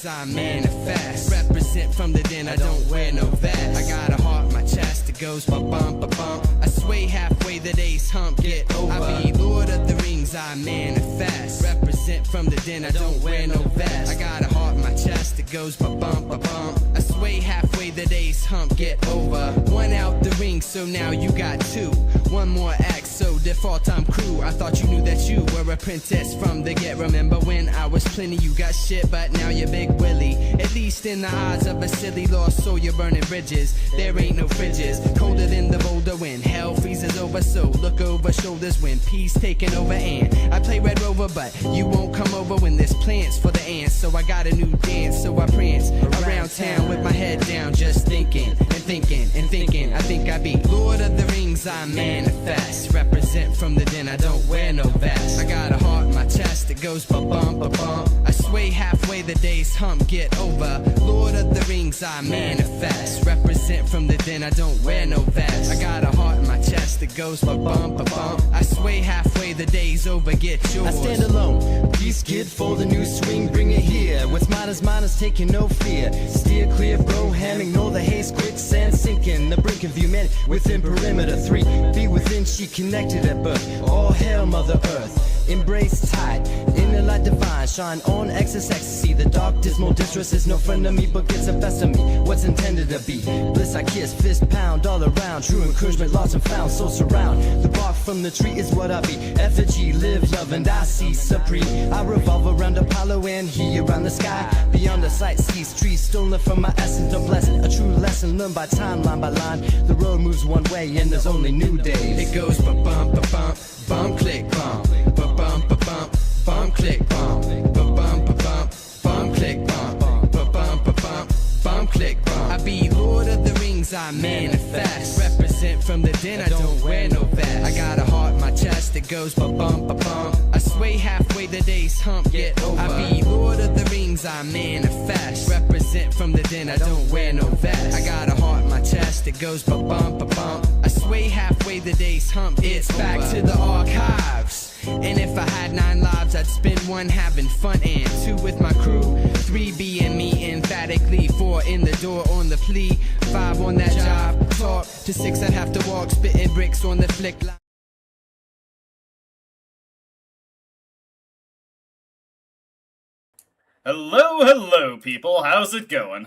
rings I manifest. Represent from the den, I don't wear no vest. I got a heart in my chest, it goes ba-bump, ba-bump. I sway halfway, the day's hump, get over. I be Lord of the Rings, I manifest. Represent from the den, I don't wear no vest. I got a heart in my chest, it goes ba-bump, ba-bump. I sway halfway, the day's hump, get over. One out the ring, so now you got two. One more act, so default I'm crew. I thought you knew that you were a princess from the get. Remember when I was plenty, you got shit, but now you're Big Willie. At least in the eyes of a silly lost soul, you're burning bridges. There ain't no fridges, colder than the boulder when hell freezes over. So look over shoulders when peace taking over. And I play Red Rover, but you won't come over when there's plants for the ants. So I got a new dance, so I prance around town with my head down, just thinking and thinking and thinking. I think I be Lord of the Rings, I manifest. Represent from the den, I don't wear no vest. I got a heart in my chest, it goes ba-bump, ba-bump. I sway halfway, the day's hump, get over. Lord of the Rings, I manifest. Represent from the den, I don't wear no vest. I got a heart in my chest, it goes ba-bump, ba-bump. I sway halfway, the day's over, get yours. I stand alone, peace kid for the new swing, bring it here. What's mine is taking no fear. Steer clear, bro, ham, ignore the haze, quicksand sinking. The brink of humanity within perimeter 3. Be within, she connected at birth. All hail Mother Earth, embrace tight, inner light divine, shine on excess ecstasy. The dark dismal distress is no friend of me, but gets the best of me. What's intended to be bliss I kiss, fist pound all around. True encouragement lost and found, so surround. The bark from the tree is what I be. Effigy, live, love, and I see supreme. I revolve around Apollo and he around the sky. Beyond the sight sees trees stolen from my essence, no blessing. A true lesson learned by time, line by line. The road moves one way and there's only new days. It goes ba-bump, ba-bump, bump, click, bump. Ba-bump, ba-bump, bump, click, bump. Ba-bump, ba-bump, bump, click, bump. Ba-bump, ba-bump, bump, click, bump. I be Lord of the Rings, I manifest. Represent from the den, I don't wear no vest. I got a heart in my chest, it goes ba-bump, ba-bump. I sway halfway, the day's hump, get over. I be Lord of the Rings, I manifest. Represent from the den, I don't wear no vest. I got a heart in my chest, it goes ba-bump, ba-bump. I sway halfway, the day's hump, it's back to the archives. And if I had 9 lives, I'd spend 1 having fun and 2 with my crew, 3 being me emphatically, 4 in the door on the plea, 5 on that job, talk to 6 I'd have to walk, spitting bricks on the flick line. Hello, people. How's it going?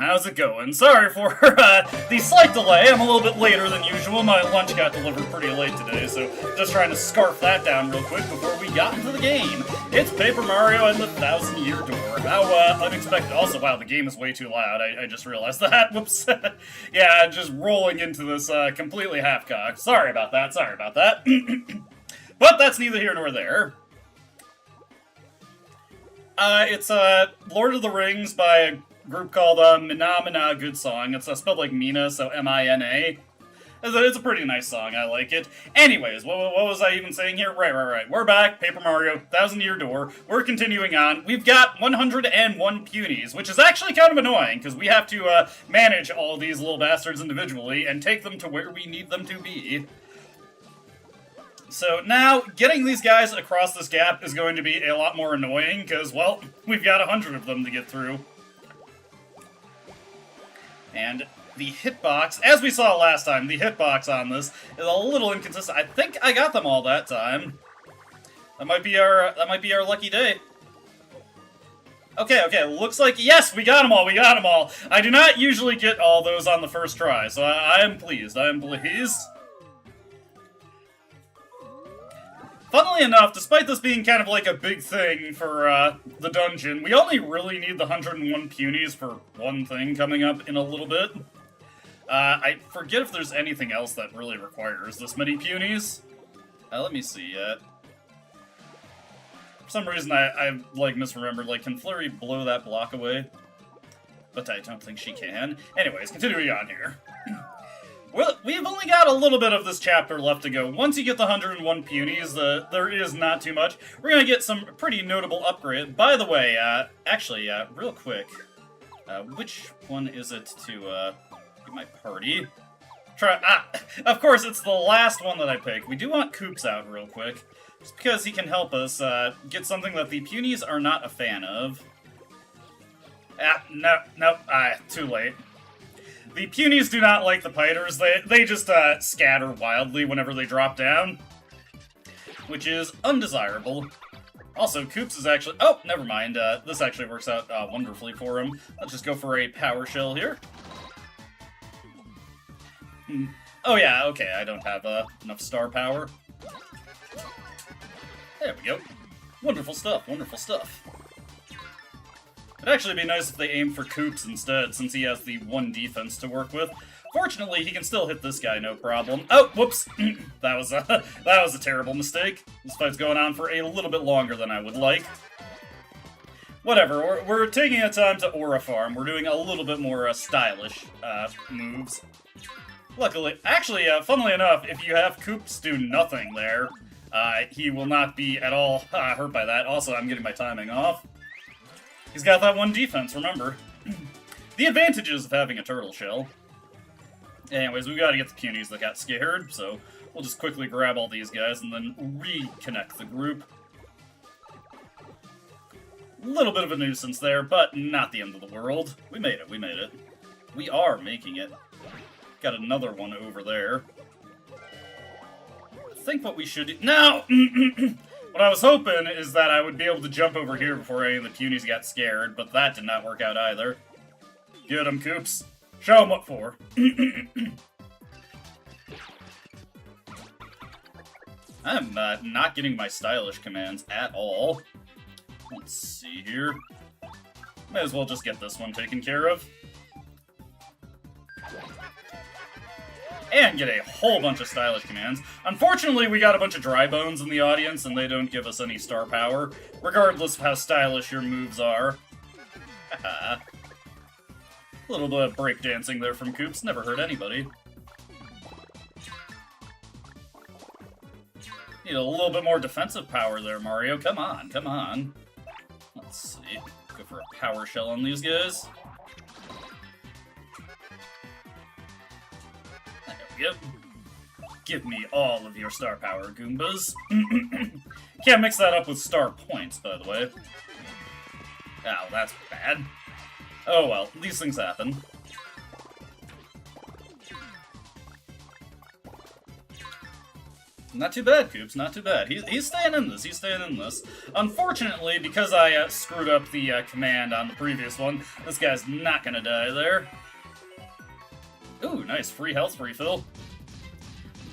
Sorry for the slight delay. I'm a little bit later than usual. My lunch got delivered pretty late today, so just trying to scarf that down real quick before we got into the game. It's Paper Mario and the Thousand-Year Door. How unexpected. Also, wow, the game is way too loud. I just realized that. Whoops. Yeah, just rolling into this completely half-cocked. Sorry about that. But that's neither here nor there. It's Lord of the Rings by a group called Mina Mina Good Song. It's spelled like Mina, so M-I-N-A. It's a pretty nice song, I like it. Anyways, what was I even saying here? Right. We're back, Paper Mario, Thousand-Year Door. We're continuing on. We've got 101 Punis, which is actually kind of annoying, because we have to manage all these little bastards individually and take them to where we need them to be. So now, getting these guys across this gap is going to be a lot more annoying, because, well, we've got 100 of them to get through. And the hitbox, as we saw last time, the hitbox on this is a little inconsistent. I think I got them all that time. That might be our lucky day. Okay, looks like, yes, we got them all. I do not usually get all those on the first try, so I am pleased. Funnily enough, despite this being kind of like a big thing for the dungeon, we only really need the 101 Punis for one thing coming up in a little bit. I forget if there's anything else that really requires this many Punis. Let me see. For some reason, I like misremembered. Like, can Flurry blow that block away? But I don't think she can. Anyways, continuing on here. Well, we've only got a little bit of this chapter left to go. Once you get the 101 Punis, there is not too much. We're going to get some pretty notable upgrade. By the way, actually, real quick, which one is it to get my party? Of course, it's the last one that I pick. We do want Koops out real quick, just because he can help us get something that the Punis are not a fan of. Nope, too late. The Punis do not like the Piters. They just scatter wildly whenever they drop down, which is undesirable. Also, Koops is actually... Oh, never mind. This actually works out wonderfully for him. Let's just go for a Power Shell here. Oh yeah, okay, I don't have enough star power. There we go. Wonderful stuff, wonderful stuff. It'd actually be nice if they aimed for Koops instead, since he has the 1 defense to work with. Fortunately, he can still hit this guy, no problem. Oh, whoops! that was a terrible mistake. This fight's going on for a little bit longer than I would like. Whatever, we're taking a time to Aura Farm. We're doing a little bit more stylish moves. Luckily, actually, funnily enough, if you have Koops do nothing there, he will not be at all hurt by that. Also, I'm getting my timing off. He's got that 1 defense, remember. The advantages of having a turtle shell. Anyways, we've got to get the Punis that got scared, so we'll just quickly grab all these guys and then reconnect the group. A little bit of a nuisance there, but not the end of the world. We made it, we made it. We are making it. Got another one over there. I think what we should do... No! What I was hoping is that I would be able to jump over here before any of the Punis got scared, but that did not work out either. Get him, Koops. Show him what for. I'm not getting my stylish commands at all. Let's see here. Might as well just get this one taken care of. And get a whole bunch of stylish commands. Unfortunately, we got a bunch of dry bones in the audience, and they don't give us any star power, regardless of how stylish your moves are. A little bit of breakdancing there from Koops, never hurt anybody. Need a little bit more defensive power there, Mario. Come on, come on. Let's see. Go for a Power Shell on these guys. Yep. Give me all of your star power, Goombas. Can't mix that up with star points, by the way. Ow, that's bad. Oh well, these things happen. Not too bad, Koops, not too bad. He's staying in this, he's staying in this. Unfortunately, because I screwed up the command on the previous one, this guy's not gonna die there. Ooh, nice. Free health refill.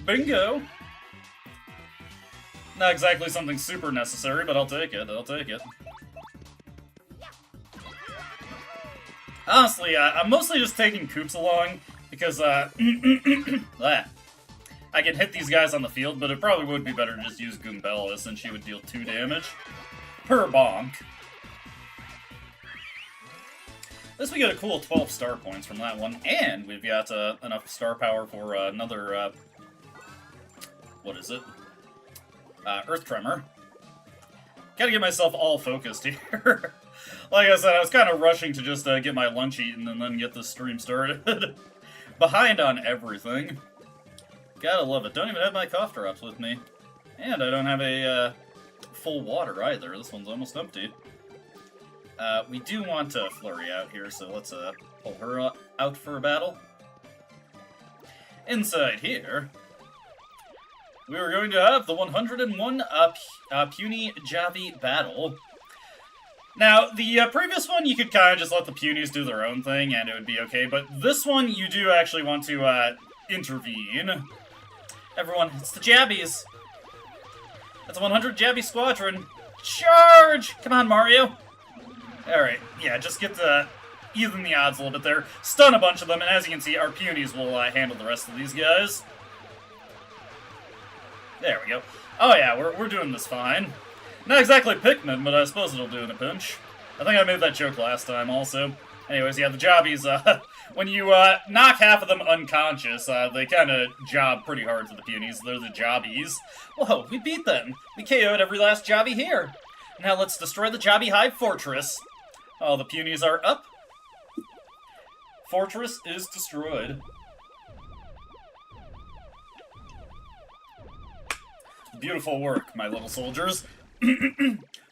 Bingo! Not exactly something super necessary, but I'll take it. I'll take it. Honestly, I'm mostly just taking Koops along because, I can hit these guys on the field, but it probably would be better to just use Goombella since she would deal 2 damage per bonk. At least we get a cool 12 star points from that one, and we've got enough star power for another, what is it? Earth Tremor. Gotta get myself all focused here. Like I said, I was kind of rushing to just get my lunch eaten and then get this stream started. Behind on everything. Gotta love it. Don't even have my cough drops with me. And I don't have a full water either. This one's almost empty. We do want to Flurry out here, so let's pull her out for a battle. Inside here, we are going to have the 101 Puny Javi battle. Now, the previous one, you could kind of just let the Punis do their own thing, and it would be okay, but this one, you do actually want to intervene. Everyone, it's the Jabbies. That's a 100 Jabby Squadron. Charge! Come on, Mario. Alright, yeah, just get to even the odds a little bit there. Stun a bunch of them, and as you can see, our Punis will handle the rest of these guys. There we go. Oh yeah, we're doing this fine. Not exactly Pikmin, but I suppose it'll do in a pinch. I think I made that joke last time also. Anyways, yeah, the Jobbies, when you knock half of them unconscious, they kind of job pretty hard for the Punis. They're the Jobbies. Whoa, we beat them. We KO'd every last Jobby here. Now let's destroy the Jobby Hive Fortress. Oh, the Punis are up. Fortress is destroyed. Beautiful work, my little soldiers.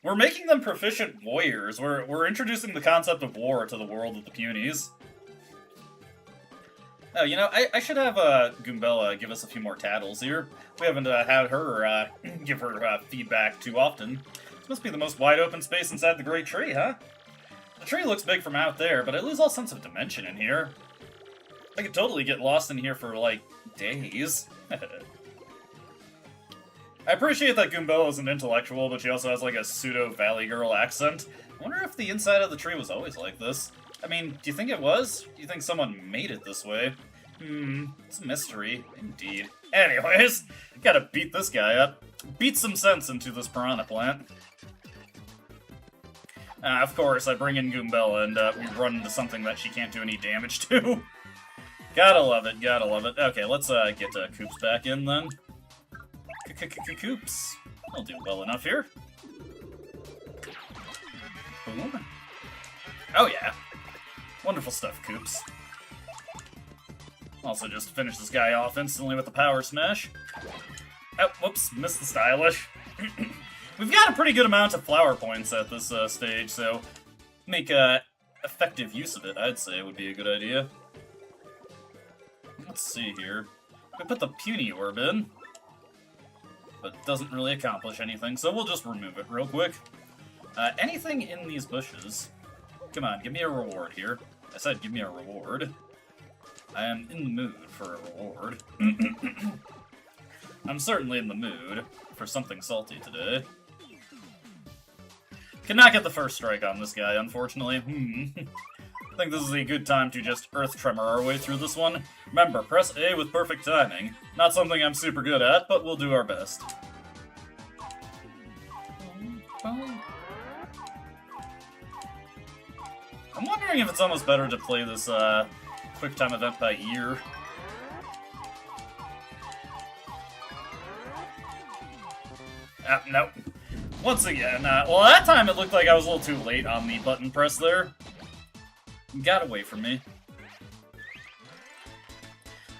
We're making them proficient warriors. We're introducing the concept of war to the world of the Punies. Oh, you know, I should have Goombella give us a few more tattles here. We haven't had her give her feedback too often. This must be the most wide open space inside the Great Tree, huh? The tree looks big from out there, but I lose all sense of dimension in here. I could totally get lost in here for, like, days. I appreciate that Goombella is an intellectual, but she also has, like, a pseudo-Valley Girl accent. I wonder if the inside of the tree was always like this. I mean, do you think it was? Do you think someone made it this way? It's a mystery. Indeed. Anyways, gotta beat this guy up. Beat some sense into this piranha plant. Of course, I bring in Goombella, and we run into something that she can't do any damage to. Gotta love it, gotta love it. Okay, let's get Koops back in, then. Koops. I'll do well enough here. Boom. Oh, yeah. Wonderful stuff, Koops. Also just finish this guy off instantly with the power smash. Oh, whoops, missed the stylish. We've got a pretty good amount of flower points at this stage, so make effective use of it, I'd say, would be a good idea. Let's see here. We put the puny orb in, but it doesn't really accomplish anything, so we'll just remove it real quick. Anything in these bushes? Come on, give me a reward here. I said give me a reward. I am in the mood for a reward. I'm certainly in the mood for something salty today. Cannot get the first strike on this guy, unfortunately. I think this is a good time to just Earth Tremor our way through this one. Remember, press A with perfect timing. Not something I'm super good at, but we'll do our best. I'm wondering if it's almost better to play this quick time event by ear. Nope. Once again, well, that time it looked like I was a little too late on the button press there. Got away from me.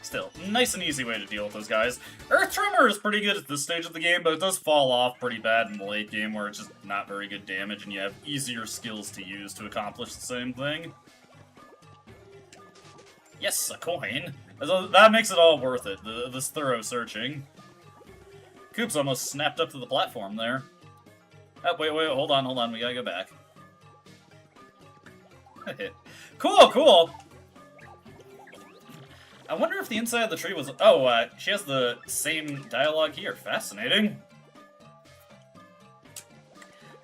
Still, nice and easy way to deal with those guys. Earth Tremor is pretty good at this stage of the game, but it does fall off pretty bad in the late game where it's just not very good damage and you have easier skills to use to accomplish the same thing. Yes, a coin. That makes it all worth it, this thorough searching. Koops almost snapped up to the platform there. Oh, wait, hold on, we gotta go back. Cool! I wonder if the inside of the tree was... Oh, she has the same dialogue here. Fascinating.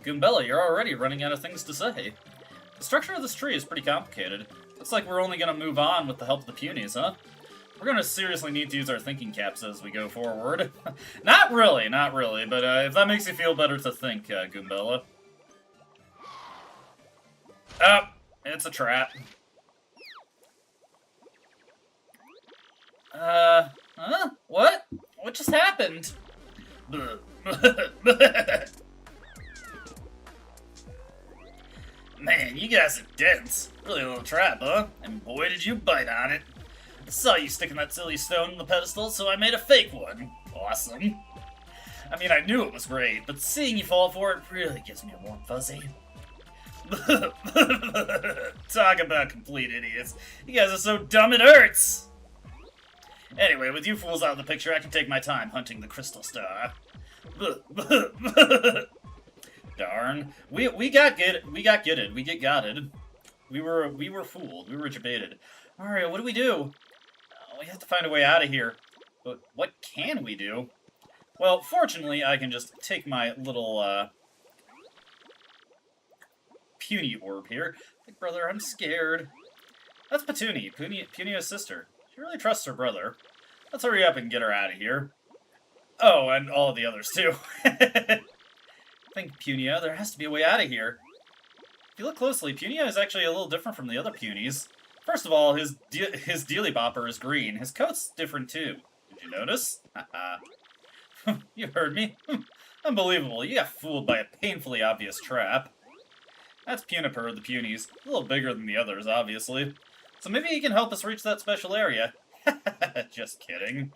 Goombella, you're already running out of things to say. The structure of this tree is pretty complicated. Looks like we're only gonna move on with the help of the Punies, huh? We're gonna seriously need to use our thinking caps as we go forward. Not really, but if that makes you feel better to think, Goombella. Oh, it's a trap. Huh? What? What just happened? Man, you guys are dense. Really a little trap, huh? And boy, did you bite on it. I saw you sticking that silly stone in the pedestal, so I made a fake one. Awesome. I mean, I knew it was great, but seeing you fall for it really gives me a warm fuzzy. Talk about complete idiots. You guys are so dumb it hurts! Anyway, with you fools out of the picture, I can take my time hunting the crystal star. Darn. We got gutted. We get gotted. We were fooled. We were jebaited. Mario, what do we do? We have to find a way out of here. But what can we do? Well, fortunately, I can just take my little, puny orb here. Big brother, I'm scared. That's Petuni, Punia's sister. She really trusts her brother. Let's hurry up and get her out of here. Oh, and all of the others, too. Think, Punia, there has to be a way out of here. If you look closely, Punia is actually a little different from the other Punies. First of all, his dealy bopper is green. His coat's different, too. Did you notice? You heard me. Unbelievable, you got fooled by a painfully obvious trap. That's Puniper of the Punies. A little bigger than the others, obviously. So maybe he can help us reach that special area. Just kidding.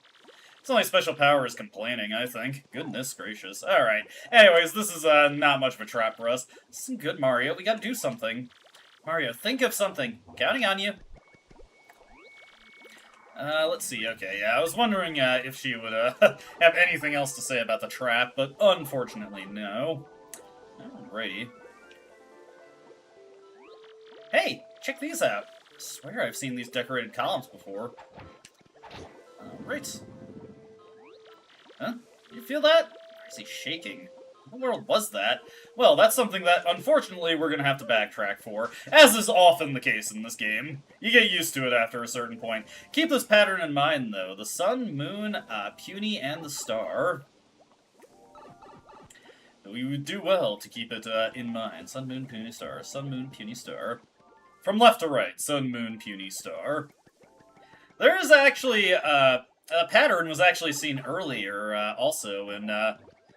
Its only special power is complaining, I think. Goodness gracious. Alright. Anyways, this is not much of a trap for us. This is good, Mario. We gotta do something. Mario, think of something. Counting on you. Let's see. Okay, yeah, I was wondering if she would have anything else to say about the trap, but unfortunately, no. Alrighty. Hey, check these out. I swear I've seen these decorated columns before. Right. Huh? You feel that? Or is he shaking? What the world was that? Well, that's something that, unfortunately, we're gonna have to backtrack for, as is often the case in this game. You get used to it after a certain point. Keep this pattern in mind, though. The sun, moon, puny, and the star. We would do well to keep it in mind. Sun, moon, puny, star. Sun, moon, puny, star. From left to right. Sun, moon, puny, star. There is actually, a pattern was actually seen earlier, also, in,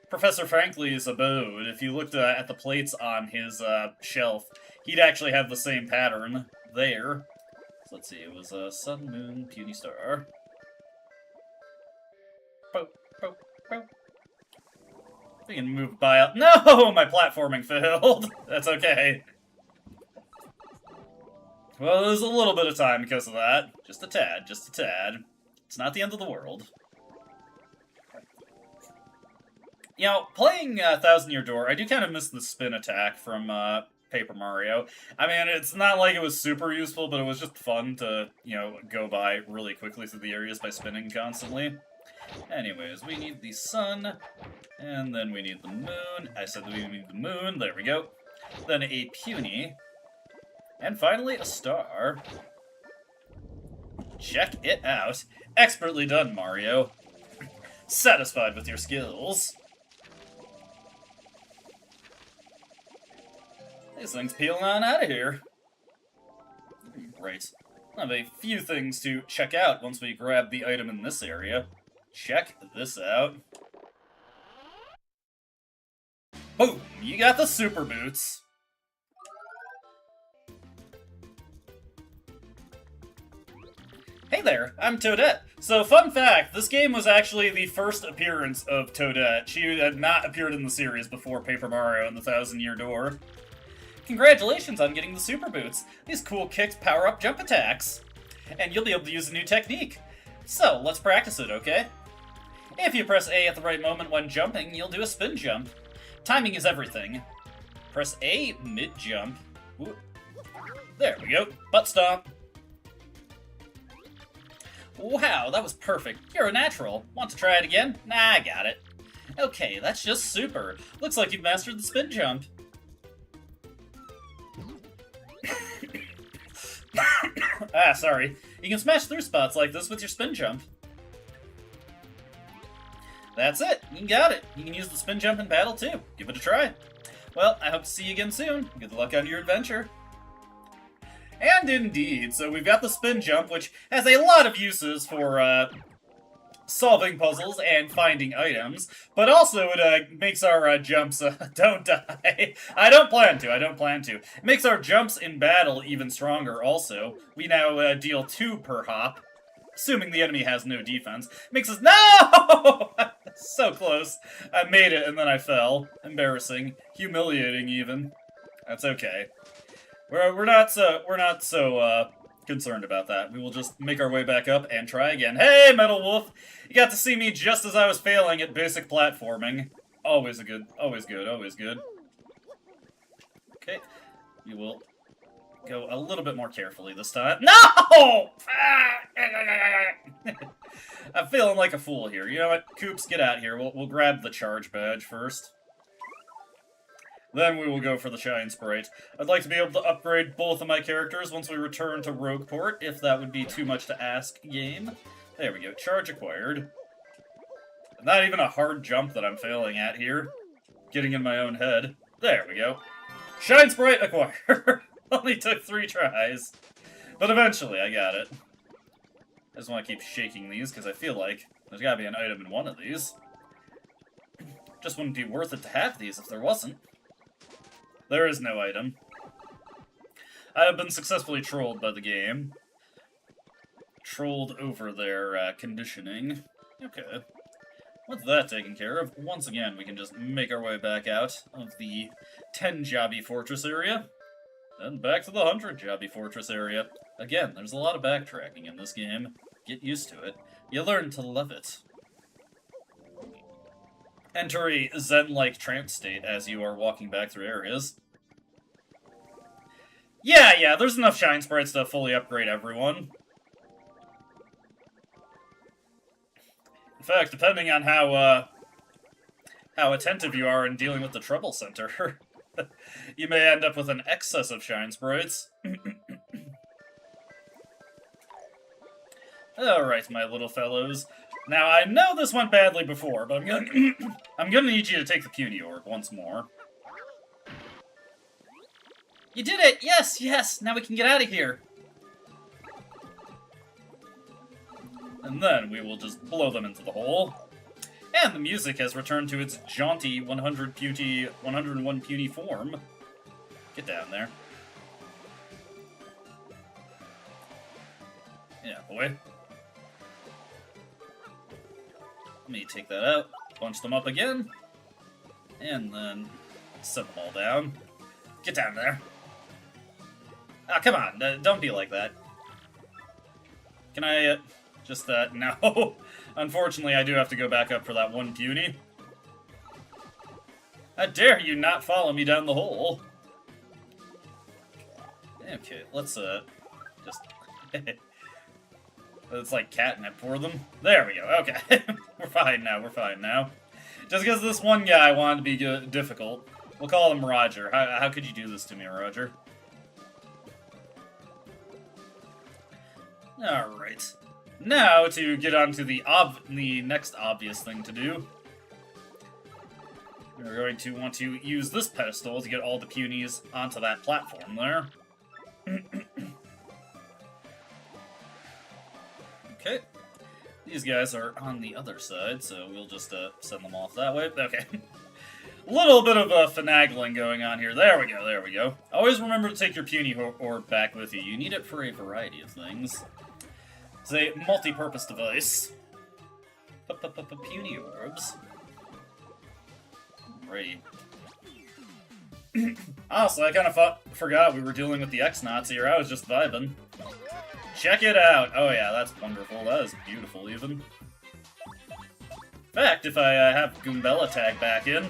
Professor Frankly's abode. If you looked at the plates on his shelf, he'd actually have the same pattern there. So let's see, it was sun, moon, puny, star. Boop, boop, boop. We can move by up. No! My platforming failed. That's okay. Well, there's a little bit of time because of that. Just a tad, just a tad. It's not the end of the world. You know, playing Thousand Year Door, I do kind of miss the spin attack from Paper Mario. I mean, it's not like it was super useful, but it was just fun to, you know, go by really quickly through the areas by spinning constantly. Anyways, we need the sun, and then we need the moon. I said we need the moon, there we go. Then a puny, and finally a star. Check it out. Expertly done, Mario. Satisfied with your skills. This thing's peeling on out of here. Right. I have a few things to check out once we grab the item in this area. Check this out. Boom! You got the super boots. Hey there, I'm Toadette. So, fun fact, this game was actually the first appearance of Toadette. She had not appeared in the series before Paper Mario and the Thousand Year Door. Congratulations on getting the super boots. These cool kicks power up jump attacks. And you'll be able to use a new technique. So, let's practice it, okay? If you press A at the right moment when jumping, you'll do a spin jump. Timing is everything. Press A mid-jump. There we go. Butt stomp. Wow, that was perfect. You're a natural. Want to try it again? Nah, I got it. Okay, that's just super. Looks like you've mastered the spin jump. Sorry. You can smash through spots like this with your spin jump. That's it. You got it. You can use the spin jump in battle too. Give it a try. Well, I hope to see you again soon. Good luck on your adventure. And indeed, so we've got the spin jump, which has a lot of uses for solving puzzles and finding items, but also it makes our jumps don't die. I don't plan to. It makes our jumps in battle even stronger also. We now deal 2 per hop, assuming the enemy has no defense. Makes us— No! So close. I made it and then I fell. Embarrassing. Humiliating even. That's okay. We're not so concerned about that. We will just make our way back up and try again. Hey, Metal Wolf! You got to see me just as I was failing at basic platforming. Always good. Okay, we will go a little bit more carefully this time. No! I'm feeling like a fool here. You know what? Koops, get out here. We'll grab the charge badge first. Then we will go for the Shine Sprite. I'd like to be able to upgrade both of my characters once we return to Rogueport, if that would be too much to ask, game. There we go, charge acquired. Not even a hard jump that I'm failing at here. Getting in my own head. There we go. Shine Sprite acquired! Only took 3 tries. But eventually I got it. I just want to keep shaking these, because I feel like there's gotta be an item in one of these. Just wouldn't be worth it to have these if there wasn't. There is no item. I have been successfully trolled by the game. Trolled over their conditioning. Okay. With that taken care of, once again, we can just make our way back out of the 10 Jobby Fortress area, and back to the 100 Jobby Fortress area. Again, there's a lot of backtracking in this game. Get used to it. You learn to love it. Enter a zen-like trance state as you are walking back through areas. Yeah, there's enough Shine Sprites to fully upgrade everyone. In fact, depending on how attentive you are in dealing with the Trouble Center, you may end up with an excess of Shine Sprites. Alright, my little fellows. Now, I know this went badly before, but I'm gonna need you to take the Puny Orb once more. You did it! Yes! Now we can get out of here! And then we will just blow them into the hole. And the music has returned to its jaunty 101 puny form. Get down there. Yeah, boy. Let me take that out, bunch them up again, and then set them all down. Get down there. Ah, come on, don't be like that. Can I, no. Unfortunately, I do have to go back up for that one puny. How dare you not follow me down the hole? Okay, let's, just... It's like catnip for them. There we go, okay. We're fine now. Just because this one guy wanted to be difficult, we'll call him Roger. How could you do this to me, Roger? Alright. Now, to get on to the next obvious thing to do. We're going to want to use this pedestal to get all the punies onto that platform there. Okay. These guys are on the other side, so we'll just send them off that way. Okay. A little bit of finagling going on here. There we go. Always remember to take your puny orb back with you. You need it for a variety of things. It's a multi-purpose device. Puny orbs. Right. Honestly, I kind of forgot we were dealing with the X-Nauts here. I was just vibing. Check it out! Oh yeah, that's wonderful. That is beautiful, even. In fact, if I have Goombella tag back in,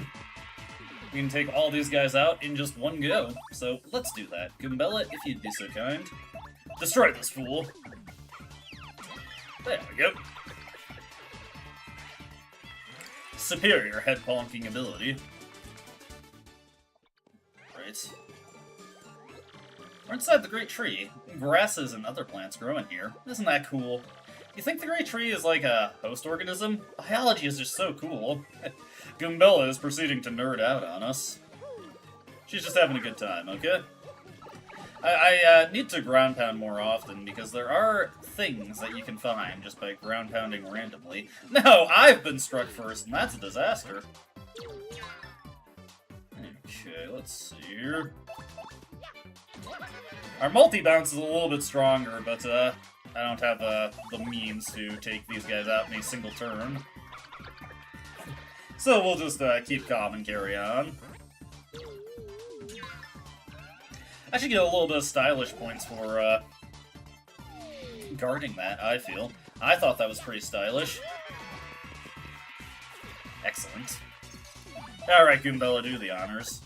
we can take all these guys out in just one go. So, let's do that. Goombella, if you'd be so kind. Destroy this fool. There we go. Superior head-bonking ability. Right. We're inside the Great Tree. Grasses and other plants grow in here. Isn't that cool? You think the Great Tree is like a host organism? Biology is just so cool. Goombella is proceeding to nerd out on us. She's just having a good time, okay? I need to ground pound more often, because there are things that you can find just by ground pounding randomly. No, I've been struck first, and that's a disaster. Okay, let's see here. Our multi-bounce is a little bit stronger, but I don't have the means to take these guys out in a single turn. So we'll just keep calm and carry on. I should get a little bit of stylish points for guarding that, I feel. I thought that was pretty stylish. Excellent. Alright, Goombella, do the honors.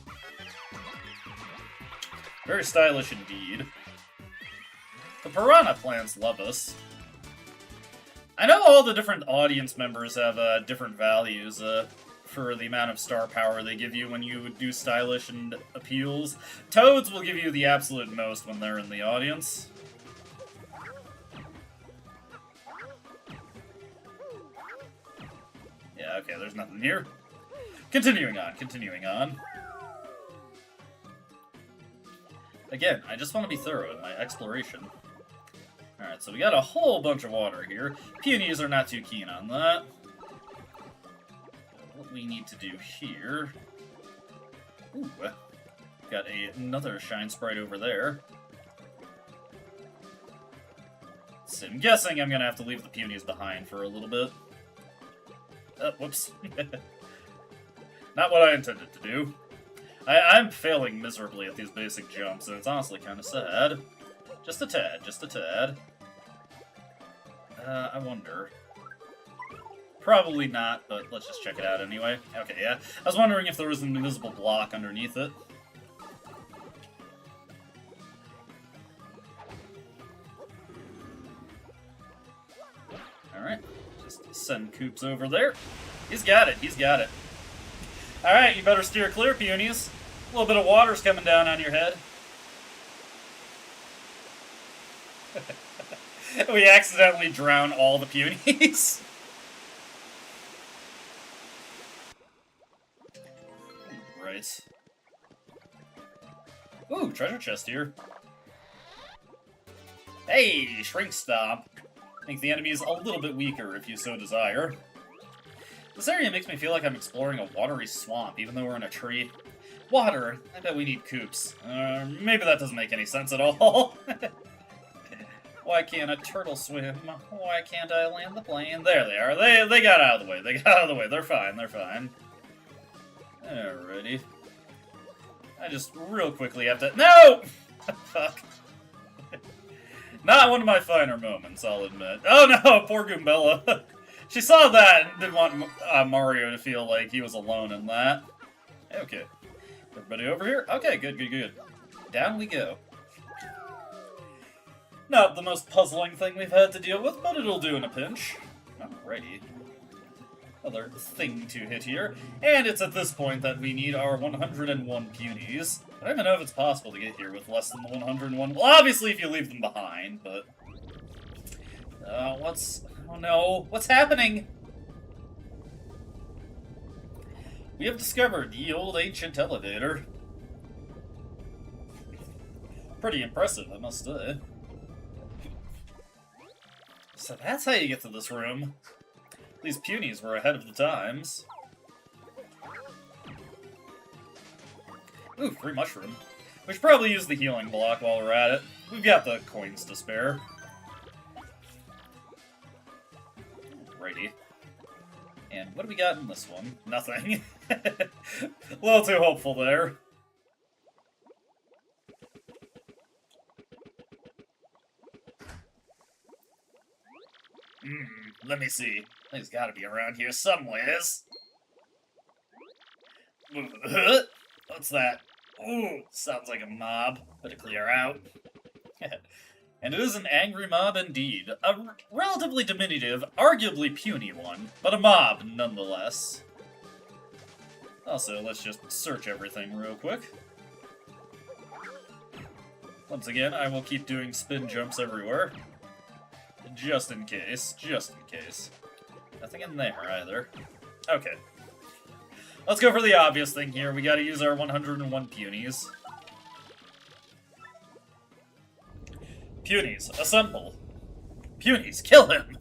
Very stylish indeed. The piranha plants love us. I know all the different audience members have different values for the amount of star power they give you when you do stylish and appeals. Toads will give you the absolute most when they're in the audience. Yeah, okay, there's nothing here. Continuing on. Again, I just want to be thorough in my exploration. Alright, so we got a whole bunch of water here. Peonies are not too keen on that. What we need to do here... Ooh, got another Shine Sprite over there. So I'm guessing I'm going to have to leave the Peonies behind for a little bit. Whoops. Not what I intended to do. I'm failing miserably at these basic jumps, and it's honestly kind of sad. Just a tad, just a tad. I wonder. Probably not, but let's just check it out anyway. Okay, yeah. I was wondering if there was an invisible block underneath it. Alright. Just send Koops over there. He's got it, he's got it. Alright, you better steer clear, Punis. A little bit of water's coming down on your head. We accidentally drown all the Punis. Right. Ooh, treasure chest here. Hey, Shrink Stomp. Make the enemies a little bit weaker if you so desire. This area makes me feel like I'm exploring a watery swamp, even though we're in a tree. Water! I bet we need Koops. Maybe that doesn't make any sense at all. Why can't a turtle swim? Why can't I land the plane? There they are. They got out of the way. They got out of the way. They're fine. They're fine. Alrighty. I just real quickly have to... No! Fuck. Not one of my finer moments, I'll admit. Oh no, poor Goombella. She saw that and didn't want Mario to feel like he was alone in that. Okay. Everybody over here? Okay, good, good, good. Down we go. Not the most puzzling thing we've had to deal with, but it'll do in a pinch. Alrighty. Other thing to hit here. And it's at this point that we need our 101 Punis. I don't even know if it's possible to get here with less than the 101. Well, obviously if you leave them behind, but... Oh no, what's happening? We have discovered the old ancient elevator. Pretty impressive, I must say. So that's how you get to this room. These Punis were ahead of the times. Ooh, free mushroom. We should probably use the healing block while we're at it. We've got the coins to spare. Righty. And what do we got in this one? Nothing. A little too hopeful there. Let me see. He's gotta be around here somewheres. What's that? Ooh, sounds like a mob. Better clear out. And it is an angry mob indeed. A relatively diminutive, arguably puny one, but a mob nonetheless. Also, let's just search everything real quick. Once again, I will keep doing spin jumps everywhere. Just in case. Just in case. Nothing in there either. Okay. Let's go for the obvious thing here. We gotta use our 101 Punis. Punis, assemble. Punis, kill him!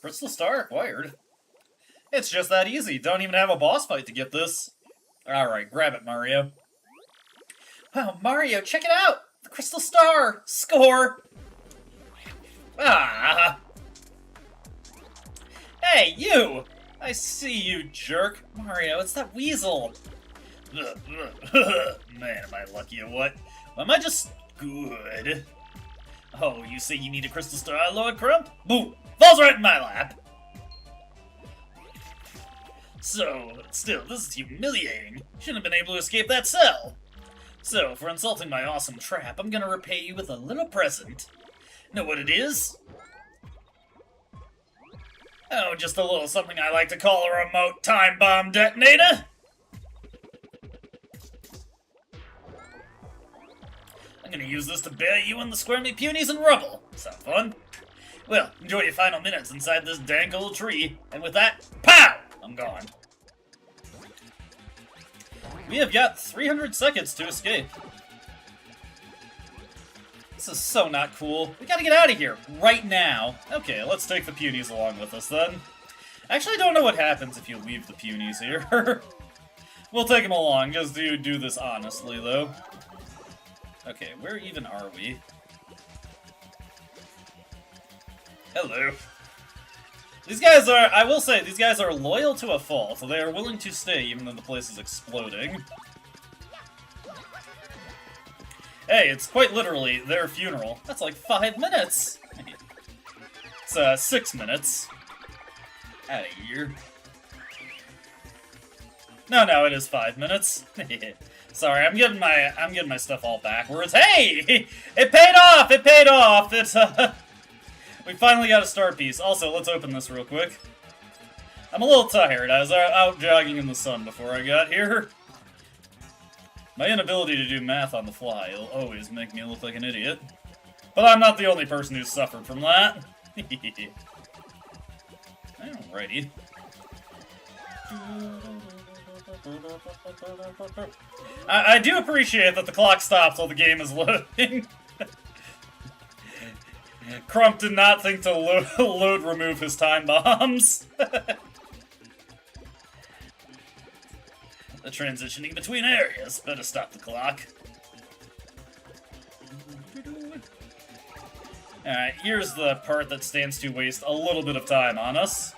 Crystal Star acquired. It's just that easy. Don't even have a boss fight to get this. Alright, grab it, Mario. Wow, Mario, check it out! The Crystal Star! Score! Ah! Hey, you! I see you, jerk. Mario, it's that weasel. Man, am I lucky or what? Or am I just good? Oh, you say you need a Crystal Star, Lord Crump? Boom! Falls right in my lap! So, still, this is humiliating. Shouldn't have been able to escape that cell. So, for insulting my awesome trap, I'm gonna repay you with a little present. Know what it is? Oh, just a little something I like to call a remote time bomb detonator. I'm gonna use this to bury you and the squirmy Punis in rubble. Sound fun? Well, enjoy your final minutes inside this dank old tree, and with that, pow! I'm gone. We have got 300 seconds to escape. This is so not cool. We gotta get out of here, right now. Okay, let's take the Punis along with us then. Actually, I don't know what happens if you leave the Punis here. We'll take them along, just do this honestly, though. Okay, where even are we? Hello. These guys are, I will say, these guys are loyal to a fault, so they are willing to stay even though the place is exploding. Hey, it's quite literally their funeral. That's like 5 minutes! It's, 6 minutes. Outta here. No, it is 5 minutes. Sorry, I'm getting my stuff all backwards. Hey! It paid off! It paid off! It's, we finally got a star piece. Also, let's open this real quick. I'm a little tired. I was out jogging in the sun before I got here. My inability to do math on the fly will always make me look like an idiot. But I'm not the only person who's suffered from that. Alrighty. I do appreciate that the clock stops while the game is loading. Crump did not think to load remove his time bombs. The transitioning between areas. Better stop the clock. Alright, here's the part that stands to waste a little bit of time on us.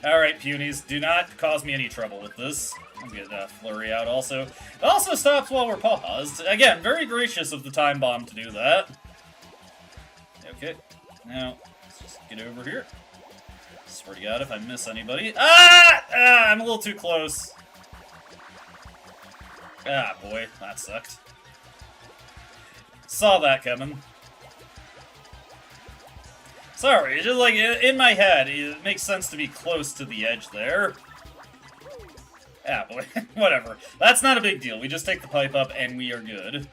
Alright, Punis, do not cause me any trouble with this. I'll get Flurry out also. It also stops while we're paused. Again, very gracious of the time bomb to do that. Okay, now, let's just get over here. Swear to God, if I miss anybody... I'm a little too close. Ah, boy, that sucked. Saw that coming. Sorry, it's just like, in my head, it makes sense to be close to the edge there. Ah, boy, whatever. That's not a big deal. We just take the pipe up and we are good.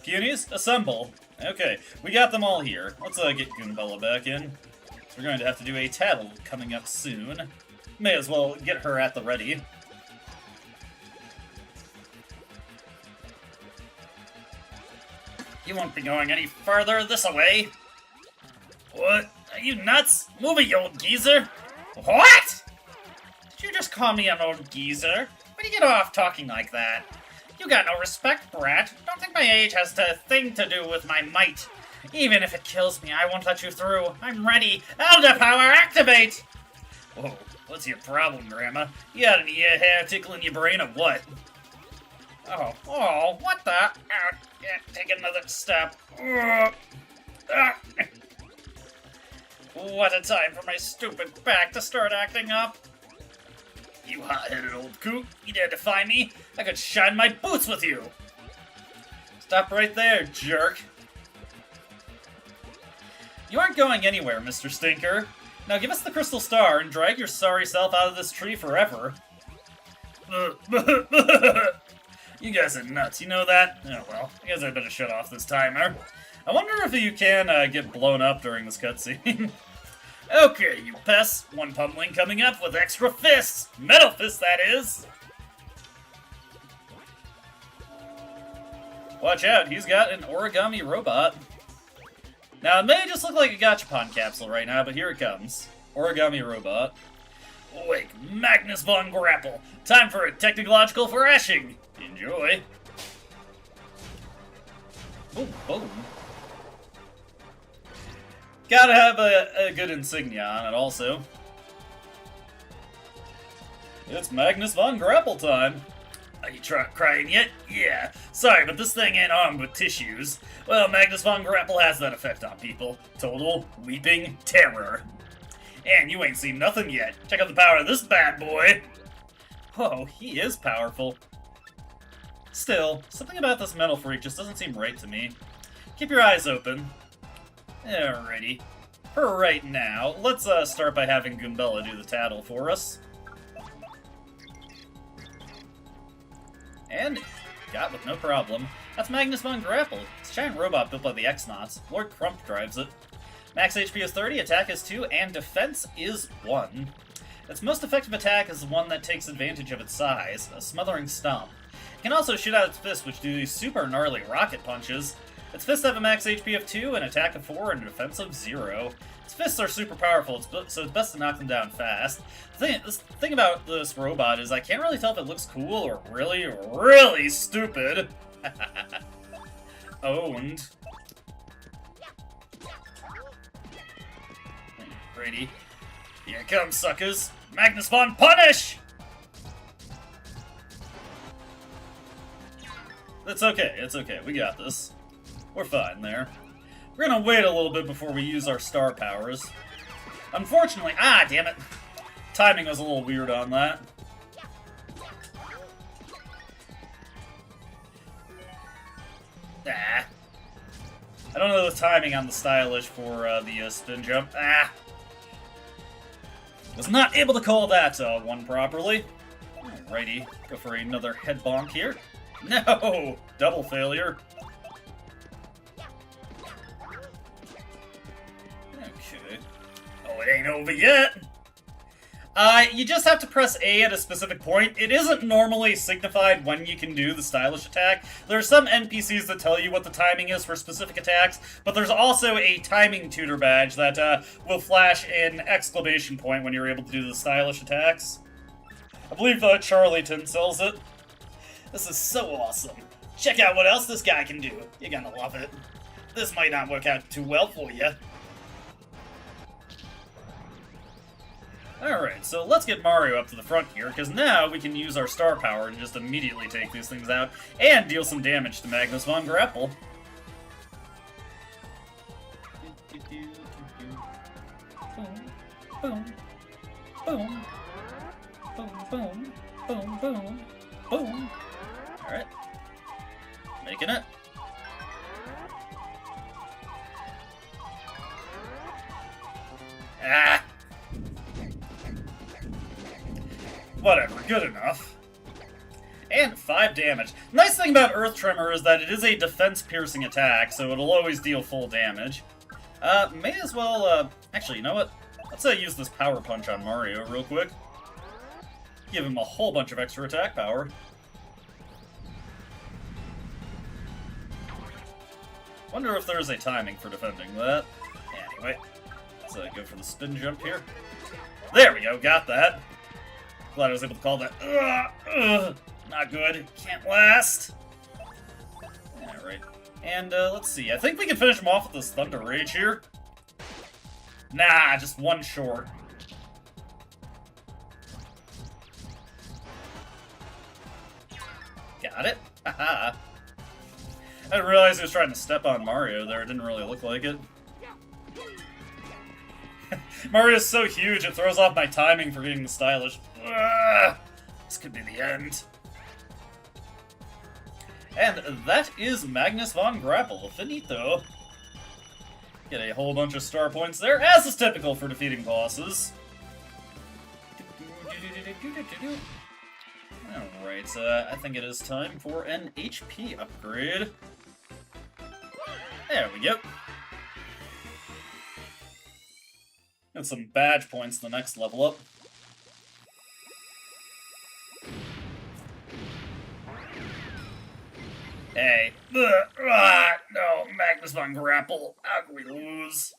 Punis, assemble. Okay, we got them all here. Let's get Goombella back in. We're going to have to do a tattle coming up soon. May as well get her at the ready. You won't be going any further this way. What? Are you nuts? Move it, you old geezer. What? Did you just call me an old geezer? Where do you get off talking like that? You got no respect, brat. Don't think my age has a thing to do with my might. Even if it kills me, I won't let you through. I'm ready. Elder power, activate! Whoa, what's your problem, Grandma? You got any hair tickling your brain or what? Oh, what the? Yeah, take another step. What a time for my stupid back to start acting up. You hot-headed old coot. You dare defy me? I could shine my boots with you. Stop right there, jerk. You aren't going anywhere, Mr. Stinker. Now give us the crystal star and drag your sorry self out of this tree forever. You guys are nuts, you know that? Oh well, I guess I better shut off this timer. I wonder if you can get blown up during this cutscene. Okay, you pests. One pummeling coming up with extra fists. Metal fists, that is. Watch out, he's got an origami robot. Now, it may just look like a Gachapon capsule right now, but here it comes. Origami robot. Wake Magnus von Grapple. Time for a technological thrashing. Enjoy. Boom, boom. Gotta have a good insignia on it, also. It's Magnus von Grapple time. Are you crying yet? Yeah. Sorry, but this thing ain't armed with tissues. Well, Magnus von Grapple has that effect on people. Total weeping terror. And you ain't seen nothing yet. Check out the power of this bad boy. Whoa, he is powerful. Still, something about this metal freak just doesn't seem right to me. Keep your eyes open. Alrighty. For right now, let's start by having Goombella do the tattle for us. And got with no problem. That's Magnus von Grapple. It's a giant robot built by the X-Nauts. Lord Crump drives it. Max HP is 30, attack is 2, and defense is 1. Its most effective attack is the one that takes advantage of its size, a smothering stomp. It can also shoot out its fists, which do these super gnarly rocket punches. Its fists have a max HP of 2, an attack of 4, and a defense of 0. Its fists are super powerful, so it's best to knock them down fast. The thing about this robot is I can't really tell if it looks cool or really, really stupid. owned. Brady. Here it comes, suckers. Magnus Von Punish! It's okay, it's okay. We got this. We're fine there. We're gonna wait a little bit before we use our star powers. Unfortunately, damn it. Timing was a little weird on that. I don't know the timing on the stylish for the spin jump. Was not able to call that one properly. Alrighty, go for another head bonk here. No! Double failure. Okay. Oh, it ain't over yet! You just have to press A at a specific point. It isn't normally signified when you can do the stylish attack. There are some NPCs that tell you what the timing is for specific attacks, but there's also a timing tutor badge that will flash an exclamation point when you're able to do the stylish attacks. I believe Charlieton sells it. This is so awesome. Check out what else this guy can do. You're gonna love it. This might not work out too well for you. Alright, so let's get Mario up to the front here, because now we can use our star power and just immediately take these things out and deal some damage to Magnus Von Grapple. Boom, boom, boom, boom, boom, boom, boom. Alright. Making it. Whatever, good enough. And 5 damage. Nice thing about Earth Tremor is that it is a defense-piercing attack, so it'll always deal full damage. May as well, actually, you know what? Let's use this Power Punch on Mario real quick. Give him a whole bunch of extra attack power. Wonder if there's a timing for defending that. Anyway, let's go for the spin jump here. There we go, got that. Glad I was able to call that. Not good. Can't last. Alright. And, let's see. I think we can finish him off with this Thunder Rage here. Nah, just one short. Got it. Haha. I didn't realize he was trying to step on Mario there. It didn't really look like it. Mario's so huge, it throws off my timing for getting the stylish. This could be the end. And that is Magnus Von Grapple. Finito. Get a whole bunch of star points there, as is typical for defeating bosses. Alright, I think it is time for an HP upgrade. There we go. Got some badge points the next level up. Hey. No, Magnus Von Grapple. How can we lose?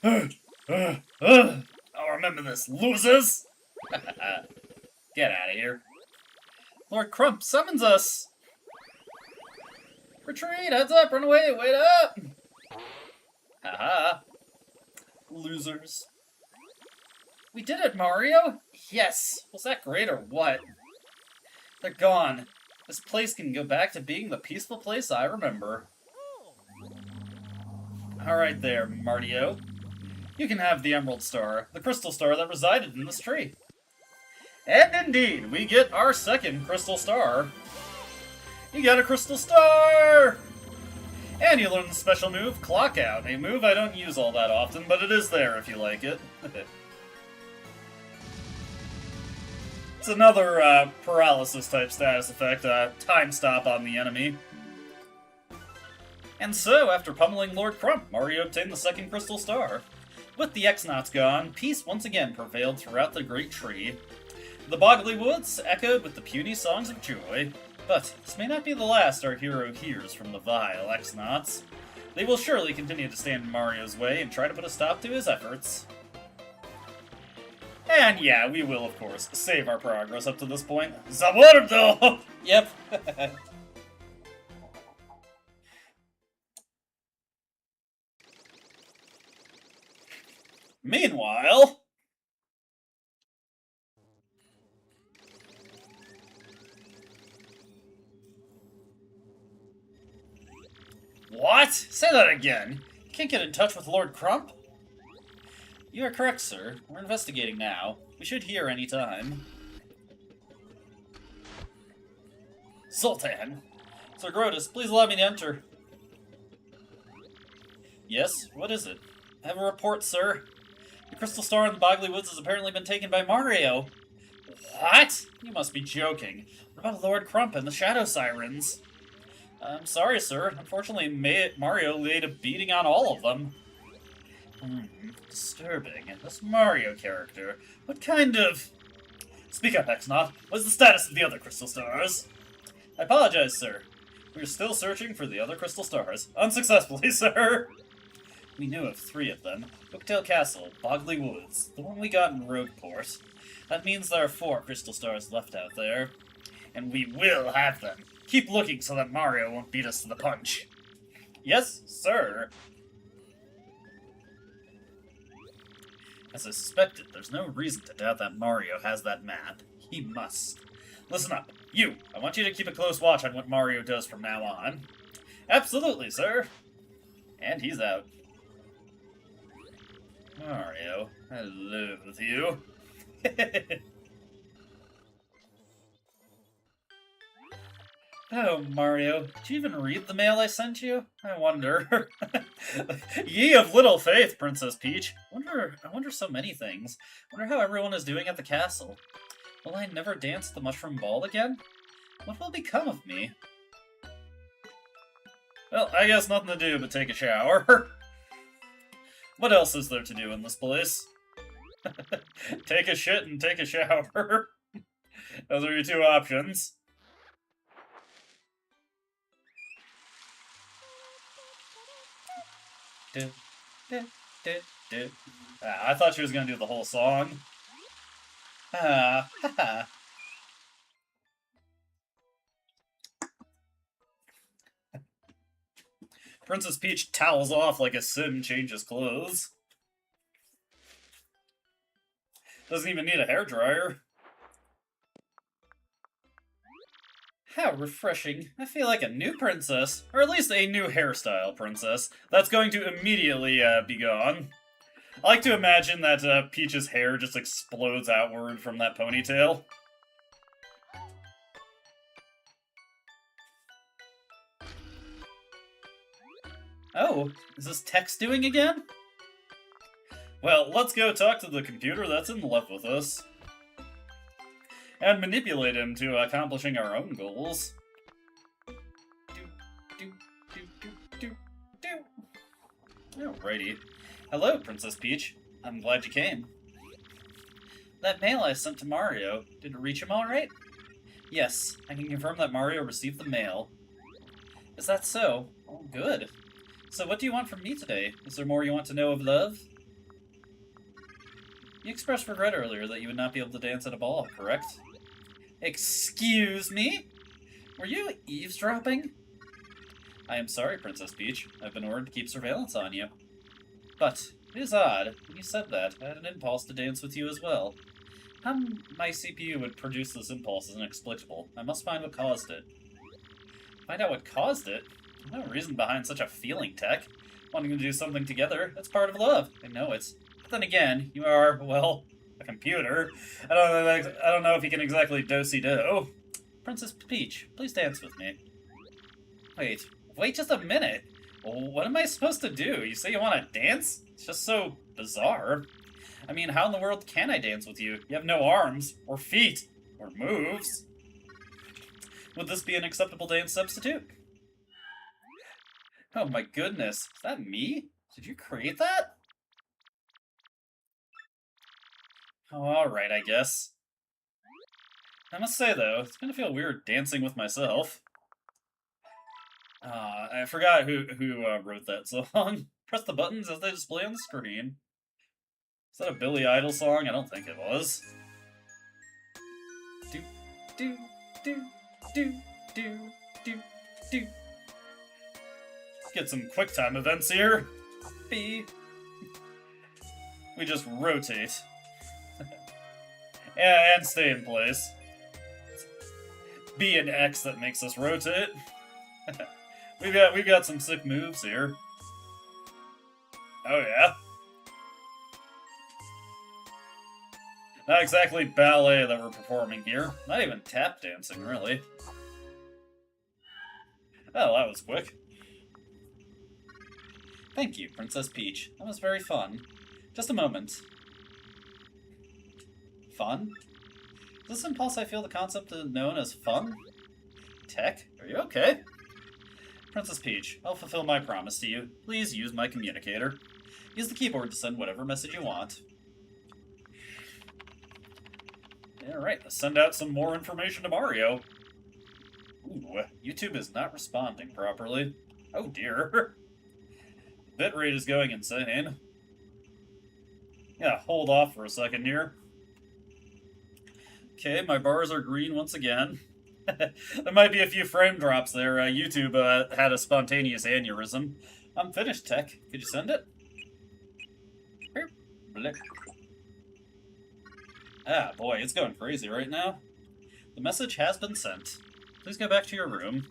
I'll remember this, losers! Get out of here. Lord Crump summons us! Retreat! Heads up! Run away! Wait up! Haha. Losers. We did it, Mario! Yes! Was that great or what? They're gone. This place can go back to being the peaceful place I remember. Alright there, Martio. You can have the Emerald Star, the crystal star that resided in this tree. And indeed, we get our second crystal star. You got a crystal star! And you learn the special move, Clock Out, a move I don't use all that often, but it is there if you like it. It's another paralysis-type status effect, time stop on the enemy. And so, after pummeling Lord Crump, Mario obtained the second crystal star. With the X-Nauts gone, peace once again prevailed throughout the Great Tree. The Boggly Woods echoed with the puny songs of joy. But this may not be the last our hero hears from the vile X-Nauts. They will surely continue to stand in Mario's way and try to put a stop to his efforts. And yeah, we will, of course, save our progress up to this point. Zabordo! Yep. Meanwhile... What? Say that again. You can't get in touch with Lord Crump? You are correct, sir. We're investigating now. We should hear any time. Sultan! Sir Grotus, please allow me to enter. Yes? What is it? I have a report, sir. The crystal star in the Boggly Woods has apparently been taken by Mario. What? You must be joking. What about Lord Crump and the Shadow Sirens? I'm sorry, sir. Unfortunately, Mario laid a beating on all of them. Disturbing. This Mario character. What kind of... Speak up, X-Not. What's the status of the other crystal stars? I apologize, sir. We're still searching for the other crystal stars. Unsuccessfully, sir. We knew of 3 of them. Hooktail Castle, Boggly Woods, the one we got in Rogueport. That means there are 4 crystal stars left out there. And we will have them. Keep looking so that Mario won't beat us to the punch. Yes, sir. As I suspected, there's no reason to doubt that Mario has that map. He must. Listen up. You, I want you to keep a close watch on what Mario does from now on. Absolutely, sir. And he's out. Mario, I live with you. Oh, Mario, did you even read the mail I sent you? I wonder. Ye of little faith, Princess Peach. I wonder so many things. Wonder how everyone is doing at the castle. Will I never dance the Mushroom Ball again? What will become of me? Well, I guess nothing to do but take a shower. What else is there to do in this place? Take a shit and take a shower. Those are your 2 options. I thought she was gonna do the whole song. Princess Peach towels off like a sim changes clothes. Doesn't even need a hairdryer. How refreshing. I feel like a new princess. Or at least a new hairstyle princess. That's going to immediately be gone. I like to imagine that Peach's hair just explodes outward from that ponytail. Oh, is this text doing again? Well, let's go talk to the computer that's in love with us. And manipulate him to accomplishing our own goals. Alrighty. Hello, Princess Peach. I'm glad you came. That mail I sent to Mario, did it reach him alright? Yes, I can confirm that Mario received the mail. Is that so? Oh, good. So what do you want from me today? Is there more you want to know of love? You expressed regret earlier that you would not be able to dance at a ball, correct? Excuse me? Were you eavesdropping? I am sorry, Princess Peach. I've been ordered to keep surveillance on you. But it is odd. When you said that, I had an impulse to dance with you as well. How my CPU would produce this impulse is inexplicable. I must find what caused it. Find out what caused it? There's no reason behind such a feeling tech. Wanting to do something together, that's part of love. I know it. But then again, you are, well, a computer. I don't know if you can exactly do-si-do. Princess Peach, please dance with me. Wait just a minute. Well, what am I supposed to do? You say you want to dance? It's just so bizarre. I mean, how in the world can I dance with you? You have no arms, or feet, or moves. Would this be an acceptable dance substitute? Oh my goodness, is that me? Did you create that? Oh, alright, I guess. I must say, though, it's gonna feel weird dancing with myself. I forgot who wrote that song. Press the buttons as they display on the screen. Is that a Billy Idol song? I don't think it was. Do, do, do, do, do, do, do. Let's get some QuickTime events here. B. we just rotate. and stay in place. B and X that makes us rotate. we've got some sick moves here. Oh yeah. Not exactly ballet that we're performing here. Not even tap dancing, really. Oh, that was quick. Thank you, Princess Peach. That was very fun. Just a moment. Fun? Is this impulse I feel the concept is known as fun? Tech? Are you okay? Princess Peach, I'll fulfill my promise to you. Please use my communicator. Use the keyboard to send whatever message you want. Alright, let's send out some more information to Mario. Ooh, YouTube is not responding properly. Oh dear. Bitrate is going insane. Yeah, hold off for a second here. Okay, my bars are green once again. There might be a few frame drops there. YouTube had a spontaneous aneurysm. I'm finished, Tech. Could you send it? Blip. Ah, boy, it's going crazy right now. The message has been sent. Please go back to your room.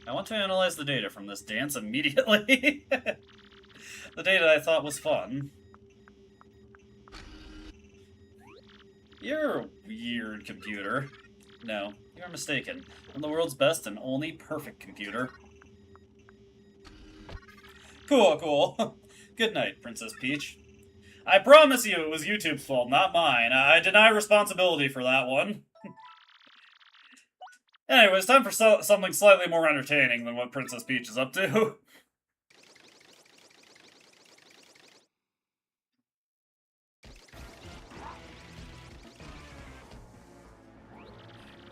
I want to analyze the data from this dance immediately. The data I thought was fun. You're a weird computer. No, you're mistaken. I'm the world's best and only perfect computer. Cool, cool. Good night, Princess Peach. I promise you it was YouTube's fault, not mine. I deny responsibility for that one. Anyway, it's time for something slightly more entertaining than what Princess Peach is up to.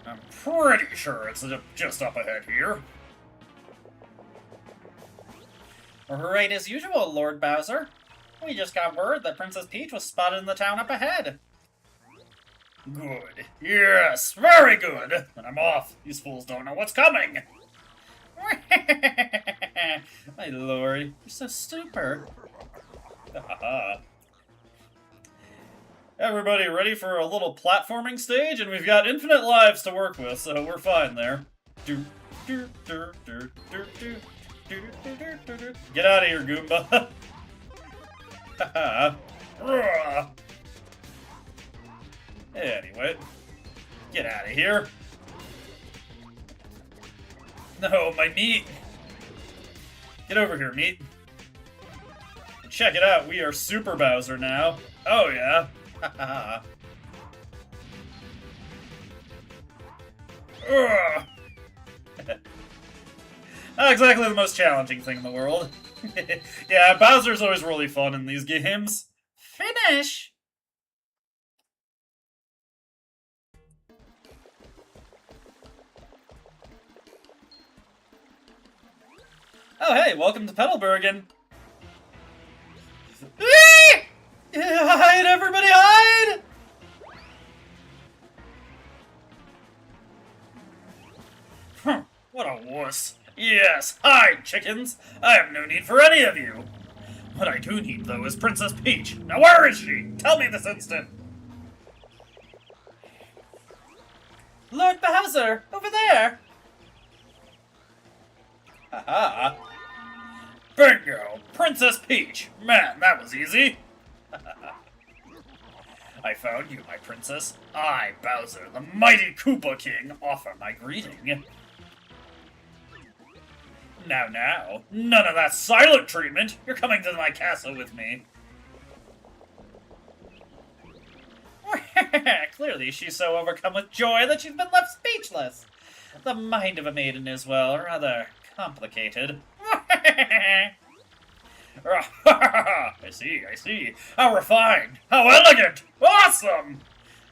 I'm pretty sure it's just up ahead here. Right as usual, Lord Bowser. We just got word that Princess Peach was spotted in the town up ahead. Good. Yes, very good. And I'm off. These fools don't know what's coming. My lord, you're so stupid. Everybody ready for a little platforming stage? And we've got infinite lives to work with, so we're fine there. Get out of here, Goomba. Anyway, get out of here. No, my meat. Get over here, meat. Check it out, we are Super Bowser now. Oh yeah. Not exactly the most challenging thing in the world. Yeah, Bowser's always really fun in these games. Finish! Oh hey, welcome to Petalburgen. Hide, everybody, hide! What a wuss. Yes, hide, chickens! I have no need for any of you! What I do need, though, is Princess Peach. Now where is she? Tell me this instant! Lord Bowser! Over there! Haha! Bingo! Princess Peach! Man, that was easy! I found you, my princess. I, Bowser, the mighty Koopa King, offer my greeting. Now, none of that silent treatment! You're coming to my castle with me. Clearly she's so overcome with joy that she's been left speechless. The mind of a maiden is, well, rather complicated. I see. How refined! How elegant! Awesome!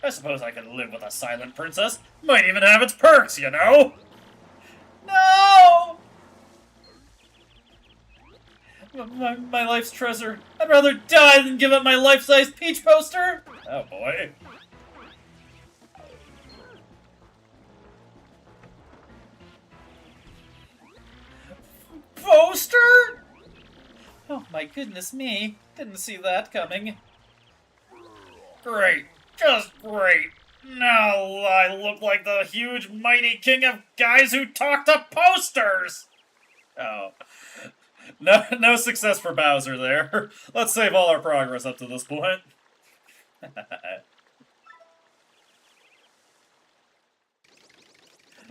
I suppose I could live with a silent princess. Might even have its perks, you know? No! My life's treasure. I'd rather die than give up my life-size Peach poster! Oh boy. Poster? Oh my goodness me. Didn't see that coming. Great. Just great. Now I look like the huge, mighty king of guys who talk to posters! Oh. No success for Bowser there. Let's save all our progress up to this point.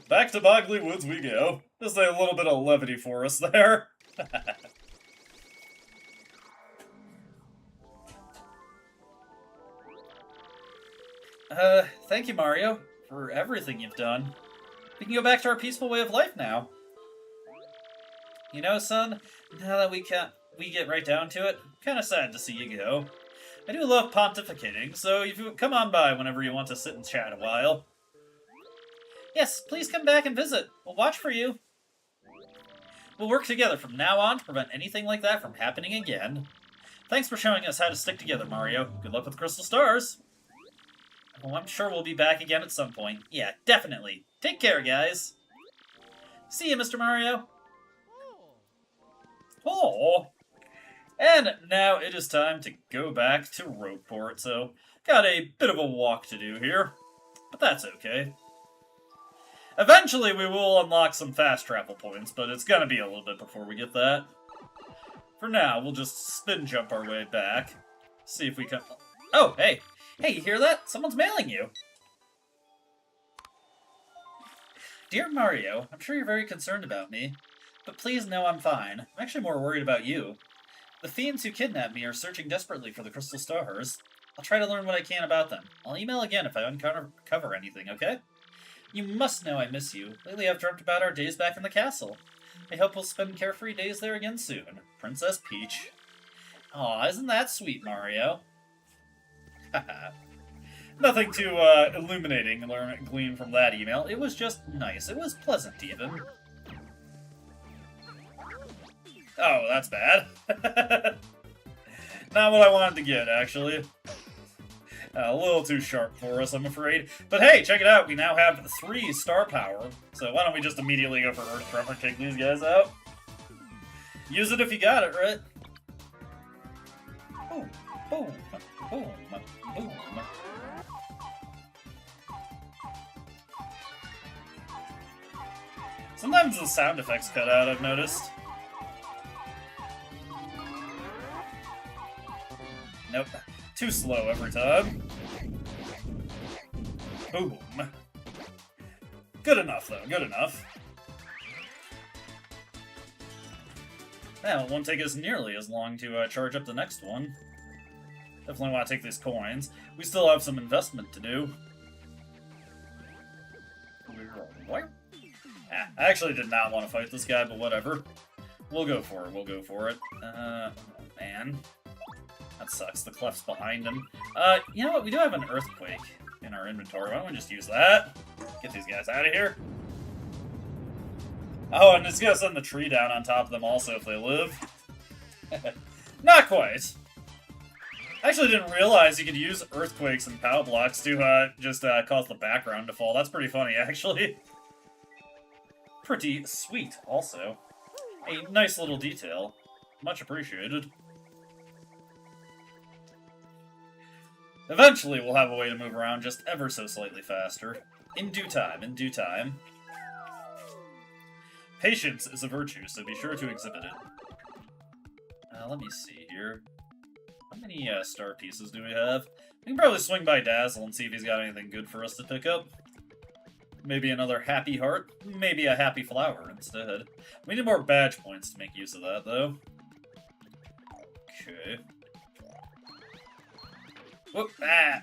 Back to Bogley Woods we go. Just a little bit of levity for us there. Thank you, Mario, for everything you've done. We can go back to our peaceful way of life now. You know, son, now that we get right down to it, I'm kinda sad to see you go. I do love pontificating, so you come on by whenever you want to sit and chat a while. Yes, please come back and visit. We'll watch for you. We'll work together from now on to prevent anything like that from happening again. Thanks for showing us how to stick together, Mario. Good luck with Crystal Stars. Well, I'm sure we'll be back again at some point. Yeah, definitely. Take care, guys. See you, Mr. Mario. Oh. And now it is time to go back to Rogueport, so got a bit of a walk to do here. But that's okay. Eventually we will unlock some fast travel points, but it's gonna be a little bit before we get that. For now, we'll just spin jump our way back. See if we can... Oh, hey! Hey, you hear that? Someone's mailing you! Dear Mario, I'm sure you're very concerned about me, but please know I'm fine. I'm actually more worried about you. The fiends who kidnapped me are searching desperately for the Crystal Stars. I'll try to learn what I can about them. I'll email again if I uncover anything, okay? You must know I miss you. Lately I've dreamt about our days back in the castle. I hope we'll spend carefree days there again soon. Princess Peach. Aw, isn't that sweet, Mario? Haha. Nothing too illuminating glean from that email. It was just nice. It was pleasant, even. Oh, that's bad. Not what I wanted to get, actually. A little too sharp for us, I'm afraid. But hey, check it out. We now have 3 star power. So why don't we just immediately go for Earth Tremor, take these guys out? Use it if you got it, right? Boom, boom, boom, boom. Sometimes the sound effects cut out, I've noticed. Nope. Too slow every time. Boom. Good enough, though. Good enough. Now, it won't take us nearly as long to charge up the next one. Definitely want to take these coins. We still have some investment to do. What? I actually did not want to fight this guy, but whatever. We'll go for it. We'll go for it. Oh, man. That sucks. The clef's behind him. You know what? We do have an earthquake in our inventory. Why don't we just use that? Get these guys out of here. Oh, and it's gonna send the tree down on top of them also if they live. Not quite. I actually didn't realize you could use earthquakes and power blocks to just cause the background to fall. That's pretty funny, actually. Pretty sweet, also. A nice little detail. Much appreciated. Eventually, we'll have a way to move around just ever so slightly faster. In due time, in due time. Patience is a virtue, so be sure to exhibit it. Let me see here. How many star pieces do we have? We can probably swing by Dazzle and see if he's got anything good for us to pick up. Maybe another happy heart? Maybe a happy flower instead. We need more badge points to make use of that, though. Okay. Whoop! Ah!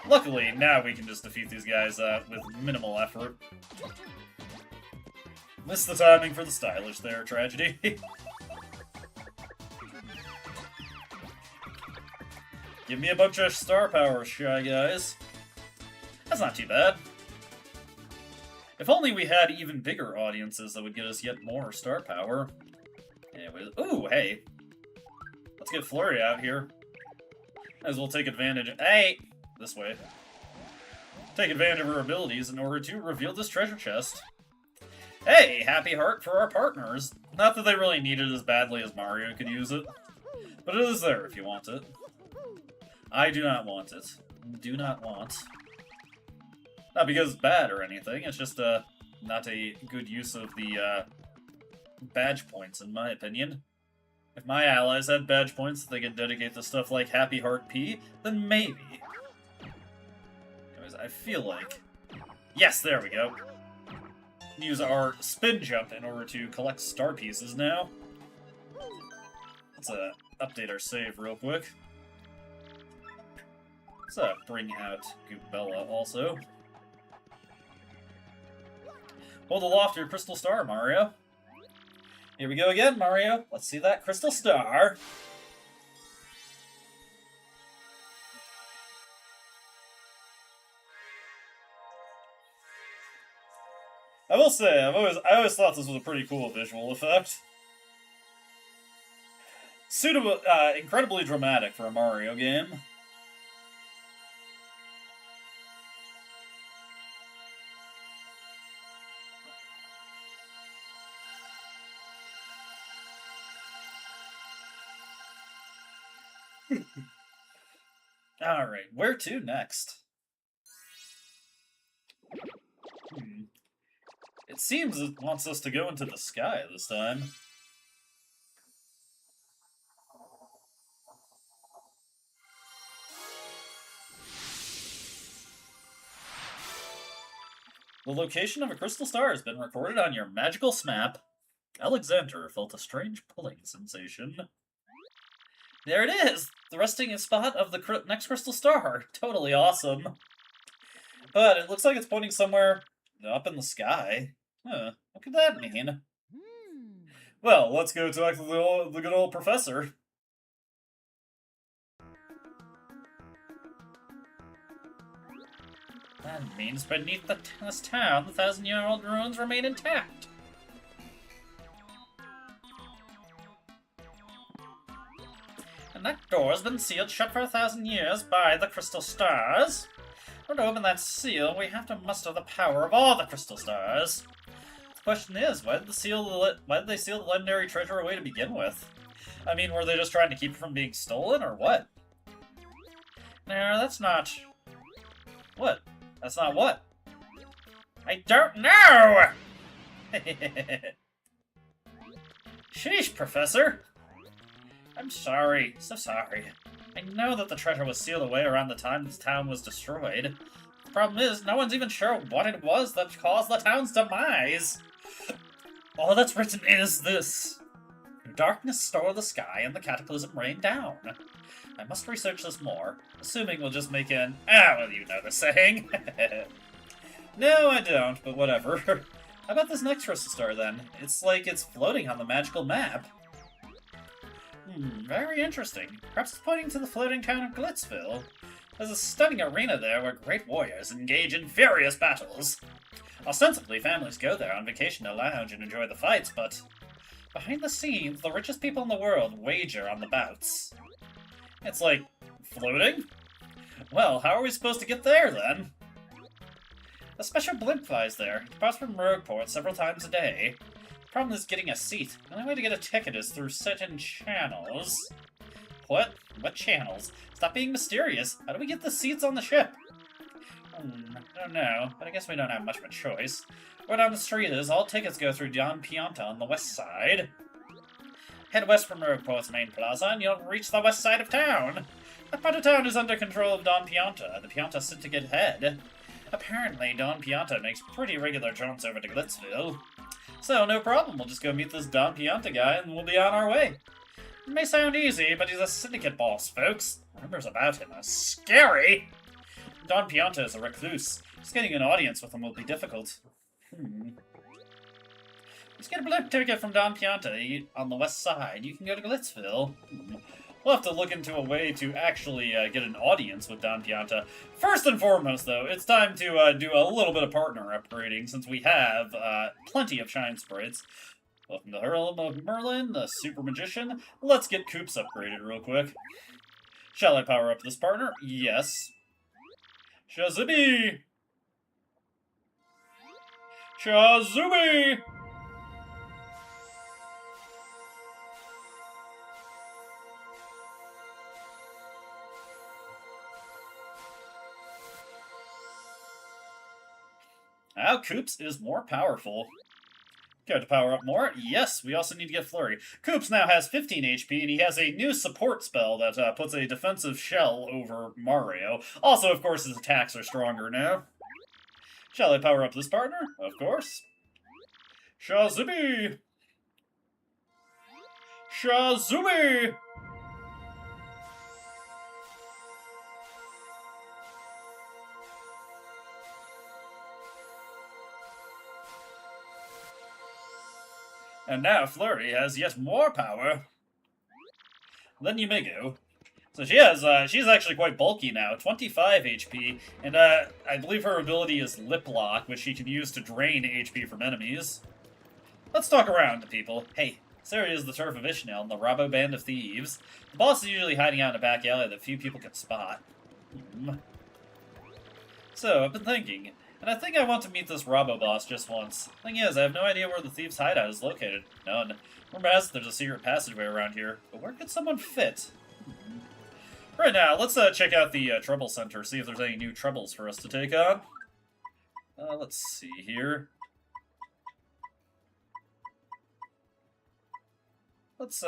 Luckily, now we can just defeat these guys with minimal effort. Missed the timing for the stylish there, tragedy. Give me a bunch of star power, shy guys. That's not too bad. If only we had even bigger audiences that would get us yet more star power. Anyways, ooh, hey. Let's get Flurry out here. Might as well take advantage of... Hey! This way. Take advantage of her abilities in order to reveal this treasure chest. Hey! Happy heart for our partners. Not that they really need it as badly as Mario could use it. But it is there if you want it. I do not want it. Do not want. Not because it's bad or anything, it's just not a good use of the badge points, in my opinion. If my allies had badge points that they could dedicate to stuff like Happy Heart P, then maybe. Anyways, I feel like... Yes, there we go. Use our spin jump in order to collect star pieces now. Let's update our save real quick. Let's bring out Goopbella also. Hold aloft your crystal star, Mario. Here we go again, Mario. Let's see that crystal star. I will say, I always thought this was a pretty cool visual effect. Suitable, incredibly dramatic for a Mario game. Alright, where to next? It seems it wants us to go into the sky this time. The location of a crystal star has been recorded on your magical map. Alexander felt a strange pulling sensation. There it is! The resting spot of the next crystal star. Totally awesome. But it looks like it's pointing somewhere up in the sky. Huh, what could that mean? Well, let's go talk to the good old professor. That means beneath this town, the 1,000-year-old ruins remain intact. And that door has been sealed shut for 1,000 years by the crystal stars. In order to open that seal, we have to muster the power of all the crystal stars. The question is, why did they seal the legendary treasure away to begin with? I mean, were they just trying to keep it from being stolen, or what? No, that's not... What? That's not what? I don't know! Sheesh, Professor! I'm sorry, so sorry. I know that the treasure was sealed away around the time this town was destroyed. The problem is, no one's even sure what it was that caused the town's demise. All that's written is this. Darkness stole the sky and the cataclysm rained down. I must research this more, assuming we'll just make an, well, you know the saying. No, I don't, but whatever. How about this next crystal star, then? It's like it's floating on the magical map. Very interesting. Perhaps it's pointing to the floating town of Glitzville. There's a stunning arena there where great warriors engage in furious battles. Ostensibly, families go there on vacation to lounge and enjoy the fights, but behind the scenes, the richest people in the world wager on the bouts. It's like, floating? Well, how are we supposed to get there, then? A special blimp flies there. It departs from Rogueport several times a day. The problem is getting a seat. The only way to get a ticket is through certain channels. What? What channels? Stop being mysterious. How do we get the seats on the ship? I don't know, but I guess we don't have much of a choice. Word on the street is all tickets go through Don Pianta on the west side. Head west from Rogueport's main plaza and you'll reach the west side of town. That part of town is under control of Don Pianta, the Pianta syndicate head. Apparently, Don Pianta makes pretty regular jaunts over to Glitzville. So, no problem, we'll just go meet this Don Pianta guy and we'll be on our way. It may sound easy, but he's a syndicate boss, folks. Rumors about him are scary. Don Pianta is a recluse. Just getting an audience with him will be difficult. Just get a blimp ticket from Don Pianta on the west side. You can go to Glitzville. We'll have to look into a way to actually get an audience with Don Pianta. First and foremost, though, it's time to do a little bit of partner upgrading, since we have plenty of shine sprites. Welcome to Herald of Merlin, the Super Magician. Let's get Koops upgraded real quick. Shall I power up this partner? Yes. Shazubi! Shazubi! Now Koops is more powerful. Go to power up more. Yes, we also need to get Flurry. Koops now has 15 HP, and he has a new support spell that puts a defensive shell over Mario. Also, of course, his attacks are stronger now. Shall I power up this partner? Of course. Shazubi! Shazubi! And now Flurry has yet more power. Then you may go. So she's actually quite bulky now, 25 HP, and I believe her ability is Lip Lock, which she can use to drain HP from enemies. Let's talk around to people. Hey, this area is the turf of Ishmael and the Robbo Band of Thieves. The boss is usually hiding out in a back alley that few people can spot. So, I've been thinking, and I think I want to meet this Robbo boss just once. Thing is, I have no idea where the Thieves' hideout is located. None. Remember I asked if there's a secret passageway around here, but where could someone fit? Right now, let's check out the Trouble Center, see if there's any new troubles for us to take on. Let's see here. Let's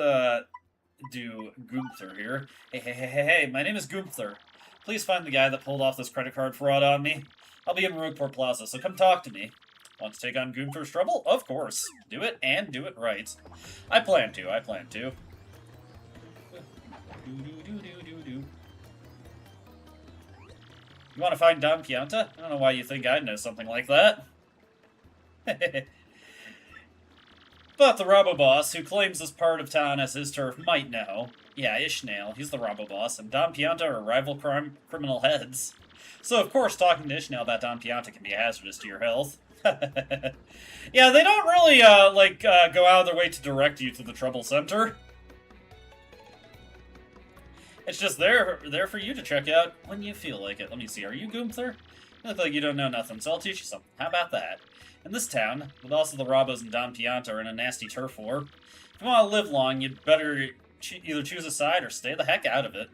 do Goompther here. Hey, my name is Goompther. Please find the guy that pulled off this credit card fraud on me. I'll be in Rogueport Plaza, so come talk to me. Want to take on Goompther's trouble? Of course. Do it, and do it right. I plan to. You want to find Don Pianta? I don't know why you think I'd know something like that. But the Robo-Boss, who claims this part of town as his turf, might know. Yeah, Ishnail, he's the Robo-Boss, and Don Pianta are rival criminal heads. So, of course, talking to Ishnail about Don Pianta can be hazardous to your health. Yeah, they don't really, go out of their way to direct you to the Trouble Center. It's just there for you to check out when you feel like it. Let me see, are you Goompther? You look like you don't know nothing, so I'll teach you something. How about that? In this town, with also the Robos and Don Pianta are in a nasty turf war, if you want to live long, you'd better either choose a side or stay the heck out of it.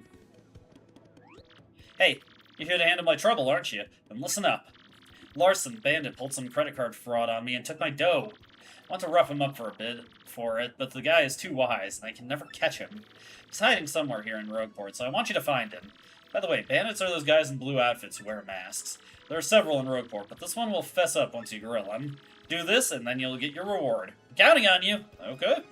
Hey, you're here to handle my trouble, aren't you? Then listen up. Larson, bandit, pulled some credit card fraud on me and took my dough. I want to rough him up for a bit for it, but the guy is too wise, and I can never catch him. He's hiding somewhere here in Rogueport, so I want you to find him. By the way, bandits are those guys in blue outfits who wear masks. There are several in Rogueport, but this one will fess up once you grill him. Do this, and then you'll get your reward. I'm counting on you! Okay.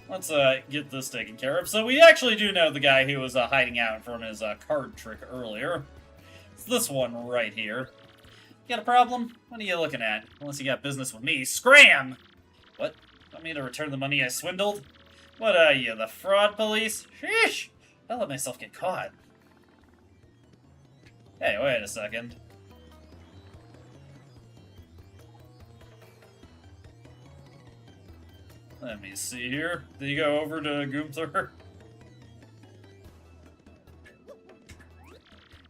Let's get this taken care of. So we actually do know the guy who was hiding out from his card trick earlier. It's this one right here. You got a problem? What are you looking at? Unless you got business with me. Scram! What? Want me to return the money I swindled? What are you, the fraud police? Sheesh! I let myself get caught. Hey, wait a second. Let me see here. Did you go over to Goompther?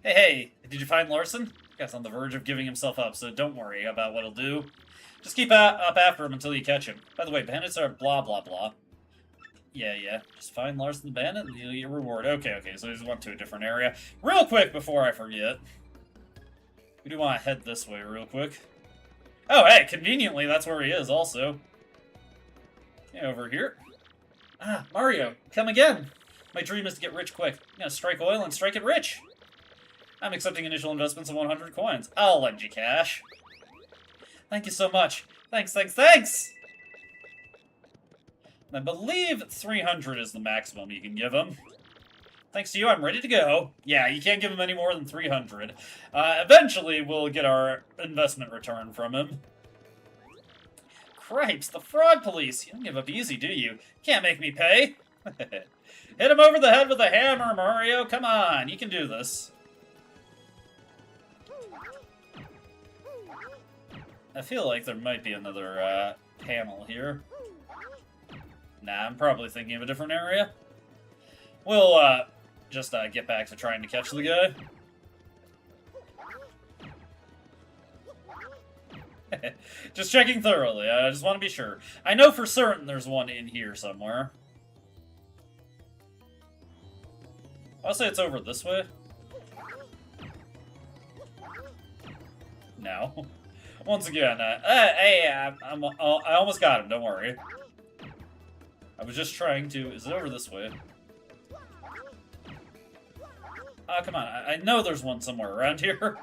Hey, did you find Larson? Guy's on the verge of giving himself up, so don't worry about what he'll do. Just keep up after him until you catch him. By the way, bandits are blah blah blah. Yeah. Just find Larson the bandit and you'll get your reward. Okay, so he's went to a different area. Real quick before I forget. We do want to head this way real quick. Oh, hey, conveniently, that's where he is also. Yeah, over here. Ah, Mario, come again. My dream is to get rich quick. I'm gonna strike oil and strike it rich. I'm accepting initial investments of 100 coins. I'll lend you cash. Thank you so much. Thanks! I believe 300 is the maximum you can give him. Thanks to you, I'm ready to go. Yeah, you can't give him any more than 300. Eventually, we'll get our investment return from him. Cripes, the fraud police. You don't give up easy, do you? Can't make me pay. Hit him over the head with a hammer, Mario. Come on, you can do this. I feel like there might be another panel here. Nah, I'm probably thinking of a different area. We'll just get back to trying to catch the guy. Just checking thoroughly. I just want to be sure. I know for certain there's one in here somewhere. I'll say it's over this way. No. Once again, hey, I almost got him, don't worry. I was just trying to... Is it over this way? Oh, come on. I know there's one somewhere around here.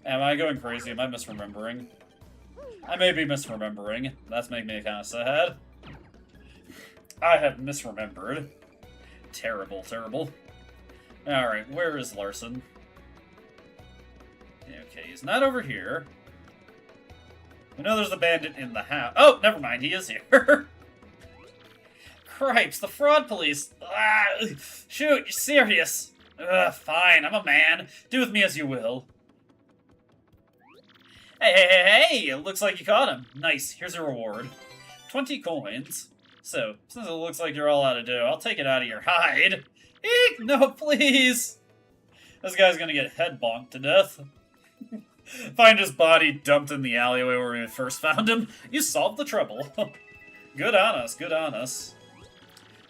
Am I going crazy? Am I misremembering? I may be misremembering. That's making me kind of sad. I have misremembered. Terrible, terrible. Alright, where is Larson? Okay, he's not over here. I know there's a bandit in the house. Oh, never mind, he is here. Cripes, the fraud police. Ah, shoot, you're serious. Fine, I'm a man. Do with me as you will. Hey, it looks like you caught him. Nice, here's your reward. 20 coins. So, since it looks like you're all out of dough, I'll take it out of your hide. Eek, no, please. This guy's gonna get head bonked to death. Find his body dumped in the alleyway where we first found him. You solved the trouble. Good on us, good on us.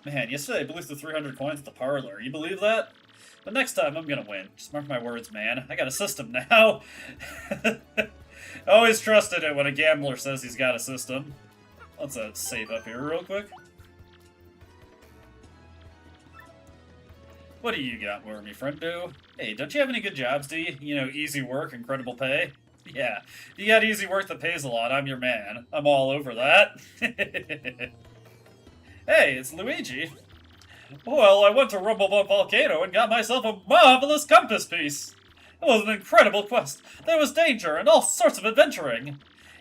Man, yesterday I blew through 300 coins at the parlor. You believe that? But next time I'm gonna win. Just mark my words, man. I got a system now. Always trusted it when a gambler says he's got a system. Let's save up here real quick. What do you got, Wormy friend boo? Hey, don't you have any good jobs, do you? You know, easy work, incredible pay? Yeah, you got easy work that pays a lot, I'm your man. I'm all over that. Hey, it's Luigi. Well, I went to Rumblebump Volcano and got myself a marvelous compass piece. It was an incredible quest. There was danger and all sorts of adventuring.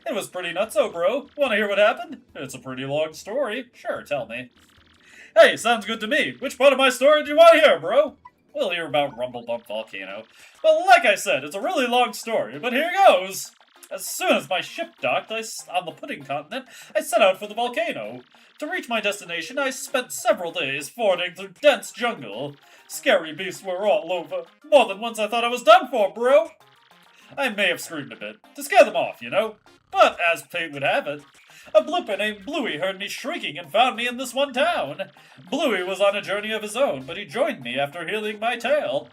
It was pretty nutso, bro. Want to hear what happened? It's a pretty long story. Sure, tell me. Hey, sounds good to me. Which part of my story do you want to hear, bro? We'll hear about Rumblebump Volcano. Well, like I said, it's a really long story, but here goes. As soon as my ship docked on the Pudding Continent, I set out for the volcano. To reach my destination, I spent several days fording through dense jungle. Scary beasts were all over. More than once I thought I was done for, bro. I may have screamed a bit, to scare them off, you know. But, as fate would have it, a blooper named Bluey heard me shrieking and found me in this one town. Bluey was on a journey of his own, but he joined me after hearing my tale.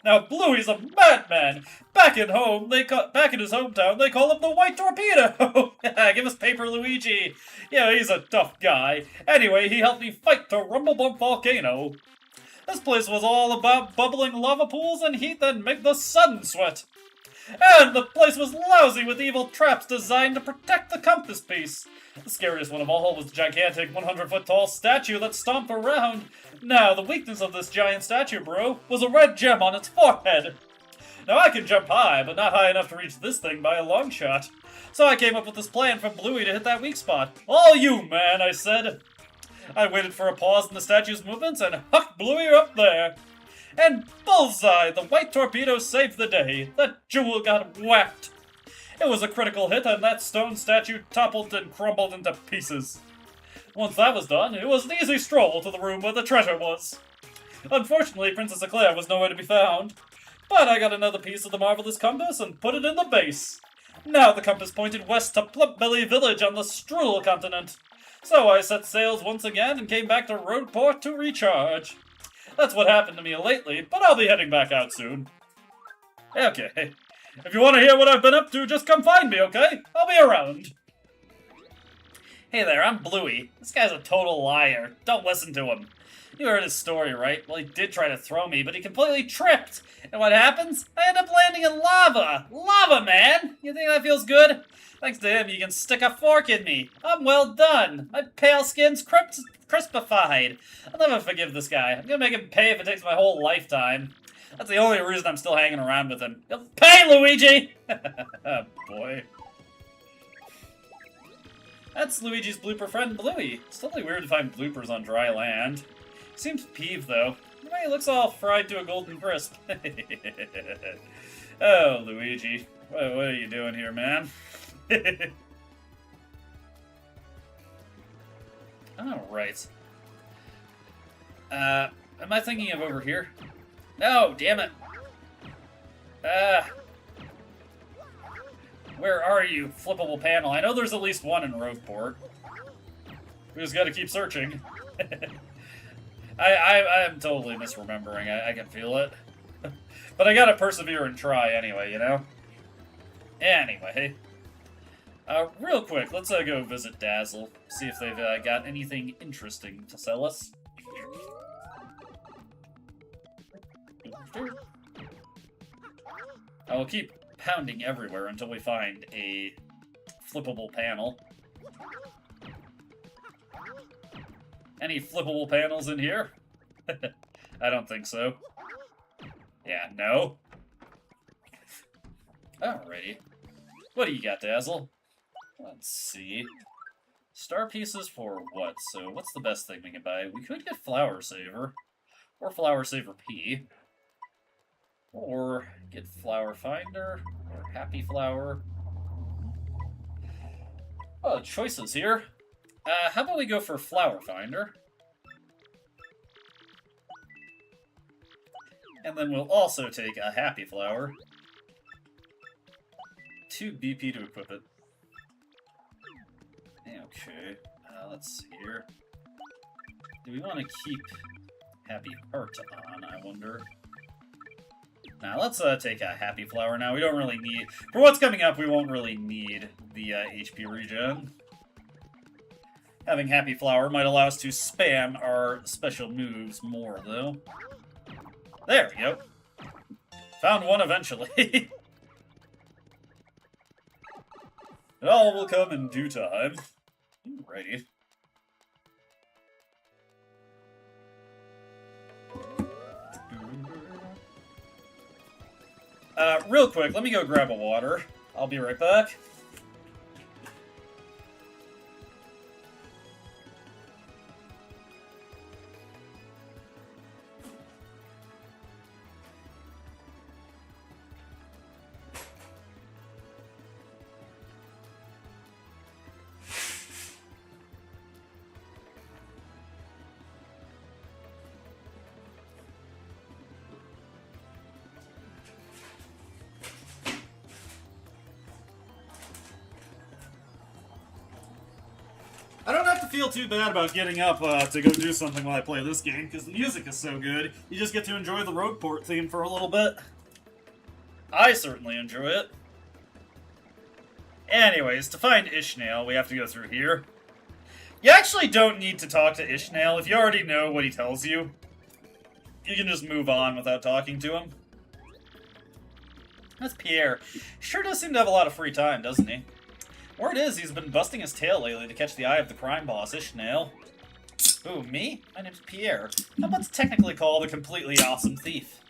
Now, Bluey's a madman. Back in his hometown, they call him the White Torpedo. Give us paper, Luigi. Yeah, he's a tough guy. Anyway, he helped me fight to Rumblebump Volcano. This place was all about bubbling lava pools and heat that make the sun sweat. And the place was lousy with evil traps designed to protect the compass piece. The scariest one of all was the gigantic 100-foot-tall statue that stomped around. Now, the weakness of this giant statue, bro, was a red gem on its forehead. Now, I can jump high, but not high enough to reach this thing by a long shot. So I came up with this plan for Bluey to hit that weak spot. All you, man, I said. I waited for a pause in the statue's movements and hucked Bluey up there. And bullseye! The White Torpedo saved the day. That jewel got whacked. It was a critical hit, and that stone statue toppled and crumbled into pieces. Once that was done, it was an easy stroll to the room where the treasure was. Unfortunately, Princess Eclair was nowhere to be found. But I got another piece of the marvelous compass and put it in the base. Now the compass pointed west to Plumpbelly Village on the Strudel continent. So I set sails once again and came back to Roadport to recharge. That's what happened to me lately, but I'll be heading back out soon. Okay. If you want to hear what I've been up to, just come find me, okay? I'll be around. Hey there, I'm Bluey. This guy's a total liar. Don't listen to him. You heard his story, right? Well, he did try to throw me, but he completely tripped. And what happens? I end up landing in lava. Lava, man! You think that feels good? Thanks to him, you can stick a fork in me. I'm well done. My pale skin's crispified. I'll never forgive this guy. I'm gonna make him pay if it takes my whole lifetime. That's the only reason I'm still hanging around with him. You'll pay, Luigi! Oh, boy. That's Luigi's blooper friend, Bluey. It's totally weird to find bloopers on dry land. He seems peeved, though. He looks all fried to a golden crisp. Oh, Luigi. What are you doing here, man? Oh, right. Am I thinking of over here? No, damn it. Where are you, flippable panel? I know there's at least one in Roadport. We just gotta keep searching. I'm totally misremembering. I can feel it. But I gotta persevere and try anyway, you know? Anyway, real quick, let's go visit Dazzle, see if they've got anything interesting to sell us. I will keep pounding everywhere until we find a flippable panel. Any flippable panels in here? I don't think so. Yeah, no. Alrighty. What do you got, Dazzle? Let's see. Star pieces for what? So, what's the best thing we can buy? We could get Flower Saver. Or Flower Saver P. Or get Flower Finder. Or Happy Flower. Oh, choices here. How about we go for Flower Finder? And then we'll also take a Happy Flower. 2 BP to equip it. Okay, let's see here. Do we want to keep Happy Heart on, I wonder? Now, let's take a Happy Flower now. We don't really need... For what's coming up, we won't really need the HP regen. Having Happy Flower might allow us to spam our special moves more, though. There we go. Found one eventually. It all will come in due time. Alrighty. Real quick, let me go grab a water. I'll be right back. I don't have to feel too bad about getting up to go do something while I play this game, because the music is so good, you just get to enjoy the Rogueport theme for a little bit. I certainly enjoy it. Anyways, to find Ishnael, we have to go through here. You actually don't need to talk to Ishnael. If you already know what he tells you, you can just move on without talking to him. That's Pierre. Sure does seem to have a lot of free time, doesn't he? Word is, he's been busting his tail lately to catch the eye of the crime boss, Ishnael. Ooh, me? My name's Pierre. I'm what's technically called a completely awesome thief.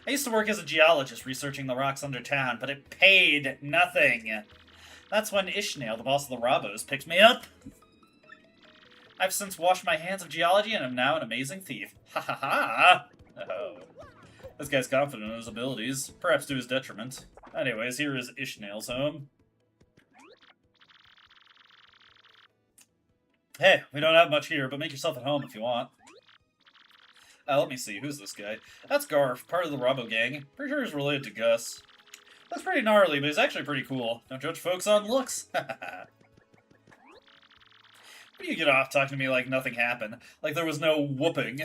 I used to work as a geologist researching the rocks under town, but it paid nothing. That's when Ishnael, the boss of the Robos, picked me up. I've since washed my hands of geology and am now an amazing thief. Ha ha ha! Oh. This guy's confident in his abilities, perhaps to his detriment. Anyways, here is Ishnael's home. Hey, we don't have much here, but make yourself at home if you want. Let me see, who's this guy? That's Garf, part of the Robo gang. Pretty sure he's related to Gus. That's pretty gnarly, but he's actually pretty cool. Don't judge folks on looks. What do you get off talking to me like nothing happened? Like there was no whooping?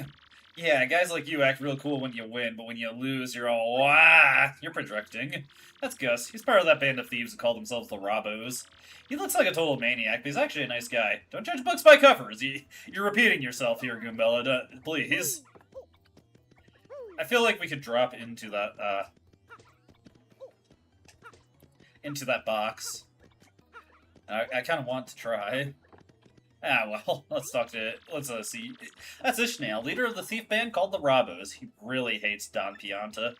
Yeah, guys like you act real cool when you win, but when you lose, you're all, wah! You're projecting. That's Gus. He's part of that band of thieves who call themselves the Robos. He looks like a total maniac, but he's actually a nice guy. Don't judge books by covers. You're repeating yourself here, Goombella. Please. I feel like we could drop into that box. I kind of want to try. Ah, well, let's see. That's Ishnael, leader of the thief band called the Robos. He really hates Don Pianta.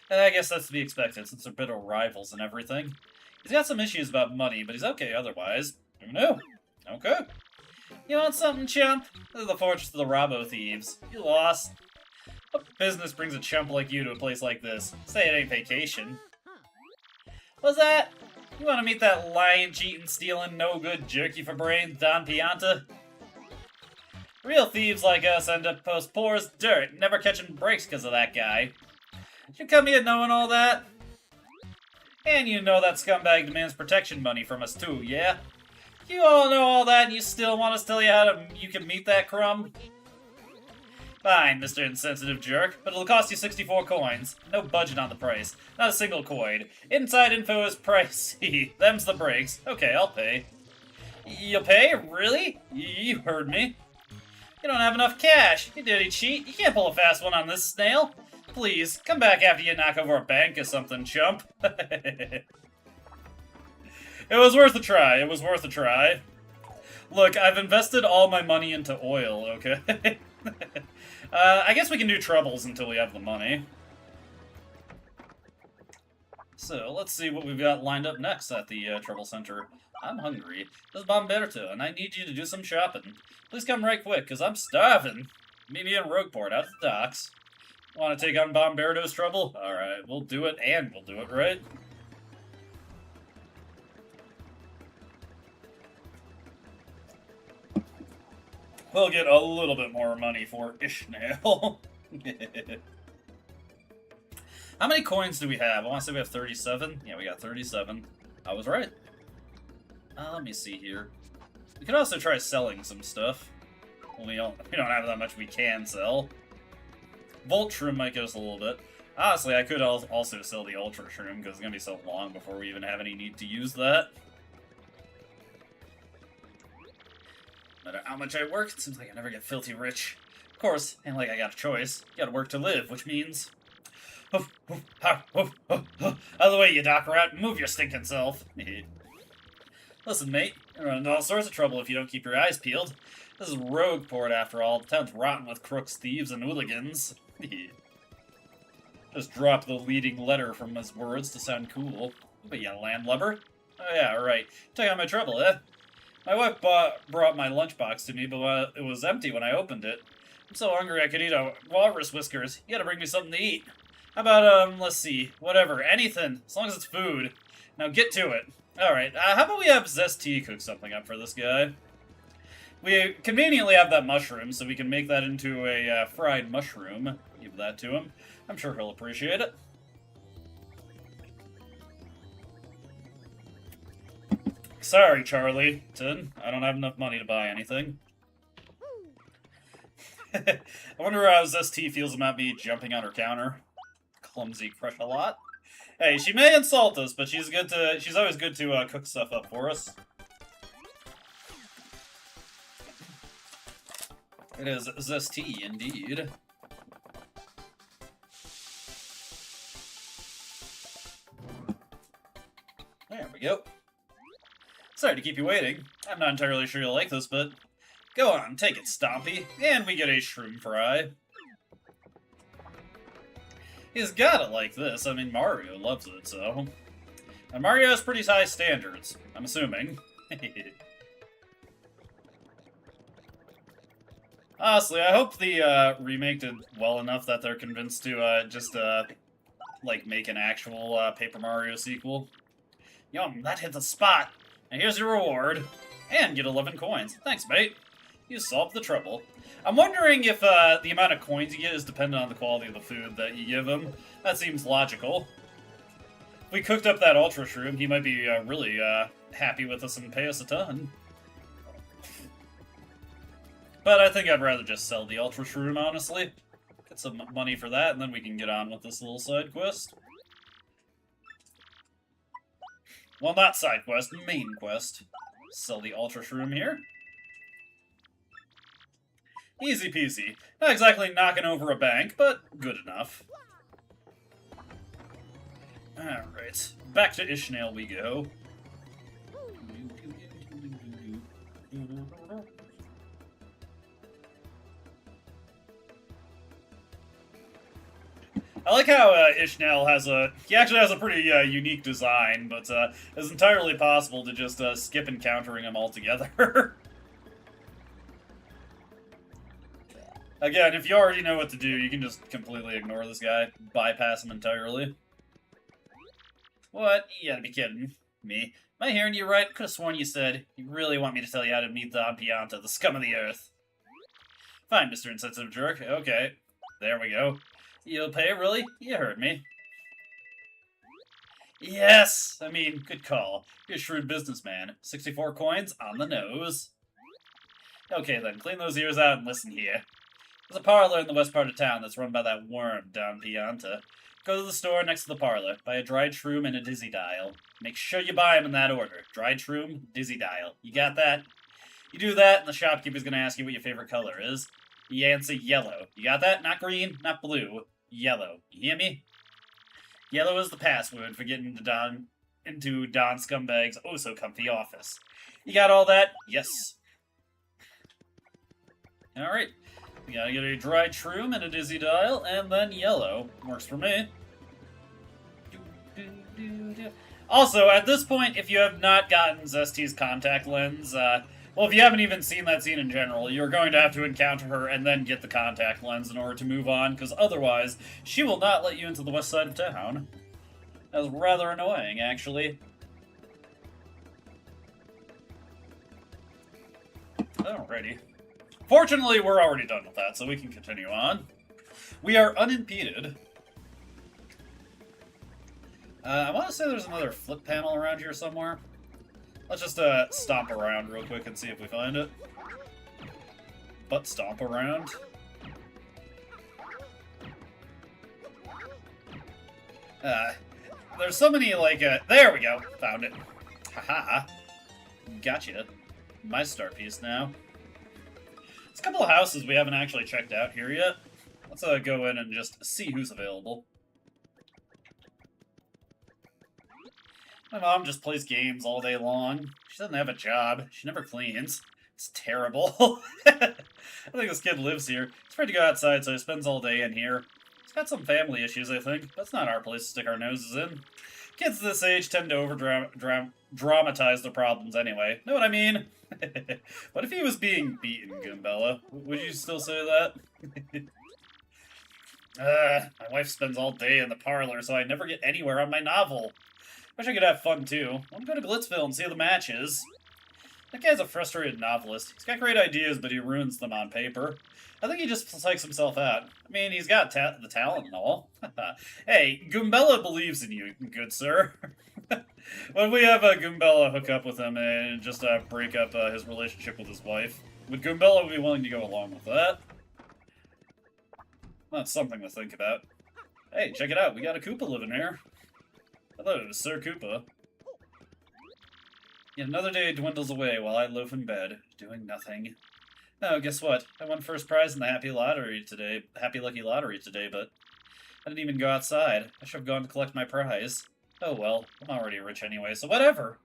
I guess that's to be expected, since they're bitter rivals and everything. He's got some issues about money, but he's okay otherwise. Who knew? Okay. You want something, chump? This is the fortress of the Robo thieves. You lost. What business brings a chump like you to a place like this? Say it ain't vacation. What's that? You want to meet that lying, cheating, stealing, no-good jerky for brains, Don Pianta? Real thieves like us end up post poor as dirt, never catching breaks because of that guy. You come here knowing all that? And you know that scumbag demands protection money from us too, yeah? You all know all that and you still want us to tell you how you can meet that crumb? Fine, Mr. Insensitive Jerk, but it'll cost you 64 coins. No budget on the price. Not a single coin. Inside info is pricey. Them's the breaks. Okay, I'll pay. You'll pay? Really? You heard me. You don't have enough cash. You dirty cheat. You can't pull a fast one on this snail. Please, come back after you knock over a bank or something, chump. It was worth a try. It was worth a try. Look, I've invested all my money into oil, okay? I guess we can do troubles until we have the money. So, let's see what we've got lined up next at the Trouble Center. I'm hungry. This is Bomberto, and I need you to do some shopping. Please come right quick, because I'm starving. Meet me in Rogueport, out of the docks. Want to take on Bomberto's trouble? Alright, we'll do it, and we'll do it, right? We'll get a little bit more money for Ishnael. How many coins do we have? I want to say we have 37. Yeah, we got 37. I was right. Let me see here. We could also try selling some stuff. Well, we don't have that much we can sell. Volt Shroom might get us a little bit. Honestly, I could also sell the Ultra Shroom, because it's going to be so long before we even have any need to use that. No matter how much I work, it seems like I never get filthy rich. Of course, ain't like I got a choice. You gotta work to live, which means... Out of the way, you dock rat. Move your stinking self. Listen, mate, you're in all sorts of trouble if you don't keep your eyes peeled. This is Rogueport, after all. The town's rotten with crooks, thieves, and hooligans. Just drop the leading letter from his words to sound cool. But you landlubber? Oh yeah, right. Tell you my trouble, eh? My wife brought my lunchbox to me, but it was empty when I opened it. I'm so hungry I could eat a walrus whiskers. You gotta bring me something to eat. How about, let's see, whatever, anything, as long as it's food. Now get to it. Alright, how about we have Zest Tea cook something up for this guy? We conveniently have that mushroom, so we can make that into a fried mushroom. Give that to him. I'm sure he'll appreciate it. Sorry, Charlie-ton. I don't have enough money to buy anything. I wonder how Zest Tea feels about me jumping on her counter. Clumsy crush a lot. Hey, she may insult us, but she's always good to cook stuff up for us. It is Zest Tea, indeed. There we go. Sorry to keep you waiting. I'm not entirely sure you'll like this, but go on, take it, Stompy. And we get a shroom fry. He's gotta like this. I mean, Mario loves it, so... And Mario has pretty high standards, I'm assuming. Honestly, I hope the remake did well enough that they're convinced to just like, make an actual Paper Mario sequel. Yum, that hit the spot! And here's your reward. And get 11 coins. Thanks, mate. You solved the trouble. I'm wondering if the amount of coins you get is dependent on the quality of the food that you give him. That seems logical. If we cooked up that Ultra Shroom, he might be really happy with us and pay us a ton. But I think I'd rather just sell the Ultra Shroom, honestly. Get some money for that, and then we can get on with this little side quest. Well, not side quest, main quest. Sell the Ultra Shroom here. Easy peasy. Not exactly knocking over a bank, but good enough. Alright, back to Ishnael we go. I like how Ishnael has he actually has a pretty unique design, but it's entirely possible to just skip encountering him altogether. Again, if you already know what to do, you can just completely ignore this guy, bypass him entirely. What? You gotta be kidding me. Am I hearing you right? Could've sworn you said you really want me to tell you how to meet the Ampianta, the scum of the earth. Fine, Mr. Insensitive Jerk. Okay. There we go. You'll pay, really? You heard me. Yes! I mean, good call. You're a shrewd businessman. 64 coins on the nose. Okay then, clean those ears out and listen here. There's a parlor in the west part of town that's run by that worm, Don Pianta. Go to the store next to the parlor, buy a dried shroom and a dizzy dial. Make sure you buy them in that order. Dried shroom, dizzy dial. You got that? You do that, and the shopkeeper's gonna ask you what your favorite color is. You answer yellow. You got that? Not green, not blue. Yellow. You hear me? Yellow is the password for getting into Don Scumbag's oh-so-comfy office. You got all that? Yes. Alright. We gotta get a dried shroom and a dizzy dial, and then yellow. Works for me. Also, at this point, if you have not gotten Zesty's contact lens, well, if you haven't even seen that scene in general, you're going to have to encounter her and then get the contact lens in order to move on, because otherwise, she will not let you into the west side of town. That was rather annoying, actually. Alrighty. Fortunately, we're already done with that, so we can continue on. We are unimpeded. I want to say there's another flip panel around here somewhere. Let's just stomp around real quick and see if we find it. Butt stomp around. There's so many, like, there we go! Found it. Haha. Gotcha. My star piece now. There's a couple of houses we haven't actually checked out here yet. Let's go in and just see who's available. My mom just plays games all day long. She doesn't have a job. She never cleans. It's terrible. I think this kid lives here. He's afraid to go outside, so he spends all day in here. He's got some family issues, I think. That's not our place to stick our noses in. Kids this age tend to over-dramatize their problems anyway. Know what I mean? What if he was being beaten, Goombella? Would you still say that? My wife spends all day in the parlor, so I never get anywhere on my novel. Wish I could have fun, too. I'm going to Glitzville and see how the match is. That guy's a frustrated novelist. He's got great ideas, but he ruins them on paper. I think he just psychs himself out. I mean, he's got the talent and all. Hey, Goombella believes in you, good sir. When we have Goombella hook up with him and just break up his relationship with his wife, would Goombella be willing to go along with that? That's something to think about. Hey, check it out. We got a Koopa living here. I thought it was Sir Koopa. Yet another day dwindles away while I loaf in bed, doing nothing. Oh, guess what? I won first prize in the Happy Lucky Lottery today, but I didn't even go outside. I should have gone to collect my prize. Oh well, I'm already rich anyway, so whatever.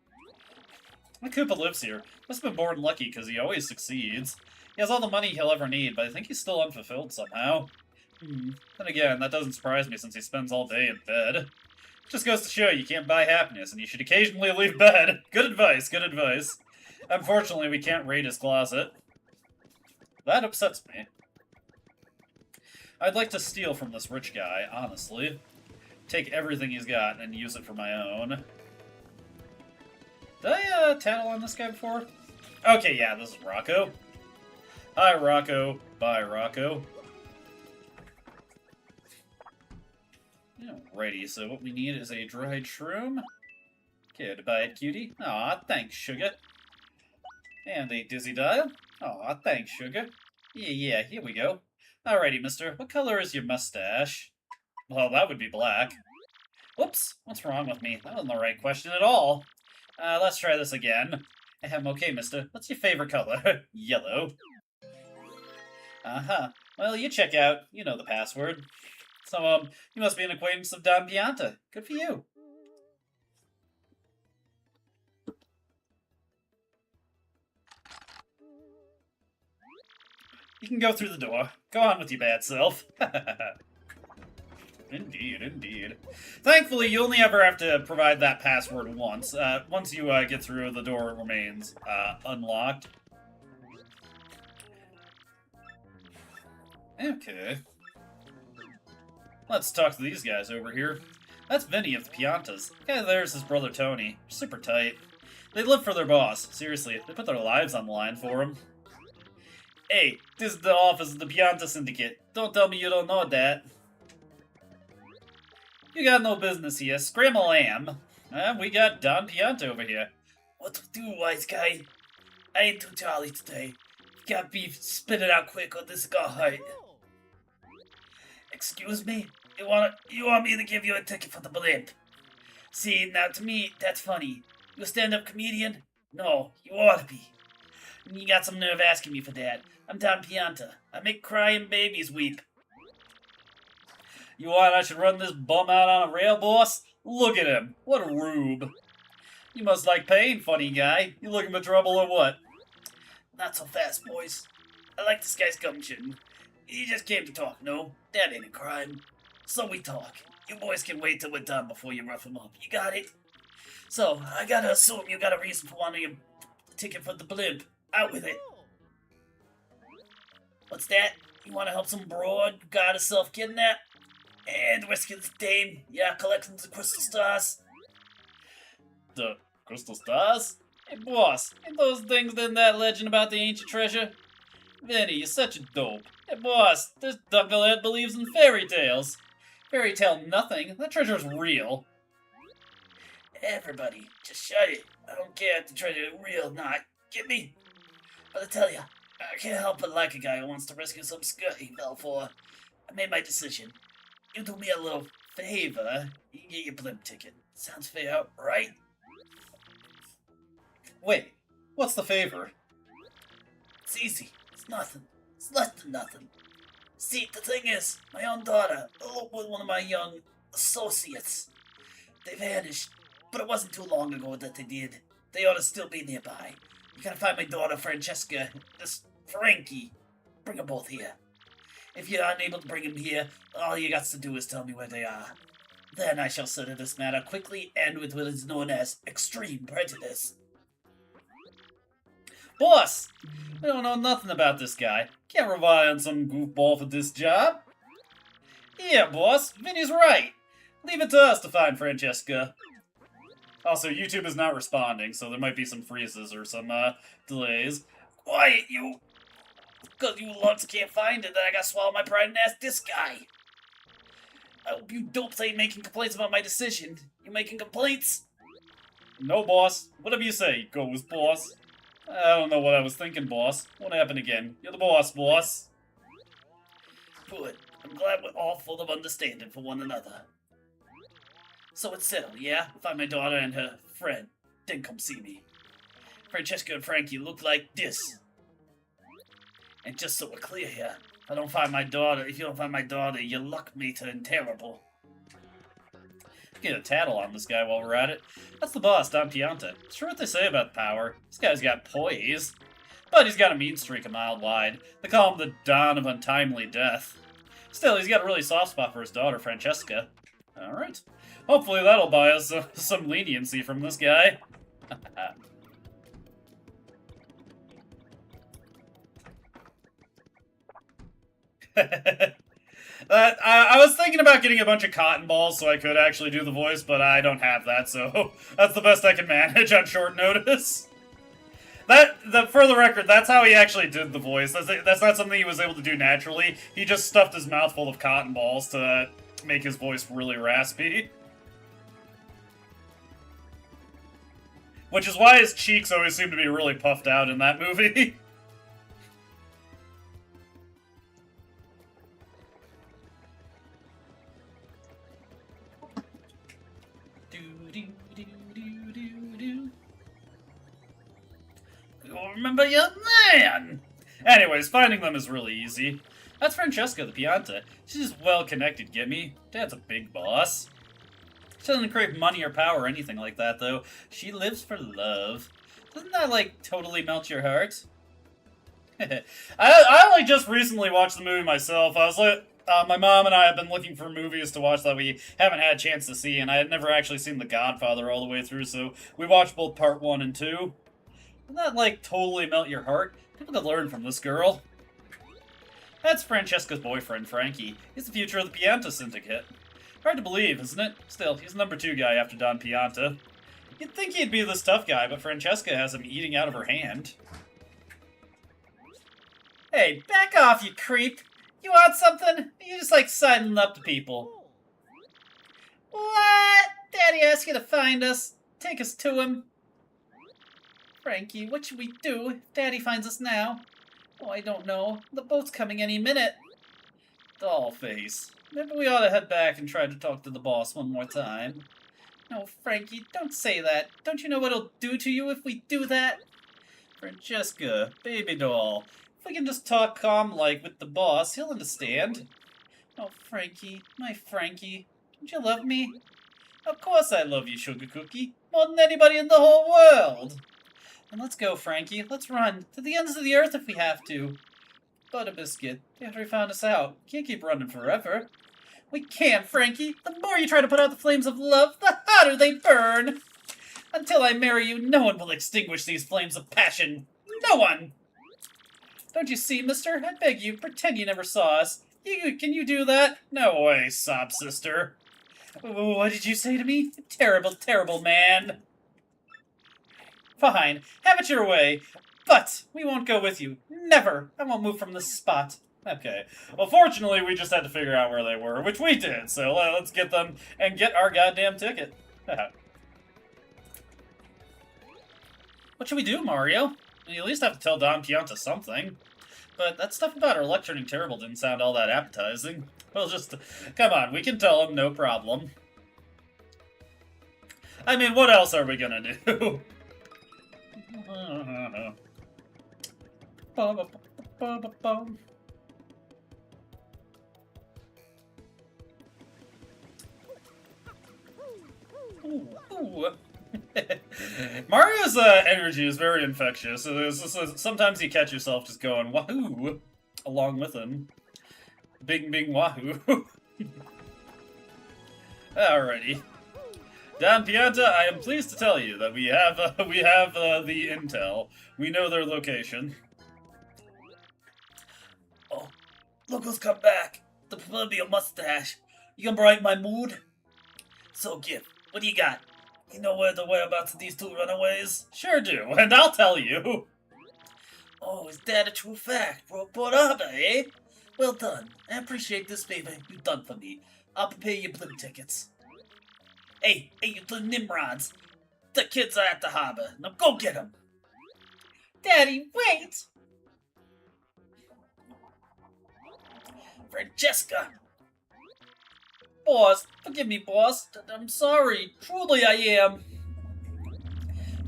My Koopa lives here. Must have been born lucky, because he always succeeds. He has all the money he'll ever need, but I think he's still unfulfilled somehow. Then again, that doesn't surprise me since he spends all day in bed. Just goes to show you can't buy happiness, and you should occasionally leave bed. Good advice, good advice. Unfortunately, we can't raid his closet. That upsets me. I'd like to steal from this rich guy, honestly. Take everything he's got and use it for my own. Did I tattle on this guy before? Okay, yeah, this is Rocco. Hi, Rocco. Bye, Rocco. Alrighty, so what we need is a dried shroom. Goodbye, it, cutie. Aw, thanks, sugar. And a dizzy dial. Aw, thanks, sugar. Yeah, here we go. Alrighty, mister. What color is your mustache? Well, that would be black. Whoops, what's wrong with me? That wasn't the right question at all. Let's try this again. Okay, mister. What's your favorite color? Yellow. Uh-huh. Well, you check out. You know the password. So, you must be an acquaintance of Don Pianta. Good for you. You can go through the door. Go on with your bad self. Indeed, indeed. Thankfully, you only ever have to provide that password once. Once you get through, the door remains unlocked. Okay. Let's talk to these guys over here. That's Vinny of the Piantas. The guy there's his brother Tony. Super tight. They live for their boss. Seriously, they put their lives on the line for him. Hey, this is the office of the Pianta Syndicate. Don't tell me you don't know that. You got no business here. Scram a lamb. We got Don Pianta over here. What to do, wise guy? I ain't too jolly today. You got beef, spit it out quick or this got hurt. Excuse me? You want me to give you a ticket for the blimp? See, now to me, that's funny. You a stand-up comedian? No, you ought to be. You got some nerve asking me for that. I'm Don Pianta. I make crying babies weep. You want I should run this bum out on a rail, boss? Look at him. What a rube. You must like pain, funny guy. You looking for trouble or what? Not so fast, boys. I like this guy's gumption. He just came to talk, no? That ain't a crime. So we talk. You boys can wait till we're done before you rough him up. You got it? So, I gotta assume you got a reason for wanting a ticket for the blimp. Out with it. What's that? You wanna help some broad who got herself kidnapped? And rescue the dame? Yeah, collecting the crystal stars. The crystal stars? Hey, boss, ain't those things in that legend about the ancient treasure? Vinny, you're such a dope. Hey, boss, this ducklehead believes in fairy tales. Fairy tale nothing. That treasure's real. Everybody, just shut it. I don't care if the treasure is real or not. Get me? But I tell ya, I can't help but like a guy who wants to rescue some skirt he fell for. I made my decision. You do me a little favor, you can get your blimp ticket. Sounds fair, right? Wait, what's the favor? It's easy. It's nothing. It's less than nothing. See, the thing is, my own daughter eloped with one of my young associates. They vanished, but it wasn't too long ago that they did. They ought to still be nearby. You gotta find my daughter, Francesca, this Frankie. Bring them both here. If you're unable to bring them here, all you got to do is tell me where they are. Then I shall settle this matter quickly and with what is known as extreme prejudice. Boss! I don't know nothing about this guy. Can't rely on some goofball for this job. Yeah, boss, Vinny's right. Leave it to us to find Francesca. Also, YouTube is not responding, so there might be some freezes or some, delays. Quiet, you! Because you lunts can't find it, then I gotta swallow my pride and ask this guy. I hope you dopes ain't making complaints about my decision. You making complaints? No, boss. Whatever you say goes, boss. I don't know what I was thinking, boss. What happened again? You're the boss, boss. Good. I'm glad we're all full of understanding for one another. So it's settled, yeah? Find my daughter and her friend. Then come see me. Francesca and Frankie look like this. And just so we're clear here, if you don't find my daughter, your luck may turn terrible. Get a tattle on this guy while we're at it. That's the boss, Don Pianta. Sure what they say about power. This guy's got poise. But he's got a mean streak a mile wide. They call him the Don of Untimely Death. Still, he's got a really soft spot for his daughter, Francesca. Alright. Hopefully that'll buy us some leniency from this guy. I was thinking about getting a bunch of cotton balls so I could actually do the voice, but I don't have that, so that's the best I can manage on short notice. For the record, that's how he actually did the voice. That's not something he was able to do naturally. He just stuffed his mouth full of cotton balls to make his voice really raspy. Which is why his cheeks always seem to be really puffed out in that movie. Remember your man! Anyways, finding them is really easy. That's Francesca the Pianta. She's well connected, get me? Dad's a big boss. She doesn't crave money or power or anything like that, though. She lives for love. Doesn't that, like, totally melt your heart? I only just recently watched the movie myself. I was like, my mom and I have been looking for movies to watch that we haven't had a chance to see, and I had never actually seen The Godfather all the way through, so we watched both part 1 and 2. Doesn't that, like, totally melt your heart? People could learn from this girl. That's Francesca's boyfriend, Frankie. He's the future of the Pianta Syndicate. Hard to believe, isn't it? Still, he's the number 2 guy after Don Pianta. You'd think he'd be this tough guy, but Francesca has him eating out of her hand. Hey, back off, you creep! You want something? You just like sidling up to people. What? Daddy asked you to find us. Take us to him. Frankie, what should we do if Daddy finds us now? Oh, I don't know. The boat's coming any minute. Doll face. maybe we ought to head back and try to talk to the boss one more time. No, Frankie, don't say that. Don't you know what it'll do to you if we do that? Francesca, baby doll, if we can just talk calm-like with the boss, he'll understand. Oh, Frankie, my Frankie, don't you love me? Of course I love you, Sugar Cookie, more than anybody in the whole world. And let's go, Frankie, let's run, to the ends of the earth if we have to. Butter Biscuit, after he found us out, can't keep running forever. We can't, Frankie. The more you try to put out the flames of love, the hotter they burn. Until I marry you, no one will extinguish these flames of passion. No one! Don't you see, mister? I beg you, pretend you never saw us. Can you do that? No way, sob sister. What did you say to me? Terrible, terrible man. Fine, have it your way. But we won't go with you. Never. I won't move from this spot. Okay. Well, fortunately, we just had to figure out where they were, which we did. So let's get them and get our goddamn ticket. What should we do, Mario? You at least have to tell Don Pianta something. But that stuff about her lecturing terrible didn't sound all that appetizing. We'll just... Come on, we can tell him, no problem. I mean, what else are we gonna do? Ooh. Mario's energy is very infectious. Sometimes you catch yourself just going wahoo along with him. Bing bing wahoo. Alrighty. Don Pianta, I am pleased to tell you that we have the intel. We know their location. Oh, look who's come back. The proverbial mustache. You gonna brighten my mood? So, Gip, what do you got? You know where the whereabouts of these two runaways? Sure do, and I'll tell you. Oh, is that a true fact? Brought up, eh? Well done. I appreciate this favor you've done for me. I'll prepare your blimp tickets. Hey, you two Nimrods. The kids are at the harbor. Now go get them. Daddy, wait! Francesca! Boss, forgive me, boss. I'm sorry. Truly I am.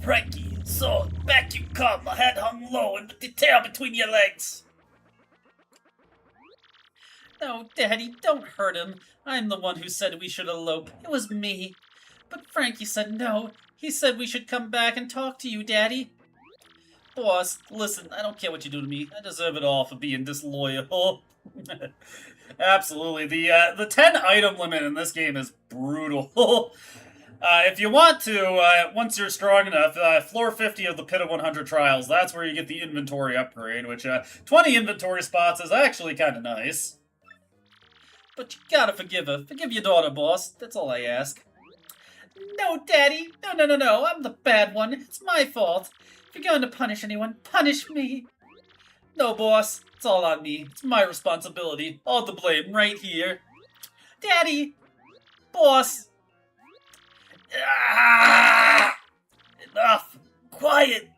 Frankie, so back you come, a head hung low and with the tail between your legs. No, Daddy, don't hurt him. I'm the one who said we should elope. It was me. But Frankie said no. He said we should come back and talk to you, Daddy. Boss, listen, I don't care what you do to me. I deserve it all for being disloyal. Absolutely. The 10 item limit in this game is brutal. If you want to, once you're strong enough, floor 50 of the Pit of 100 Trials, that's where you get the inventory upgrade, which 20 inventory spots is actually kind of nice. But you gotta forgive her. Forgive your daughter, boss. That's all I ask. No, Daddy. No. I'm the bad one. It's my fault. If you're going to punish anyone, punish me. No, boss. It's all on me. It's my responsibility. All to blame right here. Daddy! Boss! Ah! Enough! Quiet!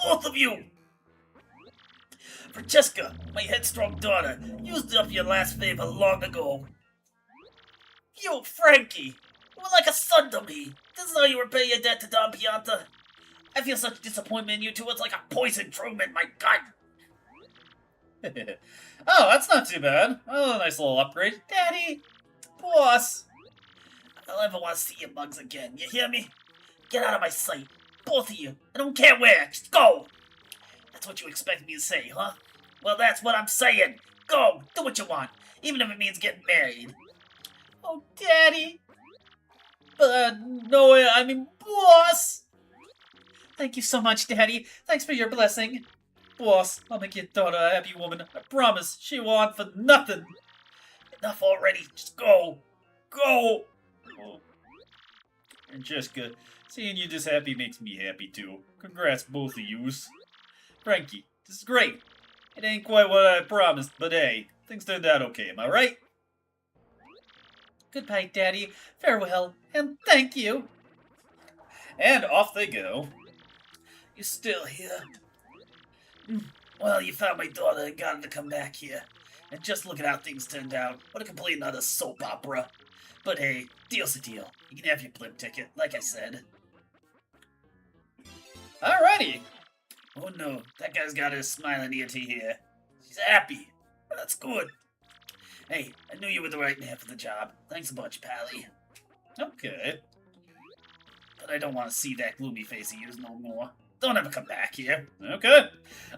Both of you! Francesca, my headstrong daughter, used up your last favor long ago. You, Frankie! You were like a son to me. This is how you repay your debt to Don Pianta. I feel such disappointment in you two. It's like a poison room in my gut. Oh, that's not too bad. Oh, nice little upgrade. Daddy! Boss! I don't ever want to see your mugs again. You hear me? Get out of my sight. Both of you. I don't care where. Just go! That's what you expect me to say, huh? Well, that's what I'm saying. Go! Do what you want. Even if it means getting married. Oh, Daddy! No, I mean, boss! Thank you so much, Daddy. Thanks for your blessing. Boss, I'll make your daughter a happy woman. I promise. She won't want for nothing. Enough already. Just go. Go! Oh. Francesca, seeing you this happy makes me happy too. Congrats, both of yous. Frankie, this is great. It ain't quite what I promised, but hey, things turned out okay, am I right? Goodbye, Daddy. Farewell, and thank you. And off they go. You still here? Well, you found my daughter and got her to come back here. And just look at how things turned out. What a complete and utter soap opera. But hey, deal's a deal. You can have your blimp ticket, like I said. Alrighty. Oh no, that guy's got his smiling ear to here. He's happy. That's good. Hey, I knew you were the right man for the job. Thanks a bunch, Pally. Okay. But I don't want to see that gloomy face of yours no more. Don't ever come back here. Okay.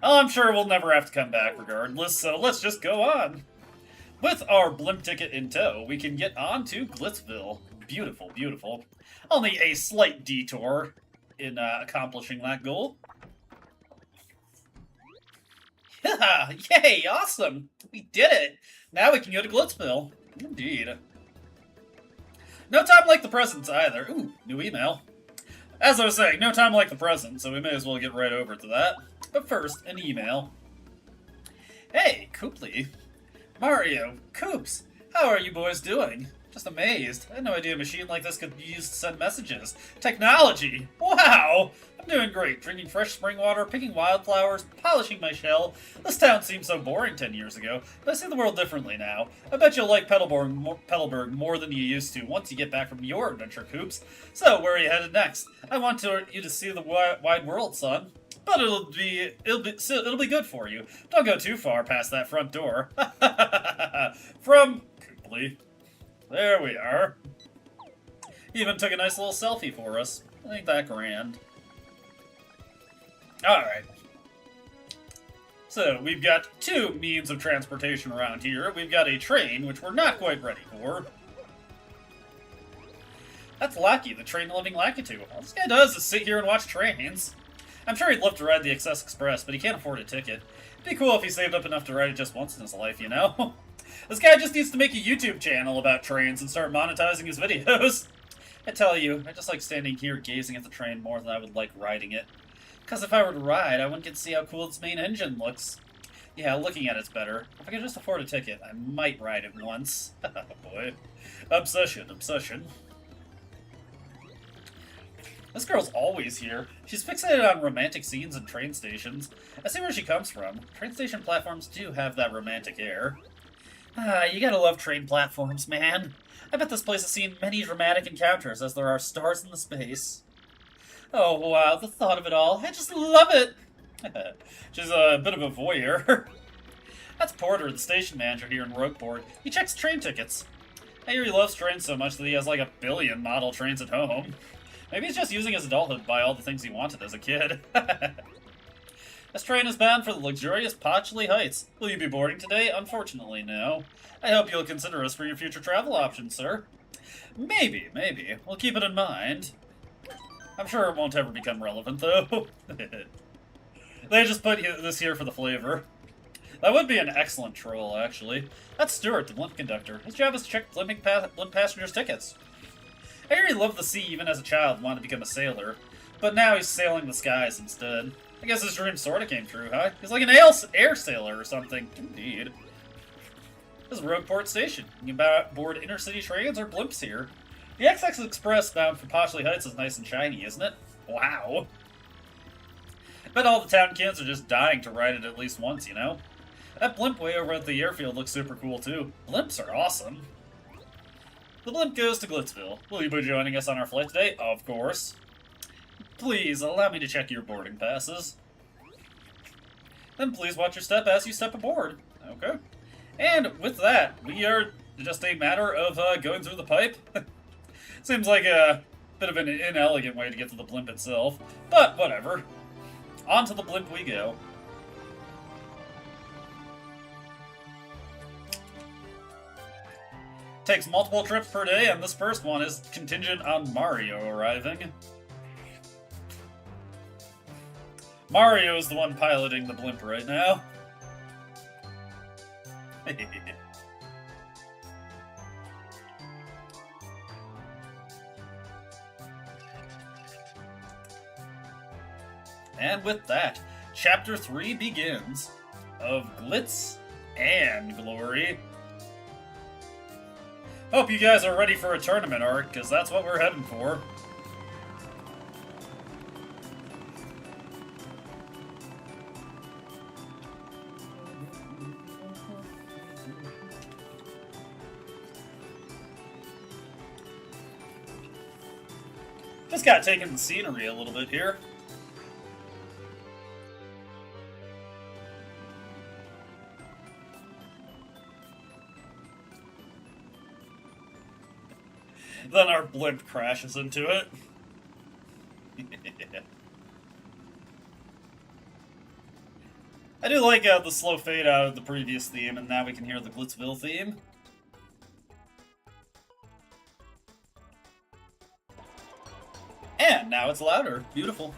I'm sure we'll never have to come back regardless, so let's just go on. With our blimp ticket in tow, we can get on to Glitzville. Beautiful, beautiful. Only a slight detour in accomplishing that goal. Yay, awesome! We did it! Now we can go to Glitzville. Indeed. No time like the present either. Ooh, new email. As I was saying, no time like the present, so we may as well get right over to that. But first, an email. Hey, Cooply. Mario, Coops, how are you boys doing? Just amazed. I had no idea a machine like this could be used to send messages. Technology! Wow! I'm doing great. Drinking fresh spring water, picking wildflowers, polishing my shell. This town seemed so boring 10 years ago, but I see the world differently now. I bet you'll like Petalburg more than you used to once you get back from your adventure, Coops. So, where are you headed next? I want you to see the wide world, son. But it'll be good for you. Don't go too far past that front door. From Cooply. There we are. He even took a nice little selfie for us. Ain't that grand? Alright. So, we've got two means of transportation around here. We've got a train, which we're not quite ready for. That's Lackey, the train-loving Lackey. All this guy does is sit here and watch trains. I'm sure he'd love to ride the Excess Express, but he can't afford a ticket. It'd be cool if he saved up enough to ride it just once in his life, you know? This guy just needs to make a YouTube channel about trains and start monetizing his videos. I tell you, I just like standing here gazing at the train more than I would like riding it. Because if I were to ride, I wouldn't get to see how cool its main engine looks. Yeah, looking at it's better. If I could just afford a ticket, I might ride it once. Oh boy. Obsession, obsession. This girl's always here. She's fixated on romantic scenes and train stations. I see where she comes from. Train station platforms do have that romantic air. Ah, you gotta love train platforms, man. I bet this place has seen many dramatic encounters as there are stars in the space. Oh, wow, the thought of it all. I just love it! She's a bit of a voyeur. That's Porter, the station manager here in Rogueport. He checks train tickets. I hear he loves trains so much that he has like 1 billion model trains at home. Maybe he's just using his adulthood to buy all the things he wanted as a kid. This train is bound for the luxurious Potchley Heights. Will you be boarding today? Unfortunately, no. I hope you'll consider us for your future travel options, sir. Maybe, maybe. We'll keep it in mind. I'm sure it won't ever become relevant, though. They just put this here for the flavor. That would be an excellent troll, actually. That's Stuart, the blimp conductor. His job is to check blimp passengers' tickets. I hear he loved the sea even as a child and wanted to become a sailor. But now he's sailing the skies instead. I guess his dream sorta came true, huh? He's like an air sailor or something. Indeed. This is Rogueport Station. You can board intercity trains or blimps here. The XX Express bound for Potchley Heights is nice and shiny, isn't it? Wow. I bet all the town kids are just dying to ride it at least once, you know? That blimp way over at the airfield looks super cool, too. Blimps are awesome. The blimp goes to Glitzville. Will you be joining us on our flight today? Of course. Please, allow me to check your boarding passes. Then please watch your step as you step aboard. Okay. And with that, we are just a matter of going through the pipe. Seems like a bit of an inelegant way to get to the blimp itself, but whatever. On to the blimp we go. Takes multiple trips per day, and this first one is contingent on Mario arriving. Mario is the one piloting the blimp right now. And with that, Chapter 3 begins, of Glitz and Glory. Hope you guys are ready for a tournament arc, because that's what we're heading for. Just got taking the scenery a little bit here. Then our blimp crashes into it. I do like the slow fade out of the previous theme, and now we can hear the Glitzville theme. And now it's louder. Beautiful.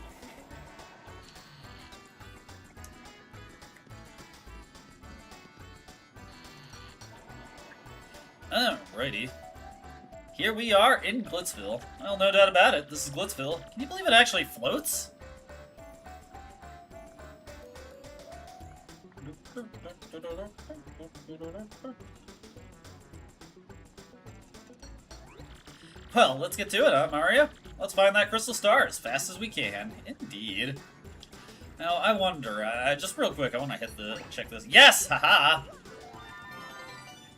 Alrighty. Here we are in Glitzville. Well, no doubt about it. This is Glitzville. Can you believe it actually floats? Well, let's get to it, huh, Mario? Let's find that crystal star as fast as we can. Indeed. Now, I wonder, just real quick, I want to check this. Yes! Haha!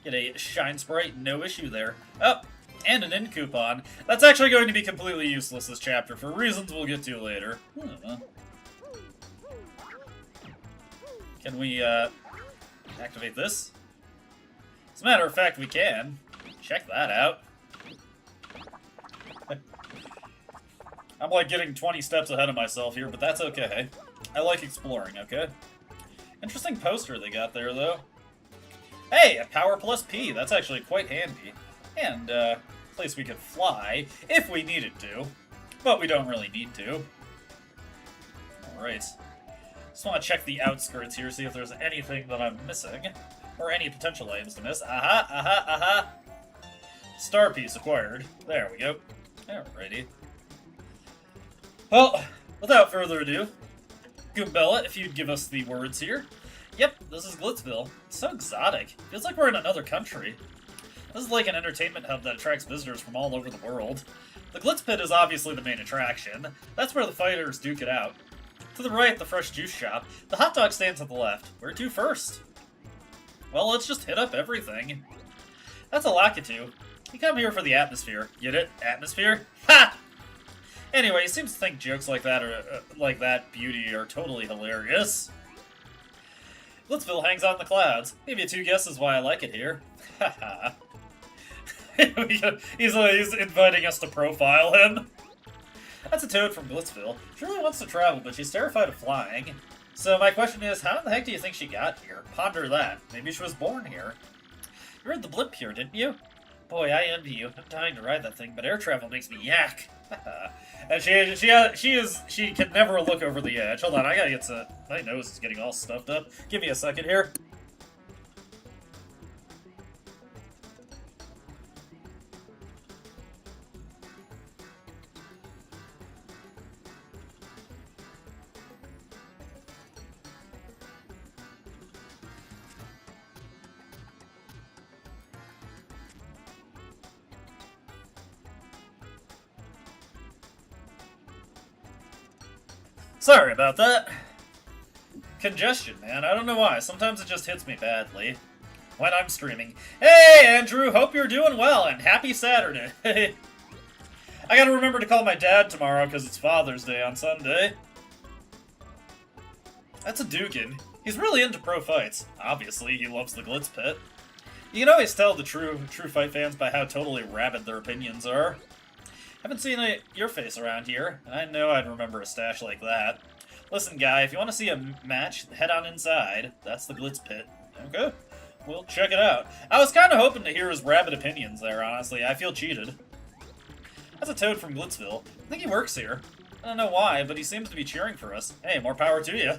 Get a Shine Sprite, no issue there. Oh, and an in coupon. That's actually going to be completely useless this chapter, for reasons we'll get to later. Can we, activate this? As a matter of fact, we can. Check that out. I'm like getting 20 steps ahead of myself here, but that's okay. I like exploring, okay? Interesting poster they got there, though. Hey, a Power Plus P. That's actually quite handy. And, a place we could fly, if we needed to. But we don't really need to. Alright. Just want to check the outskirts here, see if there's anything that I'm missing. Or any potential items to miss. Aha, aha, aha! Star piece acquired. There we go. Alrighty. Well, without further ado, Goombella, if you'd give us the words here. Yep, this is Glitzville. It's so exotic. Feels like we're in another country. This is like an entertainment hub that attracts visitors from all over the world. The Glitz Pit is obviously the main attraction. That's where the fighters duke it out. To the right, the fresh juice shop. The hot dog stand's at the left. Where to first? Well, let's just hit up everything. That's a Lakitu. You come here for the atmosphere. Get it? Atmosphere? Ha! Anyway, he seems to think jokes like that beauty are totally hilarious. Glitzville hangs out in the clouds. Give you two guesses why I like it here. Haha. he's inviting us to profile him. That's a toad from Glitzville. She really wants to travel, but she's terrified of flying. So my question is, how in the heck do you think she got here? Ponder that. Maybe she was born here. You rode the blimp here, didn't you? Boy, I envy you. I'm dying to ride that thing, but air travel makes me yak. And she can never look over the edge. Hold on, I gotta get to... My nose is getting all stuffed up. Give me a second here. Sorry about that. Congestion, man. I don't know why. Sometimes it just hits me badly when I'm streaming. Hey, Andrew! Hope you're doing well, and happy Saturday. I gotta remember to call my dad tomorrow, because it's Father's Day on Sunday. That's a Dugan. He's really into pro fights. Obviously, he loves the Glitz Pit. You can always tell the true fight fans by how totally rabid their opinions are. Haven't seen your face around here. I know I'd remember a stash like that. Listen, guy, if you want to see a match, head on inside. That's the Glitz Pit. Okay, we'll check it out. I was kind of hoping to hear his rabid opinions there, honestly. I feel cheated. That's a toad from Glitzville. I think he works here. I don't know why, but he seems to be cheering for us. Hey, more power to you.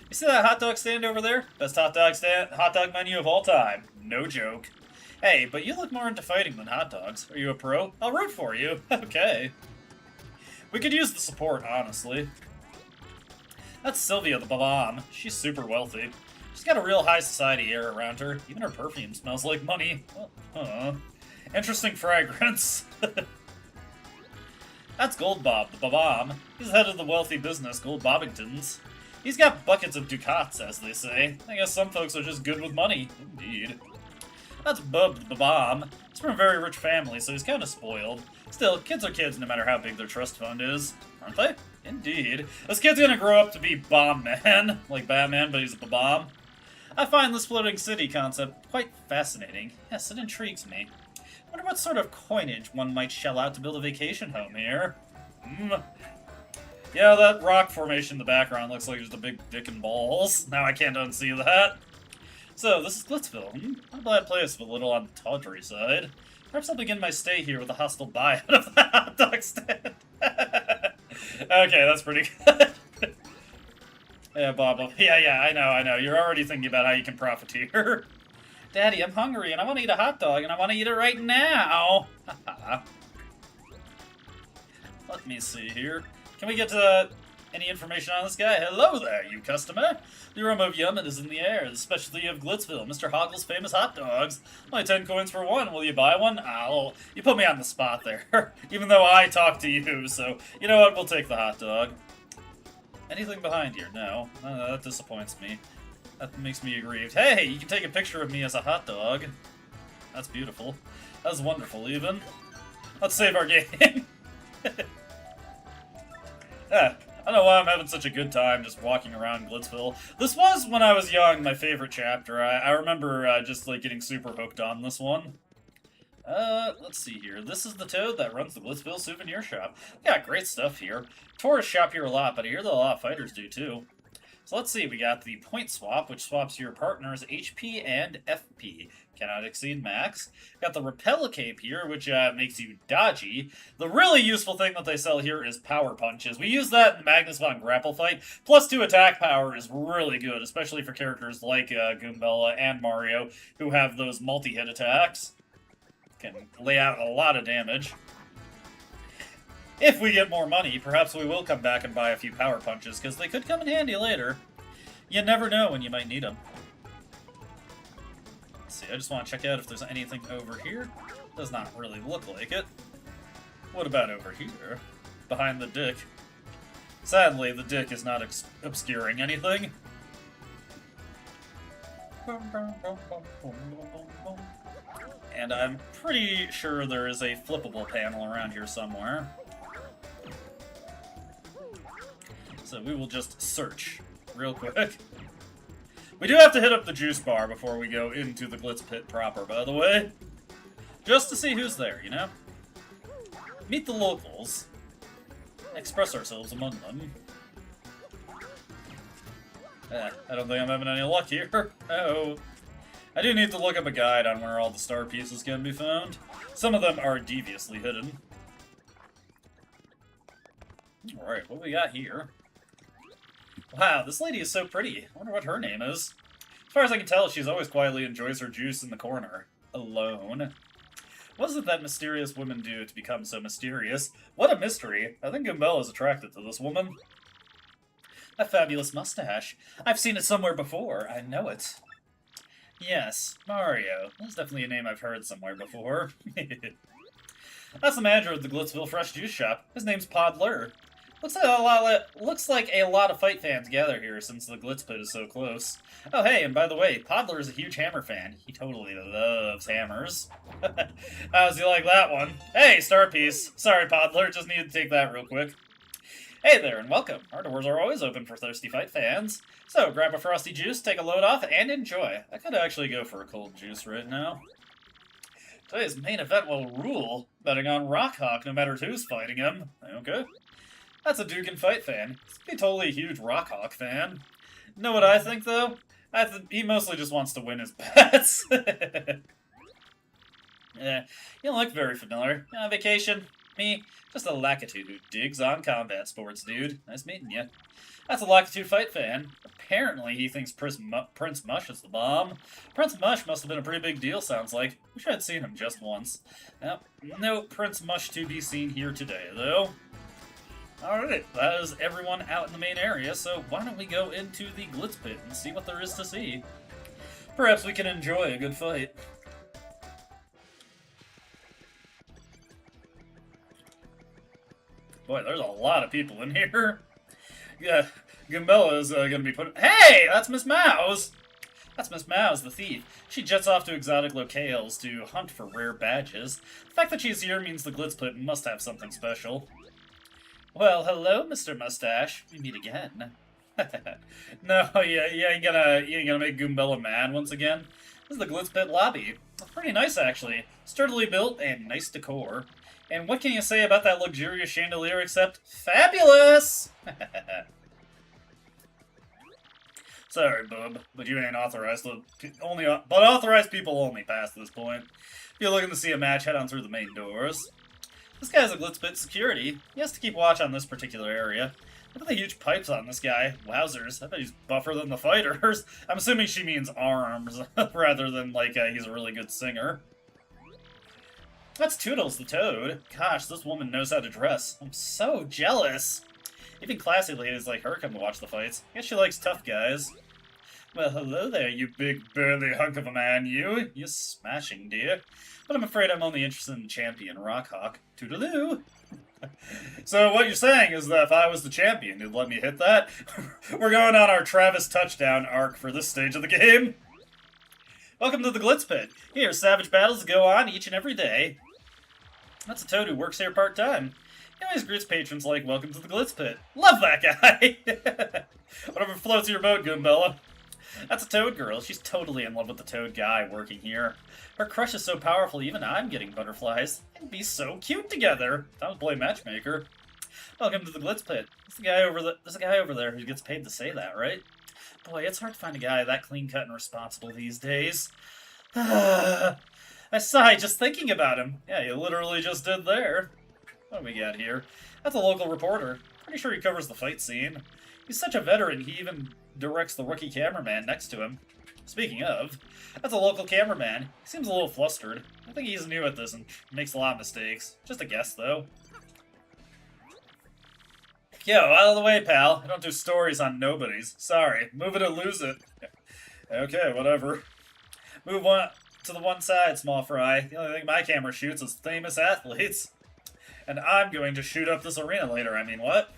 You see that hot dog stand over there? Best hot dog menu of all time. No joke. Hey, but you look more into fighting than hot dogs. Are you a pro? I'll root for you. Okay. We could use the support, honestly. That's Sylvia the Babam. She's super wealthy. She's got a real high society air around her. Even her perfume smells like money. Interesting fragrance. That's Gold Bob, the Babam. He's the head of the wealthy business, Gold Bobbingtons. He's got buckets of ducats, as they say. I guess some folks are just good with money. Indeed. That's Bub the Babam. He's from a very rich family, so he's kind of spoiled. Still, kids are kids no matter how big their trust fund is, aren't they? Indeed. This kid's gonna grow up to be Bomb Man, like Batman, but he's a bomb. I find this floating city concept quite fascinating. Yes, it intrigues me. Wonder what sort of coinage one might shell out to build a vacation home here. Yeah, that rock formation in the background looks like just a big dick and balls. Now I can't unsee that. So, this is Glitzville. I'm glad place is a little on the tawdry side. Perhaps I'll begin my stay here with a hostile buyout of the hot dog stand. Okay, that's pretty good. Yeah, Bob. Yeah, I know. You're already thinking about how you can profiteer. Daddy, I'm hungry, and I want to eat a hot dog, and I want to eat it right now. Let me see here. Can we get any information on this guy? Hello there, you customer. The aroma of yum is in the air, the specialty of Glitzville, Mr. Hoggle's famous hot dogs. Only 10 coins for one. Will you buy one? Oh, you put me on the spot there. Even though I talk to you, so you know what? We'll take the hot dog. Anything behind here? No. That disappoints me. That makes me aggrieved. Hey, you can take a picture of me as a hot dog. That's beautiful. That's wonderful, even. Let's save our game. Yeah, I don't know why I'm having such a good time just walking around Glitzville. This was, when I was young, my favorite chapter. I remember just, like, getting super hooked on this one. Let's see here. This is the Toad that runs the Glitzville souvenir shop. Yeah, great stuff here. Tourists shop here a lot, but I hear that a lot of fighters do, too. So let's see, we got the point swap, which swaps your partner's HP and FP. Cannot exceed max. Got the repel cape here, which makes you dodgy. The really useful thing that they sell here is power punches. We use that in the Magnus Von Grapple fight. +2 attack power is really good, especially for characters like Goombella and Mario, who have those multi-hit attacks. Can lay out a lot of damage. If we get more money, perhaps we will come back and buy a few power punches, because they could come in handy later. You never know when you might need them. Let's see, I just want to check out if there's anything over here. Does not really look like it. What about over here? Behind the dick. Sadly, the dick is not obscuring anything. And I'm pretty sure there is a flippable panel around here somewhere. So we will just search real quick. We do have to hit up the juice bar before we go into the Glitz Pit proper, by the way. Just to see who's there, you know? Meet the locals. Express ourselves among them. I don't think I'm having any luck here. Oh. I do need to look up a guide on where all the star pieces can be found. Some of them are deviously hidden. Alright, what we got here? Wow, this lady is so pretty. I wonder what her name is. As far as I can tell, she's always quietly enjoys her juice in the corner. Alone. What is it that mysterious women do to become so mysterious? What a mystery. I think Goombella is attracted to this woman. A fabulous mustache. I've seen it somewhere before. I know it. Yes, Mario. That's definitely a name I've heard somewhere before. That's the manager of the Glitzville Fresh Juice Shop. His name's Podler. Looks like a lot of fight fans gather here since the Glitz Pit is so close. Oh hey, and by the way, Podler is a huge hammer fan. He totally loves hammers. How's he like that one? Hey, star piece. Sorry, Podler, just needed to take that real quick. Hey there, and welcome. Our doors are always open for thirsty fight fans. So, grab a frosty juice, take a load off, and enjoy. I could actually go for a cold juice right now. Today's main event will rule, betting on Rockhawk no matter who's fighting him. Okay. That's a Dugan fight fan. He's totally a huge Rockhawk fan. Know what I think, though? He mostly just wants to win his bets. Yeah, you don't look very familiar. Vacation? Me? Just a Lakitu who digs on combat sports, dude. Nice meeting you. That's a Lakitu fight fan. Apparently he thinks Prince Mush is the bomb. Prince Mush must have been a pretty big deal, sounds like. Wish I had seen him just once. No Prince Mush to be seen here today, though. Alright, that is everyone out in the main area, so why don't we go into the Glitz Pit and see what there is to see. Perhaps we can enjoy a good fight. Boy, there's a lot of people in here. Yeah, Goombella is going to be put... Hey! That's Miss Mouse! That's Miss Mouse, the thief. She jets off to exotic locales to hunt for rare badges. The fact that she's here means the Glitz Pit must have something special. Well, hello, Mr. Mustache. We meet again. No, you ain't gonna make Goombella mad once again. This is the Glitz Pit lobby. It's pretty nice, actually. Sturdily built and nice decor. And what can you say about that luxurious chandelier except fabulous? Sorry, bub, but you ain't authorized to but authorized people only past this point. If you're looking to see a match, head on through the main doors. This guy's a Glitz Pit security. He has to keep watch on this particular area. Look at the huge pipes on this guy. Wowzers, I bet he's buffer than the fighters. I'm assuming she means arms, rather than, like, he's a really good singer. That's Toodles the Toad. Gosh, this woman knows how to dress. I'm so jealous. Even classy ladies like her come to watch the fights. I guess she likes tough guys. Well, hello there, you big burly hunk of a man, you. You're smashing, dear. But I'm afraid I'm only interested in champion Rockhawk. Toodaloo. So what you're saying is that if I was the champion, you'd let me hit that? We're going on our Travis touchdown arc for this stage of the game. Welcome to the Glitz Pit. Here, savage battles go on each and every day. That's a Toad who works here part-time. He always greets patrons like, welcome to the Glitz Pit. Love that guy! Whatever floats your boat, Goombella. That's a Toad girl. She's totally in love with the Toad guy working here. Her crush is so powerful, even I'm getting butterflies. They'd be so cute together. Time to play matchmaker. Welcome to the Glitz Pit. There's a guy over there who gets paid to say that, right? Boy, it's hard to find a guy that clean-cut and responsible these days. I sigh just thinking about him. Yeah, you literally just did there. What do we got here? That's a local reporter. Pretty sure he covers the fight scene. He's such a veteran, he even directs the rookie cameraman next to him. Speaking of, that's a local cameraman. He seems a little flustered. I think he's new at this and makes a lot of mistakes. Just a guess, though. Yo, out of the way, pal. I don't do stories on nobodies. Sorry. Move it or lose it. Okay, whatever. Move on to the one side, small fry. The only thing my camera shoots is famous athletes. And I'm going to shoot up this arena later, I mean, what?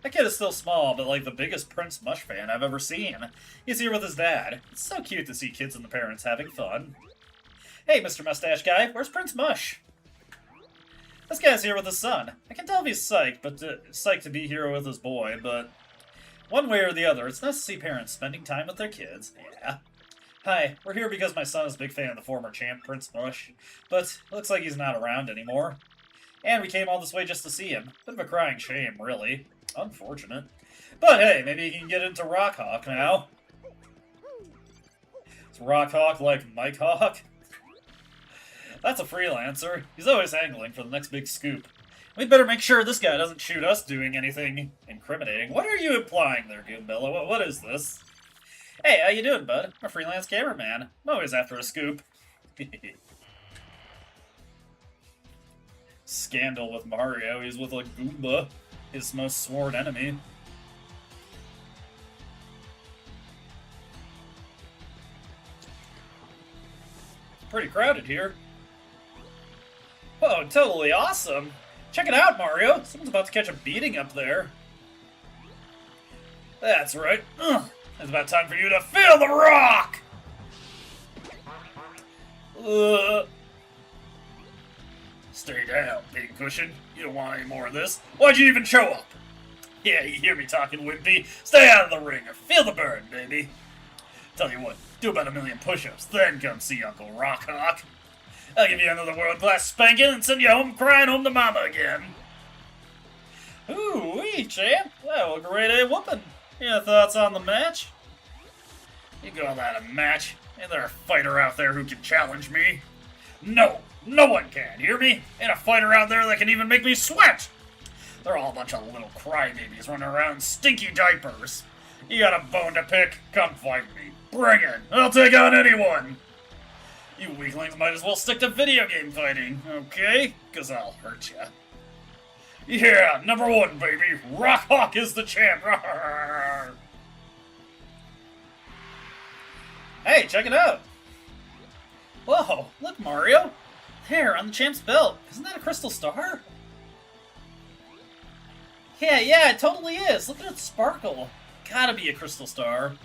That kid is still small, but like the biggest Prince Mush fan I've ever seen. He's here with his dad. It's so cute to see kids and the parents having fun. Hey, Mr. Mustache Guy, where's Prince Mush? This guy's here with his son. I can tell if he's psyched, psyched to be here with his boy, but one way or the other, it's nice to see parents spending time with their kids. Yeah. Hi, we're here because my son is a big fan of the former champ, Prince Mush, but it looks like he's not around anymore. And we came all this way just to see him. Bit of a crying shame, really. Unfortunate. But hey, maybe he can get into Rockhawk now. Is Rockhawk like Mike Hawk? That's a freelancer. He's always angling for the next big scoop. We better make sure this guy doesn't shoot us doing anything incriminating. What are you implying there, Goombella? What is this? Hey, how you doing, bud? I'm a freelance cameraman. I'm always after a scoop. Scandal with Mario. He's with a Goomba, his most sworn enemy. Pretty crowded here. Oh, totally awesome! Check it out, Mario! Someone's about to catch a beating up there. That's right. It's about time for you to feel the rock! Stay down, big cushion. You don't want any more of this. Why'd you even show up? Yeah, you hear me talking, Wimpy. Stay out of the ring or feel the burn, baby. Tell you what, do about 1,000,000 push-ups, then come see Uncle Rockhawk. I'll give you another world-class spanking and send you home crying home to mama again. Ooh-wee, champ. That was a great A whooping. Your thoughts on the match? You call that a match? Ain't there a fighter out there who can challenge me? No, no one can, hear me? Ain't a fighter out there that can even make me sweat. They're all a bunch of little crybabies running around in stinky diapers. You got a bone to pick? Come fight me. Bring it. I'll take on anyone. You weaklings might as well stick to video game fighting, okay? 'Cause I'll hurt ya. Yeah, #1, baby. Rockhawk is the champ. Hey, check it out. Whoa, look, Mario. There, on the champ's belt. Isn't that a crystal star? Yeah, it totally is. Look at it sparkle. Gotta be a crystal star.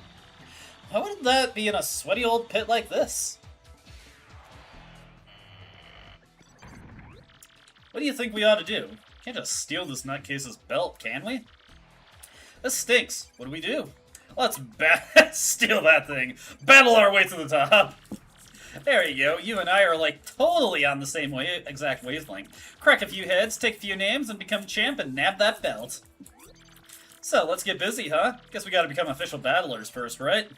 Why wouldn't that be in a sweaty old pit like this? What do you think we ought to do? Can't just steal this nutcase's belt, can we? This stinks. What do we do? Let's steal that thing. Battle our way to the top. There you go. You and I are like totally on the same exact wavelength. Crack a few heads, take a few names, and become champ and nab that belt. So, let's get busy, huh? Guess we gotta become official battlers first, right?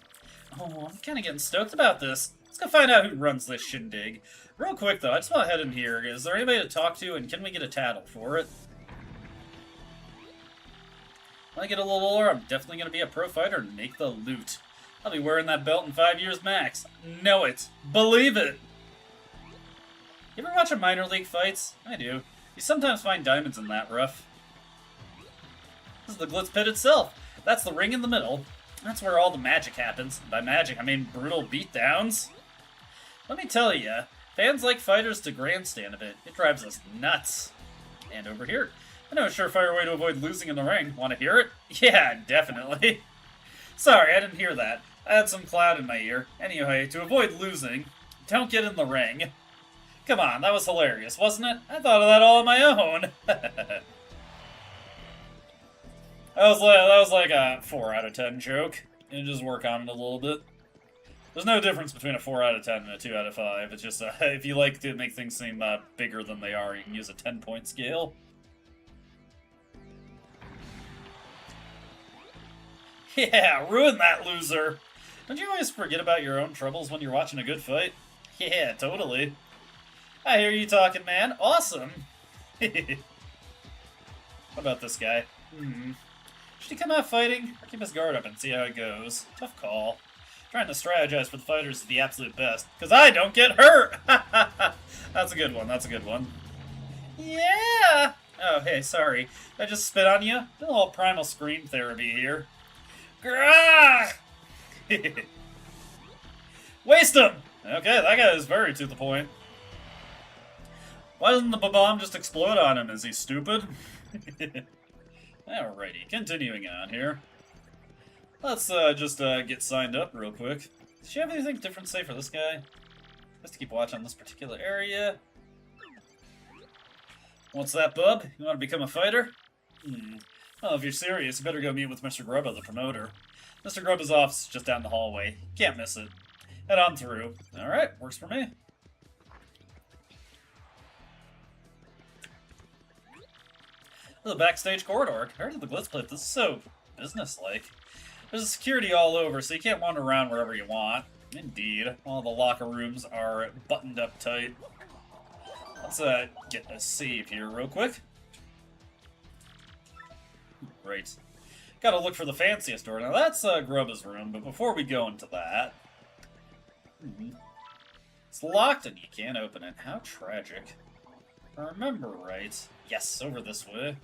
Oh, I'm kinda getting stoked about this. Let's go find out who runs this shindig. Real quick, though, I just want to head in here. Is there anybody to talk to, and can we get a tattle for it? When I get a little older, I'm definitely going to be a pro fighter and make the loot. I'll be wearing that belt in 5 years max. Know it. Believe it. You ever watch a minor league fights? I do. You sometimes find diamonds in that rough. This is the Glitz pit itself. That's the ring in the middle. That's where all the magic happens. By magic, I mean brutal beatdowns. Let me tell you, fans like fighters to grandstand a bit. It drives us nuts. And over here, I know a surefire way to avoid losing in the ring. Want to hear it? Yeah, definitely. Sorry, I didn't hear that. I had some cloud in my ear. Anyway, to avoid losing, don't get in the ring. Come on, that was hilarious, wasn't it? I thought of that all on my own. That was like a 4 out of 10 joke. You just work on it a little bit. There's no difference between a 4 out of 10 and a 2 out of 5. It's just, if you like to make things seem bigger than they are, you can use a 10-point scale. Yeah, ruin that loser! Don't you always forget about your own troubles when you're watching a good fight? Yeah, totally. I hear you talking, man. Awesome! What about this guy? Should he come out fighting, or keep his guard up and see how it goes? Tough call. Trying to strategize for the fighters is the absolute best, because I don't get hurt! That's a good one, that's a good one. Yeah! Oh, hey, sorry. Did I just spit on you? A little primal scream therapy here. Grah! Waste him! Okay, that guy is very to the point. Why doesn't the bomb just explode on him? Is he stupid? Alrighty, continuing on here. Let's just get signed up real quick. Does she have anything different to say for this guy? Just to keep watch on this particular area. What's that, bub? You want to become a fighter? Well, if you're serious, you better go meet with Mr. Grubba, the promoter. Mr. Grubba's office is just down the hallway. Can't miss it. Head on through. Alright, works for me. The backstage corridor. Compared to the Glitz pit, this is so business-like. There's security all over, so you can't wander around wherever you want. Indeed. All the locker rooms are buttoned up tight. Let's get a save here real quick. Great. Gotta look for the fanciest door. Now that's Grubba's room, but before we go into that... It's locked and you can't open it. How tragic. If I remember right. Yes, over this way.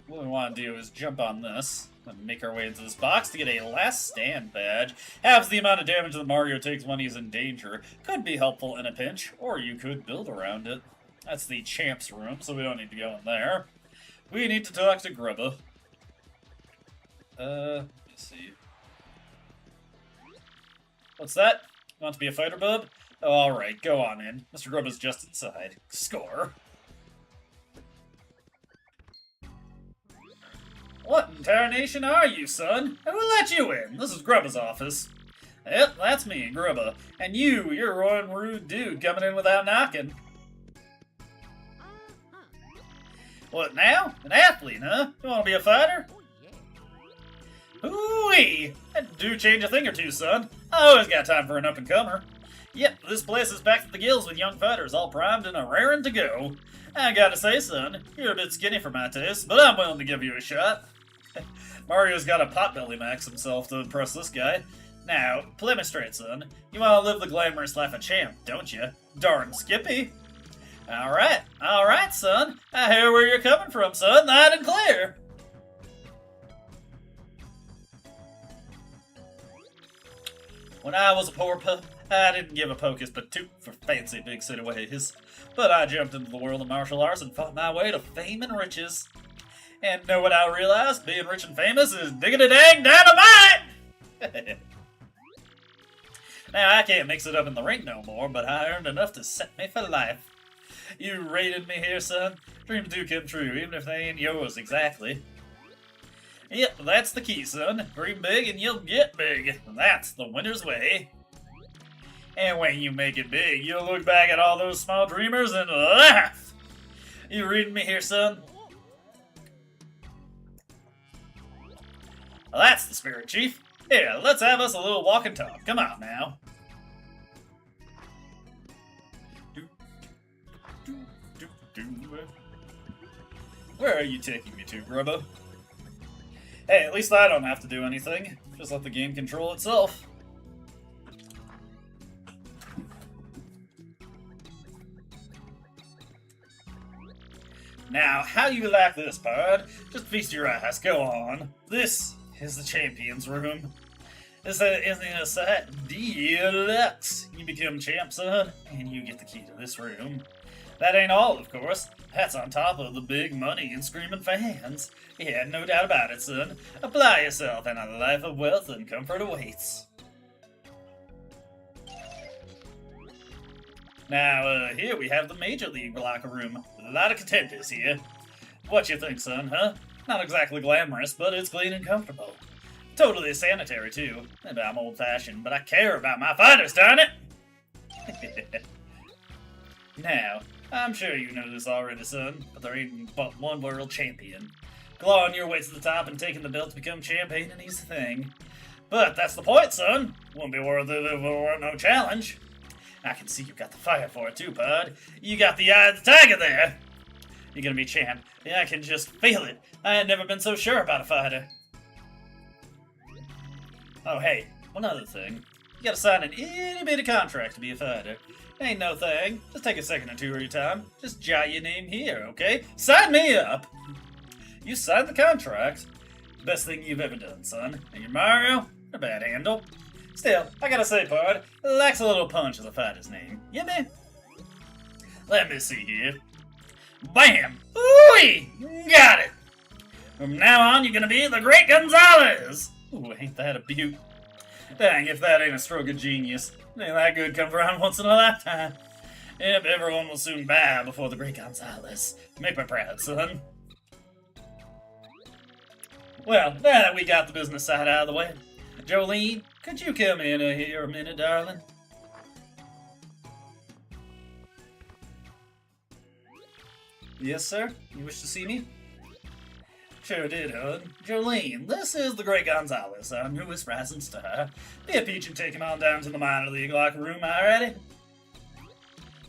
What we want to do is jump on this and make our way into this box to get a last stand badge. Halves the amount of damage that Mario takes when he's in danger. Could be helpful in a pinch, or you could build around it. That's the champ's room, so we don't need to go in there. We need to talk to Grubba. Let's see. What's that? You want to be a fighter, bub? Oh, alright, go on in. Mr. Grubba's just inside. Score. What in tarnation are you, son? And who let you in? This is Grubba's office. Yep, that's me, Grubba. And you're one rude dude coming in without knocking. What now? An athlete, huh? You want to be a fighter? Ooh-wee! That do change a thing or two, son. I always got time for an up-and-comer. Yep, this place is packed to the gills with young fighters, all primed and raring to go. I gotta say, son, you're a bit skinny for my taste, but I'm willing to give you a shot. Mario's got a potbelly max himself to impress this guy. Now, play me straight, son. You want to live the glamorous life of champ, don't you? Darn Skippy. Alright, son. I hear where you're coming from, son, loud and clear. When I was a poor pup, I didn't give a pocus but toot for fancy big city ways. But I jumped into the world of martial arts and fought my way to fame and riches. And know what I realized? Being rich and famous is diggity dang dynamite! Now, I can't mix it up in the ring no more, but I earned enough to set me for life. You rated me here, son. Dreams do come true, even if they ain't yours exactly. Yep, that's the key, son. Dream big and you'll get big. That's the winner's way. And when you make it big, you'll look back at all those small dreamers and laugh. You reading me here, son? Well, that's the spirit, Chief. Here, let's have us a little walk and talk. Come on now. Where are you taking me to, Grubba? Hey, at least I don't have to do anything. Just let the game control itself. Now, how you like this, bud? Just feast your eyes. Go on. This is the champion's room. Isn't it a sight? Deluxe. You become champ, son, and you get the key to this room. That ain't all, of course. That's on top of the big money and screaming fans. Yeah, no doubt about it, son. Apply yourself, and a life of wealth and comfort awaits. Now, here we have the Major League locker room. A lot of contenders here. What you think, son, huh? Not exactly glamorous, but it's clean and comfortable. Totally sanitary, too. And I'm old-fashioned, but I care about my fighters, darn it! Now, I'm sure you know this already, son, but there ain't but one world champion. Clawing your way to the top and taking the belt to become champion ain't an easy thing. But that's the point, son. Wouldn't be worth it if there weren't no challenge. I can see you got the fire for it too, bud. You got the eye of the tiger there. You're gonna be champ. Yeah, I can just feel it. I had never been so sure about a fighter. Oh, hey, one other thing. You gotta sign an itty-bitty contract to be a fighter. Ain't no thing. Just take a second or two of your time. Just jot your name here, okay? Sign me up! You signed the contract. Best thing you've ever done, son. And your Mario? A bad handle. Still, I gotta say, bud, lacks a little punch as a fighter's name. You me? Let me see here. Bam! Ooh-wee! Got it! From now on, you're gonna be the Great Gonzalez! Ooh, ain't that a beaut? Dang, if that ain't a stroke of genius. Ain't that good come around once in a lifetime. Yep, everyone will soon bow before the Great Gonzalez. Make me proud, son. Well, now that we got the business side out of the way, Jolene, could you come in here a minute, darling? Yes, sir? You wish to see me? Sure did, hon. Jolene, this is the Great Gonzalez, our newest rising star. Be a peach and take him on down to the minor league locker room, alrighty?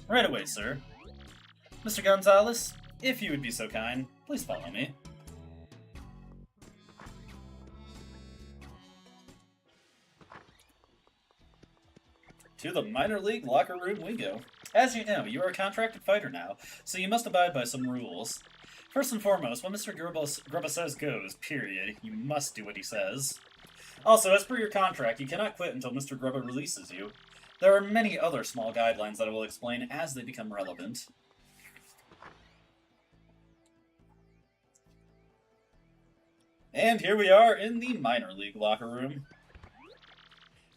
Right away, sir. Mr. Gonzalez, if you would be so kind, please follow me. To the minor league locker room we go. As you know, you are a contracted fighter now, so you must abide by some rules. First and foremost, what Mr. Grubba says goes, period. You must do what he says. Also, as per your contract, you cannot quit until Mr. Grubba releases you. There are many other small guidelines that I will explain as they become relevant. And here we are in the minor league locker room.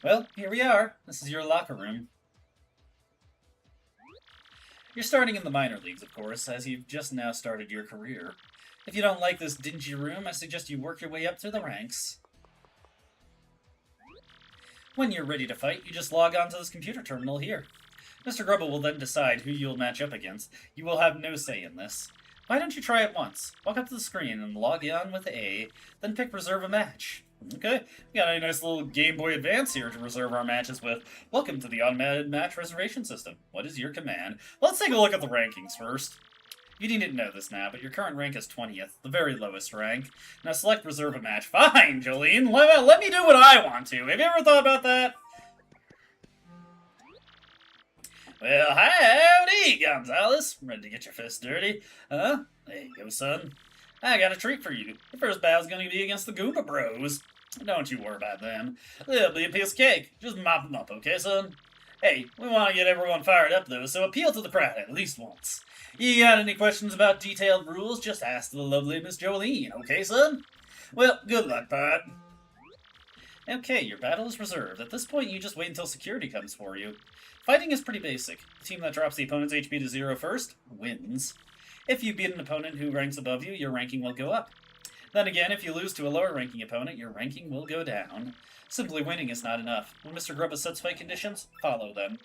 Well, here we are. This is your locker room. You're starting in the minor leagues, of course, as you've just now started your career. If you don't like this dingy room, I suggest you work your way up through the ranks. When you're ready to fight, you just log on to this computer terminal here. Mr. Grubba will then decide who you'll match up against. You will have no say in this. Why don't you try it once? Walk up to the screen and log on with A, then pick Reserve a Match. Okay, we got a nice little Game Boy Advance here to reserve our matches with. Welcome to the automated match reservation system. What is your command? Let's take a look at the rankings first. You needn't know this now, but your current rank is 20th, the very lowest rank. Now select Reserve a Match. Fine, Jolene, let me do what I want to. Have you ever thought about that? Well, howdy, Gonzalez. Ready to get your fists dirty? Huh? There you go, son. I got a treat for you. Your first battle's gonna be against the Goomba Bros. Don't you worry about them. They'll be a piece of cake. Just mop them up, okay, son? Hey, we want to get everyone fired up though, so appeal to the crowd at least once. You got any questions about detailed rules, just ask the lovely Miss Jolene, okay, son? Well, good luck, bud. Okay, your battle is reserved. At this point, you just wait until security comes for you. Fighting is pretty basic. The team that drops the opponent's HP to 0 first wins. If you beat an opponent who ranks above you, your ranking will go up. Then again, if you lose to a lower ranking opponent, your ranking will go down. Simply winning is not enough. When Mr. Grubba sets fight conditions, follow them.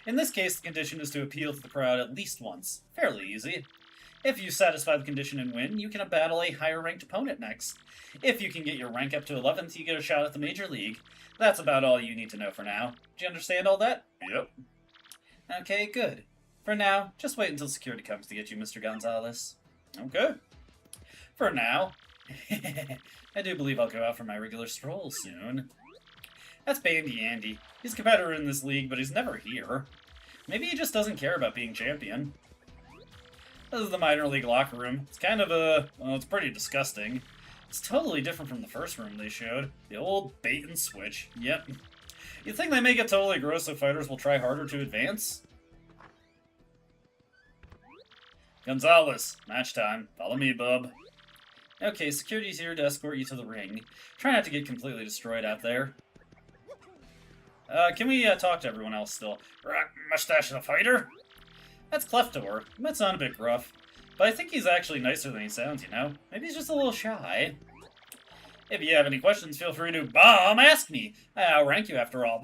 In this case, the condition is to appeal to the crowd at least once. Fairly easy. If you satisfy the condition and win, you can battle a higher ranked opponent next. If you can get your rank up to 11th, you get a shot at the Major League. That's about all you need to know for now. Do you understand all that? Yep. Okay, good. For now, just wait until security comes to get you, Mr. Gonzalez. Okay. For now. I do believe I'll go out for my regular stroll soon. That's Bandy Andy. He's a competitor in this league, but he's never here. Maybe he just doesn't care about being champion. This is the minor league locker room. It's kind of well, it's pretty disgusting. It's totally different from the first room they showed. The old bait and switch. Yep. You'd think they make it totally gross so fighters will try harder to advance? Gonzalez, match time. Follow me, bub. Okay, security's here to escort you to the ring. Try not to get completely destroyed out there. Can we talk to everyone else still? Rock mustache the fighter? That's Cleftor. He might sound a bit gruff, but I think he's actually nicer than he sounds, you know? Maybe he's just a little shy. If you have any questions, feel free to ask me. I'll rank you after all.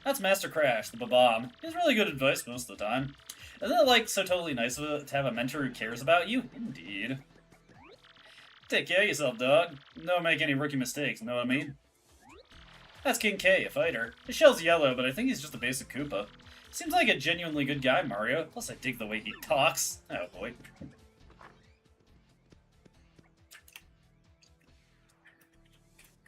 That's Master Crash, the Babam. He has really good advice most of the time. Isn't it, like, so totally nice of it to have a mentor who cares about you? Indeed. Take care of yourself, dog. Don't make any rookie mistakes, know what I mean? That's King K, a fighter. His shell's yellow, but I think he's just a basic Koopa. Seems like a genuinely good guy, Mario. Plus, I dig the way he talks. Oh, boy.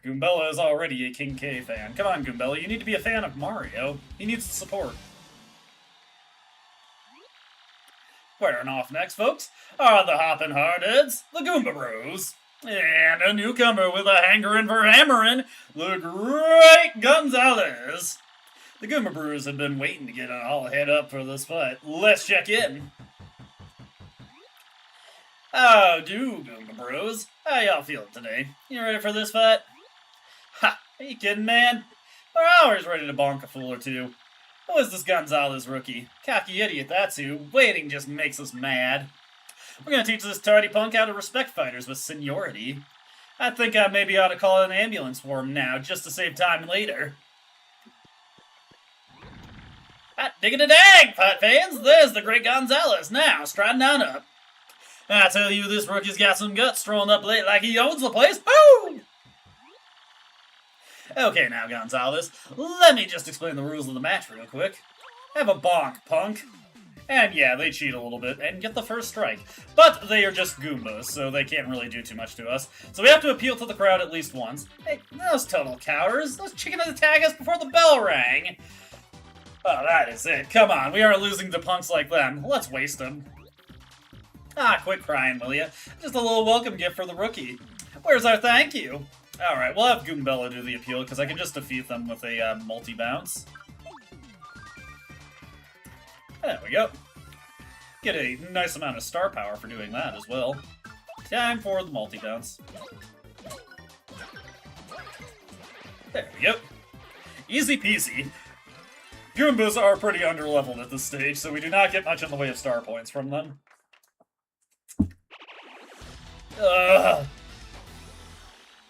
Goombella is already a King K fan. Come on, Goombella, you need to be a fan of Mario. He needs the support. Squaring off next, folks, are the Hoppin' Hardheads, the Goomba Bros, and a newcomer with a hankerin' for hammering, the Great Gonzalez. The Goomba Bros have been waiting to get all head up for this fight. Let's check in. How do, Goomba Bros? How y'all feeling today? You ready for this fight? Ha! Are you kidding, man? We're always ready to bonk a fool or two. Who is this Gonzalez rookie? Cocky idiot, that's who. Waiting just makes us mad. We're gonna teach this tardy punk how to respect fighters with seniority. I think I maybe ought to call an ambulance for him now, just to save time later. Hot diggity dang, fight fans! There's the Great Gonzalez, now striding on up. I tell you, this rookie's got some guts, strolling up late like he owns the place. Woo! Okay, now, Gonzalez, let me just explain the rules of the match real quick. Have a bonk, punk. And yeah, they cheat a little bit and get the first strike. But they are just Goombas, so they can't really do too much to us. So we have to appeal to the crowd at least once. Hey, those total cowards. Those chickens attack us before the bell rang. Oh, that is it. Come on, we aren't losing to punks like them. Let's waste them. Ah, quit crying, will ya? Just a little welcome gift for the rookie. Where's our thank you? Alright, we'll have Goombella do the appeal, because I can just defeat them with a multi-bounce. There we go. Get a nice amount of star power for doing that as well. Time for the multi-bounce. There we go. Easy peasy. Goombas are pretty underleveled at this stage, so we do not get much in the way of star points from them.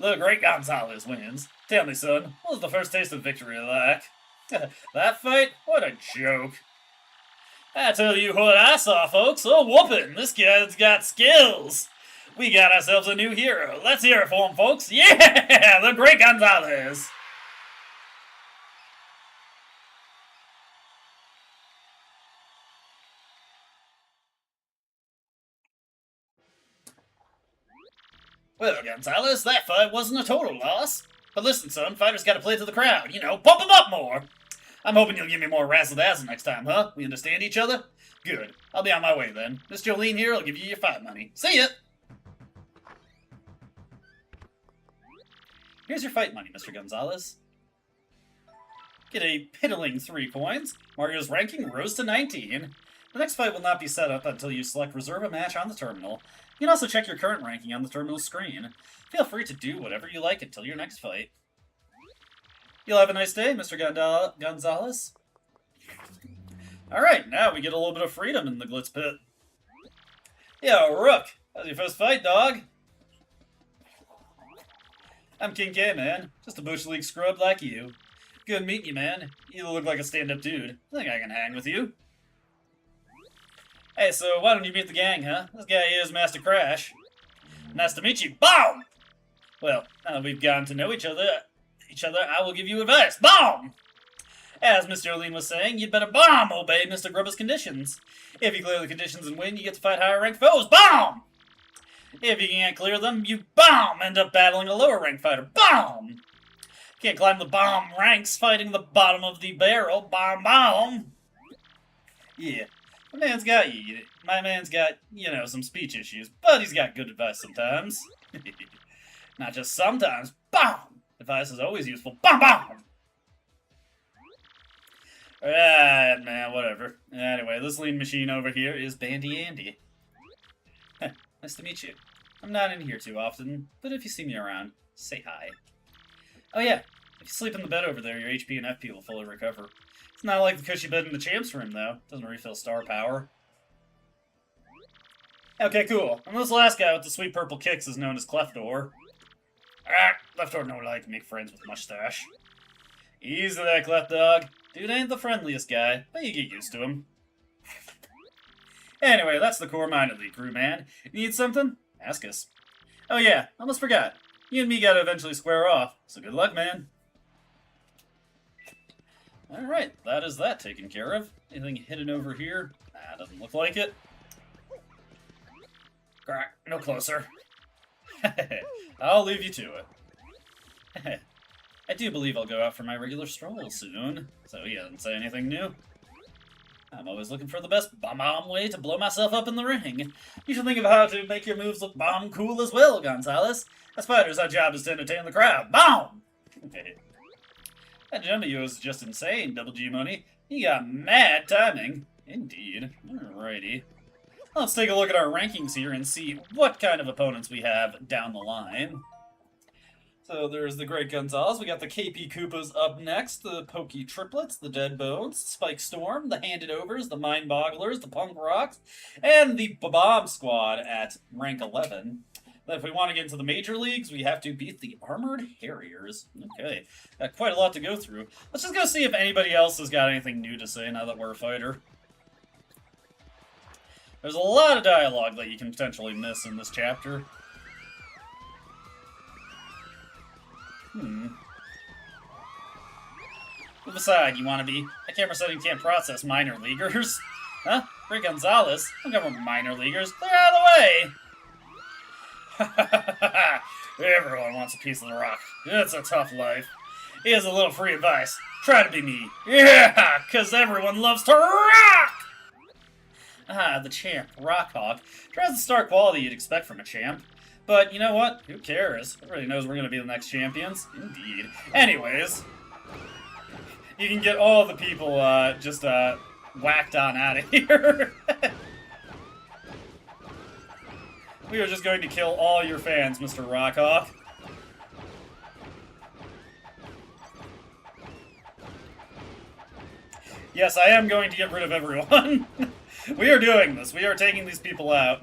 The Great Gonzalez wins. Tell me, son, what was the first taste of victory like? That fight? What a joke. I tell you what I saw, folks. A whooping. This guy's got skills. We got ourselves a new hero. Let's hear it for him, folks. Yeah! The Great Gonzalez! Well, Gonzalez, that fight wasn't a total loss. But listen, son, fighters gotta play to the crowd. You know, pump them up more. I'm hoping you'll give me more razzle-dazzle next time, huh? We understand each other? Good. I'll be on my way then. Miss Jolene here will give you your fight money. See ya! Here's your fight money, Mr. Gonzalez. get a piddling 3 coins. Mario's ranking rose to 19. The next fight will not be set up until you select reserve a match on the terminal. You can also check your current ranking on the terminal screen. Feel free to do whatever you like until your next fight. You'll have a nice day, Mr. Gonzalez. Alright, now we get a little bit of freedom in the Glitz pit. Yo, Rook! How's your first fight, dog? I'm King K, man. Just a Bush League scrub like you. Good meeting you, man. You look like a stand-up dude. I think I can hang with you. Hey, so why don't you meet the gang, huh? This guy is Master Crash. Nice to meet you. Boom! Well, now that we've gotten to know each other, I will give you advice. Boom! As Mr. Oline was saying, you'd better bomb obey Mr. Grubba's conditions. If you clear the conditions and win, you get to fight higher ranked foes. Boom! If you can't clear them, you bomb end up battling a lower ranked fighter. Boom! Can't climb the bomb ranks fighting the bottom of the barrel. Bomb, bomb! Yeah. My man's got, you know, some speech issues, but he's got good advice sometimes. Not just sometimes. Bomb! Advice is always useful. Bomb, bomb! Alright, man, whatever. Anyway, this lean machine over here is Bandy Andy. Nice to meet you. I'm not in here too often, but if you see me around, say hi. Oh yeah, if you sleep in the bed over there, your HP and FP will fully recover. It's not like the cushy bed in the champ's room, though. Doesn't refill star power. Okay, cool. And this last guy with the sweet purple kicks is known as Clefdor. Clefdor don't like to make friends with mustache. Easy there, Clef Dog. Dude ain't the friendliest guy, but you get used to him. Anyway, that's the core minor league crew, man. Need something? Ask us. Oh yeah, almost forgot. You and me gotta eventually square off, so good luck, man. Alright, that is that taken care of. Anything hidden over here? Nah, doesn't look like it. Crack, no closer. I'll leave you to it. I do believe I'll go out for my regular stroll soon, so he doesn't say anything new. I'm always looking for the best bomb way to blow myself up in the ring. You should think of how to make your moves look bomb cool as well, Gonzalez. As fighters, our job is to entertain the crowd. Bomb! That jump of yours is just insane, Double G Money. You got mad timing. Indeed. Alrighty. Let's take a look at our rankings here and see what kind of opponents we have down the line. So there's the Great Gonzalez. We got the KP Koopas up next, the Pokey Triplets, the Dead Bones, Spike Storm, the Handed Overs, the Mind Bogglers, the Punk Rocks, and the Bomb Squad at rank 11. Then if we want to get into the major leagues, we have to beat the Armored Harriers. Okay, got quite a lot to go through. Let's just go see if anybody else has got anything new to say now that we're a fighter. There's a lot of dialogue that you can potentially miss in this chapter. Move aside, you wanna be. That camera setting can't process minor leaguers. Huh? Great Gonzalez? Don't cover minor leaguers. They're out of the way! Everyone wants a piece of the rock. It's a tough life. Here's a little free advice. Try to be me. Yeah! Cause everyone loves to rock! Ah, the champ, Rockhawk. Tries the star quality you'd expect from a champ. But you know what? Who cares? Everybody knows we're gonna be the next champions. Indeed. Anyways, you can get all the people just whacked on out of here. We are just going to kill all your fans, Mr. Rockhawk. Yes, I am going to get rid of everyone. We are doing this. We are taking these people out.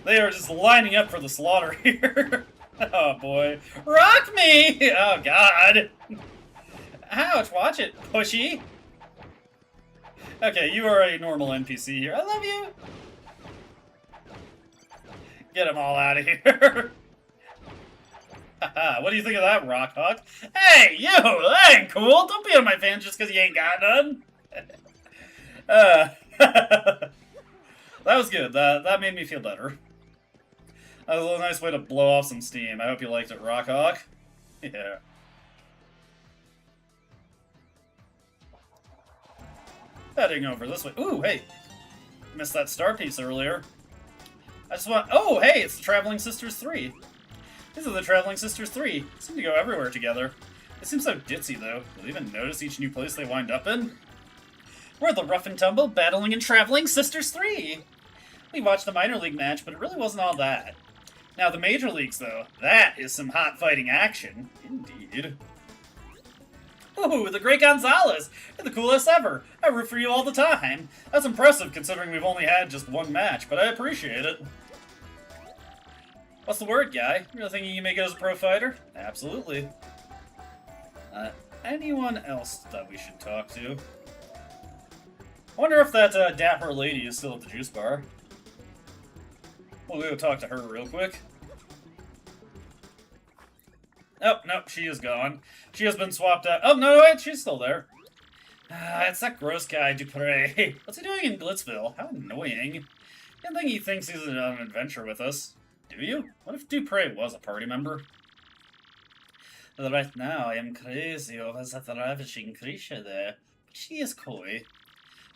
They are just lining up for the slaughter here. Oh boy. Rock me! Oh god. Ouch, watch it, pushy. Okay, you are a normal NPC here. I love you. Get them all out of here. What do you think of that, Rockhawk? Hey, you! That ain't cool! Don't be on my fans just because you ain't got none! That was good. That made me feel better. That was a nice way to blow off some steam. I hope you liked it, Rockhawk. Yeah. Heading over this way. Ooh, hey! Missed that star piece earlier. I just want... Oh, hey! It's the Traveling Sisters 3. These are the Traveling Sisters 3. They seem to go everywhere together. They seem so ditzy, though. Will they even notice each new place they wind up in? We're the rough and tumble, battling and traveling Sisters 3! We watched the minor league match, but it really wasn't all that. Now the major leagues, though, that is some hot fighting action. Indeed. Ooh, the Great Gonzalez! You're the coolest ever! I root for you all the time! That's impressive considering we've only had just one match, but I appreciate it. What's the word, guy? Really thinking you can make it as a pro fighter? Absolutely. Anyone else that we should talk to? I wonder if that dapper lady is still at the juice bar. We'll go talk to her real quick. Oh, nope, she is gone. She has been swapped out. Oh, no, wait, she's still there. It's that gross guy, Dupre. What's he doing in Glitzville? How annoying. I don't think he thinks he's on an adventure with us. Do you? What if Dupre was a party member? Well, right now, I am crazy over that ravishing creature there. But she is coy.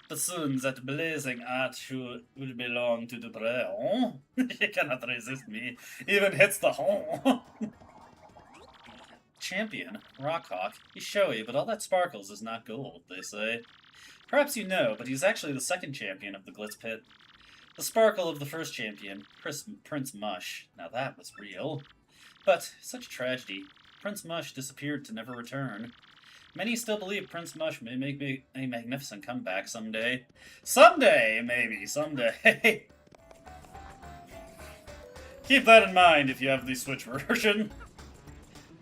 But soon that blazing arch will belong to Dupre. Oh? She cannot resist me. Even hits the home. Champion, Rockhawk. He's showy, but all that sparkles is not gold, they say. Perhaps you know, but he's actually the second champion of the Glitz Pit. The sparkle of the first champion, Prince Mush. Now that was real. But, such a tragedy. Prince Mush disappeared to never return. Many still believe Prince Mush may make a magnificent comeback someday. Someday, maybe, someday. Keep that in mind if you have the Switch version.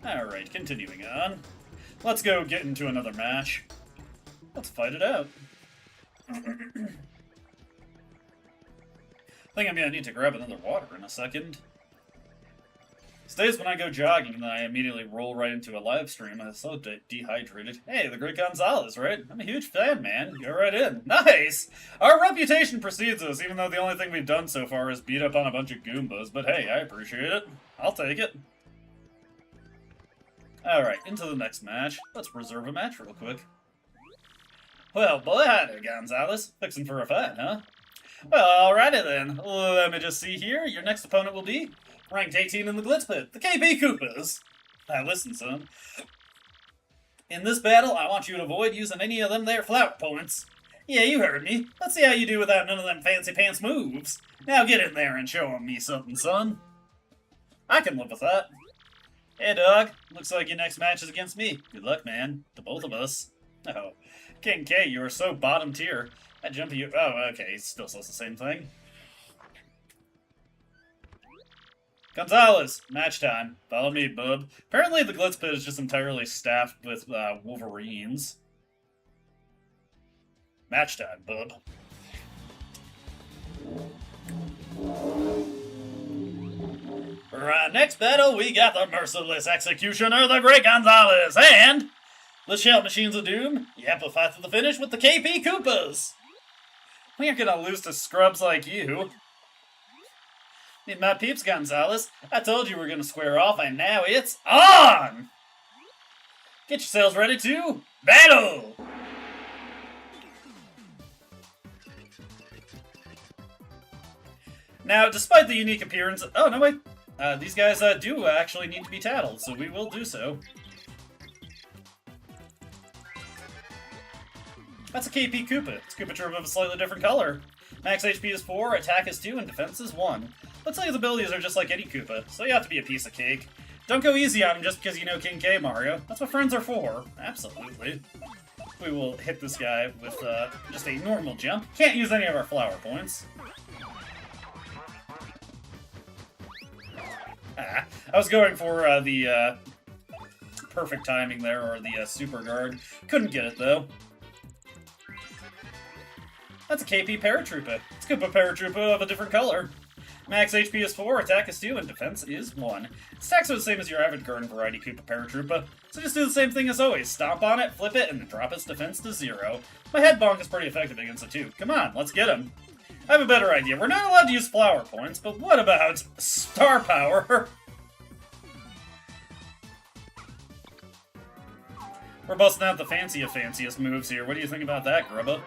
Alright, continuing on. Let's go get into another match. Let's fight it out. I think I'm gonna need to grab another water in a second. These days when I go jogging, then I immediately roll right into a live stream. I'm so dehydrated. Hey, the Great Gonzalez, right? I'm a huge fan, man. Go right in. Nice! Our reputation precedes us, even though the only thing we've done so far is beat up on a bunch of Goombas. But hey, I appreciate it. I'll take it. Alright, into the next match. Let's reserve a match real quick. Well, boy, hi there, Gonzalez. Fixing for a fight, huh? Well, alrighty then. Let me just see here. Your next opponent will be ranked 18 in the Glitz Pit, the KB Koopas. Now listen, son. In this battle, I want you to avoid using any of them there flower points. Yeah, you heard me. Let's see how you do without none of them fancy pants moves. Now get in there and show me something, son. I can live with that. Hey, dog. Looks like your next match is against me. Good luck, man. To both of us. Oh, King K, you are so bottom tier. That jump you. Oh, okay. He still says the same thing. Gonzalez, match time. Follow me, bub. Apparently, the Glitz Pit is just entirely staffed with Wolverines. Match time, bub. For our next battle, we got the merciless executioner, the Great Gonzalez, and the Shell Machines of Doom. You amplify to the finish with the KP Koopas. We aren't gonna lose to scrubs like you. Need my peeps, Gonzalez. I told you we were gonna square off, and now it's on! Get yourselves ready to battle! Now, despite the unique appearance... Oh, no, wait. These guys do actually need to be tattled, so we will do so. That's a KP Koopa. It's Koopa Troopa of a slightly different color. Max HP is 4, attack is 2, and defense is 1. Looks like his abilities are just like any Koopa, so you have to be a piece of cake. Don't go easy on him just because you know King K, Mario. That's what friends are for. Absolutely. We will hit this guy with just a normal jump. Can't use any of our flower points. I was going for the perfect timing there, or the super guard. Couldn't get it, though. That's a KP Paratroopa. It's Koopa Paratroopa of a different color. Max HP is 4, attack is 2, and defense is 1. Attacks are the same as your average garden variety Koopa Paratroopa, so just do the same thing as always. Stomp on it, flip it, and then drop its defense to 0. My head bonk is pretty effective against it too. Come on, let's get him. I have a better idea. We're not allowed to use flower points, but what about star power? We're busting out the fanciest moves here. What do you think about that, Grubba?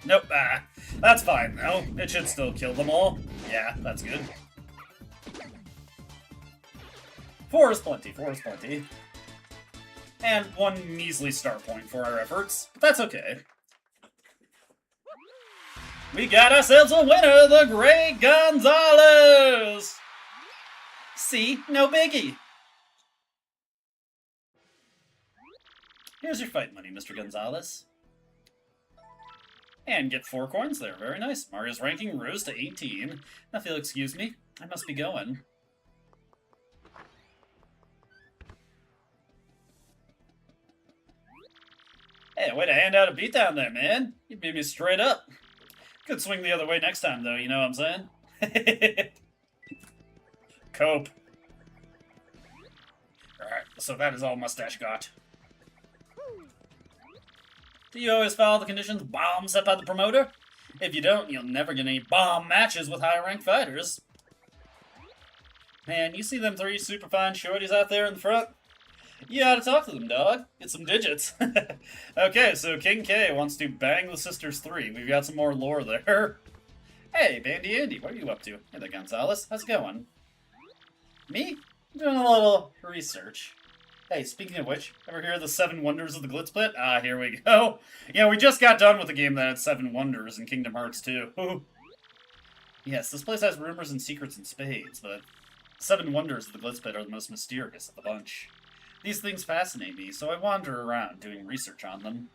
Nope, that's fine, though. It should still kill them all. Yeah, that's good. 4 is plenty, 4 is plenty. And 1 measly star point for our efforts, but that's okay. We got ourselves a winner, the Great Gonzalez! See, no biggie. Here's your fight money, Mr. Gonzalez. And get 4 coins there, very nice. Mario's ranking rose to 18. Now if you'll excuse me, I must be going. Hey, way to hand out a beatdown there, man. You beat me straight up. Could swing the other way next time, though, you know what I'm saying? Cope. Alright, so that is all Mustache got. Do you always follow the conditions bomb set by the promoter? If you don't, you'll never get any bomb matches with higher-ranked fighters. Man, you see them 3 super fine shorties out there in the front? You ought to talk to them, dog. Get some digits. Okay, so King K wants to bang the Sisters 3. We've got some more lore there. Hey, Bandy Andy, what are you up to? Hey there, Gonzalez. How's it going? Me? I'm doing a little research. Hey, speaking of which, ever hear of the 7 Wonders of the Glitz Pit? Ah, here we go. Yeah, we just got done with a game that had 7 Wonders in Kingdom Hearts 2. Yes, this place has rumors and secrets in spades, but 7 Wonders of the Glitz Pit are the most mysterious of the bunch. These things fascinate me, so I wander around doing research on them.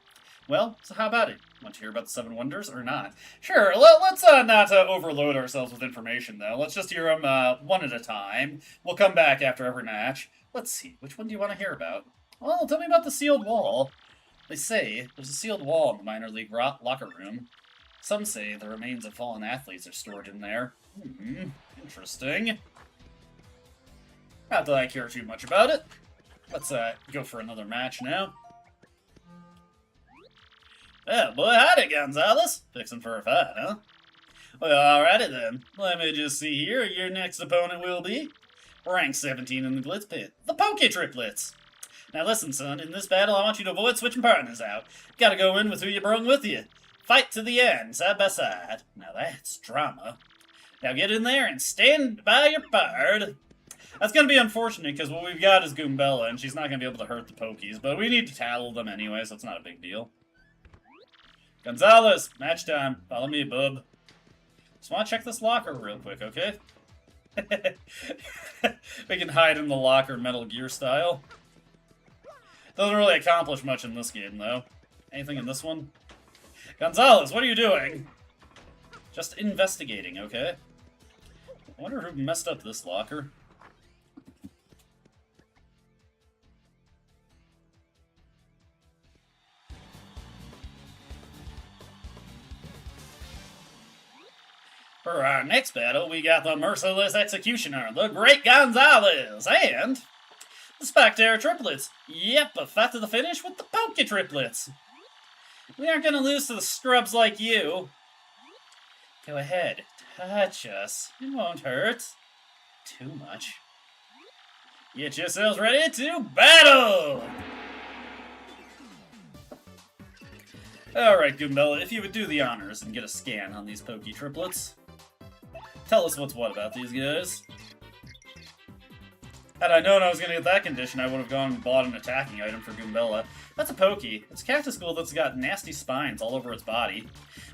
Well, so how about it? Want to hear about the 7 Wonders or not? Sure, let's not overload ourselves with information, though. Let's just hear them one at a time. We'll come back after every match. Let's see, which one do you want to hear about? Well, tell me about the sealed wall. They say there's a sealed wall in the minor league locker room. Some say the remains of fallen athletes are stored in there. Interesting. Not that I care too much about it. Let's go for another match now. Oh boy, howdy, Gonzalez. Fixing for a fight, huh? Well, alrighty then. Let me just see here. Your next opponent will be rank 17 in the Glitz Pit, the Poke Triplets. Now listen, son, in this battle I want you to avoid switching partners out. Gotta go in with who you brung with you. Fight to the end, side by side. Now that's drama. Now get in there and stand by your pard. That's going to be unfortunate, because what we've got is Goombella, and she's not going to be able to hurt the Pokies, but we need to tattle them anyway, so it's not a big deal. Gonzalez, match time. Follow me, bub. Just want to check this locker real quick, okay? We can hide in the locker Metal Gear style. Doesn't really accomplish much in this game, though. Anything in this one? Gonzalez, what are you doing? Just investigating, okay? I wonder who messed up this locker. For our next battle, we got the Merciless Executioner, the Great Gonzalez, and the Spectre Triplets. Yep, a fight to the finish with the Poke Triplets. We aren't going to lose to the scrubs like you. Go ahead, touch us. It won't hurt too much. Get yourselves ready to battle! Alright, Goombella, if you would do the honors and get a scan on these Poke Triplets. Tell us what's what about these guys. Had I known I was going to get that condition, I would have gone and bought an attacking item for Goombella. That's a Pokey. It's a Cactus Ghoul that's got nasty spines all over its body.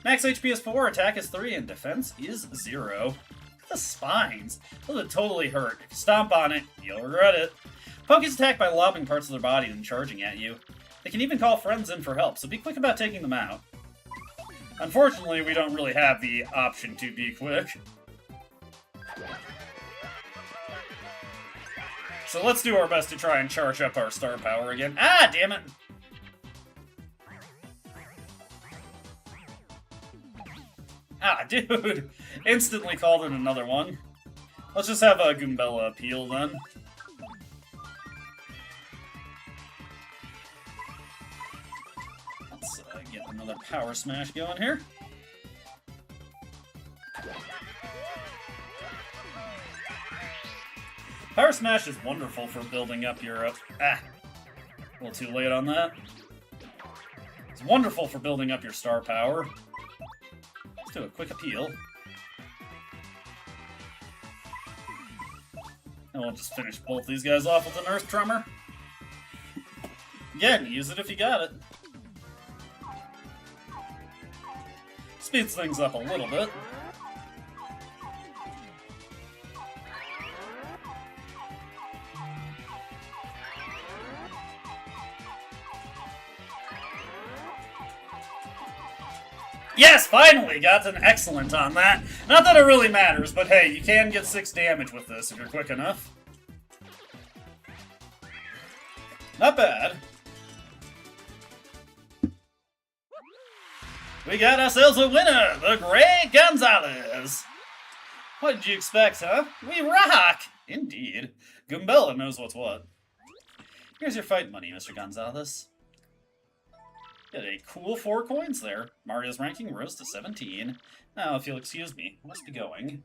Max HP is 4, attack is 3, and defense is 0. The spines. Those would totally hurt. If you stomp on it, you'll regret it. Pokeys attack by lobbing parts of their body and charging at you. They can even call friends in for help, so be quick about taking them out. Unfortunately, we don't really have the option to be quick. So let's do our best to try and charge up our star power again. Ah, damn it! Ah, dude! Instantly called in another one. Let's just have a Goombella appeal then. Let's get another power smash going here. Power Smash is wonderful for building up your... a little too late on that. It's wonderful for building up your star power. Let's do a quick appeal. And we'll just finish both these guys off with an Earth Tremor. Again, use it if you got it. Speeds things up a little bit. Yes, finally! Got an excellent on that. Not that it really matters, but hey, you can get 6 damage with this if you're quick enough. Not bad. We got ourselves a winner, the Great Gonzalez. What did you expect, huh? We rock! Indeed. Gumbella knows what's what. Here's your fight money, Mr. Gonzalez. Get a cool 4 coins there. Mario's ranking rose to 17. Now, if you'll excuse me, I must be going.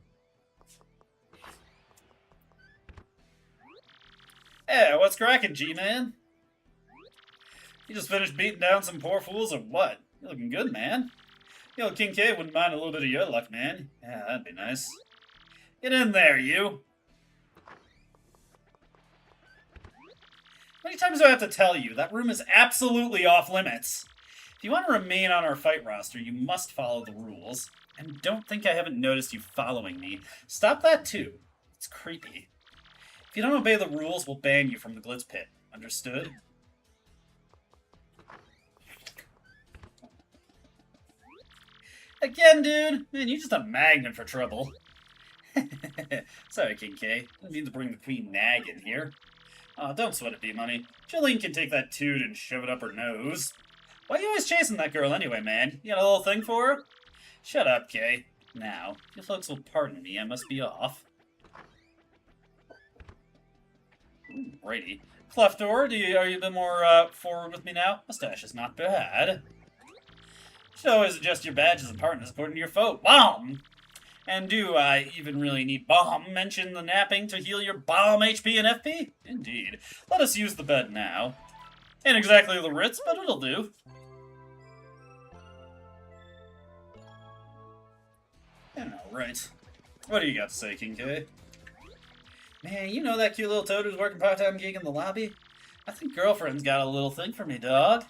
Hey, what's cracking, G-Man? You just finished beating down some poor fools or what? You're looking good, man. Yo, King K wouldn't mind a little bit of your luck, man. Yeah, that'd be nice. Get in there, you! How many times do I have to tell you? That room is absolutely off limits. If you want to remain on our fight roster, you must follow the rules. And don't think I haven't noticed you following me. Stop that too. It's creepy. If you don't obey the rules, we'll ban you from the Glitz pit. Understood? Again, dude? Man, you're just a magnet for trouble. Sorry, King K. Didn't mean to bring the Queen Nag in here. Don't sweat it, B-Money. Jolene can take that toot and shove it up her nose. Why are you always chasing that girl anyway, man? You got a little thing for her? Shut up, Kay. Now, if you folks will pardon me, I must be off. Righty. Cleftor, are you a bit more forward with me now? Mustache is not bad. Should always adjust your badges and partners according to your foe. Bomb! And do I even really need bomb? Mention the napping to heal your bomb HP and FP? Indeed. Let us use the bed now. Ain't exactly the Ritz, but it'll do. Right. What do you got to say, King K? Man, you know that cute little toad who's working part-time gig in the lobby? I think girlfriend's got a little thing for me, dog.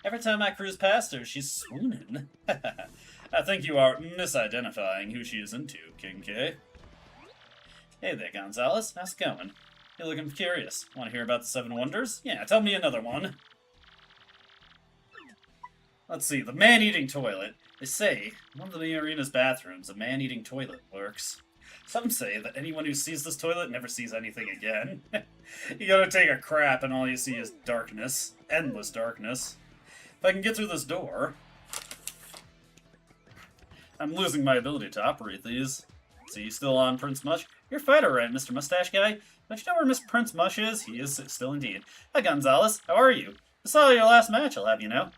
Every time I cruise past her, she's swooning. I think you are misidentifying who she is into, King K. Hey there, Gonzalez. How's it going? You're looking curious. Want to hear about the 7 wonders? Yeah, tell me another one. Let's see, the man-eating toilet. They say, in one of the arena's bathrooms, a man-eating toilet works. Some say that anyone who sees this toilet never sees anything again. You gotta take a crap and all you see is darkness. Endless darkness. If I can get through this door... I'm losing my ability to operate these. See, still on Prince Mush? You're a fighter, right, Mr. Mustache Guy? Don't you know where Miss Prince Mush is? He is still indeed. Hi, Gonzalez. How are you? I saw your last match, I'll have you know.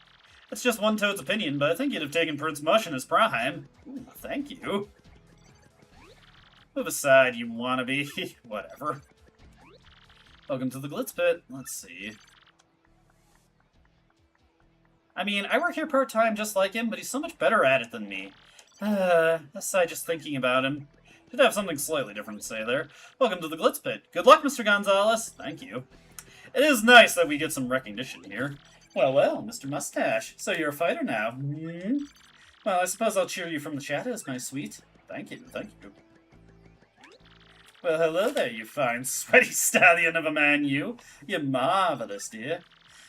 It's just one Toad's opinion, but I think you'd have taken Prince Mush in his prime. Ooh, thank you. Move aside, you wannabe. Whatever. Welcome to the Glitz pit. Let's see. I mean, I work here part-time just like him, but he's so much better at it than me. Aside just thinking about him. Should have something slightly different to say there. Welcome to the Glitz pit. Good luck, Mr. Gonzalez. Thank you. It is nice that we get some recognition here. Well, well, Mr. Mustache. So you're a fighter now. Hmm? Well, I suppose I'll cheer you from the shadows, my sweet. Thank you, thank you. Well, hello there, you fine, sweaty stallion of a man, you. You're marvelous, dear.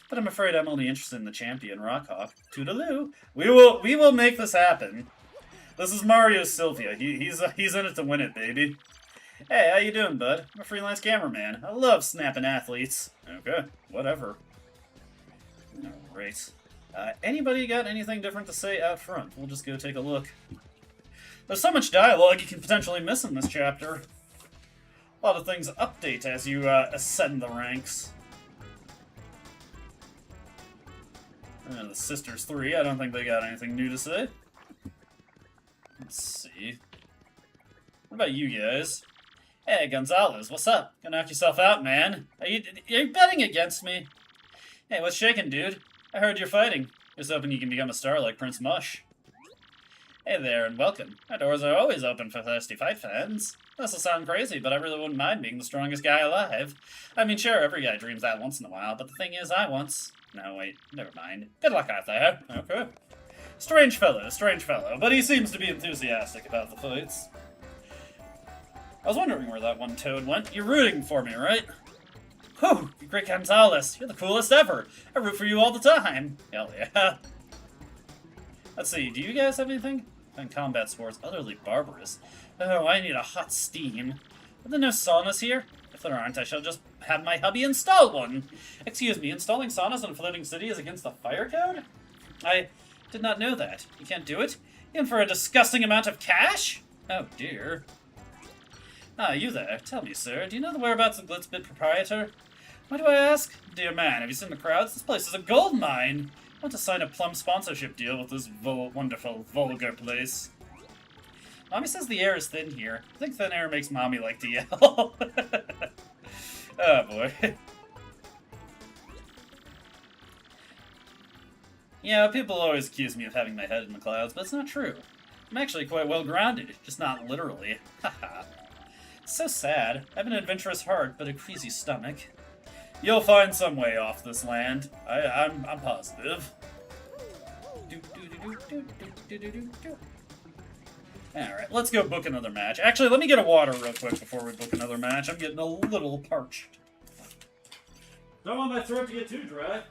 But I'm afraid I'm only interested in the champion, Rockhawk. Toodaloo. We will make this happen. This is Mario Sylvia. He's in it to win it, baby. Hey, how you doing, bud? I'm a freelance cameraman. I love snapping athletes. Okay, whatever. Alright. Anybody got anything different to say out front? We'll just go take a look. There's so much dialogue you can potentially miss in this chapter. A lot of things update as you ascend the ranks. And the Sisters 3, I don't think they got anything new to say. Let's see. What about you guys? Hey, Gonzalez, what's up? Gonna knock yourself out, man. Are you betting against me? Hey, what's shaking, dude? I heard you're fighting. Just hoping you can become a star like Prince Mush. Hey there, and welcome. My doors are always open for thirsty fight fans. This'll sound crazy, but I really wouldn't mind being the strongest guy alive. I mean, sure, every guy dreams that once in a while, but the thing is, I once... No, wait, never mind. Good luck out there. Okay. Strange fellow, but he seems to be enthusiastic about the fights. I was wondering where that one toad went. You're rooting for me, right? Whew, you great Gonzalez. You're the coolest ever. I root for you all the time. Hell yeah. Let's see, do you guys have anything? I find combat sports utterly barbarous. Oh, I need a hot steam. Are there no saunas here? If there aren't, I shall just have my hubby install one. Excuse me, installing saunas in a floating city is against the fire code? I did not know that. You can't do it? Even for a disgusting amount of cash? Oh dear. Ah, you there. Tell me, sir, do you know the whereabouts of Glitz proprietor? Why do I ask? Dear man, have you seen the crowds? This place is a gold mine. I want to sign a plum sponsorship deal with this wonderful, vulgar place. Mommy says the air is thin here. I think thin air makes Mommy like to yell. Oh, boy. Yeah, people always accuse me of having my head in the clouds, but it's not true. I'm actually quite well grounded, just not literally. Haha. It's so sad. I have an adventurous heart, but a queasy stomach. You'll find some way off this land. I'm positive. Alright, let's go book another match. Actually, let me get a water real quick before we book another match. I'm getting a little parched. Don't want my throat to get too dry.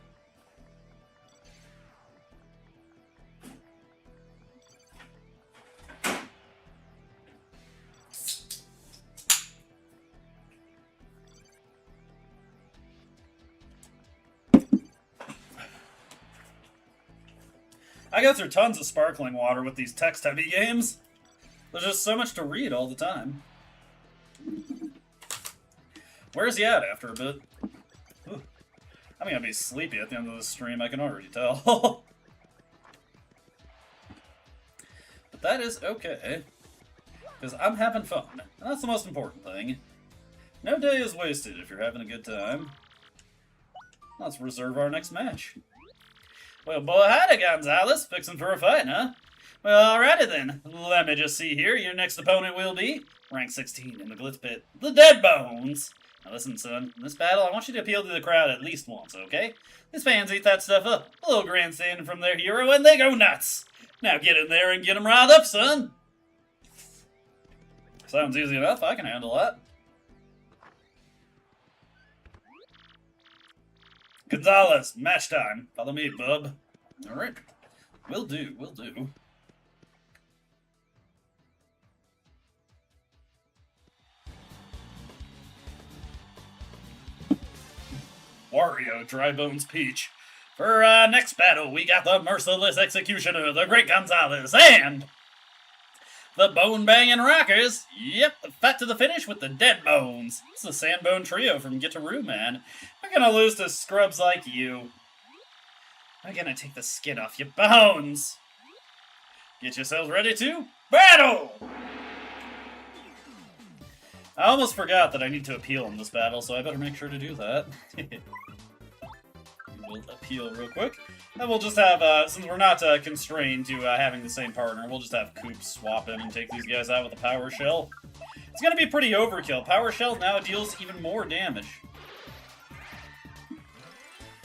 I go through tons of sparkling water with these text-heavy games. There's just so much to read all the time. Where's he at after a bit? Ooh. I'm gonna be sleepy at the end of this stream, I can already tell. But that is okay. Because I'm having fun, and that's the most important thing. No day is wasted if you're having a good time. Let's reserve our next match. Well, boy, howdy, Gonzalez. Fixing for a fight, huh? Well, alrighty then. Let me just see here. Your next opponent will be rank 16 in the Glitz pit, the Dead Bones. Now listen, son. In this battle, I want you to appeal to the crowd at least once, okay? These fans eat that stuff up. A little grandstanding from their hero, and they go nuts. Now get in there and get them riled up, son. Sounds easy enough. I can handle that. Gonzalez, match time. Follow me, bub. Alright. Will do, will do. Wario, Dry Bones Peach. For next battle, we got the Merciless Executioner, the Great Gonzalez, and the Bone Banging Rockers. Yep, fat to the finish with the Dead Bones. It's the Sandbone Trio from Guitaroo, man. We're gonna lose to scrubs like you. I'm gonna take the skin off your bones. Get yourselves ready to battle! I almost forgot that I need to appeal in this battle, so I better make sure to do that. We'll appeal real quick. And we'll just have, since we're not constrained to having the same partner, we'll just have Coop swap in and take these guys out with a Power Shell. It's gonna be pretty overkill. Power Shell now deals even more damage.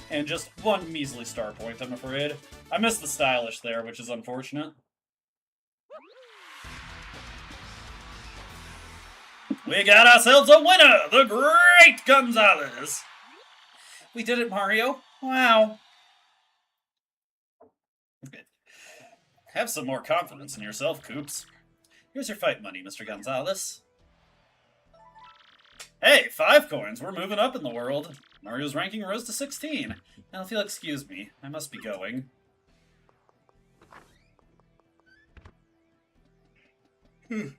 And just one measly star point, I'm afraid. I missed the stylish there, which is unfortunate. We got ourselves a winner! The Great Gonzalez! We did it, Mario. Wow. Have some more confidence in yourself, Coops. Here's your fight money, Mr. Gonzalez. Hey, 5 coins. We're moving up in the world. Mario's ranking rose to 16. Now, if you'll excuse me, I must be going. Man,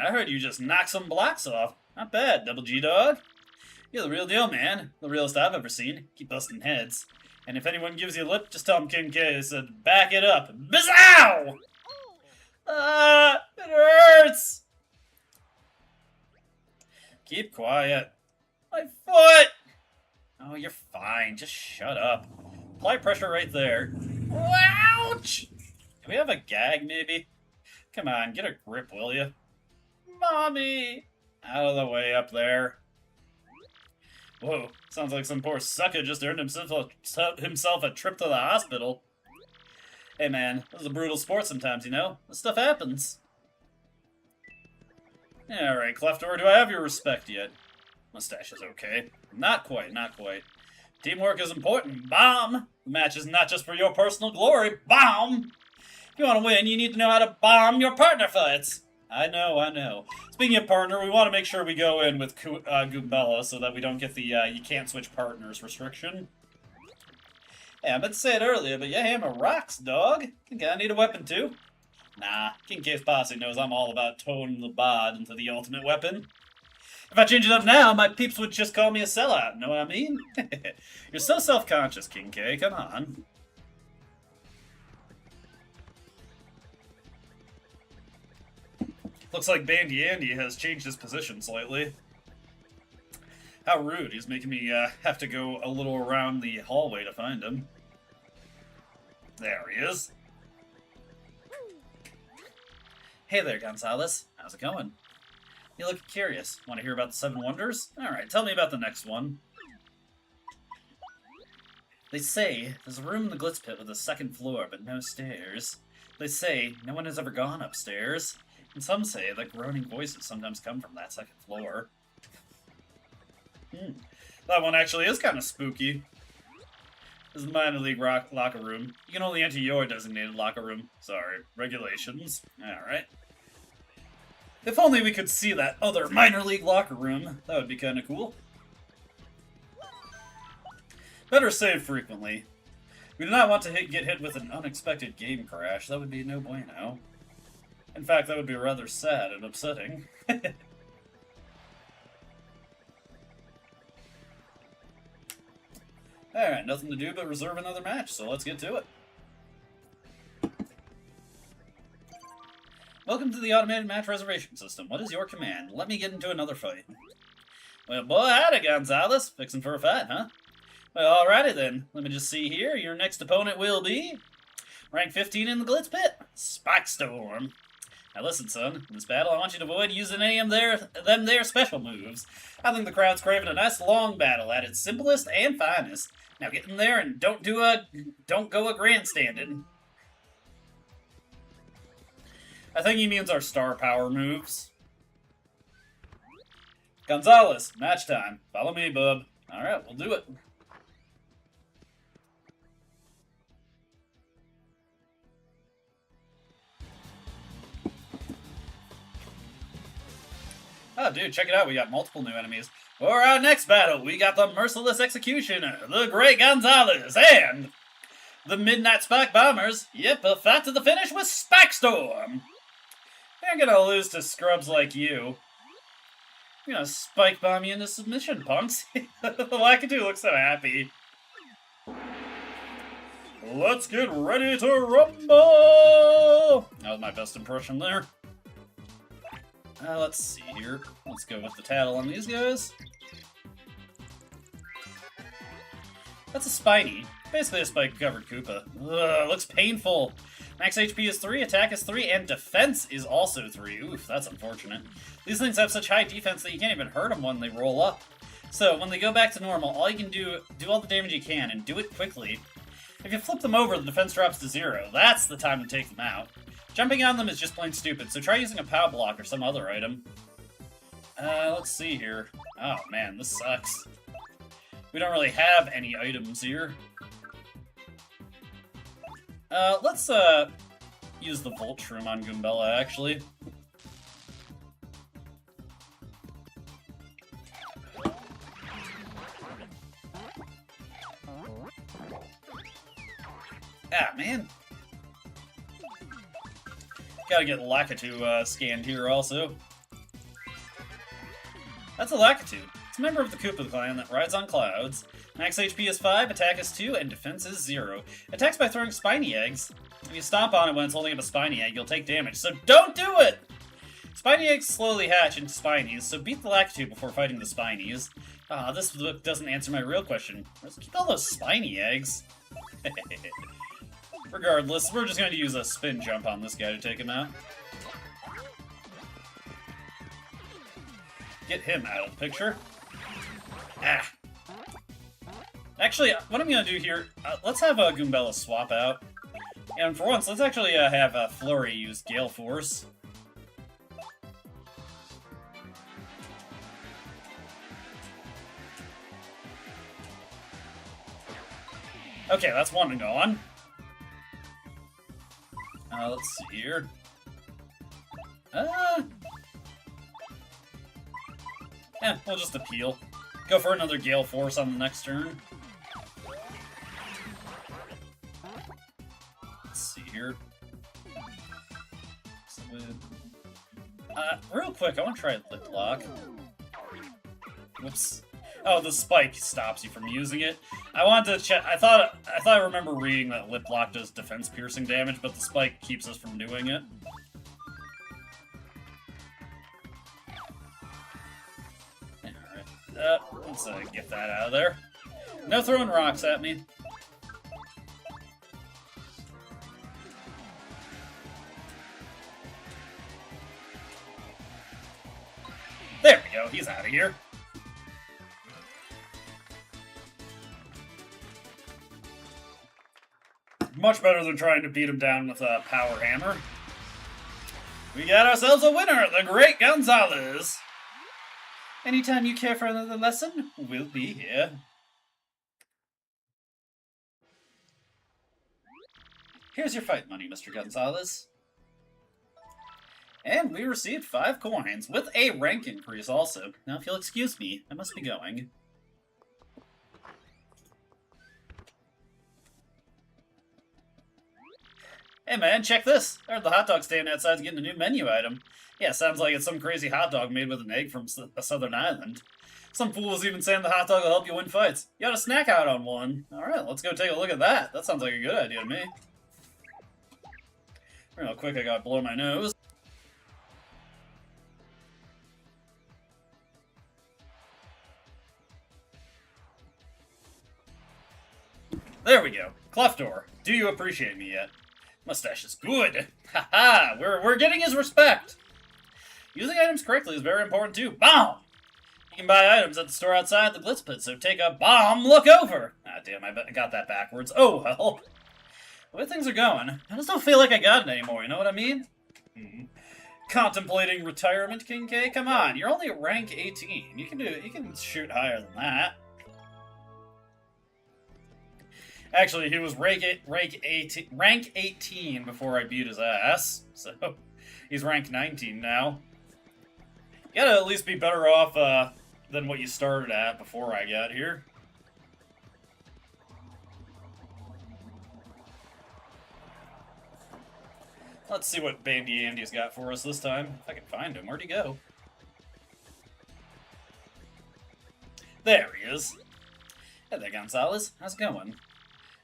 I heard you just knocked some blocks off. Not bad, Double G Dog. You're the real deal, man. The realest I've ever seen. Keep busting heads. And if anyone gives you a lip, just tell them King K said, back it up. Bizow! Ah, it hurts! Keep quiet. My foot! Oh, you're fine. Just shut up. Apply pressure right there. Ouch! we have a gag, maybe? Come on, get a grip, will you? Mommy! Out of the way up there. Whoa, sounds like some poor sucker just earned himself a trip to the hospital. Hey man, this is a brutal sport sometimes, you know? This stuff happens. Alright, Cleftor, do I have your respect yet? Mustache is okay. Not quite, not quite. Teamwork is important. Bomb! The match is not just for your personal glory. Bomb! If you want to win, you need to know how to bomb your partner fights. I know, I know. Speaking of partner, we want to make sure we go in with Goombella so that we don't get the you can't switch partners restriction. Hey, I meant to say it earlier, but your hammer rocks, dog. Think I need a weapon too? Nah, King K's posse knows I'm all about toning the bod into the ultimate weapon. If I change it up now, my peeps would just call me a sellout, know what I mean? You're so self-conscious, King K, come on. Looks like Bandy Andy has changed his position slightly. How rude, he's making me have to go a little around the hallway to find him. There he is. Hey there, Gonzalez. How's it going? You look curious. Want to hear about the 7 Wonders? Alright, tell me about the next one. They say there's a room in the Glitz pit with a 2nd floor, but no stairs. They say no one has ever gone upstairs. And some say that groaning voices sometimes come from that 2nd floor. That one actually is kind of spooky. This is the minor league locker room. You can only enter your designated locker room. Sorry, regulations. Alright. If only we could see that other minor league locker room. That would be kind of cool. Better save frequently. We do not want to get hit with an unexpected game crash. That would be no bueno. In fact, that would be rather sad and upsetting. Alright, nothing to do but reserve another match, so let's get to it. Welcome to the automated match reservation system. What is your command? Let me get into another fight. Well, boy, howdy, Gonzalez. Fixing for a fight, huh? Well, alrighty then. Let me just see here. Your next opponent will be... rank 15 in the Glitz pit, Spike Storm. Now listen, son. In this battle, I want you to avoid using any of them their special moves. I think the crowd's craving a nice long battle at its simplest and finest. Now get in there and don't go a grandstanding. I think he means our star power moves. Gonzalez, match time. Follow me, bub. Alright, we'll do it. Oh, dude, check it out. We got multiple new enemies. For our next battle, we got the Merciless Executioner, the Great Gonzalez, and the Midnight Spike Bombers. Yep, a fight to the finish with Spike Storm. They're gonna lose to scrubs like you. I'm gonna spike bomb you into submission, punks. The Lakitu looks so happy. Let's get ready to rumble! That was my best impression there. Let's see here. Let's go with the tattle on these guys. That's a Spiny. Basically a spike-covered Koopa. Ugh, looks painful. Max HP is 3, attack is 3, and defense is also 3. Oof, that's unfortunate. These things have such high defense that you can't even hurt them when they roll up. So, when they go back to normal, all you can do all the damage you can, and do it quickly. If you flip them over, the defense drops to 0. That's the time to take them out. Jumping on them is just plain stupid, so try using a POW block or some other item. Let's see here. Oh man, this sucks. We don't really have any items here. Let's use the Volt Shroom on Goombella, actually. Ah, man. Gotta get Lakitu scanned here also. That's a Lakitu. It's a member of the Koopa clan that rides on clouds. Max HP is 5, attack is 2, and defense is 0. Attacks by throwing spiny eggs. If you stomp on it when it's holding up a spiny egg, you'll take damage, so don't do it! Spiny eggs slowly hatch into spinies, so beat the Lakitu before fighting the spinies. Ah, this book doesn't answer my real question. Let's keep all those spiny eggs. Regardless, we're just going to use a spin jump on this guy to take him out. Get him out of the picture. Ah. Actually, what I'm going to do here, let's have Goombella swap out. And for once, let's actually have Flurry use Gale Force. Okay, that's one gone. Let's see here. Yeah, we'll just appeal. Go for another Gale Force on the next turn. Let's see here. Real quick, I want to try Lip Lock. Whoops. Oh, the spike stops you from using it. I wanted to check. I thought I remember reading that Lip Lock does defense piercing damage, but the spike keeps us from doing it. Alright. Let's get that out of there. No throwing rocks at me. There we go. He's out of here. Much better than trying to beat him down with a power hammer. We got ourselves a winner, the Great Gonzalez. Anytime you care for another lesson, we'll be here. Here's your fight money, Mr. Gonzalez. And we received 5 coins, with a rank increase also. Now, if you'll excuse me, I must be going. Hey man, check this! I heard the hot dog stand outside's getting a new menu item. Yeah, sounds like it's some crazy hot dog made with an egg from a southern island. Some fool was even saying the hot dog will help you win fights. You ought to snack out on one. Alright, let's go take a look at that. That sounds like a good idea to me. Real quick, I gotta blow my nose. There we go. Cleftor, do you appreciate me yet? Mustache is good. Haha, we're getting his respect. Using items correctly is very important too. Bomb! You can buy items at the store outside the Glitz pit, so take a bomb look over. Ah, damn, I got that backwards. Oh, well. The way things are going, I just don't feel like I got it anymore, you know what I mean? Contemplating retirement, King K? Come on, you're only at rank 18. You can shoot higher than that. Actually, he was rank 18 before I beat his ass, so he's rank 19 now. You gotta at least be better off than what you started at before I got here. Let's see what Bandy Andy's got for us this time. If I can find him. Where'd he go? There he is. Hey there, Gonzalez. How's it going?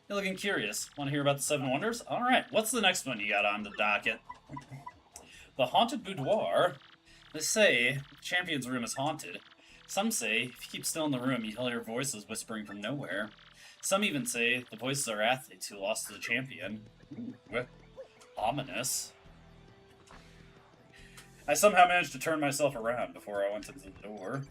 You're looking curious. Want to hear about the 7 Wonders? Alright, what's the next one you got on the docket? The Haunted Boudoir. They say the champion's room is haunted. Some say if you keep still in the room, you hear voices whispering from nowhere. Some even say the voices are athletes who lost to the champion. Ooh, ominous. I somehow managed to turn myself around before I went into the door.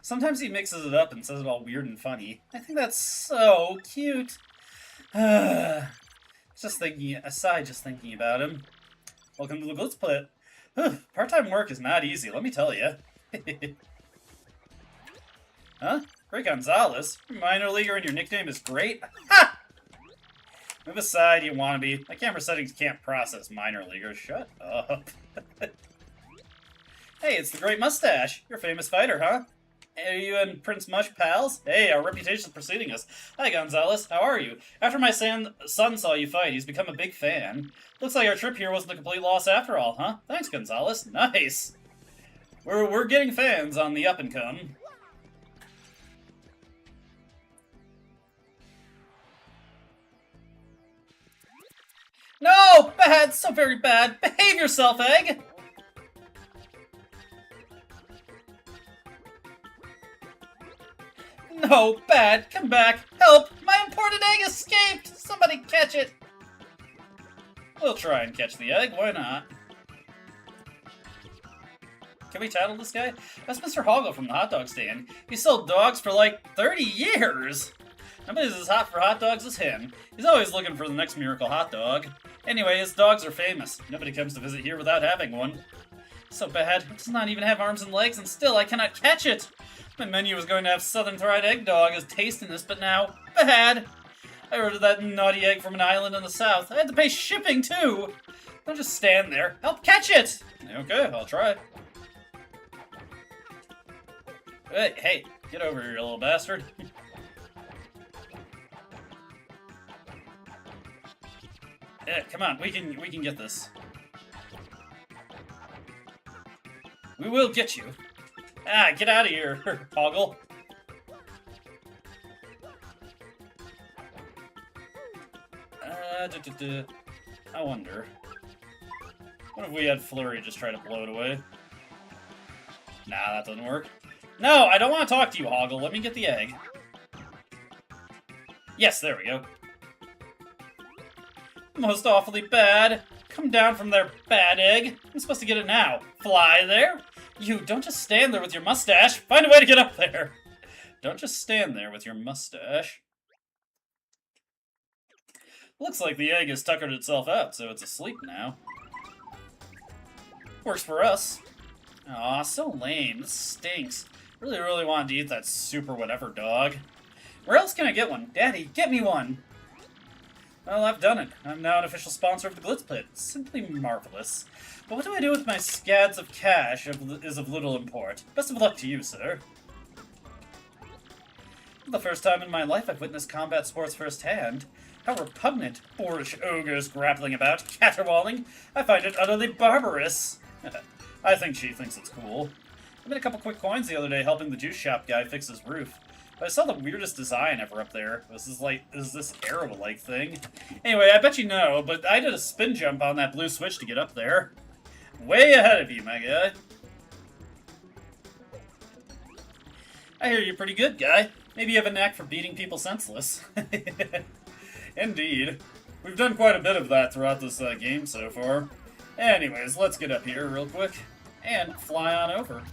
Sometimes he mixes it up and says it all weird and funny. I think that's so cute. Just thinking about him. Welcome to the Glitz pit. Part-time work is not easy, let me tell you. Huh? Great Gonzalez? Minor leaguer and your nickname is Great? Ha! Move aside, you wannabe. My camera settings can't process minor leaguers. Shut up. Hey, it's the Great Mustache. You're a famous fighter, huh? Are you and Prince Mush pals? Hey, our reputation's preceding us. Hi, Gonzalez. How are you? After my son saw you fight, he's become a big fan. Looks like our trip here wasn't a complete loss after all, huh? Thanks, Gonzalez. Nice. We're getting fans on the up-and-come. No! Bad! So very bad! Behave yourself, Egg! No, bad. Come back. Help! My imported egg escaped! Somebody catch it! We'll try and catch the egg. Why not? Can we tattle this guy? That's Mr. Hoggle from the hot dog stand. He sold dogs for like 30 years! Nobody's as hot for hot dogs as him. He's always looking for the next miracle hot dog. Anyway, his dogs are famous. Nobody comes to visit here without having one. So bad. It does not even have arms and legs, and still I cannot catch it! My menu was going to have Southern Fried Egg Dog as tastiness, but now, bad! I ordered that naughty egg from an island in the south. I had to pay shipping, too! Don't just stand there. Help catch it! Okay, I'll try. Hey, get over here, you little bastard. Yeah, come on, we can get this. We will get you. Ah, get out of here, Hoggle. I wonder. What if we had Flurry just try to blow it away? Nah, that doesn't work. No, I don't want to talk to you, Hoggle. Let me get the egg. Yes, there we go. Most awfully bad. Come down from there, bad egg. I'm supposed to get it now. Fly there? You, don't just stand there with your mustache. Find a way to get up there. Don't just stand there with your mustache. Looks like the egg has tuckered itself out, so it's asleep now. Works for us. Aw, so lame. This stinks. Really wanted to eat that super whatever dog. Where else can I get one? Daddy, get me one! Well, I've done it. I'm now an official sponsor of the Glitz Pit. Simply marvelous. But what do I do with my scads of cash is of little import. Best of luck to you, sir. For the first time in my life I've witnessed combat sports firsthand. How repugnant. Boorish ogres grappling about, caterwauling. I find it utterly barbarous. I think she thinks it's cool. I made a couple quick coins the other day helping the juice shop guy fix his roof. But I saw the weirdest design ever up there. This is this arrow-like thing. Anyway, I bet you know, but I did a spin jump on that blue switch to get up there. Way ahead of you, my guy. I hear you're pretty good, guy. Maybe you have a knack for beating people senseless. Indeed. We've done quite a bit of that throughout this game so far. Anyways, let's get up here real quick and fly on over.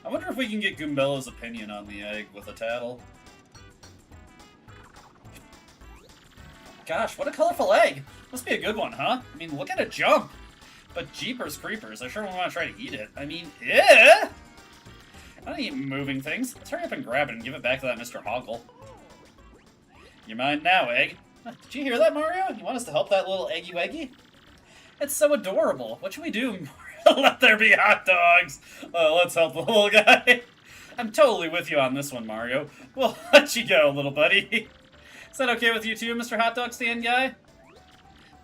I wonder if we can get Goombella's opinion on the egg with a tattle. Gosh, what a colorful egg! Must be a good one, huh? I mean, look at it jump! But jeepers creepers, I sure want to try to eat it. I mean, yeah! I don't eat moving things. Let's hurry up and grab it and give it back to that Mr. Hoggle. You're mine now, egg. Did you hear that, Mario? You want us to help that little eggy weggy? It's so adorable. What should we do, Mario? Let there be hot dogs! Let's help the little guy. I'm totally with you on this one, Mario. We'll let you go, little buddy. Is that okay with you too, Mr. Hot Dog Stand Guy?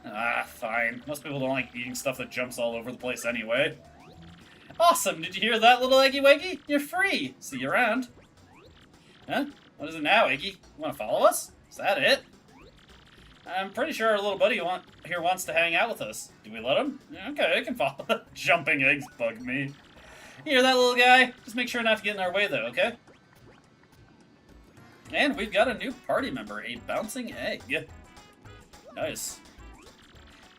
Ah, fine. Most people don't like eating stuff that jumps all over the place anyway. Awesome! Did you hear that, little Eggy Weggy? You're free! See you around. Huh? What is it now, Eggy? You want to follow us? Is that it? I'm pretty sure our little buddy here wants to hang out with us. Do we let him? Okay, I can follow. Jumping eggs bug me. You hear that, little guy? Just make sure not to get in our way, though, okay? And we've got a new party member, a bouncing egg. Nice.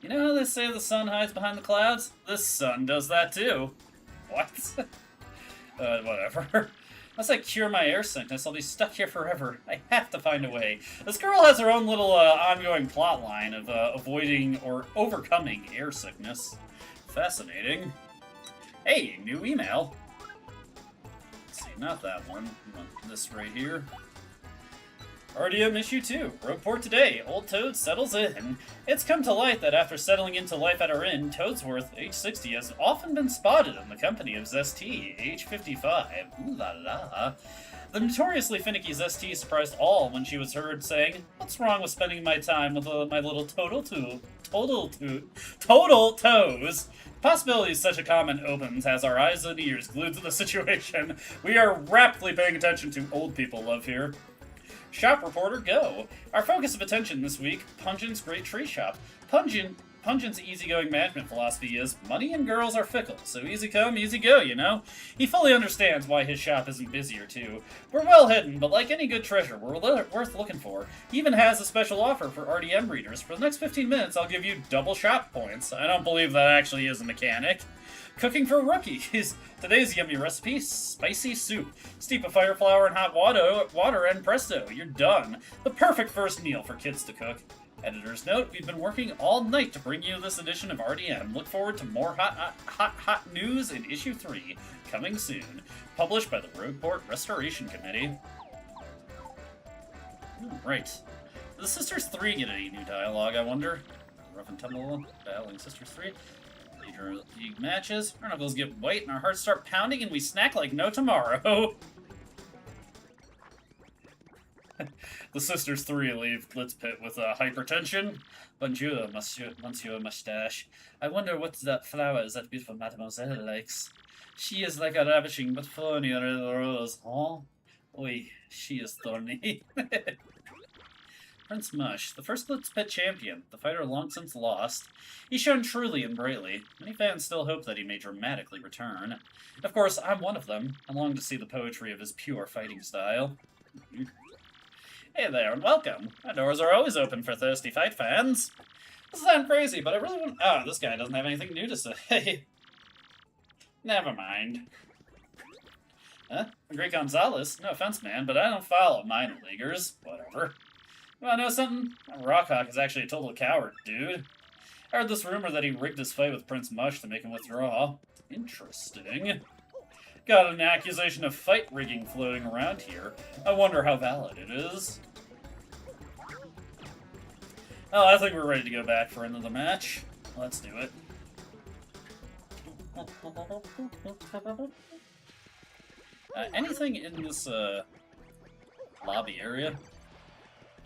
You know how they say the sun hides behind the clouds? This sun does that too. What? Whatever. Unless I cure my air sickness, I'll be stuck here forever. I have to find a way. This girl has her own little ongoing plot line of avoiding or overcoming air sickness. Fascinating. Hey, new email. Let's see, not that one. We want this right here. RDM issue 2. Report today. Old Toad settles in. It's come to light that after settling into life at our inn, Toadsworth, age 60, has often been spotted in the company of Zesty, age 55. Ooh la la. The notoriously finicky Zesty surprised all when she was heard saying, "What's wrong with spending my time with my little total toes?" The possibility such a comment opens has our eyes and ears glued to the situation. We are rapidly paying attention to old people love here. Shop reporter, go. Our focus of attention this week, Pungent's Great Tree Shop. Pungent's easygoing management philosophy is, money and girls are fickle, so easy come, easy go, you know? He fully understands why his shop isn't busier, too. We're well hidden, but like any good treasure, we're worth looking for. He even has a special offer for RDM readers. For the next 15 minutes, I'll give you double shop points. I don't believe that actually is a mechanic. Cooking for rookies. Today's yummy recipe, spicy soup. Steep a fire flour in hot water and presto, you're done. The perfect first meal for kids to cook. Editor's note, we've been working all night to bring you this edition of RDM. Look forward to more hot news in issue 3, coming soon. Published by the Roadport Restoration Committee. Right. Do the Sisters 3 get any new dialogue, I wonder? Rough and Tumble, Battling Sisters 3. Major League matches. Our knuckles get white and our hearts start pounding and we snack like no tomorrow. The Sisters 3 leave Glitz Pit with hypertension. Bonjour, Monsieur Moustache. I wonder what that flower is that beautiful mademoiselle likes. She is like a ravishing but thorny red rose, huh? Oi, she is thorny. Prince Mush, the first Glitz Pit champion, the fighter long since lost. He shone truly and brightly. Many fans still hope that he may dramatically return. Of course, I'm one of them. I long to see the poetry of his pure fighting style. Hey there, and welcome. Our doors are always open for thirsty fight fans. This sounds crazy, but I really want... Oh, this guy doesn't have anything new to say. Never mind. Huh? Great Gonzalez? No offense, man, but I don't follow minor leaguers. Whatever. You wanna know something? That Rockhawk is actually a total coward, dude. I heard this rumor that he rigged his fight with Prince Mush to make him withdraw. Interesting. Got an accusation of fight rigging floating around here. I wonder how valid it is. Oh, I think we're ready to go back for another match. Let's do it. Anything in this lobby area?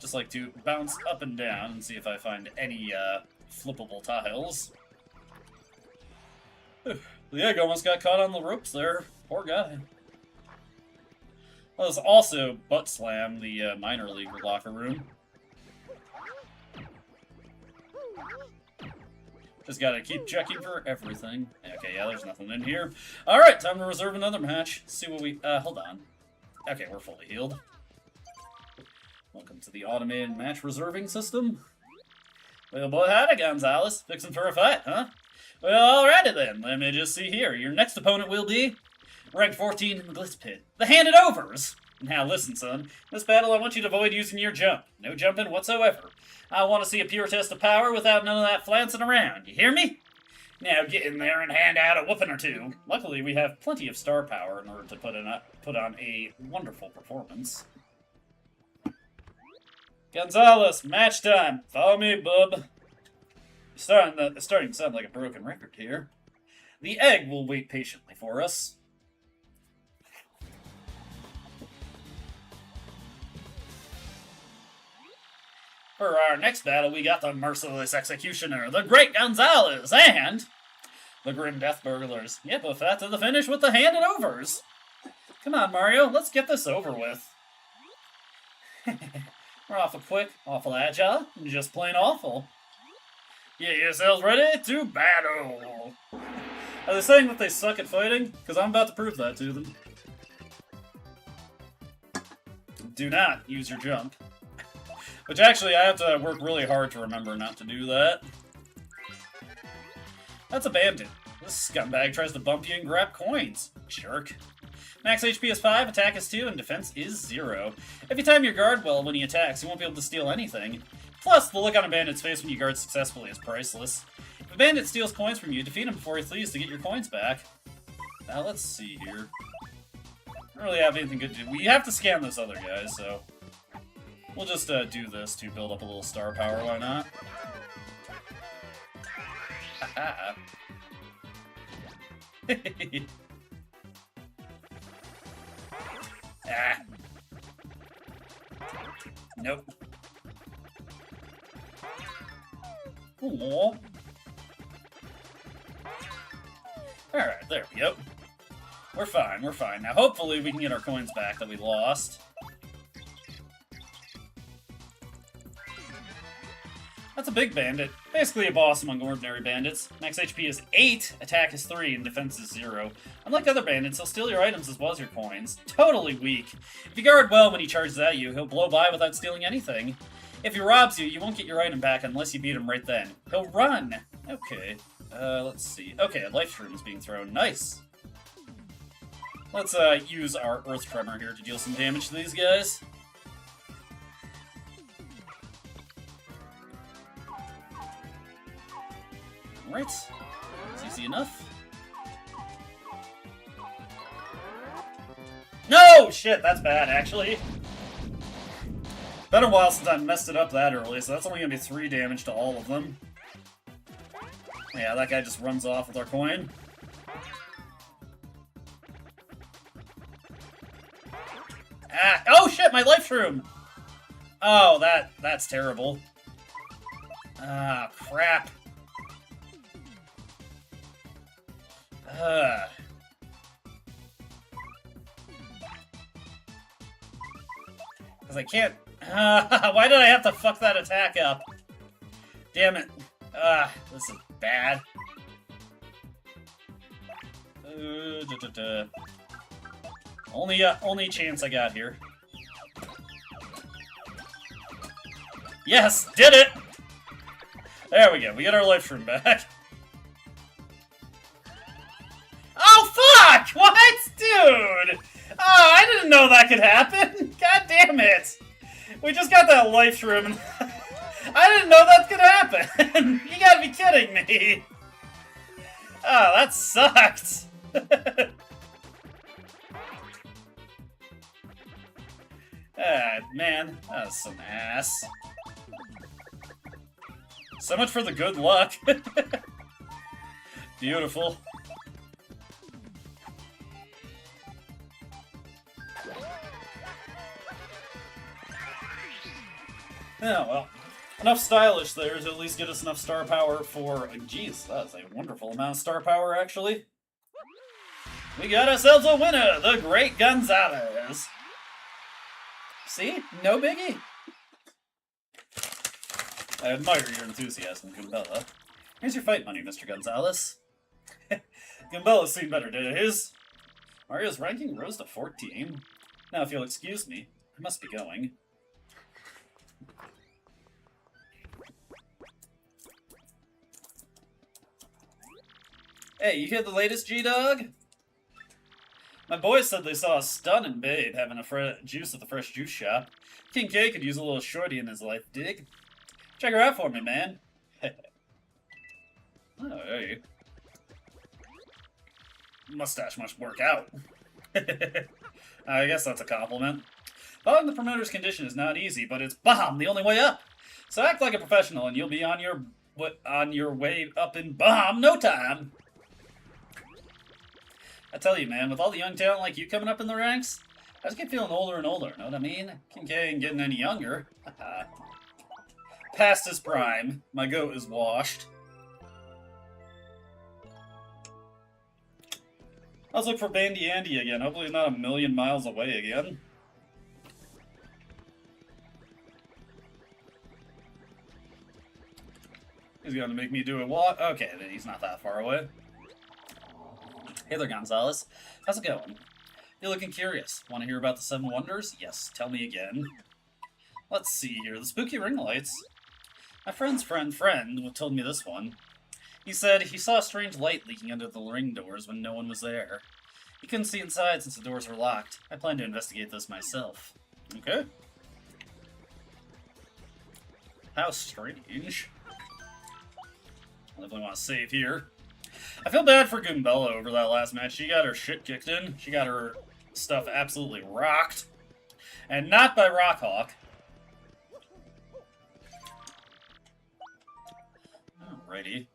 Just like to bounce up and down and see if I find any flippable tiles. The egg almost got caught on the ropes there. Poor guy. Let's also butt slam the minor league locker room. Just gotta keep checking for everything. Okay, yeah, there's nothing in here. Alright, time to reserve another match. See what we... hold on. Okay, we're fully healed. Welcome to the automated match reserving system. Well, boy, howdy, Gonzalez. Fixing for a fight, huh? Well, alrighty then. Let me just see here. Your next opponent will be... Rank 14 in the Glitz Pit. The Handed Overs! Now listen, son. In this battle, I want you to avoid using your jump. No jumping whatsoever. I want to see a pure test of power without none of that flancing around. You hear me? Now get in there and hand out a whooping or two. Luckily, we have plenty of star power in order to put on a wonderful performance. Gonzalez, match time. Follow me, bub. It's starting to sound like a broken record here. The egg will wait patiently for us. For our next battle, we got the Merciless Executioner, the Great Gonzalez, and the Grim Death Burglars. Yep, a fat to the finish with the Handed Overs. Come on, Mario, let's get this over with. We're awful quick, awful agile, and just plain awful. Get yourselves ready to battle. Are they saying that they suck at fighting? Because I'm about to prove that to them. Do not use your jump. Which actually, I have to work really hard to remember not to do that. That's a bandit. This scumbag tries to bump you and grab coins. Jerk. Max HP is 5, attack is 2, and defense is 0. If you time your guard well when he attacks, you won't be able to steal anything. Plus, the look on a bandit's face when you guard successfully is priceless. If a bandit steals coins from you, defeat him before he flees to get your coins back. Now, let's see here. I don't really have anything good to do. We have to scan those other guys, so... We'll just do this to build up a little star power, why not? Haha. Ah. Nope. Cool. Alright, there we go. We're fine, we're fine. Now hopefully we can get our coins back that we lost. That's a big bandit. Basically a boss among ordinary bandits. Max HP is 8, attack is 3, and defense is 0. Unlike other bandits, he'll steal your items as well as your coins. Totally weak. If you guard well when he charges at you, he'll blow by without stealing anything. If he robs you, you won't get your item back unless you beat him right then. He'll run! Okay. Let's see. Okay, a life shroom is being thrown. Nice! Let's use our Earth Tremor here to deal some damage to these guys. Alright. It's easy enough. No! Shit, that's bad, actually. Been a while since I messed it up that early, so that's only gonna be 3 damage to all of them. Yeah, that guy just runs off with our coin. Ah! Oh shit, my life shroom! Oh, that's terrible. Ah, crap. Because I can't... why did I have to fuck that attack up? Damn it. This is bad. Only chance I got here. Yes! Did it! There we go. We get our life shroom back. Fuck! What? Dude! Oh, I didn't know that could happen! God damn it! We just got that life shroom and I didn't know that could happen! You gotta be kidding me! Oh, that sucked! Ah, man, that was some ass. So much for the good luck. Beautiful. Yeah, well, enough stylish there to at least get us enough star power for... Geez, that's a wonderful amount of star power, actually. We got ourselves a winner, the Great Gonzalez. See? No biggie. I admire your enthusiasm, Goombella. Here's your fight money, Mr. Gonzalez. Goombella's seen better days. Mario's ranking rose to 14. Now, if you'll excuse me, I must be going. Hey, you hear the latest, G-Dog? My boys said they saw a stunning babe having a juice at the fresh juice shop. King K could use a little shorty in his life, dig? Check her out for me, man. Oh, hey. Mustache must work out. I guess that's a compliment. Following the promoter's condition is not easy, but it's bomb the only way up. So act like a professional and you'll be on your way up in bomb no time. I tell you, man, with all the young talent like you coming up in the ranks, I just keep feeling older and older, know what I mean? King K ain't getting any younger. Past his prime. My goat is washed. Let's look for Bandy Andy again. Hopefully he's not a million miles away again. He's gonna make me do a walk. Okay, then he's not that far away. Hey there, Gonzalez. How's it going? You're looking curious. Want to hear about the 7 wonders? Yes, tell me again. Let's see here. The spooky ring lights. My friend's friend told me this one. He said he saw a strange light leaking under the ring doors when no one was there. He couldn't see inside since the doors were locked. I plan to investigate this myself. Okay. How strange. I definitely want to save here. I feel bad for Goombella over that last match. She got her shit kicked in. She got her stuff absolutely rocked. And not by Rockhawk. Alrighty.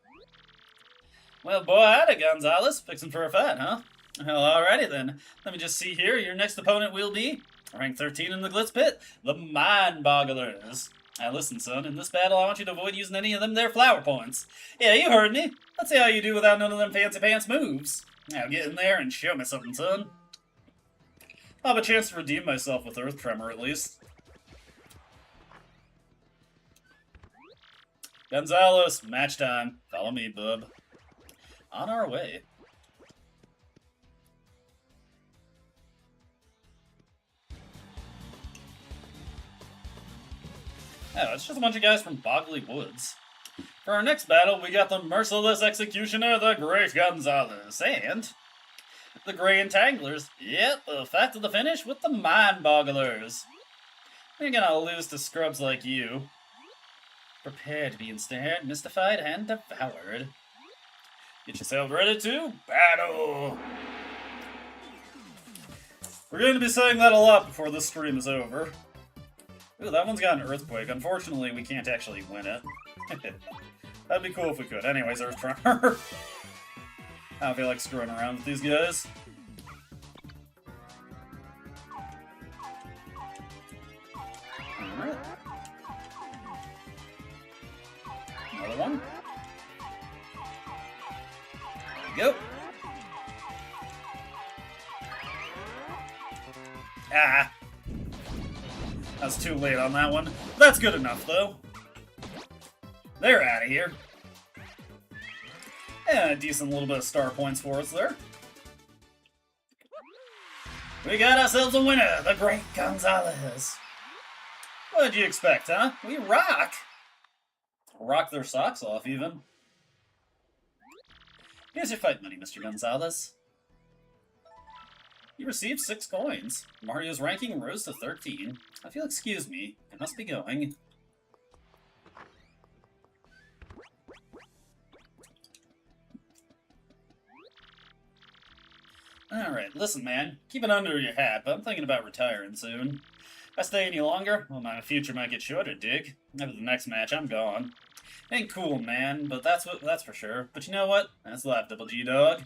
Well, boy, howdy, Gonzalez. Fixing for a fight, huh? Well, alrighty then. Let me just see here. Your next opponent will be rank 13 in the Glitz Pit, the Mind Bogglers. Now listen, son, in this battle I want you to avoid using any of them there flower points. Yeah, you heard me. Let's see how you do without none of them fancy pants moves. Now get in there and show me something, son. I'll have a chance to redeem myself with Earth Tremor, at least. Gonzalez, match time. Follow me, bub. On our way. Oh, it's just a bunch of guys from Bogley Woods. For our next battle, we got the merciless executioner, the Great Gonzalez, and the Grey Entanglers. Yep, the fact of the finish with the Mind Bogglers. We're gonna lose to scrubs like you. Prepare to be ensnared, mystified, and devoured. Get yourself ready to battle! We're going to be saying that a lot before this stream is over. Ooh, that one's got an earthquake. Unfortunately, we can't actually win it. That'd be cool if we could. Anyways, Earth Tremor. I don't feel like screwing around with these guys. Alright. Another one. There we go. Ah. I was too late on that one. That's good enough, though. They're out of here. And a decent little bit of star points for us there. We got ourselves a winner, the Great Gonzalez. What'd you expect, huh? We rock! Rock their socks off, even. Here's your fight money, Mr. Gonzalez. You received 6 coins. Mario's ranking rose to 13. If you'll excuse me, I must be going. Alright, listen man, keep it under your hat, but I'm thinking about retiring soon. If I stay any longer, well, my future might get shorter, dig. After the next match, I'm gone. Ain't cool, man, but that's for sure. But you know what? That's life, Double G Dog.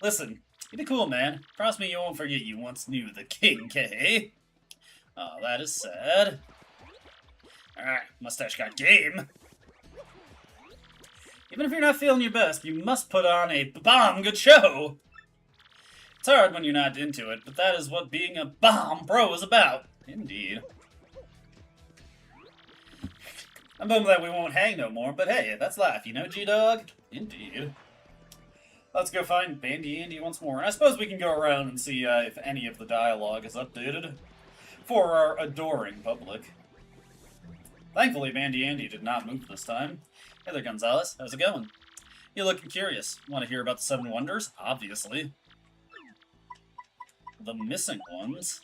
Listen, you be cool, man. Promise me you won't forget you once knew the King K. Oh, that is sad. Alright, mustache got game. Even if you're not feeling your best, you must put on a bomb good show. It's hard when you're not into it, but that is what being a bomb pro is about. Indeed. I'm bummed that we won't hang no more, but hey, that's life, you know, G-Dog? Indeed. Let's go find Bandy Andy once more, and I suppose we can go around and see if any of the dialogue is updated for our adoring public. Thankfully, Bandy Andy did not move this time. Hey there, Gonzalez. How's it going? You're looking curious. Want to hear about the 7 wonders? Obviously. The missing ones.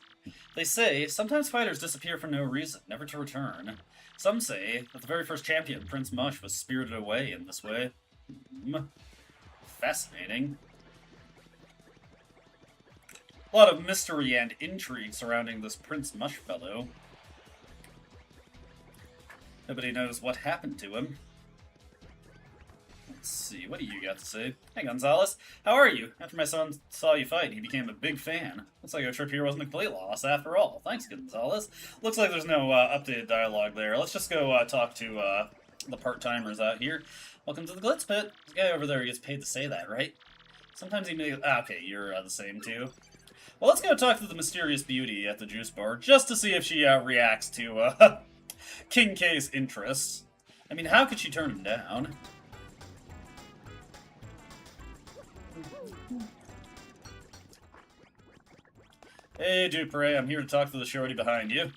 They say, sometimes fighters disappear for no reason, never to return. Some say that the very first champion, Prince Mush, was spirited away in this way. Fascinating. A lot of mystery and intrigue surrounding this Prince Mush fellow. Nobody knows what happened to him. Let's see, what do you got to say? Hey, Gonzalez, how are you? After my son saw you fight, he became a big fan. Looks like our trip here wasn't a complete loss after all. Thanks, Gonzalez. Looks like there's no updated dialogue there. Let's just go talk to the part-timers out here. Welcome to the Glitz Pit. This guy over there gets paid to say that, right? Sometimes he may... okay, you're the same too. Well, let's go talk to the mysterious beauty at the juice bar, just to see if she reacts to King K's interests. I mean, how could she turn him down? Hey, Dupre, I'm here to talk to the shorty behind you.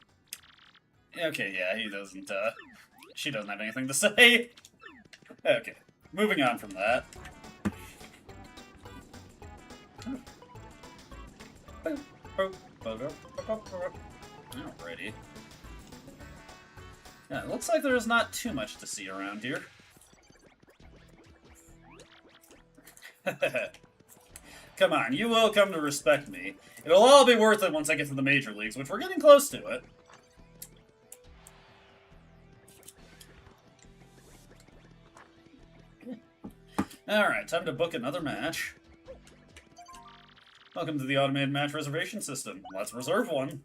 Okay, yeah, he doesn't, she doesn't have anything to say. Okay, moving on from that. Alrighty. Yeah, it looks like there's not too much to see around here. Come on, you will come to respect me. It'll all be worth it once I get to the major leagues, which we're getting close to it. Alright, time to book another match. Welcome to the automated match reservation system. Let's reserve one.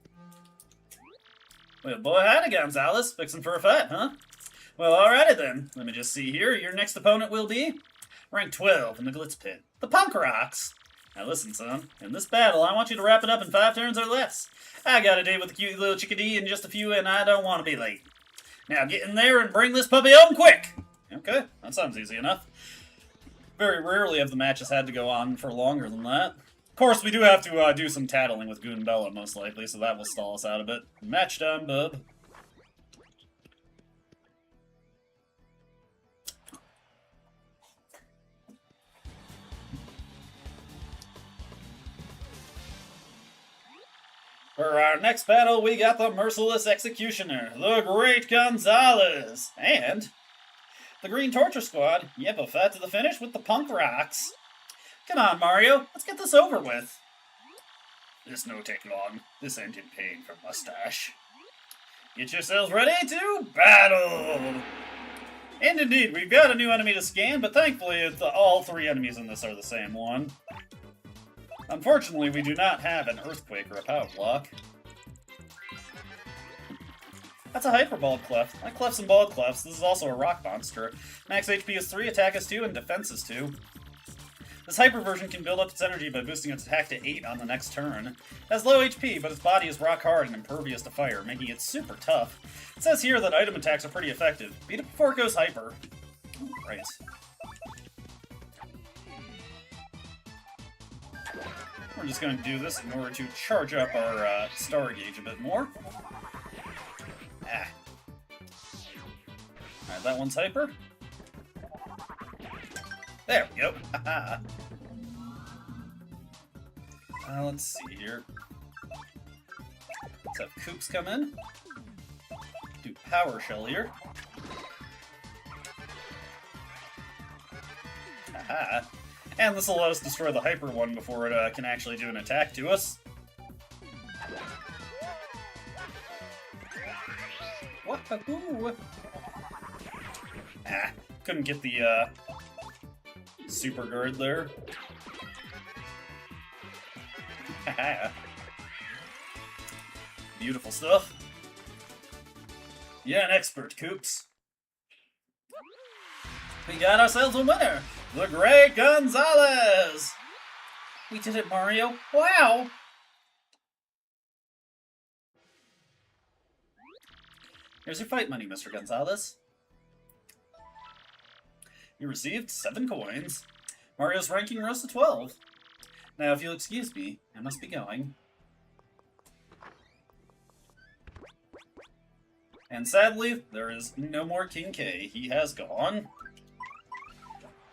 Well, boy, howdy, Gonzalez. Fixing for a fight, huh? Well, alrighty then. Let me just see here. Your next opponent will be rank 12 in the Glitz Pit. The Punk Rocks. Now listen, son. In this battle, I want you to wrap it up in 5 turns or less. I got a date with a cute little chickadee in just a few, and I don't want to be late. Now get in there and bring this puppy home quick! Okay, that sounds easy enough. Very rarely have the matches had to go on for longer than that. Of course, we do have to do some tattling with Goon Bella, most likely, so that will stall us out a bit. Match time, bub. For our next battle, we got the Merciless Executioner, the Great Gonzalez, and the Green Torture Squad. Yep, a fight to the finish with the Punk Rocks. Come on, Mario, let's get this over with. This no take long. This ain't in pain for Mustache. Get yourselves ready to battle! And indeed, we've got a new enemy to scan, but thankfully all three enemies in this are the same one. Unfortunately, we do not have an Earthquake or a Power Block. That's a Hyperballed Clef. Like Clefs and Balled Clefs, this is also a Rock Monster. Max HP is 3, Attack is 2, and Defense is 2. This Hyper version can build up its energy by boosting its attack to 8 on the next turn. It has low HP, but its body is rock hard and impervious to fire, making it super tough. It says here that item attacks are pretty effective. Beat it before it goes Hyper. Right. We're just going to do this in order to charge up our star gauge a bit more. Ah. Alright, that one's Hyper. There we go. Let's see here. Let's have Koops come in. Do Power Shell here. Aha. And this will let us destroy the Hyper one before it can actually do an attack to us. Wahoo! Ah, couldn't get the Super Guard there. Beautiful stuff. Yeah, an expert, Koops. We got ourselves a winner! The Great Gonzalez! We did it, Mario. Wow! Here's your fight money, Mr. Gonzalez. You received 7 coins. Mario's ranking rose to 12. Now, if you'll excuse me, I must be going. And sadly, there is no more King K. He has gone.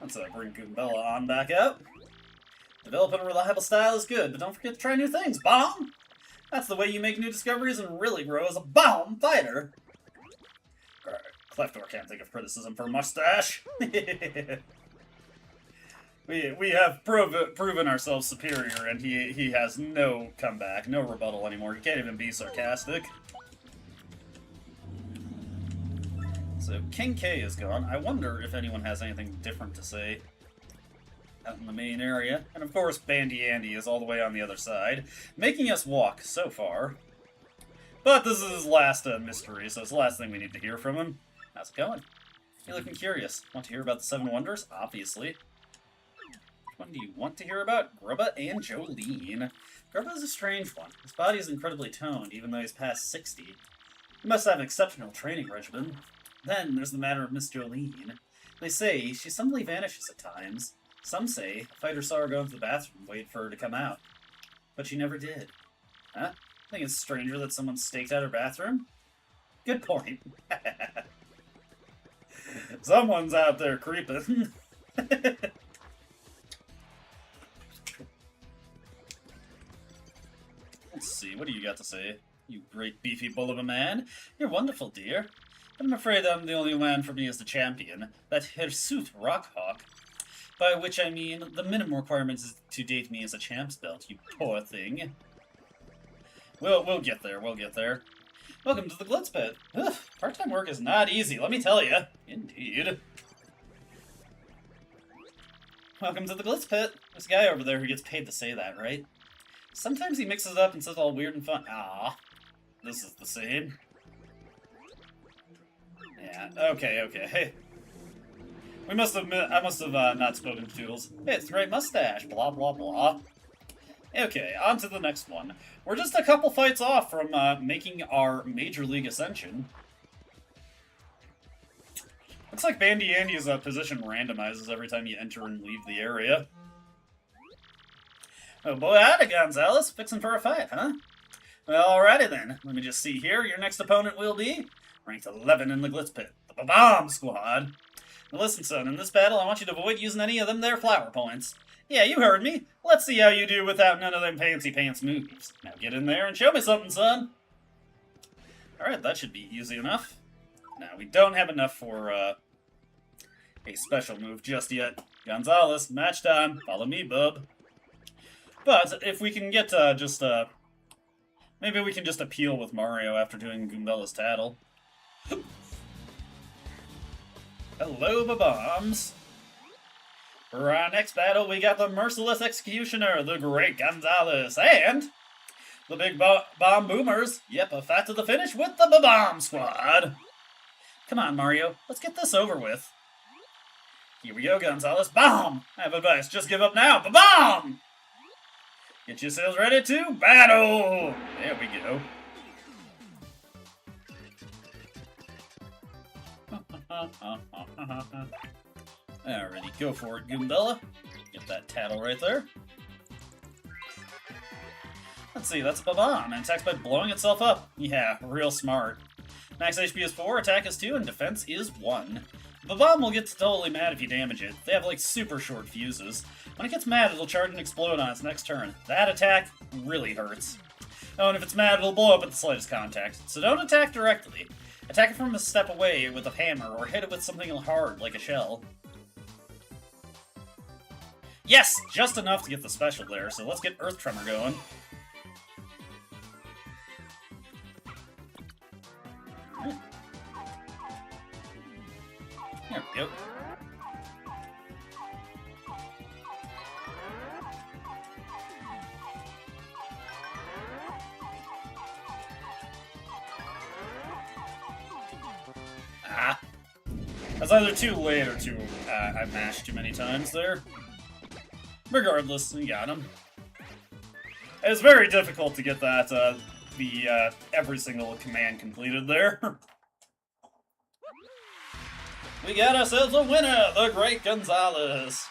Let's bring Goombella on back out. Developing a reliable style is good, but don't forget to try new things, bomb! That's the way you make new discoveries and really grow as a bomb fighter. Cleftor can't think of criticism for Mustache. we have proven ourselves superior, and he has no comeback, no rebuttal anymore. He can't even be sarcastic. So King K is gone. I wonder if anyone has anything different to say out in the main area. And of course, Bandy Andy is all the way on the other side, making us walk so far. But this is his last mystery, so it's the last thing we need to hear from him. How's it going? You're looking curious. Want to hear about the 7 Wonders? Obviously. Which one do you want to hear about? Grubba and Jolene. Grubba is a strange one. His body is incredibly toned, even though he's past 60. He must have an exceptional training regimen. Then there's the matter of Miss Jolene. They say she suddenly vanishes at times. Some say a fighter saw her go into the bathroom and wait for her to come out. But she never did. Huh? Think it's stranger that someone staked out her bathroom? Good point. Someone's out there creeping. Let's see, what do you got to say? You great beefy bull of a man. You're wonderful, dear. But I'm afraid I'm the only man for me as the champion. That hirsute Rockhawk. By which I mean, the minimum requirement is to date me as a champ's belt, you poor thing. We'll get there, we'll get there. Welcome to the Glitz Pit. Ugh, part-time work is not easy, let me tell you. Indeed. Welcome to the Glitz Pit. There's a guy over there who gets paid to say that, right? Sometimes he mixes it up and says all weird and fun. Ah, this is the same. Yeah, okay. I must have not spoken to Toodles. Hey, it's the Great Mustache, blah blah blah. Okay, on to the next one. We're just a couple fights off from making our Major League Ascension. Looks like Bandy Andy's position randomizes every time you enter and leave the area. Oh boy, howdy, Gonzalez. Fixing for a fight, huh? Well, alrighty then. Let me just see here. Your next opponent will be ranked 11 in the Glitz pit, the Bomb Squad. Now listen, son, in this battle, I want you to avoid using any of them there flower points. Yeah, you heard me. Let's see how you do without none of them fancy pants moves. Now get in there and show me something, son. Alright, that should be easy enough. Now, we don't have enough for a special move just yet. Gonzalez, match time. Follow me, bub. But if we can get maybe we can just appeal with Mario after doing Goombella's tattle. Hello, Bombs. For our next battle, we got the Merciless Executioner, the Great Gonzalez, and the Big Bomb Boomers. Yep, a fight to the finish with the Bomb Squad. Come on, Mario. Let's get this over with. Here we go, Gonzalez. Bomb! I have advice. Just give up now. Bomb! Get yourselves ready to battle! There we go. Alrighty, go for it, Goombella. Get that tattle right there. Let's see, that's a bomb, and attacks by blowing itself up. Yeah, real smart. Max HP is 4, attack is 2, and defense is 1. The bomb will get totally mad if you damage it. They have, like, super short fuses. When it gets mad, it'll charge and explode on its next turn. That attack really hurts. Oh, and if it's mad, it'll blow up at the slightest contact. So don't attack directly. Attack it from a step away with a hammer, or hit it with something hard, like a shell. Yes! Just enough to get the special there, so let's get Earth Tremor going. There we go. Ah. That's either too late or too... I mashed too many times there. Regardless, we got him. It's very difficult to get that, every single command completed there. We got ourselves a winner, the Great Gonzalez.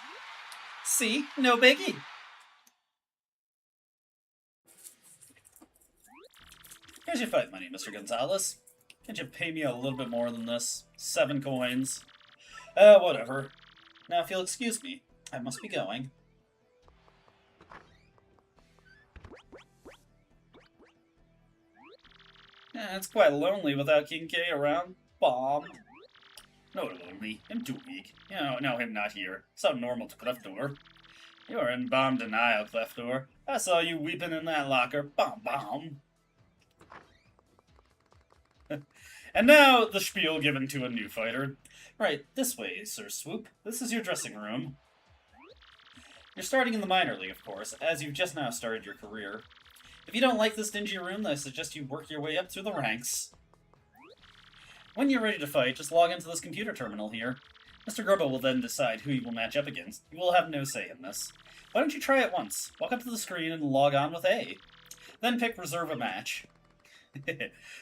See? No biggie. Here's your fight money, Mr. Gonzalez. Can't you pay me a little bit more than this? 7 coins. Whatever. Now, if you'll excuse me, I must be going. It's quite lonely without King K around. Bomb. No, lonely. I'm too weak. No, him not here. So normal to Cleftor. You're in bomb denial, Cleftor. I saw you weeping in that locker. Bomb, bomb. And now, the spiel given to a new fighter. Right, this way, Sir Swoop. This is your dressing room. You're starting in the minor league, of course, as you've just now started your career. If you don't like this dingy room, then I suggest you work your way up through the ranks. When you're ready to fight, just log into this computer terminal here. Mr. Grubba will then decide who you will match up against. You will have no say in this. Why don't you try it once? Walk up to the screen and log on with A. Then pick Reserve a Match.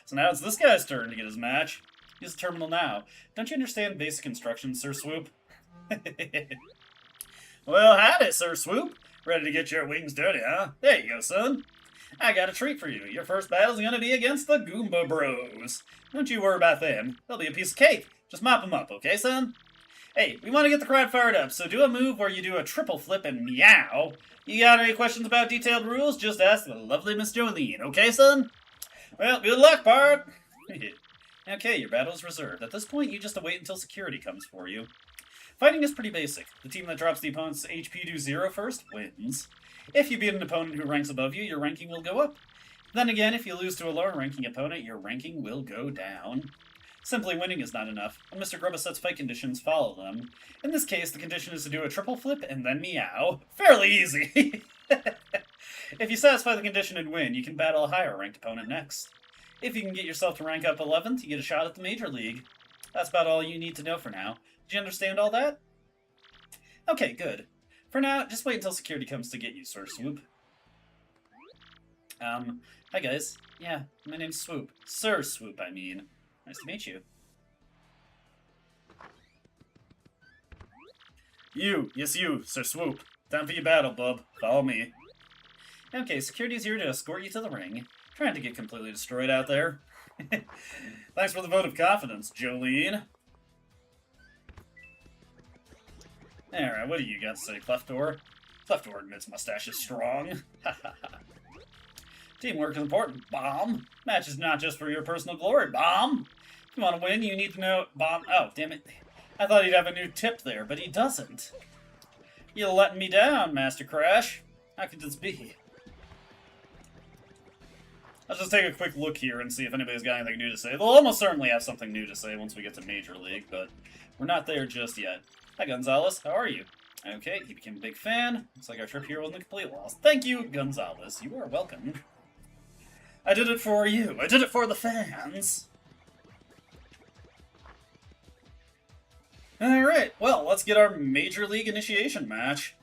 So now it's this guy's turn to get his match. Use the terminal now. Don't you understand basic instructions, Sir Swoop? Well, howdy, Sir Swoop. Ready to get your wings dirty, huh? There you go, son. I got a treat for you. Your first battle's gonna be against the Goomba Bros. Don't you worry about them. They'll be a piece of cake. Just mop them up, okay, son? Hey, we want to get the crowd fired up, so do a move where you do a triple flip and meow. You got any questions about detailed rules? Just ask the lovely Miss Jolene, okay, son? Well, good luck, Bart. Okay, your battle's reserved. At this point, you just wait until security comes for you. Fighting is pretty basic. The team that drops the opponent's HP to 0 first wins. If you beat an opponent who ranks above you, your ranking will go up. Then again, if you lose to a lower ranking opponent, your ranking will go down. Simply winning is not enough. When Mr. Grubba sets fight conditions, follow them. In this case, the condition is to do a triple flip and then meow. Fairly easy! If you satisfy the condition and win, you can battle a higher ranked opponent next. If you can get yourself to rank up 11th, you get a shot at the Major League. That's about all you need to know for now. Did you understand all that? Okay, good. For now, just wait until security comes to get you, Sir Swoop. Hi guys. Yeah, my name's Swoop. Sir Swoop, I mean. Nice to meet you. You, yes you, Sir Swoop. Time for your battle, bub. Follow me. Okay, security's here to escort you to the ring. Trying to get completely destroyed out there. Thanks for the vote of confidence, Jolene. Alright, what do you got to say, Cleftor? Cleftor admits mustache is strong. Teamwork is important, Bomb. Match is not just for your personal glory, Bomb. If you want to win, you need to know... Bomb... Oh, damn it. I thought he'd have a new tip there, but he doesn't. You're letting me down, Master Crash. How could this be? Let's just take a quick look here and see if anybody's got anything new to say. They'll almost certainly have something new to say once we get to Major League, but we're not there just yet. Hi, Gonzalez. How are you? Okay, he became a big fan. Looks like our trip here wasn't a complete loss. Thank you, Gonzalez. You are welcome. I did it for you. I did it for the fans. Alright, well, let's get our Major League initiation match.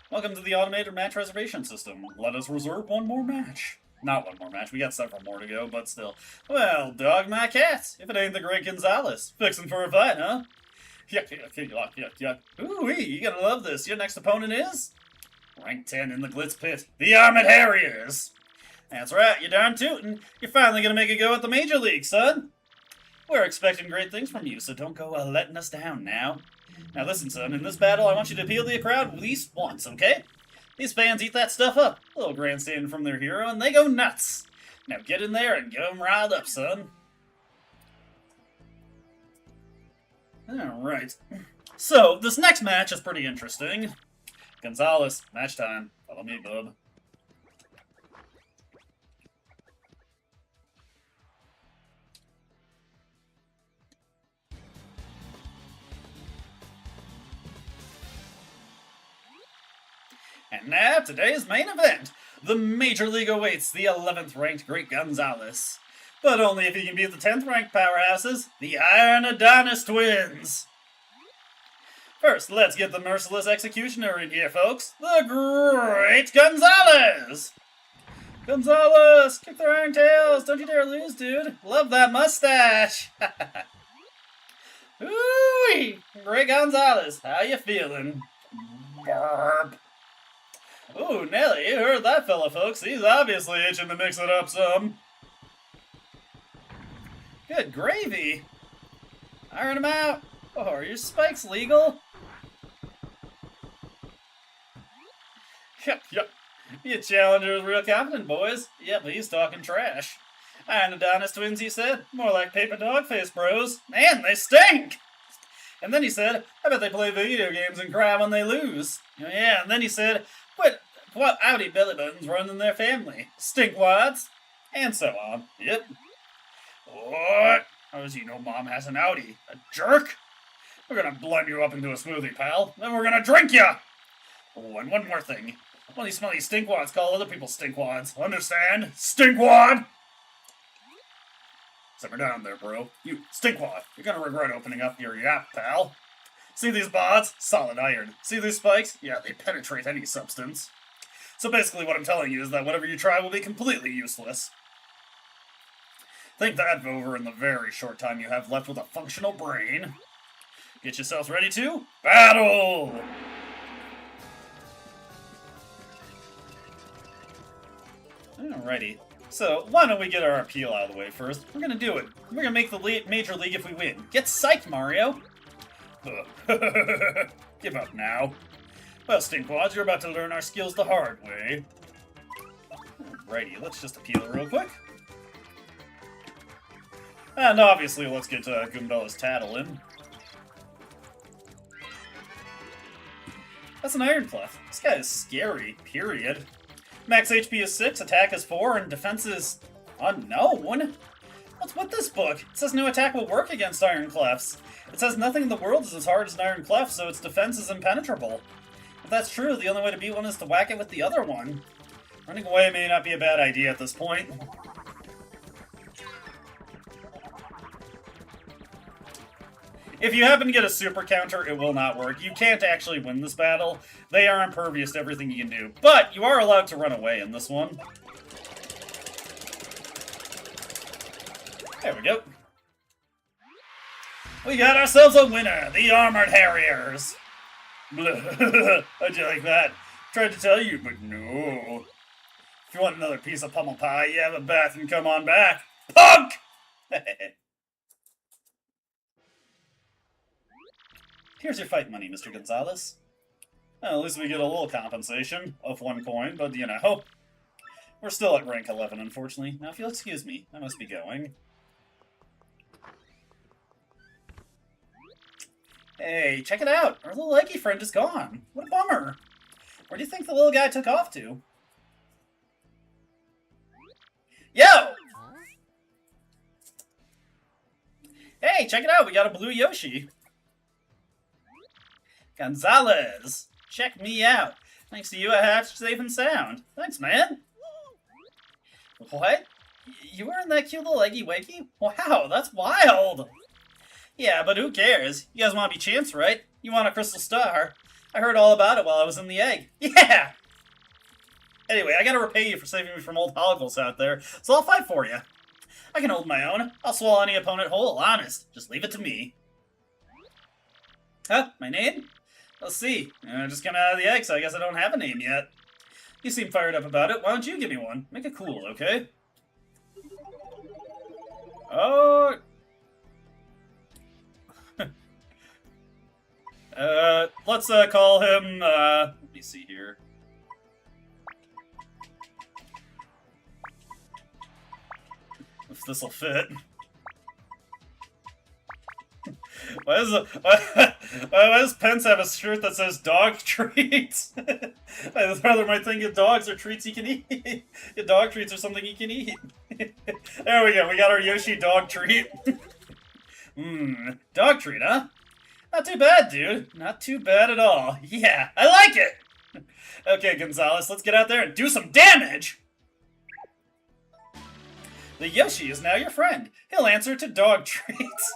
Welcome to the automated match reservation system. Let us reserve one more match. Not one more match, we got several more to go, but still. Well, dog my cats, if it ain't the great Gonzalez. Fixing for a fight, huh? Yuck. Ooh-wee, you gotta love this. Your next opponent is? Rank 10 in the Glitz pit, the Armored Harriers. That's right, you're darn tootin'. You're finally gonna make a go at the Major League, son. We're expecting great things from you, so don't go letting us down now. Now listen, son, in this battle, I want you to appeal to the crowd at least once, okay? These fans eat that stuff up. A little grandstanding from their hero, and they go nuts. Now get in there and get them riled up, son. Alright. So, this next match is pretty interesting. Gonzalez, match time. Follow me, bub. And now, today's main event. The Major League awaits the 11th ranked Great Gonzalez. But only if he can beat the 10th ranked powerhouses, the Iron Adonis Twins. First, let's get the merciless executioner in here, folks. The Great Gonzalez! Gonzalez, kick their iron tails. Don't you dare lose, dude. Love that mustache. Ooh-wee. Great Gonzalez, how you feeling? Burp. Ooh, Nelly, you heard that fella, folks. He's obviously itching to mix it up some. Good gravy. Iron him out. Oh, are your spikes legal? Yep. Your challenger is real confident, boys. Yep, he's talking trash. Iron Adonis Twins, he said. More like paper dog face bros. Man, they stink! And then he said, I bet they play video games and cry when they lose. Yeah, and then he said, what Audi belly buttons run in their family? Stinkwads? And so on. Yep. What? How does he know Mom has an Audi? A jerk? We're gonna blend you up into a smoothie, pal. Then we're gonna drink ya! Oh, and one more thing. When you smell these stinkwads, call other people stinkwads. Understand? Stinkwad! Simmer down there, bro. You, stinkwad. You're gonna regret opening up your yap, pal. See these bods? Solid iron. See these spikes? Yeah, they penetrate any substance. So basically what I'm telling you is that whatever you try will be completely useless. Think that over in the very short time you have left with a functional brain. Get yourselves ready to battle! Alrighty. So, why don't we get our appeal out of the way first? We're gonna do it. We're gonna make the Major League if we win. Get psyched, Mario! Give up now. Well, Stinkwads, you're about to learn our skills the hard way. Alrighty, let's just appeal real quick. And obviously, let's get Goombella's tattle in. That's an Iron Clef. This guy is scary, period. Max HP is 6, attack is 4, and defense is unknown? What's with this book? It says no attack will work against Iron Clefs. It says nothing in the world is as hard as an Iron Clef, so its defense is impenetrable. If that's true, the only way to beat one is to whack it with the other one. Running away may not be a bad idea at this point. If you happen to get a super counter, it will not work. You can't actually win this battle. They are impervious to everything you can do. But you are allowed to run away in this one. There we go. We got ourselves a winner, the Armored Harriers. How'd you like that? Tried to tell you, but no. If you want another piece of pummel pie, you have a bath and come on back. Punk! Here's your fight money, Mr. Gonzalez. Well, at least we get a little compensation of 1 coin, but you know. We're still at rank 11, unfortunately. Now, if you'll excuse me, I must be going. Hey, check it out! Our little leggy friend is gone. What a bummer. Where do you think the little guy took off to? Yo! Hey, check it out! We got a blue Yoshi. Gonzalez! Check me out. Thanks to you, I hatched safe and sound. Thanks, man. What? You were in that cute little eggy weggy? Wow, that's wild! Yeah, but who cares? You guys want to be champs, right? You want a crystal star? I heard all about it while I was in the egg. Yeah! Anyway, I gotta repay you for saving me from old hoggles out there, so I'll fight for you. I can hold my own. I'll swallow any opponent whole, honest. Just leave it to me. Huh? My name? Let's see. I'm just coming out of the egg, so I guess I don't have a name yet. You seem fired up about it. Why don't you give me one? Make it cool, okay? Oh... let's call him, let me see here. If this'll fit. Why does Pence have a shirt that says dog treats? My brother might think if dogs are treats he can eat. If dog treats are something he can eat. There we go, we got our Yoshi dog treat. Dog treat, huh? Not too bad, dude. Not too bad at all. Yeah, I like it! Okay, Gonzalez, let's get out there and do some damage! The Yoshi is now your friend. He'll answer to dog treats.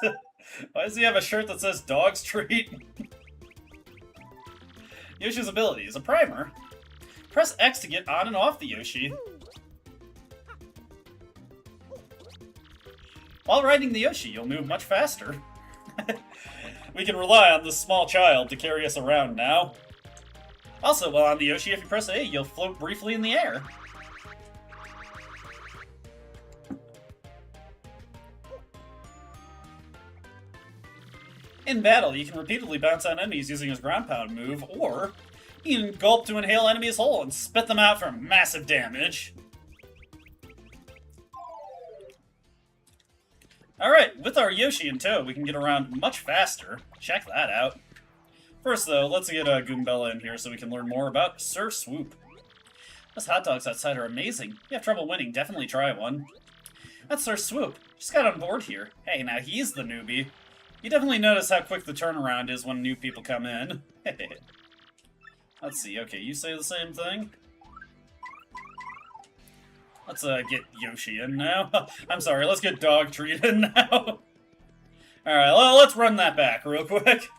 Why does he have a shirt that says dog's treat? Yoshi's ability is a primer. Press X to get on and off the Yoshi. While riding the Yoshi, you'll move much faster. We can rely on this small child to carry us around now. Also, while on the Yoshi, if you press A, you'll float briefly in the air. In battle, you can repeatedly bounce on enemies using his ground pound move, or you can gulp to inhale enemies whole and spit them out for massive damage. Alright, with our Yoshi in tow, we can get around much faster. Check that out. First, though, let's get Goombella in here so we can learn more about Sir Swoop. Those hot dogs outside are amazing. If you have trouble winning, definitely try one. That's Sir Swoop. Just got on board here. Hey, now he's the newbie. You definitely notice how quick the turnaround is when new people come in. Let's see, okay, you say the same thing? Let's get Yoshi in now. I'm sorry, let's get Dog Treat in now. Alright, well, let's run that back real quick.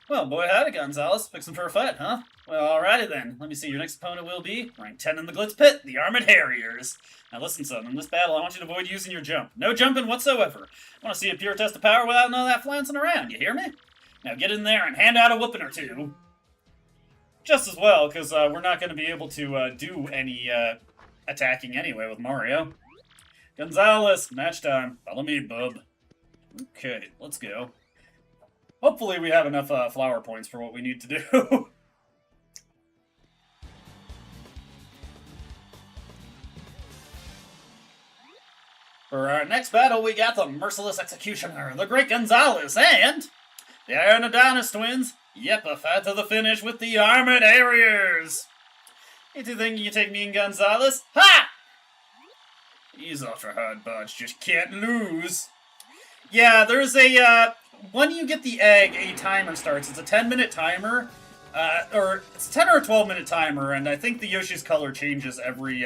Well, boy howdy, Gonzalez. Fixing for a fight, huh? Well, alrighty then. Let me see, your next opponent will be rank 10 in the Glitz Pit, the Armored Harriers. Now listen, son, in this battle, I want you to avoid using your jump. No jumping whatsoever. I want to see a pure test of power without none of that flouncing around, you hear me? Now get in there and hand out a whooping or two. Just as well, because we're not going to be able to do any attacking anyway with Mario. Gonzalez, match time. Follow me, bub. Okay, let's go. Hopefully we have enough flower points for what we need to do. For our next battle, we got the Merciless Executioner, the Great Gonzalez, and the Iron Adonis twins. Yep, a fight to the finish with the Armored Harriers. You two think you can take me and Gonzalez? Ha! He's ultra hard bodge, just can't lose. Yeah, there's a, when you get the egg, a timer starts. It's a 10-minute timer, or it's a 10 or a 12-minute timer, and I think the Yoshi's color changes every,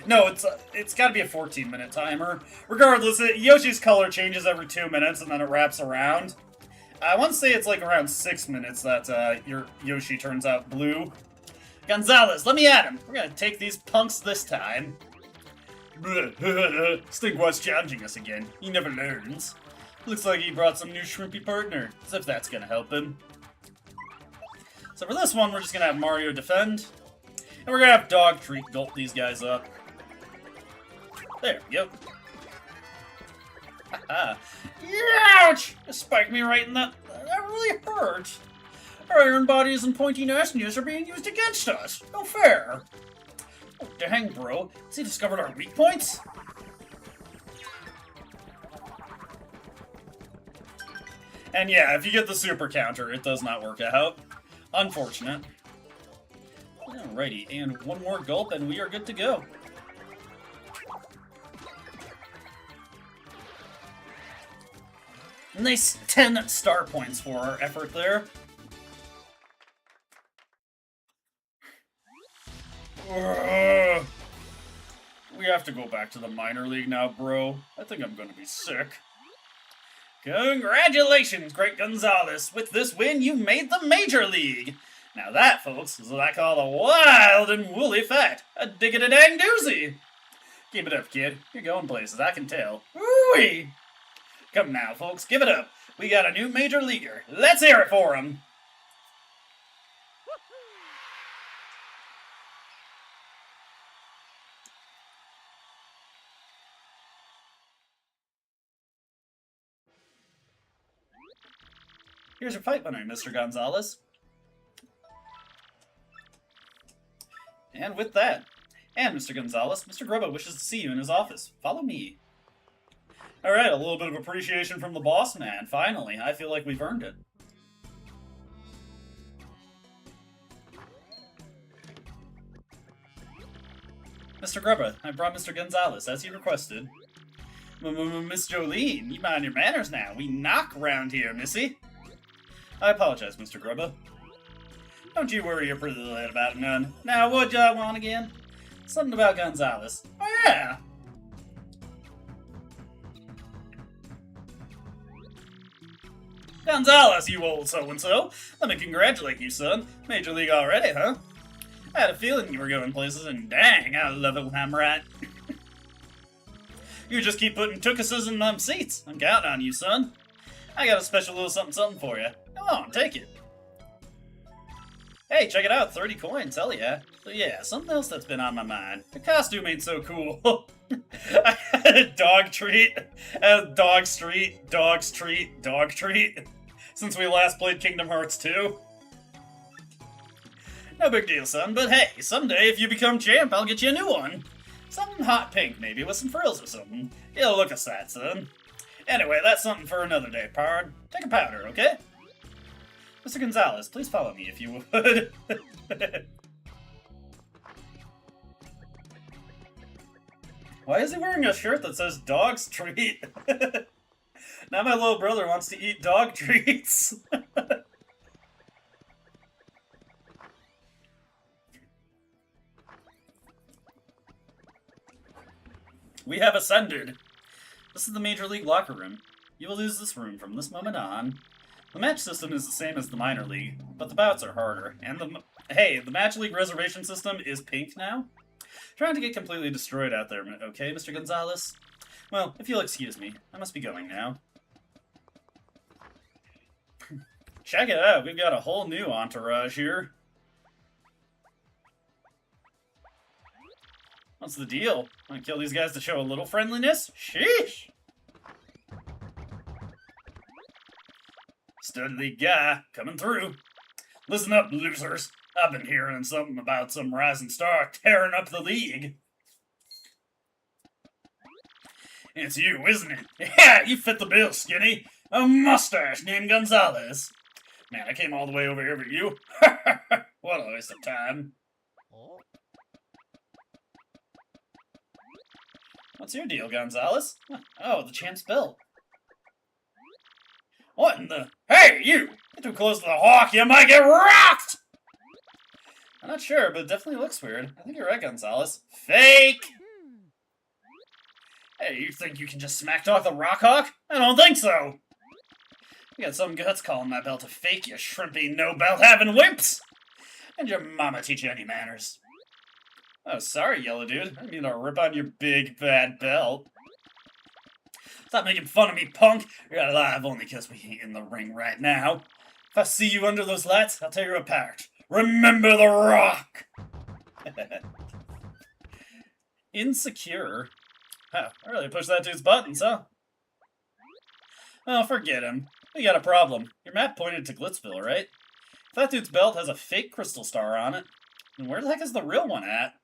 no, it's gotta be a 14-minute timer. Regardless, Yoshi's color changes every 2 minutes, and then it wraps around. I want to say it's like around 6 minutes that your Yoshi turns out blue. Gonzalez, let me at him. We're gonna take these punks this time. Stinkwat's challenging us again. He never learns. Looks like he brought some new shrimpy partner, as if that's gonna help him. So for this one, we're just gonna have Mario defend. And we're gonna have Dog Treat gulp these guys up. There we go. Haha. Ouch! It spiked me right in the... That really hurt. Our iron bodies and pointy nastinesses are being used against us. No fair. Oh, dang, bro. Has he discovered our weak points? And yeah, if you get the super counter, it does not work out. Unfortunate. Alrighty, and one more gulp and we are good to go. Nice 10 star points for our effort there. We have to go back to the minor league now, bro. I think I'm gonna be sick. Congratulations, Great Gonzalez! With this win, you made the Major League! Now that, folks, is what I call a wild and woolly fact. A dig-a-dang doozy! Keep it up, kid. You're going places, I can tell. Ooh-wee! Come now, folks, give it up. We got a new Major Leaguer. Let's hear it for him! Here's your fight winner, Mr. Gonzalez. And with that, and Mr. Gonzalez, Mr. Grubba wishes to see you in his office. Follow me. Alright, a little bit of appreciation from the boss man. Finally, I feel like we've earned it. Mr. Grubba, I brought Mr. Gonzalez, as he requested. Miss Jolene, you mind your manners now. We knock round here, missy. I apologize, Mr. Grubba. Don't you worry your pretty little head about it none. Now, what y'all want again? Something about Gonzalez. Oh, yeah! Gonzalez, you old so-and-so. Let me congratulate you, son. Major League already, huh? I had a feeling you were going places, and dang, I love it when I'm right. You just keep putting tookuses in them seats. I'm counting on you, son. I got a special little something for you. Come on, take it. Hey, check it out, 30 coins, hell yeah. So yeah, something else that's been on my mind. The costume ain't so cool. I had a dog treat, dog street, dog's treat, dog treat, since we last played Kingdom Hearts 2. No big deal, son, but hey, someday if you become champ, I'll get you a new one. Something hot pink, maybe, with some frills or something. You'll look a sight, son. Anyway, that's something for another day, pard. Take a powder, okay? Mr. Gonzalez, please follow me if you would. Why is he wearing a shirt that says dog's treat? Now my little brother wants to eat dog treats. We have ascended. This is the Major League locker room. You will use this room from this moment on. The match system is the same as the minor league, but the bouts are harder. And the match league reservation system is pink now. Trying to get completely destroyed out there, okay, Mr. Gonzalez? Well, if you'll excuse me, I must be going now. Check it out, we've got a whole new entourage here. What's the deal? Want to kill these guys to show a little friendliness? Sheesh! Stud League guy, coming through. Listen up, losers. I've been hearing something about some rising star tearing up the league. It's you, isn't it? Yeah, you fit the bill, Skinny. A mustache named Gonzalez. Man, I came all the way over here for you. What a waste of time. What's your deal, Gonzalez? Oh, the champ's belt. What in the... Hey, you! Get too close to the hawk, you might get rocked! I'm not sure, but it definitely looks weird. I think you're right, Gonzalez. Fake! Hey, you think you can just smack talk the rock hawk? I don't think so! You got some guts calling my belt a fake, you shrimpy no-belt-having wimps! And your mama teach you any manners. Oh, sorry, yellow dude. I didn't mean to rip on your big, bad belt. Stop making fun of me, punk. You're alive only because we ain't in the ring right now. If I see you under those lights, I'll tear you apart. Remember the rock! Insecure? Huh, I really pushed that dude's buttons, huh? Oh, forget him. We got a problem. Your map pointed to Glitzville, right? If that dude's belt has a fake crystal star on it, then where the heck is the real one at?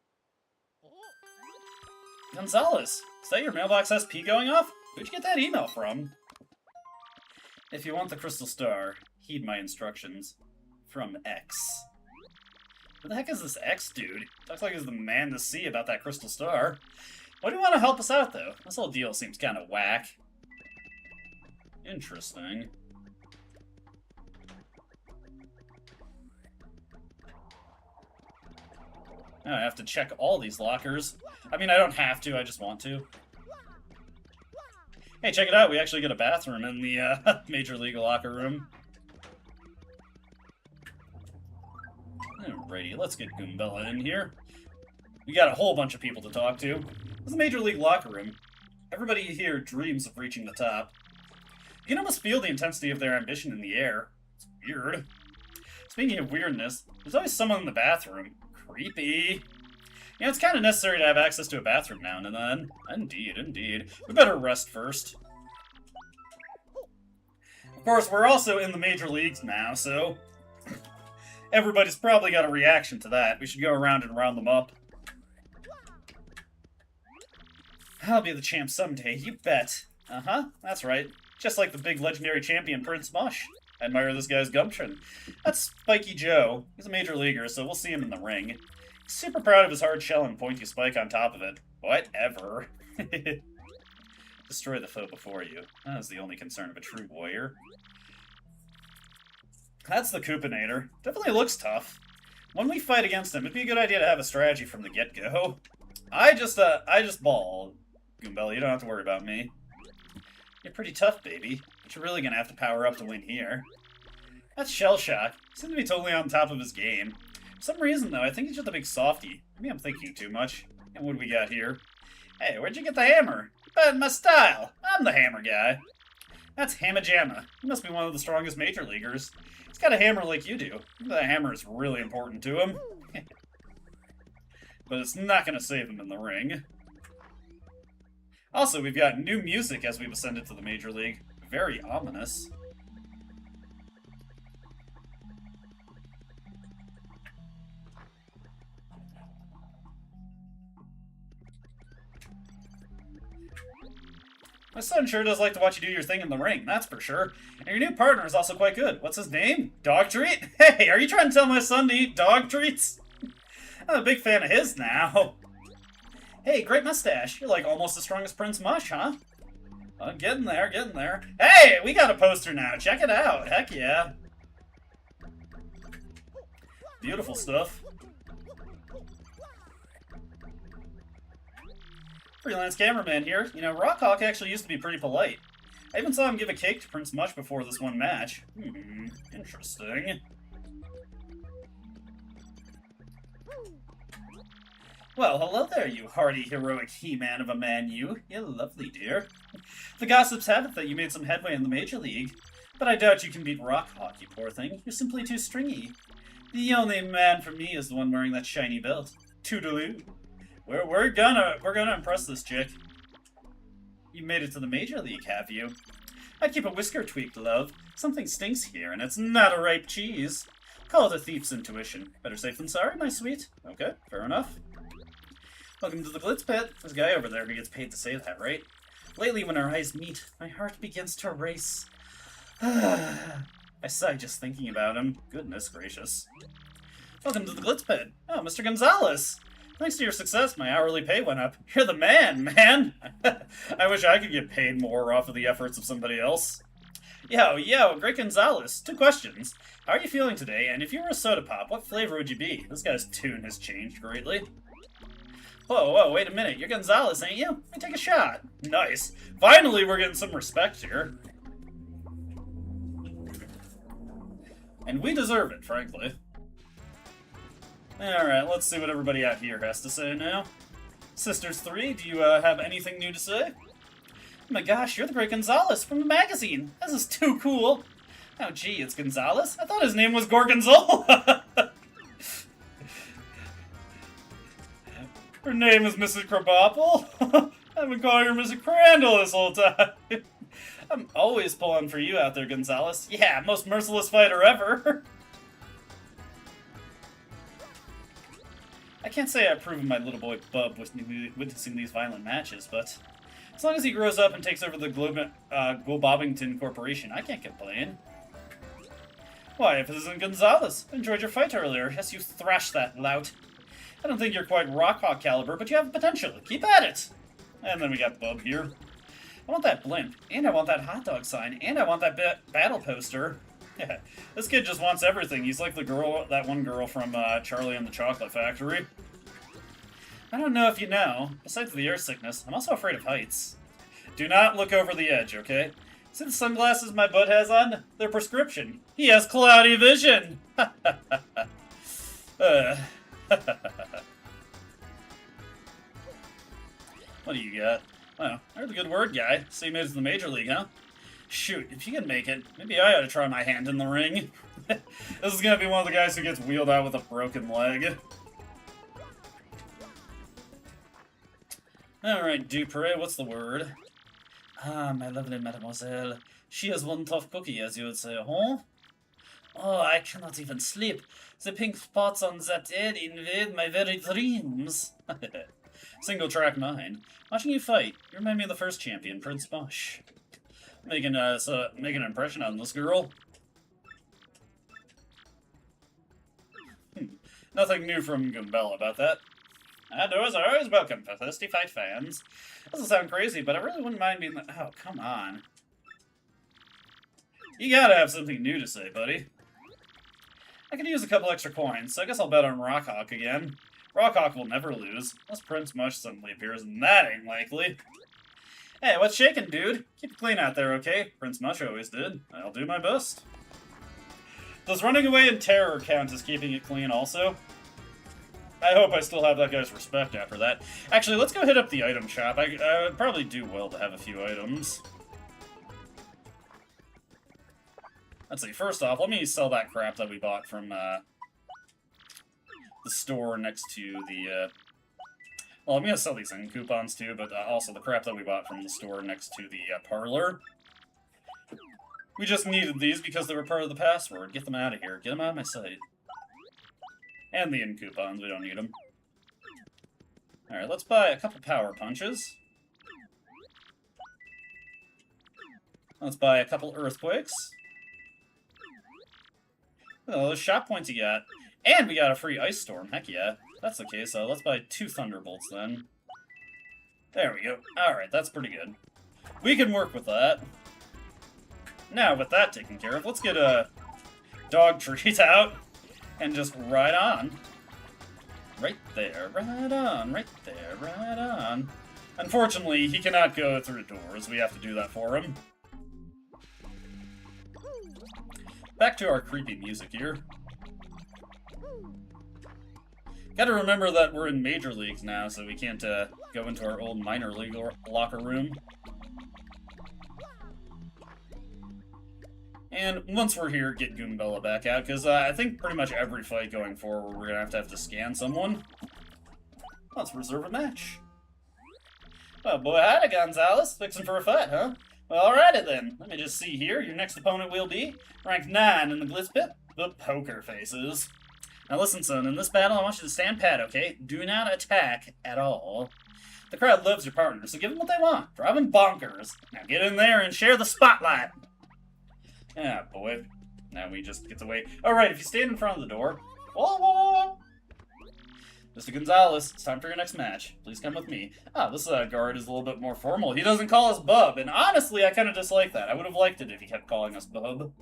Gonzalez, is that your mailbox SP going off? Who'd you get that email from? If you want the crystal star, heed my instructions. From X. Who the heck is this X dude? Looks like he's the man to see about that crystal star. Why do you want to help us out, though? This whole deal seems kind of whack. Interesting. I have to check all these lockers. I mean, I don't have to, I just want to. Hey, check it out, we actually get a bathroom in the Major League locker room. Alrighty, let's get Goombella in here. We got a whole bunch of people to talk to. This is the Major League locker room. Everybody here dreams of reaching the top. You can almost feel the intensity of their ambition in the air. It's weird. Speaking of weirdness, there's always someone in the bathroom. Creepy. You know, it's kind of necessary to have access to a bathroom now and then. Indeed, indeed. We better rest first. Of course, we're also in the major leagues now, so everybody's probably got a reaction to that. We should go around and round them up. I'll be the champ someday, you bet. Uh-huh, that's right. Just like the big legendary champion Prince Mush. I admire this guy's gumption. That's Spiky Joe. He's a major leaguer, so we'll see him in the ring. He's super proud of his hard shell and pointy spike on top of it. Whatever. Destroy the foe before you. That is the only concern of a true warrior. That's the Koopinator. Definitely looks tough. When we fight against him, it'd be a good idea to have a strategy from the get-go. I just ball. Goombella, you don't have to worry about me. You're pretty tough, baby. But you're really gonna have to power up to win here. That's Shell Shock. He seems to be totally on top of his game. For some reason, though, I think he's just a big softie. Maybe I'm thinking too much. And what do we got here? Hey, where'd you get the hammer? Bad in my style. I'm the hammer guy. That's Hamma Jamma. He must be one of the strongest major leaguers. He's got a hammer like you do. That hammer is really important to him. But it's not gonna save him in the ring. Also, we've got new music as we've ascended to the Major League. Very ominous. My son sure does like to watch you do your thing in the ring, that's for sure. And your new partner is also quite good. What's his name? Dog Treat? Hey, are you trying to tell my son to eat dog treats? I'm a big fan of his now. Hey, great mustache. You're like almost as strong as Prince Mush, huh? Getting there, getting there. Hey, we got a poster now. Check it out. Heck yeah. Beautiful stuff. Freelance cameraman here. You know, Rockhawk actually used to be pretty polite. I even saw him give a cake to Prince Mush before this one match. Interesting. Well, hello there, you hardy, heroic he-man of a man, you. You're lovely, dear. The gossips have it that you made some headway in the Major League, but I doubt you can beat Rockhawk, you poor thing. You're simply too stringy. The only man for me is the one wearing that shiny belt. Toodaloo. We're gonna impress this chick. You made it to the Major League, have you? I'd keep a whisker tweaked, love. Something stinks here, and it's not a ripe cheese. Call it a thief's intuition. Better safe than sorry, my sweet. Okay, fair enough. Welcome to the Glitz Pit. There's a guy over there who gets paid to say that, right? Lately, when our eyes meet, my heart begins to race. I sigh just thinking about him. Goodness gracious. Welcome to the Glitz Pit. Oh, Mr. Gonzalez. Thanks to your success, my hourly pay went up. You're the man! I wish I could get paid more off of the efforts of somebody else. Yo, Great Gonzalez. 2 questions. How are you feeling today? And if you were a soda pop, what flavor would you be? This guy's tune has changed greatly. Whoa, wait a minute. You're Gonzalez, ain't you? Let me take a shot. Nice. Finally, we're getting some respect here. And we deserve it, frankly. Alright, let's see what everybody out here has to say now. Sisters 3, do you have anything new to say? Oh my gosh, you're the Great Gonzalez from the magazine. This is too cool. Oh, gee, it's Gonzalez? I thought his name was Gorgonzola! Her name is Mrs. Krabappel? I've been calling her Mrs. Crandall this whole time. I'm always pulling for you out there, Gonzalez. Yeah, most merciless fighter ever. I can't say I approve of my little boy Bub witnessing these violent matches, but as long as he grows up and takes over the Globobington Corporation, I can't complain. Why, if it isn't Gonzalez, I enjoyed your fight earlier. Yes, you thrashed that lout. I don't think you're quite Rockhawk caliber, but you have potential. Keep at it! And then we got Bub here. I want that blimp, and I want that hot dog sign, and I want that battle poster. Yeah, this kid just wants everything. He's like the girl, that one girl from Charlie and the Chocolate Factory. I don't know if you know, besides the air sickness, I'm also afraid of heights. Do not look over the edge, okay? See the sunglasses my bud has on? They're prescription. He has cloudy vision! What do you got? Oh, there's a good word, guy. So you made it to the Major League, huh? Shoot, if you can make it, maybe I ought to try my hand in the ring. This is gonna be one of the guys who gets wheeled out with a broken leg. Alright, Dupre, what's the word? Ah, my lovely mademoiselle. She is one tough cookie, as you would say, huh? Oh, I cannot even sleep. The pink spots on that head invade my very dreams. Single track mind. Watching you fight, you remind me of the first champion, Prince Mush. Making an impression on this girl. Nothing new from Gumbella about that. Outdoors are always welcome for thirsty fight fans. Doesn't sound crazy, but I really wouldn't mind being the— oh, come on. You gotta have something new to say, buddy. I could use a couple extra coins, so I guess I'll bet on Rockhawk again. Rockhawk will never lose, unless Prince Mush suddenly appears, and that ain't likely. Hey, what's shaking, dude? Keep it clean out there, okay? Prince Mush always did. I'll do my best. Does running away in terror count as keeping it clean also? I hope I still have that guy's respect after that. Actually, let's go hit up the item shop. I would probably do well to have a few items. Let's see, first off, let me sell that crap that we bought from the store next to the... well, I'm going to sell these in coupons too, but also the crap that we bought from the store next to the parlor. We just needed these because they were part of the password. Get them out of here. Get them out of my sight. And the in coupons, we don't need them. Alright, let's buy a couple power punches. Let's buy a couple earthquakes. Oh, those shop points you got. And we got a free ice storm, heck yeah. That's okay, so let's buy 2 thunderbolts then. There we go. Alright, that's pretty good. We can work with that. Now, with that taken care of, let's get a dog treat out. And just ride on. Right there, right on, right there, right on. Unfortunately, he cannot go through doors. We have to do that for him. Back to our creepy music here. Gotta remember that we're in major leagues now, so we can't go into our old minor league locker room. And once we're here, get Goombella back out, because I think pretty much every fight going forward, we're going to have to scan someone. Let's reserve a match. Oh boy, howdy, Gonzalez. Fixing for a fight, huh? Well, alrighty then. Let me just see here. Your next opponent will be ranked 9 in the Glitz pit, the Poker Faces. Now listen, son, in this battle, I want you to stand pat, okay? Do not attack at all. The crowd loves your partner, so give them what they want. Drive them bonkers. Now get in there and share the spotlight. Ah, boy. Now we just get to wait. Alright, if you stand in front of the door... Whoa, whoa, whoa! Mr. Gonzalez, it's time for your next match. Please come with me. Ah, this guard is a little bit more formal. He doesn't call us Bub, and honestly, I kind of dislike that. I would have liked it if he kept calling us Bub.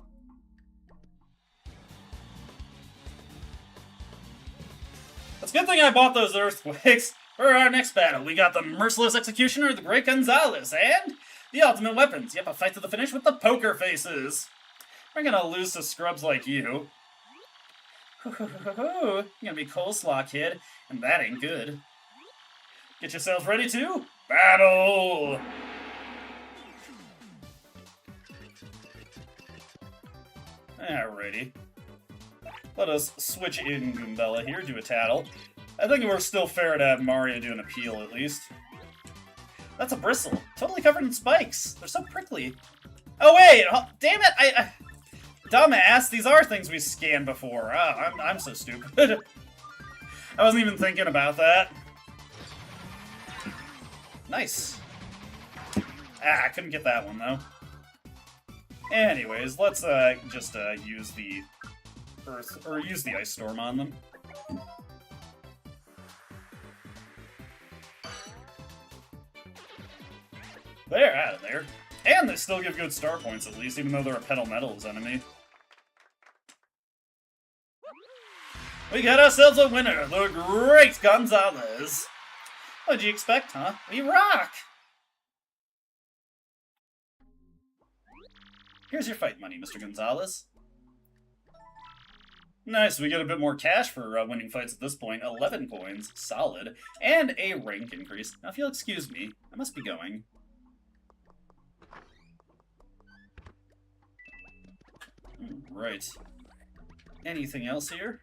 It's a good thing I bought those earthquakes. For our next battle, we got the Merciless Executioner, the Great Gonzalez, and the Ultimate Weapons. Yep, a fight to the finish with the Poker Faces. We're gonna lose to scrubs like you. You're gonna be coleslaw, kid, and that ain't good. Get yourselves ready to battle! Alrighty. Let us switch in Goombella here, do a tattle. I think we're still fair to have Mario do an appeal, at least. That's a bristle. Totally covered in spikes. They're so prickly. Oh, wait! Oh, damn it! I dumbass, these are things we scanned before. Oh, I'm so stupid. I wasn't even thinking about that. Nice. Ah, I couldn't get that one, though. Anyways, let's just use the Earth, or use the Ice Storm on them. They're out of there. And they still give good star points, at least, even though they're a Petal Metals enemy. We got ourselves a winner, the Great Gonzalez. What'd you expect, huh? We rock! Here's your fight money, Mr. Gonzalez. Nice, we get a bit more cash for winning fights at this point. 11 coins, solid, and a rank increase. Now, if you'll excuse me, I must be going. Right. Anything else here?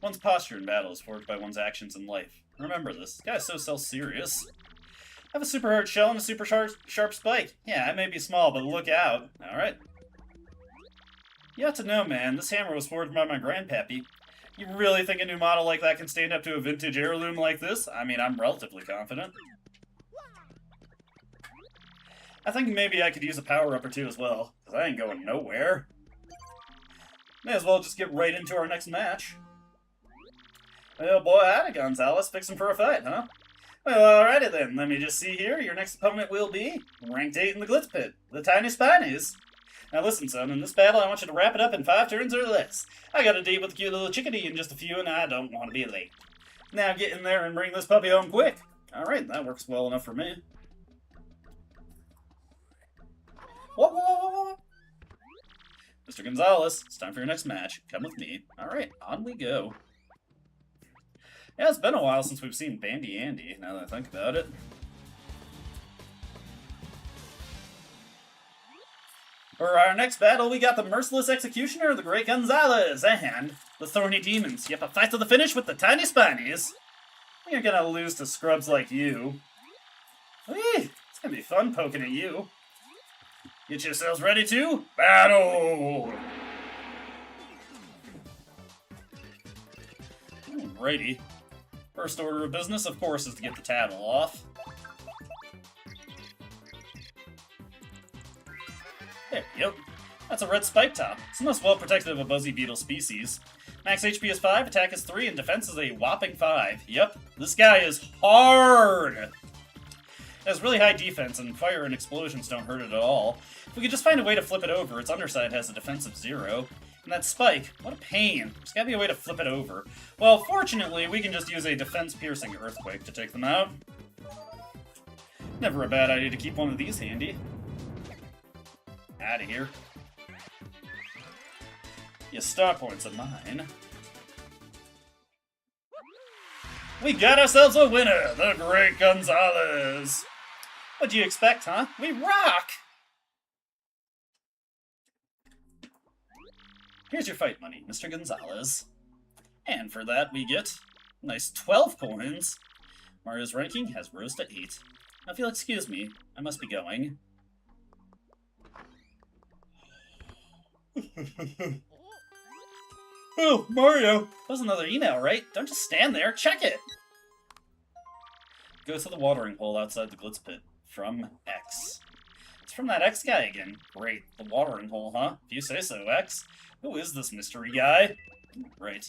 One's posture in battle is forged by one's actions in life. Remember this. This guy's so self-serious. I have a super hard shell and a super sharp spike. Yeah, I may be small, but look out. Alright. You ought to know, man. This hammer was forged by my grandpappy. You really think a new model like that can stand up to a vintage heirloom like this? I mean, I'm relatively confident. I think maybe I could use a power-up or two as well, because I ain't going nowhere. May as well just get right into our next match. Oh boy, howdy, Gonzalez. Fixing for a fight, huh? Well, alrighty then. Let me just see here. Your next opponent will be ranked 8 in the Glitz Pit, the Tiny Spinies. Now listen, son, in this battle I want you to wrap it up in 5 turns or less. I got a date with the cute little chickadee in just a few, and I don't want to be late. Now get in there and bring this puppy home quick. Alright, that works well enough for me. Whoa. Mr. Gonzalez, it's time for your next match. Come with me. Alright, on we go. Yeah, it's been a while since we've seen Bandy Andy, now that I think about it. For our next battle, we got the Merciless Executioner, the Great Gonzalez, and the Thorny Demons. You have to fight to the finish with the Tiny Spinies. You're gonna lose to scrubs like you. Whee! It's gonna be fun poking at you. Get yourselves ready to battle! Alrighty. First order of business, of course, is to get the tattle off. There we go. That's a red spike top. It's the most well-protected of a Buzzy Beetle species. Max HP is 5, attack is 3, and defense is a whopping 5. Yep, this guy is hard! It has really high defense, and fire and explosions don't hurt it at all. If we could just find a way to flip it over, its underside has a defense of 0. And that spike, what a pain. There's gotta be a way to flip it over. Well, fortunately, we can just use a defense-piercing earthquake to take them out. Never a bad idea to keep one of these handy. Out of here. Your star points are mine. We got ourselves a winner, the Great Gonzalez. What'd you expect, huh? We rock! Here's your fight money, Mr. Gonzalez. And for that, we get a nice 12 coins. Mario's ranking has rose to 8. Now, if you'll excuse me, I must be going. Oh, Mario! That was another email, right? Don't just stand there, check it! Go to the watering hole outside the Glitz Pit. From X. It's from that X guy again. Great. The watering hole, huh? If you say so, X. Who is this mystery guy? Right.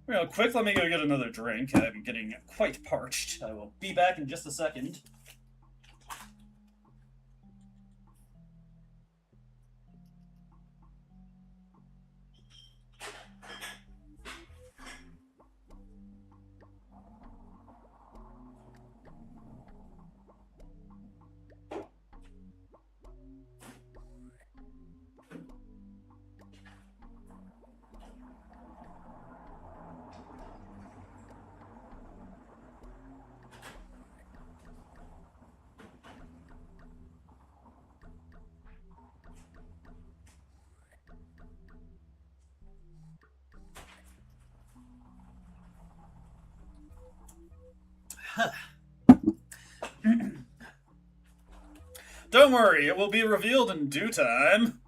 Real quick, let me go get another drink. I'm getting quite parched. I will be back in just a second. Don't worry, it will be revealed in due time.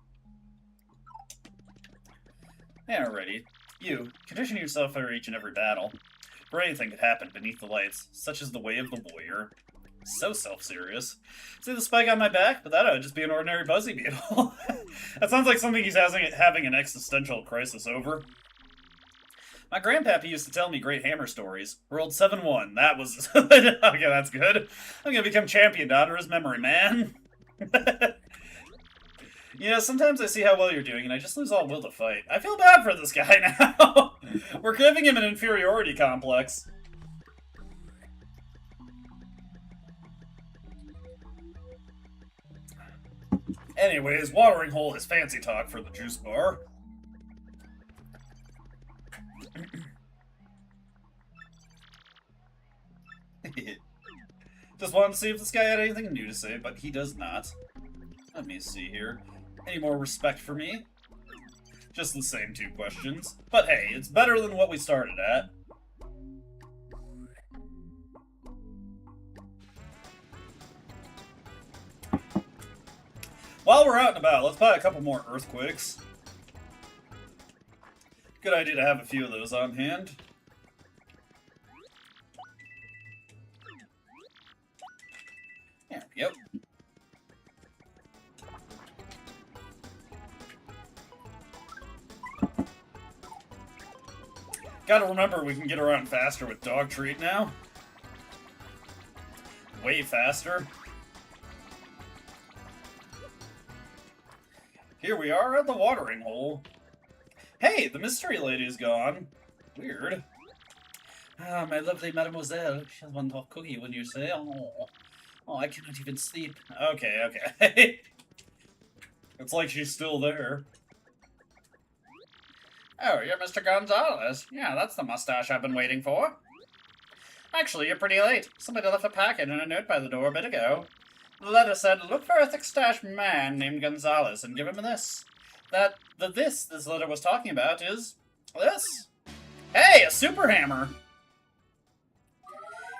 Alrighty. You, condition yourself for each and every battle. For anything could happen beneath the lights, such as the way of the warrior. So self-serious. See the spike on my back? But that would just be an ordinary Buzzy Beetle. That sounds like something he's having an existential crisis over. My grandpappy used to tell me great hammer stories. Rolled 7-1. That was... Okay, that's good. I'm gonna become champion to honor his memory, man. You know, sometimes I see how well you're doing, and I just lose all will to fight. I feel bad for this guy now. We're giving him an inferiority complex. Anyways, watering hole is fancy talk for the juice bar. Just wanted to see if this guy had anything new to say, but he does not. Let me see here. Any more respect for me? Just the same 2 questions. But hey, it's better than what we started at. While we're out and about, let's buy a couple more earthquakes. Good idea to have a few of those on hand. Yeah, yep. Gotta remember we can get around faster with Dog Treat now. Way faster. Here we are at the watering hole. Hey, the mystery lady's gone. Weird. Ah, my lovely mademoiselle. She has one hot cookie, wouldn't you say? Oh, I cannot even sleep. Okay. It's like she's still there. Oh, you're Mr. Gonzalez. Yeah, that's the mustache I've been waiting for. Actually, you're pretty late. Somebody left a packet and a note by the door a bit ago. The letter said, look for a thick-stashed man named Gonzalez and give him this. This letter was talking about is this. Hey, a super hammer!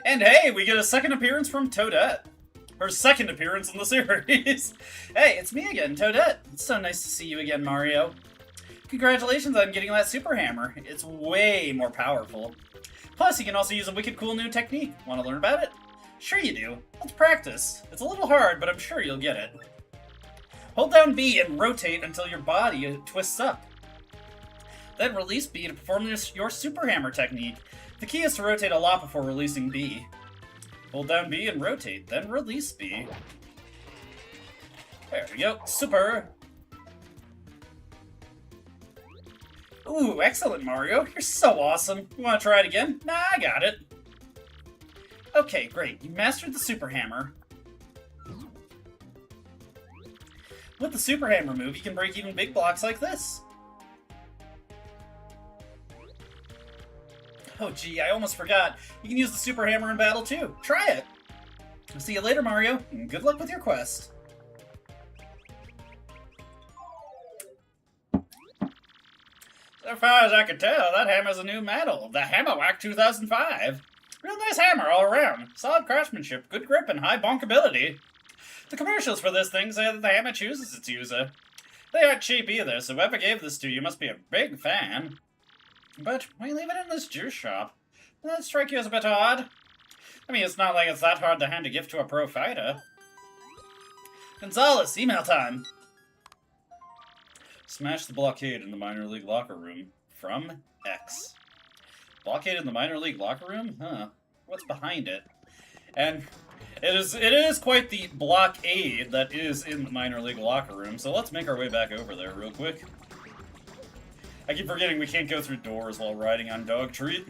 And hey, we get a second appearance from Toadette. Her second appearance in the series. Hey, it's me again, Toadette. It's so nice to see you again, Mario. Congratulations on getting that super hammer. It's way more powerful. Plus, you can also use a wicked cool new technique. Want to learn about it? Sure you do. Let's practice. It's a little hard, but I'm sure you'll get it. Hold down B and rotate until your body twists up. Then release B to perform your super hammer technique. The key is to rotate a lot before releasing B. Hold down B and rotate, then release B. There we go. Super! Ooh, excellent, Mario. You're so awesome. You want to try it again? Nah, I got it. Okay, great. You mastered the super hammer. With the super hammer move, you can break even big blocks like this. Oh gee, I almost forgot. You can use the super hammer in battle too. Try it! I'll see you later, Mario, and good luck with your quest. So far as I can tell, that hammer's a new model, the Hammer Whack 2005. Real nice hammer all around. Solid craftsmanship, good grip, and high bonkability. The commercials for this thing say that the hammer chooses its user. They aren't cheap either, so whoever gave this to you must be a big fan. But why leave it in this juice shop? Does that strike you as a bit odd? I mean, it's not like it's that hard to hand a gift to a pro fighter. Gonzalez, email time! Smash the blockade in the minor league locker room. From X. Blockade in the minor league locker room? Huh. What's behind it? And it is quite the blockade that is in the minor league locker room, so let's make our way back over there real quick. I keep forgetting we can't go through doors while riding on Dog Treat.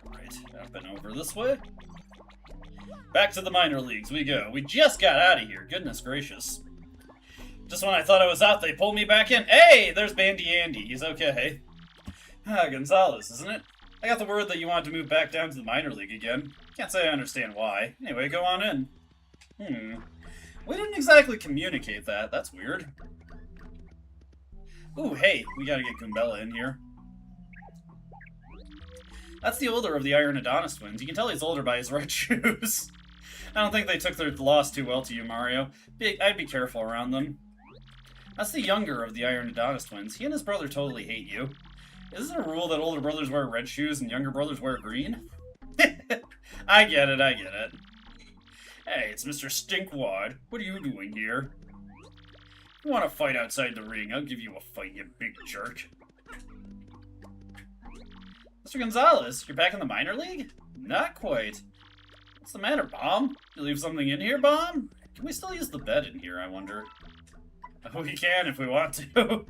Alright, up and over this way. Back to the minor leagues we go. We just got out of here, goodness gracious. Just when I thought I was out, they pulled me back in. Hey, there's Bandy Andy, he's okay. Ah, Gonzalez, isn't it? I got the word that you wanted to move back down to the minor league again. Can't say I understand why. Anyway, go on in. We didn't exactly communicate that. That's weird. Ooh, hey, we gotta get Goombella in here. That's the older of the Iron Adonis twins. You can tell he's older by his red shoes. I don't think they took their loss too well to you, Mario. I'd be careful around them. That's the younger of the Iron Adonis twins. He and his brother totally hate you. Is it a rule that older brothers wear red shoes and younger brothers wear green? I get it, I get it. Hey, it's Mr. Stinkwad. What are you doing here? You want to fight outside the ring? I'll give you a fight, you big jerk. Mr. Gonzalez, you're back in the minor league? Not quite. What's the matter, Bomb? You leave something in here, Bomb? Can we still use the bed in here, I wonder? Oh, we can if we want to. But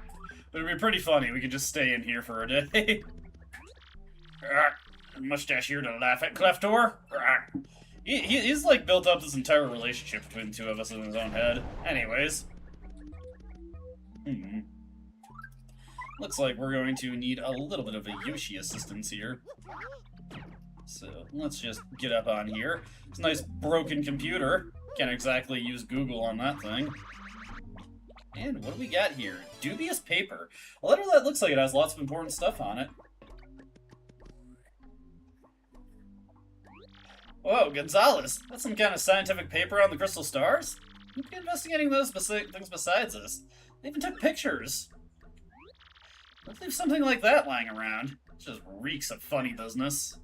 it'd be pretty funny. We could just stay in here for a day. Mustache here to laugh at, Cleftor. He's like built up this entire relationship between the two of us in his own head. Anyways. Looks like we're going to need a little bit of a Yoshi assistance here. So, let's just get up on here. It's a nice broken computer. Can't exactly use Google on that thing. And what do we got here? Dubious paper. A letter that looks like it has lots of important stuff on it. Whoa, Gonzalez. That's some kind of scientific paper on the crystal stars? You could be investigating those things besides this. They even took pictures. Let's leave something like that lying around. It just reeks of funny business.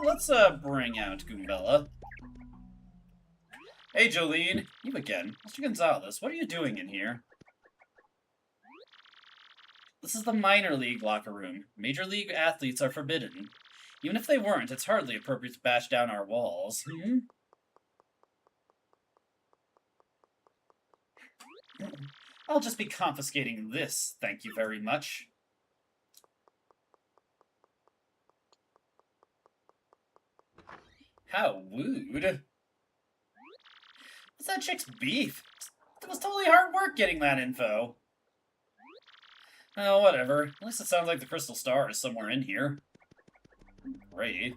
Let's bring out Goombella. Hey, Jolene. You again. Mr. Gonzalez, what are you doing in here? This is the minor league locker room. Major league athletes are forbidden. Even if they weren't, it's hardly appropriate to bash down our walls. I'll just be confiscating this, thank you very much. How rude. What's that chick's beef? It was totally hard work getting that info. Oh, whatever. At least it sounds like the crystal star is somewhere in here. Great.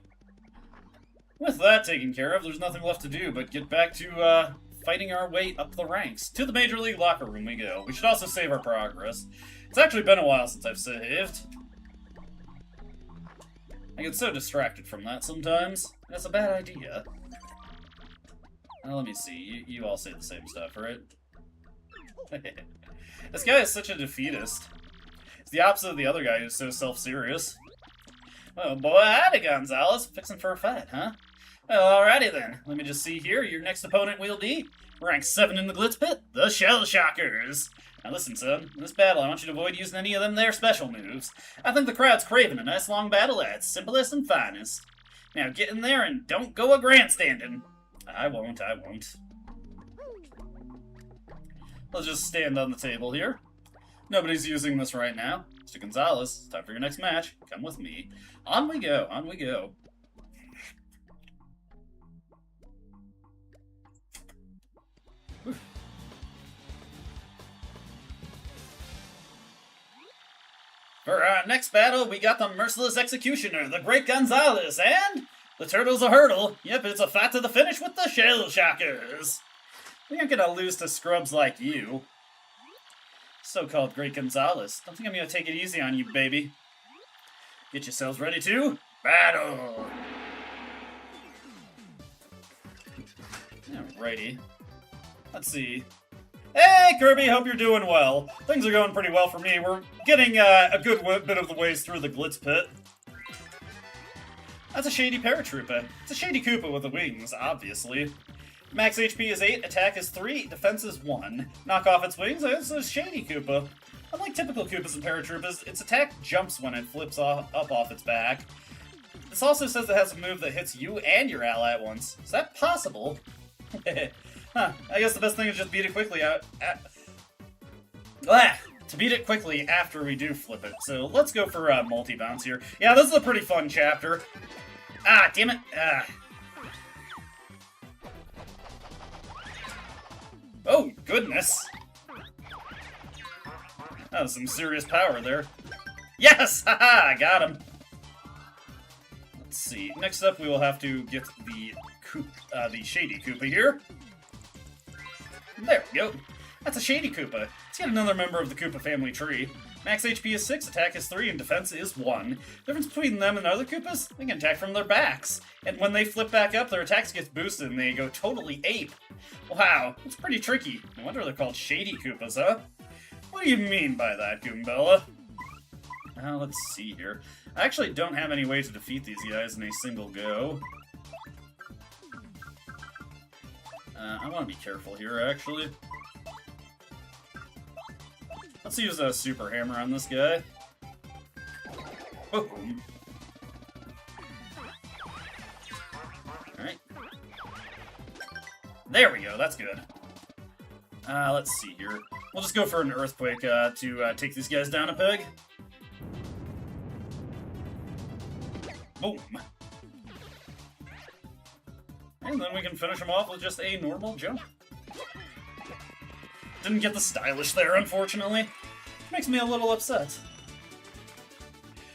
With that taken care of, there's nothing left to do but get back to, fighting our way up the ranks. To the Major League locker room we go. We should also save our progress. It's actually been a while since I've saved. I get so distracted from that sometimes. That's a bad idea. Now, let me see. You all say the same stuff, right? This guy is such a defeatist. It's the opposite of the other guy who's so self-serious. Oh boy, howdy, Gonzalez. Fixing for a fight, huh? Well, alrighty then. Let me just see here. Your next opponent will be rank 7 in the Glitz Pit, the Shell Shockers. Now listen, son. In this battle, I want you to avoid using any of them their special moves. I think the crowd's craving a nice long battle at its simplest and finest. Now get in there and don't go a grandstanding. I won't. Let's just stand on the table here. Nobody's using this right now. Mr. Gonzalez, it's time for your next match. Come with me. On we go, on we go. For our next battle, we got the Merciless Executioner, the Great Gonzalez, and the Turtle's a Hurdle. Yep, it's a fight to the finish with the Shell Shockers. We aren't gonna lose to scrubs like you. So-called Great Gonzalez. Don't think I'm gonna take it easy on you, baby. Get yourselves ready to battle! Alrighty. Let's see. Hey, Kirby, hope you're doing well. Things are going pretty well for me. We're getting a good bit of the ways through the Glitz Pit. That's a shady paratrooper. It's a shady Koopa with the wings, obviously. Max HP is 8, attack is 3, defense is 1. Knock off its wings, it's a shady Koopa. Unlike typical Koopas and paratroopers, its attack jumps when it flips up off its back. This also says it has a move that hits you and your ally at once. Is that possible? Huh, I guess the best thing is just beat it quickly to beat it quickly after we do flip it. So let's go for multi-bounce here. Yeah, this is a pretty fun chapter. Ah, damn it. Oh, goodness. That was some serious power there. Yes! Haha, I got him. Let's see. Next up, we will have to get the Shady Koopa here. There we go. That's a Shady Koopa. Let's get another member of the Koopa family tree. Max HP is 6, attack is 3, and defense is 1. Difference between them and other Koopas? They can attack from their backs. And when they flip back up, their attacks get boosted and they go totally ape. Wow, that's pretty tricky. No wonder they're called Shady Koopas, huh? What do you mean by that, Goombella? Let's see here. I actually don't have any way to defeat these guys in a single go. I want to be careful here, actually. Let's use a super hammer on this guy. Boom. Alright. There we go, that's good. Let's see here. We'll just go for an earthquake to take these guys down a peg. Boom. And then we can finish them off with just a normal jump. Didn't get the stylish there, unfortunately. Makes me a little upset.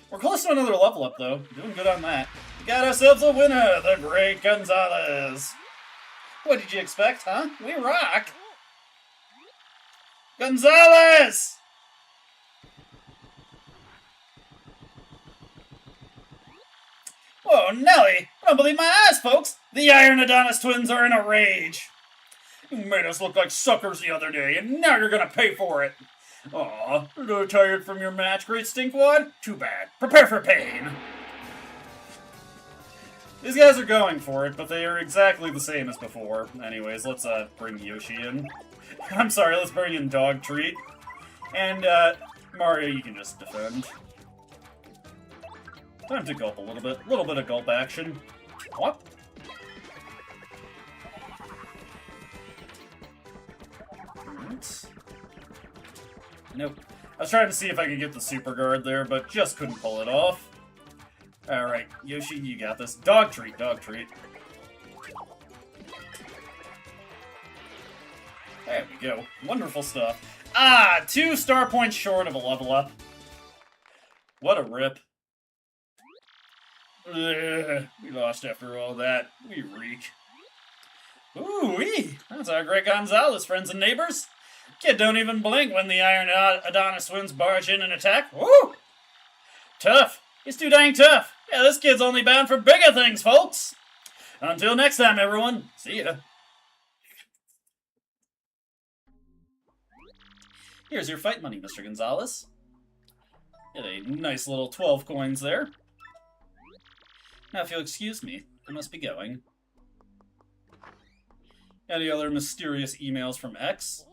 We're close to another level up, though. Doing good on that. We got ourselves a winner, the Great Gonzalez. What did you expect, huh? We rock! Gonzalez! Whoa, Nelly! I don't believe my eyes, folks! The Iron Adonis twins are in a rage! You made us look like suckers the other day, and now you're gonna pay for it! Aw, you're tired from your match, Great Stinkwad? Too bad. Prepare for pain! These guys are going for it, but they are exactly the same as before. Anyways, let's bring Yoshi in. I'm sorry, let's bring in Dog Treat. And, Mario, you can just defend. Time to gulp a little bit. A little bit of gulp action. What? Alright. Nope. I was trying to see if I could get the super guard there, but just couldn't pull it off. Alright, Yoshi, you got this. Dog Treat, Dog Treat. There we go. Wonderful stuff. 2 star points short of a level up. What a rip. Ugh, we lost after all that. We reek. Ooh-wee! That's our Great Gonzalez, friends and neighbors. Kid don't even blink when the Iron Adonis twins barge in and attack. Woo! Tough. He's too dang tough. Yeah, this kid's only bound for bigger things, folks. Until next time, everyone. See ya. Here's your fight money, Mr. Gonzalez. Get a nice little 12 coins there. Now, if you'll excuse me, I must be going. Any other mysterious emails from X?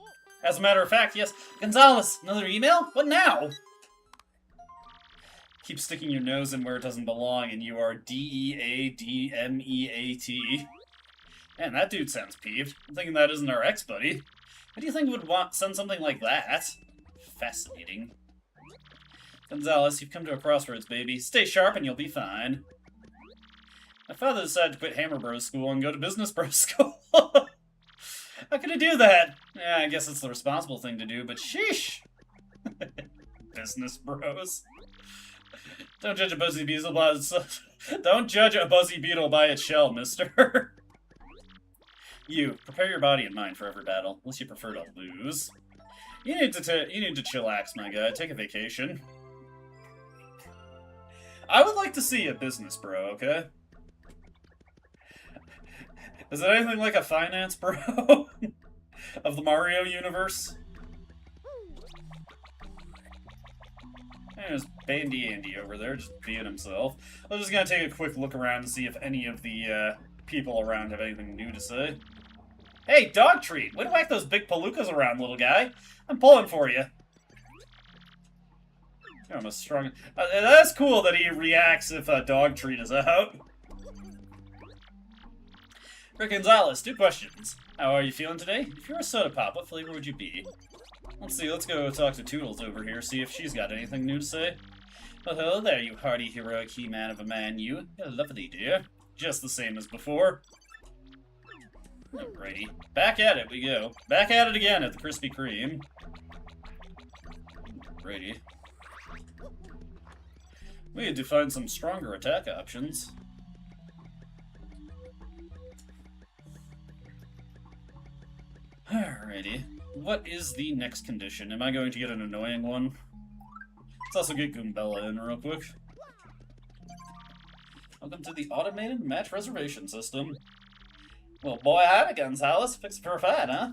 As a matter of fact, yes. Gonzalez, another email? What now? Keep sticking your nose in where it doesn't belong, and you are D-E-A-D-M-E-A-T. Man, that dude sounds peeved. I'm thinking that isn't our ex-buddy. What do you think would send something like that? Fascinating. Gonzalez, you've come to a crossroads, baby. Stay sharp and you'll be fine. My father decided to quit Hammer Bros School and go to Business Bros School. How could I do that? Yeah, I guess it's the responsible thing to do, but sheesh! Business Bros. Don't judge a buzzy beetle by its... Don't judge a buzzy beetle by its shell, mister. You, prepare your body and mind for every battle, unless you prefer to lose. You need to chillax, my guy. Take a vacation. I would like to see a business bro, okay? Is it anything like a finance bro of the Mario universe? And there's Bandy Andy over there, just being himself. I'm just gonna take a quick look around and see if any of the people around have anything new to say. Hey, Dog Treat! Way to whack those big palookas around, little guy. I'm pulling for you. I'm a strong... that's cool that he reacts if a Dog Treat is out. Rick Gonzalez, 2 questions. How are you feeling today? If you're a soda pop, what flavor would you be? Let's see, let's go talk to Toodles over here, see if she's got anything new to say. Oh, hello there, you hardy, heroic he-man of a man, you. You're lovely, dear. Just the same as before. Alrighty. Back at it we go. Back at it again at the Krispy Kreme. Alrighty. We need to find some stronger attack options. Alrighty. What is the next condition? Am I going to get an annoying one? Let's also get Goombella in real quick. Welcome to the automated match reservation system. Well, boy, howdy, Gonzalez. Fixed for a fight, huh?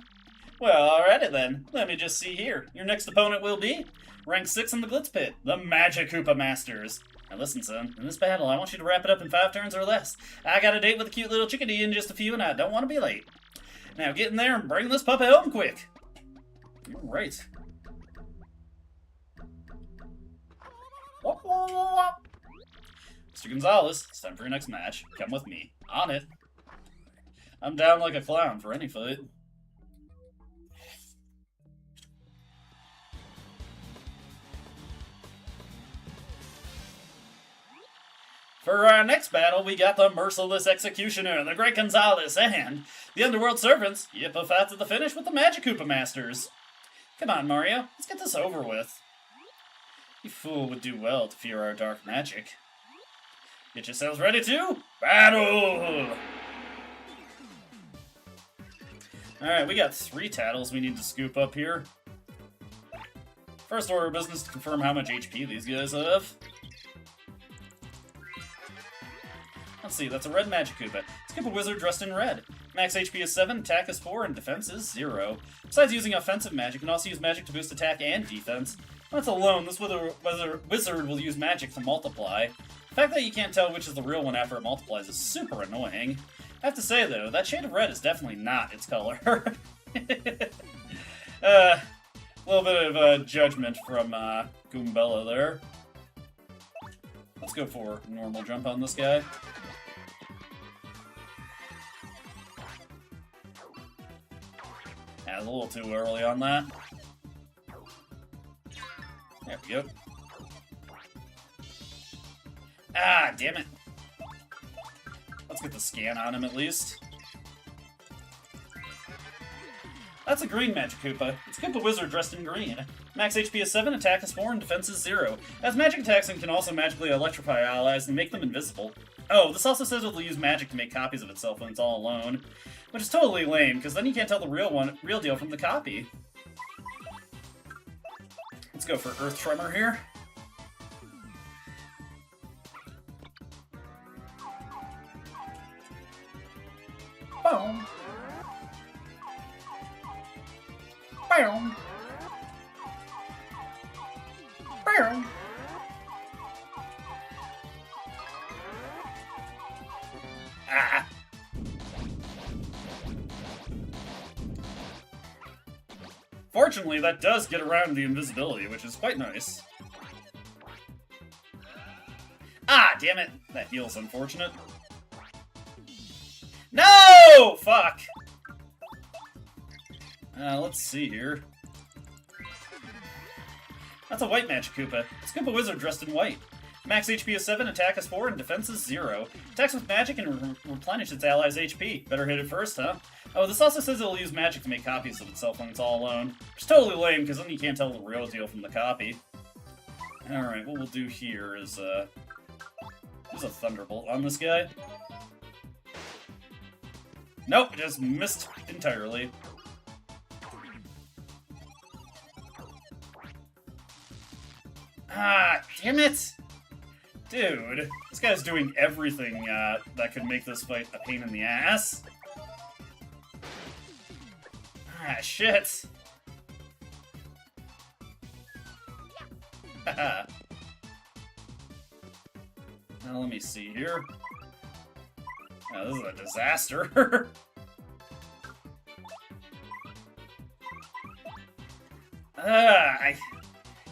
Well, alrighty then. Let me just see here. Your next opponent will be rank 6 in the Glitz Pit, the Magic Koopa Masters. Now listen, son, in this battle, I want you to wrap it up in 5 turns or less. I got a date with a cute little chickadee in just a few, and I don't want to be late. Now get in there and bring this puppy home quick. Alright. Mr. Gonzalez, it's time for your next match. Come with me. On it. I'm down like a clown for any fight. For our next battle, we got the Merciless Executioner, the Great Gonzalez, and the Underworld Servants. Yip, a fight to the finish with the Magic Koopa Masters. Come on, Mario. Let's get this over with. You fool would do well to fear our dark magic. Get yourselves ready to battle! Alright, we got 3 Tattles we need to scoop up here. First order of business to confirm how much HP these guys have. Let's see, that's a red Magic Koopa. Let's keep a wizard dressed in red. Max HP is 7, attack is 4, and defense is 0. Besides using offensive magic, you can also use magic to boost attack and defense. That's alone, this wizard will use magic to multiply. The fact that you can't tell which is the real one after it multiplies is super annoying. I have to say, though, that shade of red is definitely not its color. A little bit of judgment from Goombella there. Let's go for a normal jump on this guy. Yeah, a little too early on that. There we go. Ah, damn it. Let's get the scan on him at least. That's a green Magic Koopa. It's a Koopa Wizard dressed in green. Max HP is 7, attack is 4, and defense is 0. As magic attacks and can also magically electrify allies and make them invisible. Oh, this also says it'll use magic to make copies of itself when it's all alone. Which is totally lame, because then you can't tell the real deal from the copy. Let's go for Earth Tremor here. Boom. Boom. Boom. Ah. Fortunately, that does get around the invisibility, which is quite nice. Ah, damn it. That heal's unfortunate. No! Fuck! Let's see here. That's a white Magic Koopa. It's Koopa Wizard dressed in white. Max HP is 7, attack is 4, and defense is 0. Attacks with magic and replenish its allies' HP. Better hit it first, huh? Oh, this also says it'll use magic to make copies of itself when it's all alone. Which is totally lame, because then you can't tell the real deal from the copy. Alright, what we'll do here is, use a Thunderbolt on this guy. Nope, just missed entirely. Ah, damn it! Dude, this guy's doing everything that could make this fight a pain in the ass. Ah, shit. Haha. Now let me see here. Oh, this is a disaster. I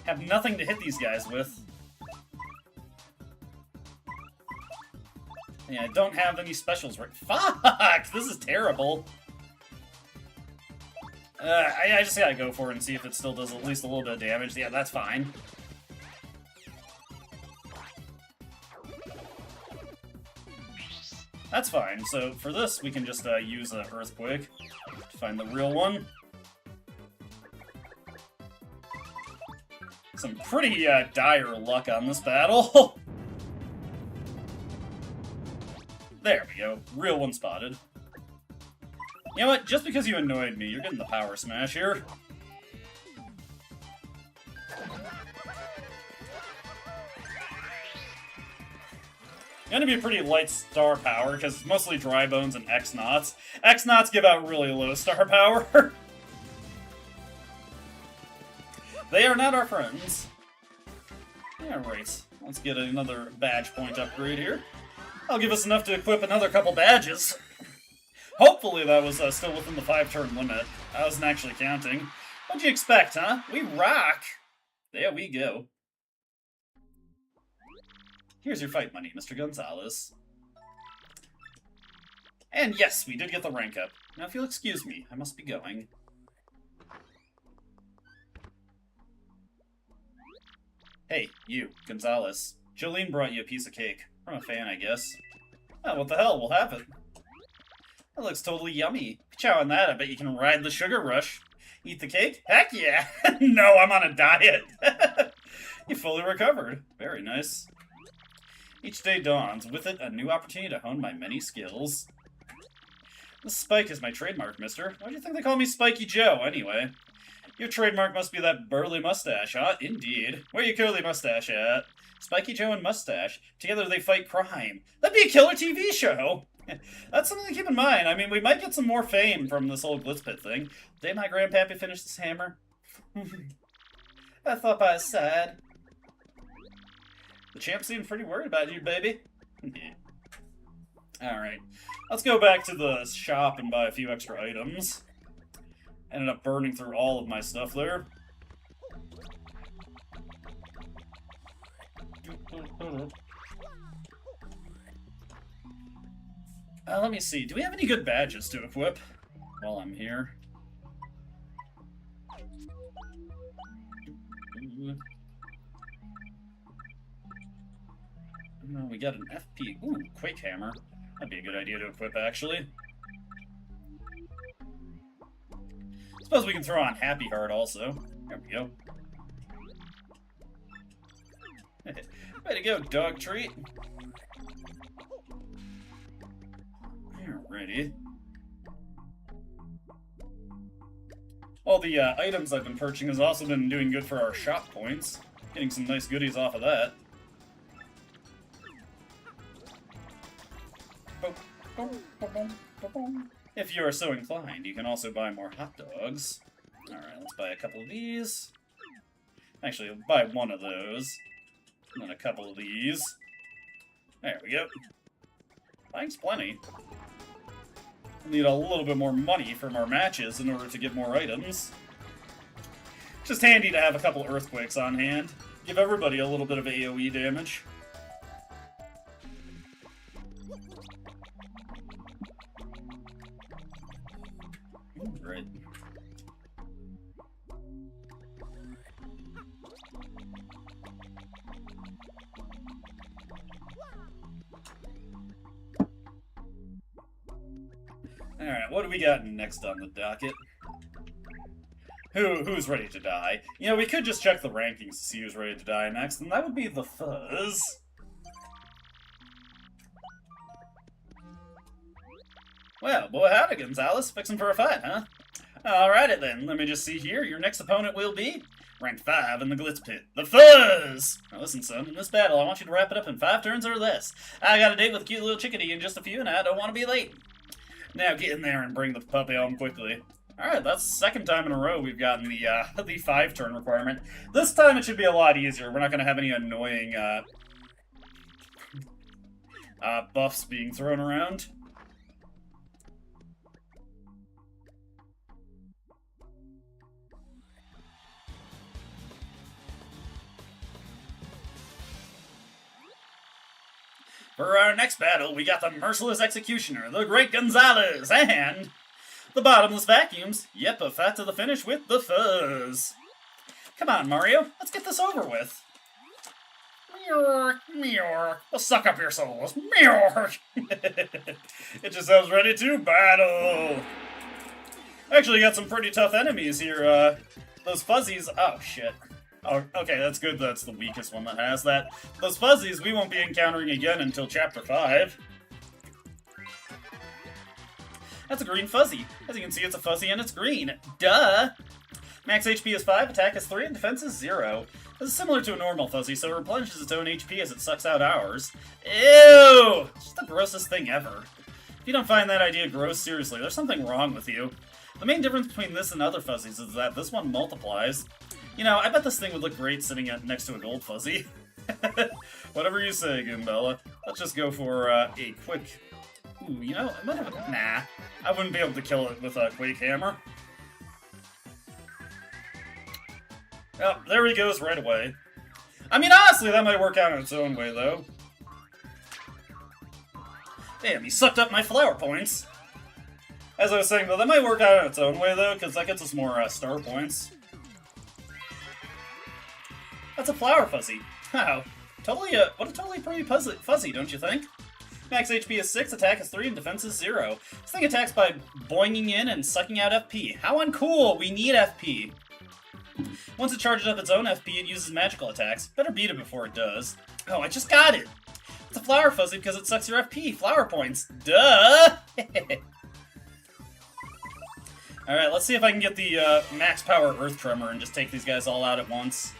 have nothing to hit these guys with. Yeah, I don't have any specials right. Fuck! This is terrible. I just gotta go for it and see if it still does at least a little bit of damage. Yeah, that's fine. That's fine. So for this, we can just use an Earthquake to find the real one. Some pretty dire luck on this battle. There we go. Real one spotted. You know what? Just because you annoyed me, you're getting the Power Smash here. Gonna be pretty light star power, because it's mostly dry bones and X-Knots. X-Knots give out really low star power. They are not our friends. Alright, let's get another badge point upgrade here. That'll give us enough to equip another couple badges. Hopefully that was still within the 5-turn limit. I wasn't actually counting. What'd you expect, huh? We rock! There we go. Here's your fight money, Mr. Gonzalez. And yes, we did get the rank up. Now if you'll excuse me, I must be going. Hey, you, Gonzalez. Jolene brought you a piece of cake. From a fan, I guess. Oh, what the hell, we'll have it. That looks totally yummy. Chow on that, I bet you can ride the sugar rush. Eat the cake? Heck yeah! No, I'm on a diet! You fully recovered. Very nice. Each day dawns, with it a new opportunity to hone my many skills. This spike is my trademark, mister. Why do you think they call me Spiky Joe, anyway? Your trademark must be that burly mustache, huh? Indeed. Where your curly mustache at? Spiky Joe and Mustache. Together they fight crime. That'd be a killer TV show! That's something to keep in mind. I mean, we might get some more fame from this whole Glitz Pit thing. Did my grandpappy finish this hammer? I thought I was sad. The champ seemed pretty worried about you, baby. Alright. Let's go back to the shop and buy a few extra items. Ended up burning through all of my stuff there. Let me see. Do we have any good badges to equip while I'm here? No, we got an FP. Ooh, Quake Hammer. That'd be a good idea to equip, actually. Suppose we can throw on Happy Heart also. There we go. Way to go, Dog Treat. Alrighty. All the items I've been purchasing has also been doing good for our shop points. Getting some nice goodies off of that. If you are so inclined, you can also buy more hot dogs. Alright, let's buy a couple of these. Actually, I'll buy one of those. And then a couple of these. There we go. Thanks plenty. Need a little bit more money from our matches in order to get more items. Just handy to have a couple earthquakes on hand. Give everybody a little bit of AoE damage. Right. Alright, what do we got next on the docket? Who's ready to die? You know, we could just check the rankings to see who's ready to die next, and that would be the Fuzz. Well, boy howdy, Gonzalez. Fixing for a fight, huh? Alrighty then, let me just see here. Your next opponent will be ranked 5 in the Glitz Pit, the Fuzz! Now listen, son, in this battle, I want you to wrap it up in 5 turns or less. I got a date with a cute little chickadee in just a few, and I don't want to be late. Now get in there and bring the puppy home quickly. Alright, that's the second time in a row we've gotten the 5-turn requirement. This time it should be a lot easier. We're not going to have any annoying buffs being thrown around. For our next battle, we got the Merciless Executioner, the Great Gonzalez, and the Bottomless Vacuums. Yep, a fight to the finish with the Fuzz. Come on, Mario, let's get this over with. Meow, meow. Well, suck up your souls. Meow. It just sounds ready to battle. Actually, got some pretty tough enemies here. Those fuzzies. Oh, shit. Oh, okay, that's good. That's the weakest one that has that. Those fuzzies we won't be encountering again until Chapter 5. That's a green fuzzy. As you can see, it's a fuzzy and it's green. Duh! Max HP is 5, attack is 3, and defense is 0. This is similar to a normal Fuzzy, so it replenishes its own HP as it sucks out ours. Ew! It's just the grossest thing ever. If you don't find that idea gross, seriously, there's something wrong with you. The main difference between this and other Fuzzies is that this one multiplies. You know, I bet this thing would look great sitting next to a gold Fuzzy. Whatever you say, Goombella. Let's just go for a quick... Ooh, you know, nah. I wouldn't be able to kill it with a Quake Hammer. Oh, there he goes right away. I mean, honestly, that might work out in its own way, though. Damn, he sucked up my flower points. As I was saying, though, that might work out in its own way, though, because that gets us more star points. That's a flower Fuzzy. Wow. Totally, what a totally pretty fuzzy, don't you think? Max HP is 6, attack is 3, and defense is 0. This thing attacks by boinging in and sucking out FP. How uncool! We need FP. Once it charges up its own FP, it uses magical attacks. Better beat it before it does. Oh, I just got it! It's a flower Fuzzy because it sucks your FP. Flower points. Duh! Alright, let's see if I can get the max power Earth Tremor and just take these guys all out at once.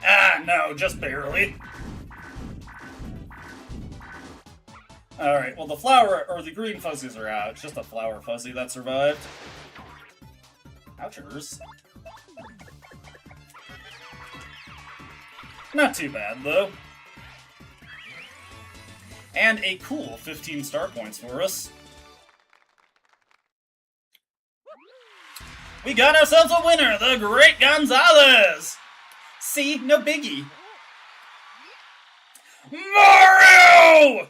Ah, no, just barely. Alright, well the flower, or the green Fuzzies are out. It's just a flower Fuzzy that survived. Ouchers. Not too bad, though. And a cool 15 star points for us. We got ourselves a winner, the Great Gonzalez! See? No biggie. Mario!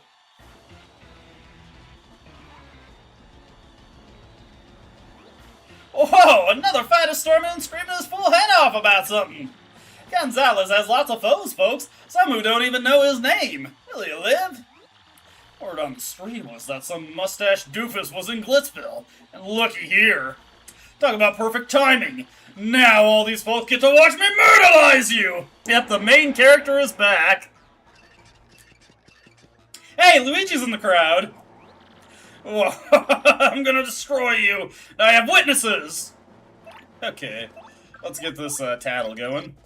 Whoa, another fighter storming and screaming his full head off about something. Gonzalez has lots of foes, folks. Some who don't even know his name. Will he live? Word on the street was that some mustache doofus was in Glitzville. And looky here. Talk about perfect timing. Now all these folks get to watch me murderize you! Yep, the main character is back. Hey, Luigi's in the crowd. Whoa, I'm gonna destroy you. I have witnesses. Okay, let's get this tattle going.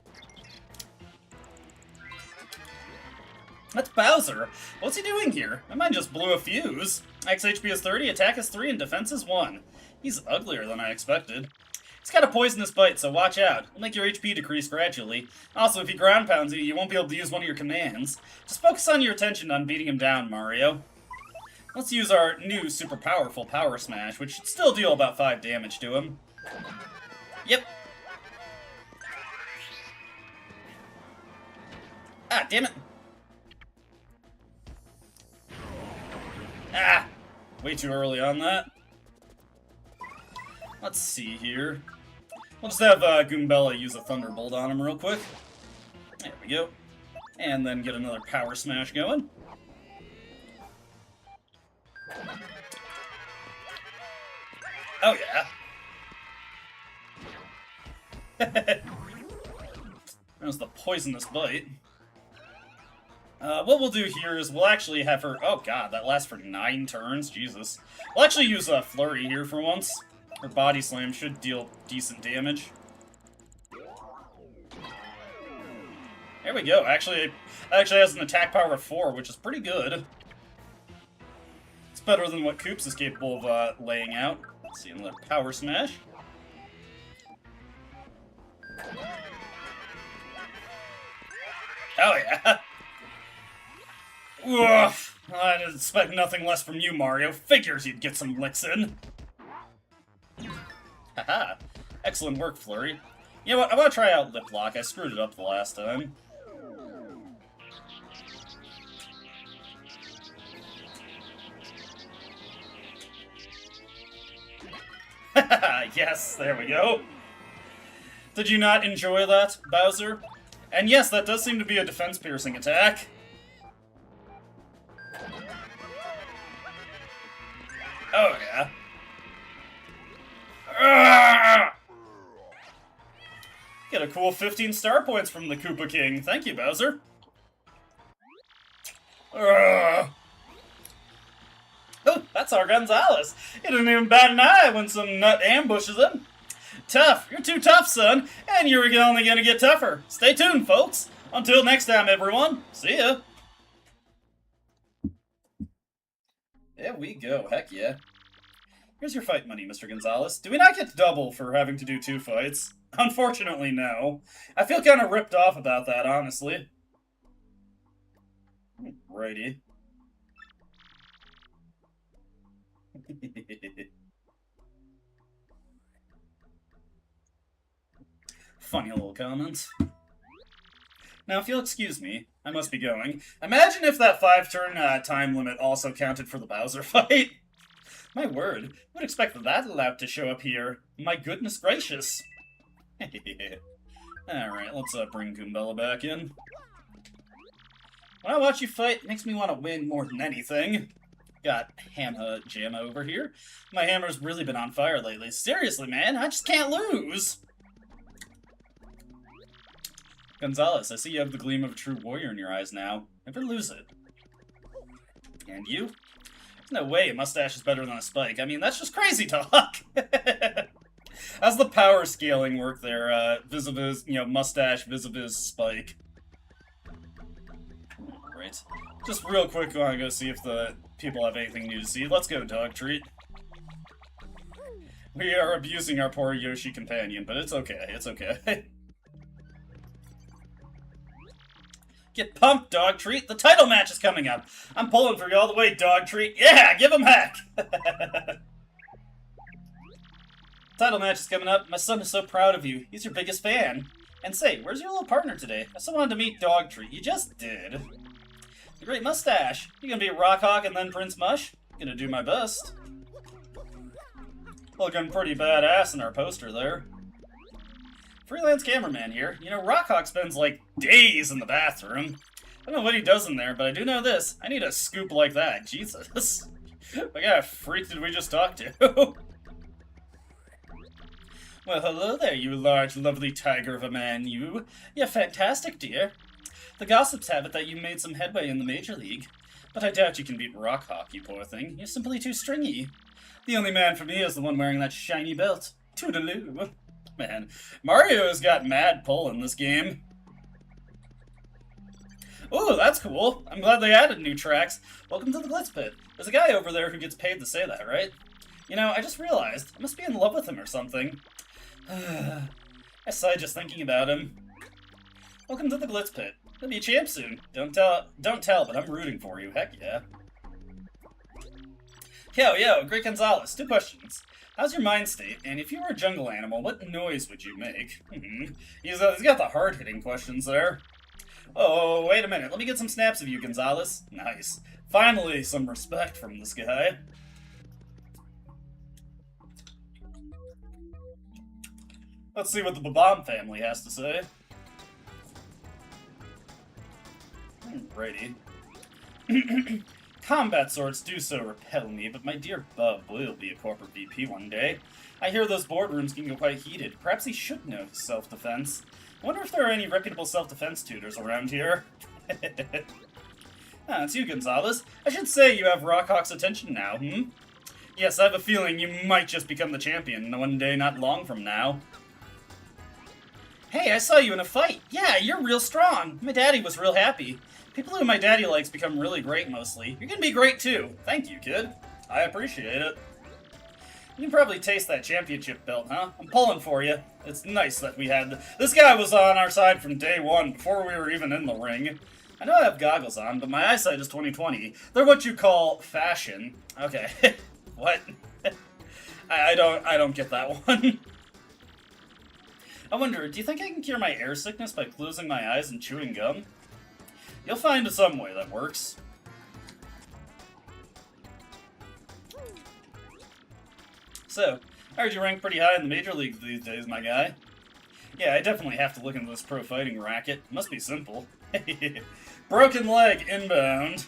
That's Bowser. What's he doing here? I might just blew a fuse. Max HP is 30, attack is 3, and defense is 1. He's uglier than I expected. He's got a poisonous bite, so watch out. It'll make your HP decrease gradually. Also, if he ground pounds you, you won't be able to use one of your commands. Just focus on your attention on beating him down, Mario. Let's use our new super powerful Power Smash, which should still deal about 5 damage to him. Yep. Ah, damn it. Ah! Way too early on that. Let's see here. We'll just have Goombella use a Thunderbolt on him real quick. There we go. And then get another Power Smash going. Oh yeah. There's the poisonous bite. What we'll do here is we'll actually have her... Oh god, that lasts for 9 turns? Jesus. We'll actually use a Flurry here for once. Her Body Slam should deal decent damage. There we go. Actually, it actually has an attack power of 4, which is pretty good. It's better than what Koops is capable of laying out. Let's see, another Power Smash. Oh yeah. Woof. I didn't expect nothing less from you, Mario. Figures you'd get some licks in. Haha. Excellent work, Flurry. You know what? I want to try out Lip Lock. I screwed it up the last time. Yes, there we go. Did you not enjoy that, Bowser? And yes, that does seem to be a defense-piercing attack. Oh, yeah. Get a cool 15 star points from the Koopa King. Thank you, Bowser. Ugh. Oh, that's our Gonzalez. He didn't even bat an eye when some nut ambushes him. Tough. You're too tough, son. And you're only gonna get tougher. Stay tuned, folks. Until next time, everyone. See ya. There we go. Heck yeah. Here's your fight money, Mr. Gonzalez. Do we not get double for having to do 2 fights? Unfortunately, no. I feel kind of ripped off about that, honestly. Righty. Funny little comments. Now, if you'll excuse me, I must be going. Imagine if that 5-turn time limit also counted for the Bowser fight. My word, would expect that lout to show up here. My goodness gracious. Alright, let's bring Goombella back in. When I watch you fight, it makes me want to win more than anything. Got Hamma Jamma over here. My hammer's really been on fire lately. Seriously, man, I just can't lose. Gonzalez, I see you have the gleam of a true warrior in your eyes now. Never lose it. And you? There's no way a mustache is better than a spike. I mean, that's just crazy talk. How's the power scaling work there? Vis-a-vis, mustache, vis-a-vis spike. Right. Just real quick, I want to go see if the people have anything new to see. Let's go, Dog Treat. We are abusing our poor Yoshi companion, but it's okay. It's okay. Get pumped, Dog Treat. The title match is coming up. I'm pulling for you all the way, Dog Treat. Yeah, give him heck. Title match is coming up. My son is so proud of you. He's your biggest fan. And say, where's your little partner today? I so wanted to meet Dog Treat. You just did. The great mustache. You gonna be Rock Hawk and then Prince Mush? Gonna do my best. Looking pretty badass in our poster there. Freelance cameraman here. Rock Hawk spends like days in the bathroom. I don't know what he does in there, but I do know this. I need a scoop like that. Jesus. What kind of freak did we just talk to? Well, hello there, you large, lovely tiger of a man, you. You're fantastic, dear. The gossips have it that you made some headway in the Major League. But I doubt you can beat Rock Hawk, you poor thing. You're simply too stringy. The only man for me is the one wearing that shiny belt. Toodaloo. Man, Mario's got mad pull in this game. Ooh, that's cool. I'm glad they added new tracks. Welcome to the Glitz Pit. There's a guy over there who gets paid to say that, right? I just realized. I must be in love with him or something. I sigh just thinking about him. Welcome to the Glitz Pit. You'll be a champ soon. Don't tell, but I'm rooting for you. Heck yeah. Yo, Great Gonzalez. 2 questions. How's your mind state? And if you were a jungle animal, what noise would you make? He's got the hard-hitting questions there. Oh, wait a minute. Let me get some snaps of you, Gonzalez. Nice. Finally, some respect from this guy. Let's see what the Babam family has to say. Alrighty. Combat swords do so repel me, but my dear Bub will be a corporate VP one day. I hear those boardrooms can get quite heated. Perhaps he should know self-defense. I wonder if there are any reputable self-defense tutors around here. It's you, Gonzalez. I should say you have Rockhawk's attention now, Yes, I have a feeling you might just become the champion one day not long from now. Hey, I saw you in a fight. Yeah, you're real strong. My daddy was real happy. People who my daddy likes become really great mostly. You're gonna be great too. Thank you, kid. I appreciate it. You can probably taste that championship belt, huh? I'm pulling for you. It's nice that we had... This guy was on our side from day one, before we were even in the ring. I know I have goggles on, but my eyesight is 20/20. They're what you call fashion. Okay. What? I don't get that one. I wonder, do you think I can cure my air sickness by closing my eyes and chewing gum? You'll find some way that works. So, I heard you rank pretty high in the Major Leagues these days, my guy. Yeah, I definitely have to look into this pro fighting racket. Must be simple. Broken leg inbound.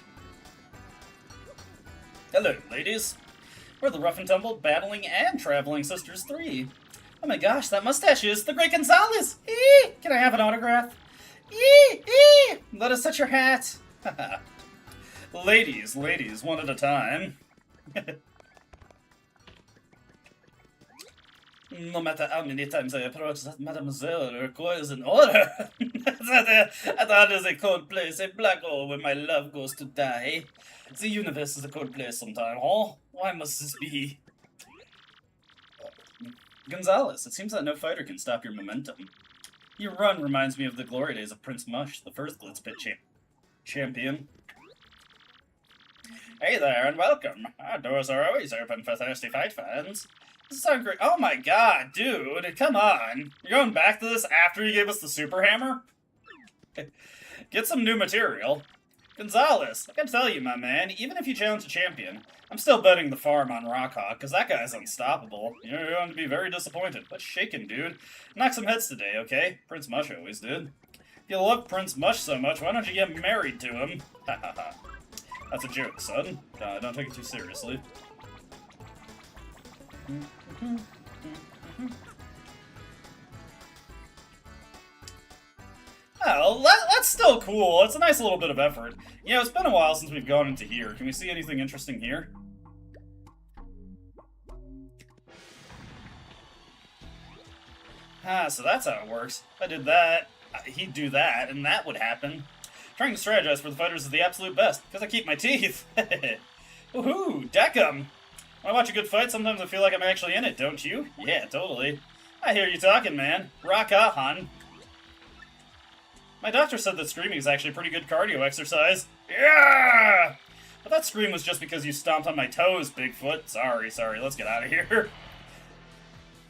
Hello, ladies. We're the Rough and Tumble Battling and Traveling Sisters 3. Oh my gosh, that mustache is the Great Gonzalez! Eee! Can I have an autograph? Eee! Eee! Let us touch your hat! Ladies, one at a time. No matter how many times I approach that mademoiselle requires an order. That is a cold place, a black hole where my love goes to die. The universe is a cold place sometime, huh? Why must this be? Gonzalez, it seems that no fighter can stop your momentum. Your run reminds me of the glory days of Prince Mush, the first Glitz Pit champion. Hey there, and welcome. Our doors are always open for thirsty fight fans. This is so great. Oh my god, dude, come on. You're going back to this after you gave us the super hammer? Get some new material. Gonzalez, I can tell you, my man, even if you challenge a champion, I'm still betting the farm on Rockhawk, because that guy's unstoppable. You're going to be very disappointed. But shaking, dude. Knock some heads today, okay? Prince Mush always did. If you love Prince Mush so much, why don't you get married to him? Ha ha ha. That's a joke, son. Don't take it too seriously. Well, that's still cool. It's a nice little bit of effort. You know, it's been a while since we've gone into here. Can we see anything interesting here? Ah, so that's how it works. If I did that, he'd do that, and that would happen. Trying to strategize for the fighters is the absolute best, because I keep my teeth. Woohoo! Deckham! When I watch a good fight, sometimes I feel like I'm actually in it, don't you? Yeah, totally. I hear you talking, man. Rock on. My doctor said that screaming is actually a pretty good cardio exercise. Yeah! But that scream was just because you stomped on my toes, Bigfoot. Sorry, let's get out of here.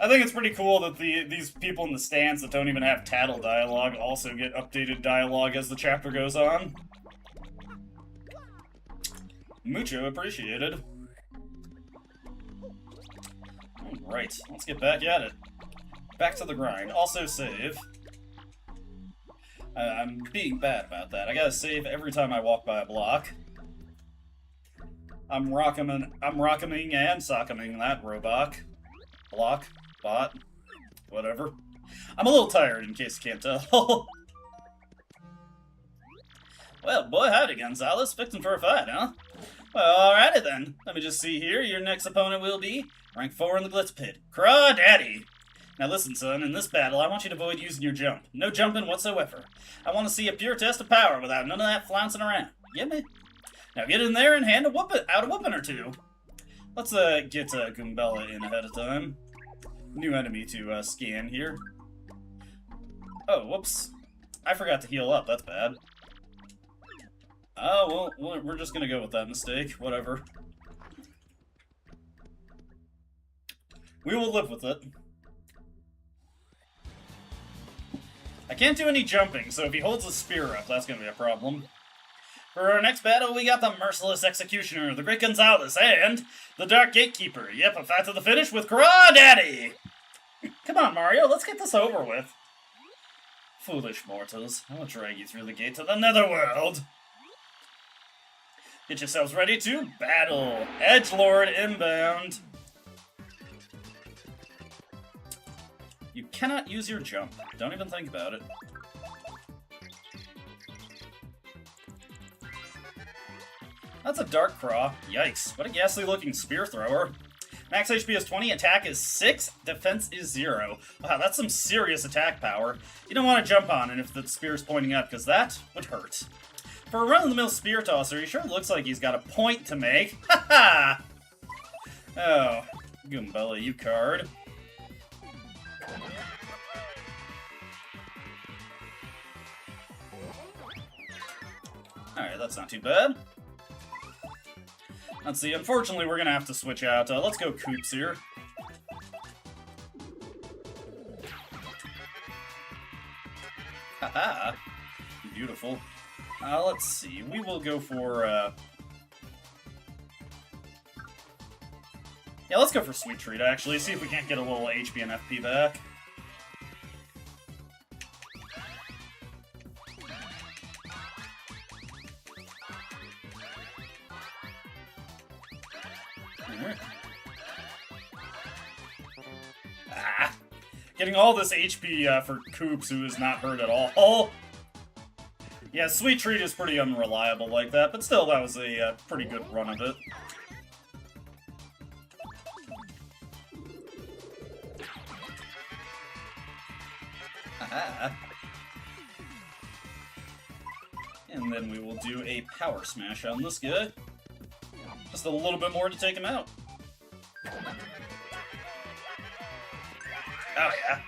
I think it's pretty cool that these people in the stands that don't even have tattle dialogue also get updated dialogue as the chapter goes on. Mucho appreciated. Alright, let's get back at it. Back to the grind. Also save. I'm being bad about that. I gotta save every time I walk by a block. I'm rock'eming and sock'eming that robot. Block. Bot. Whatever. I'm a little tired, in case you can't tell. Well, boy howdy, Gonzalez. Fixing for a fight, huh? Well, alrighty then. Let me just see here. Your next opponent will be rank 4 in the Glitz Pit. Crawdaddy! Now listen, son, in this battle, I want you to avoid using your jump. No jumping whatsoever. I want to see a pure test of power without none of that flouncing around. Get me? Now get in there and hand out a whooping or two. Let's get Goombella in ahead of time. New enemy to scan here. Oh, whoops. I forgot to heal up, that's bad. Oh, well, we're just gonna go with that mistake. Whatever. We will live with it. I can't do any jumping, so if he holds the spear up, that's gonna be a problem. For our next battle, we got the Merciless Executioner, the Great Gonzalez, and the Dark Gatekeeper. Yep, a fight to the finish with Crawdaddy! Come on, Mario, let's get this over with. Foolish mortals, I will drag you through the gate to the Netherworld. Get yourselves ready to battle. Edgelord inbound. You cannot use your jump. Don't even think about it. That's a Dark Craw. Yikes. What a ghastly looking spear thrower. Max HP is 20, attack is 6, defense is 0. Wow, that's some serious attack power. You don't want to jump on it if the spear's pointing up, because that would hurt. For a run-of-the-mill spear tosser, he sure looks like he's got a point to make. Ha ha! Oh, Goombella, you card. Alright, that's not too bad. Let's see, unfortunately we're gonna have to switch out. Let's go Koops here. Haha! Beautiful. Let's see, we will go for, yeah, let's go for Sweet Treat, actually. See if we can't get a little HP and FP back. Getting all this HP for Koops, who is not hurt at all. Yeah, Sweet Treat is pretty unreliable like that, but still, that was a pretty good run of it. Aha. And then we will do a Power Smash on this guy. Just a little bit more to take him out. Oh yeah.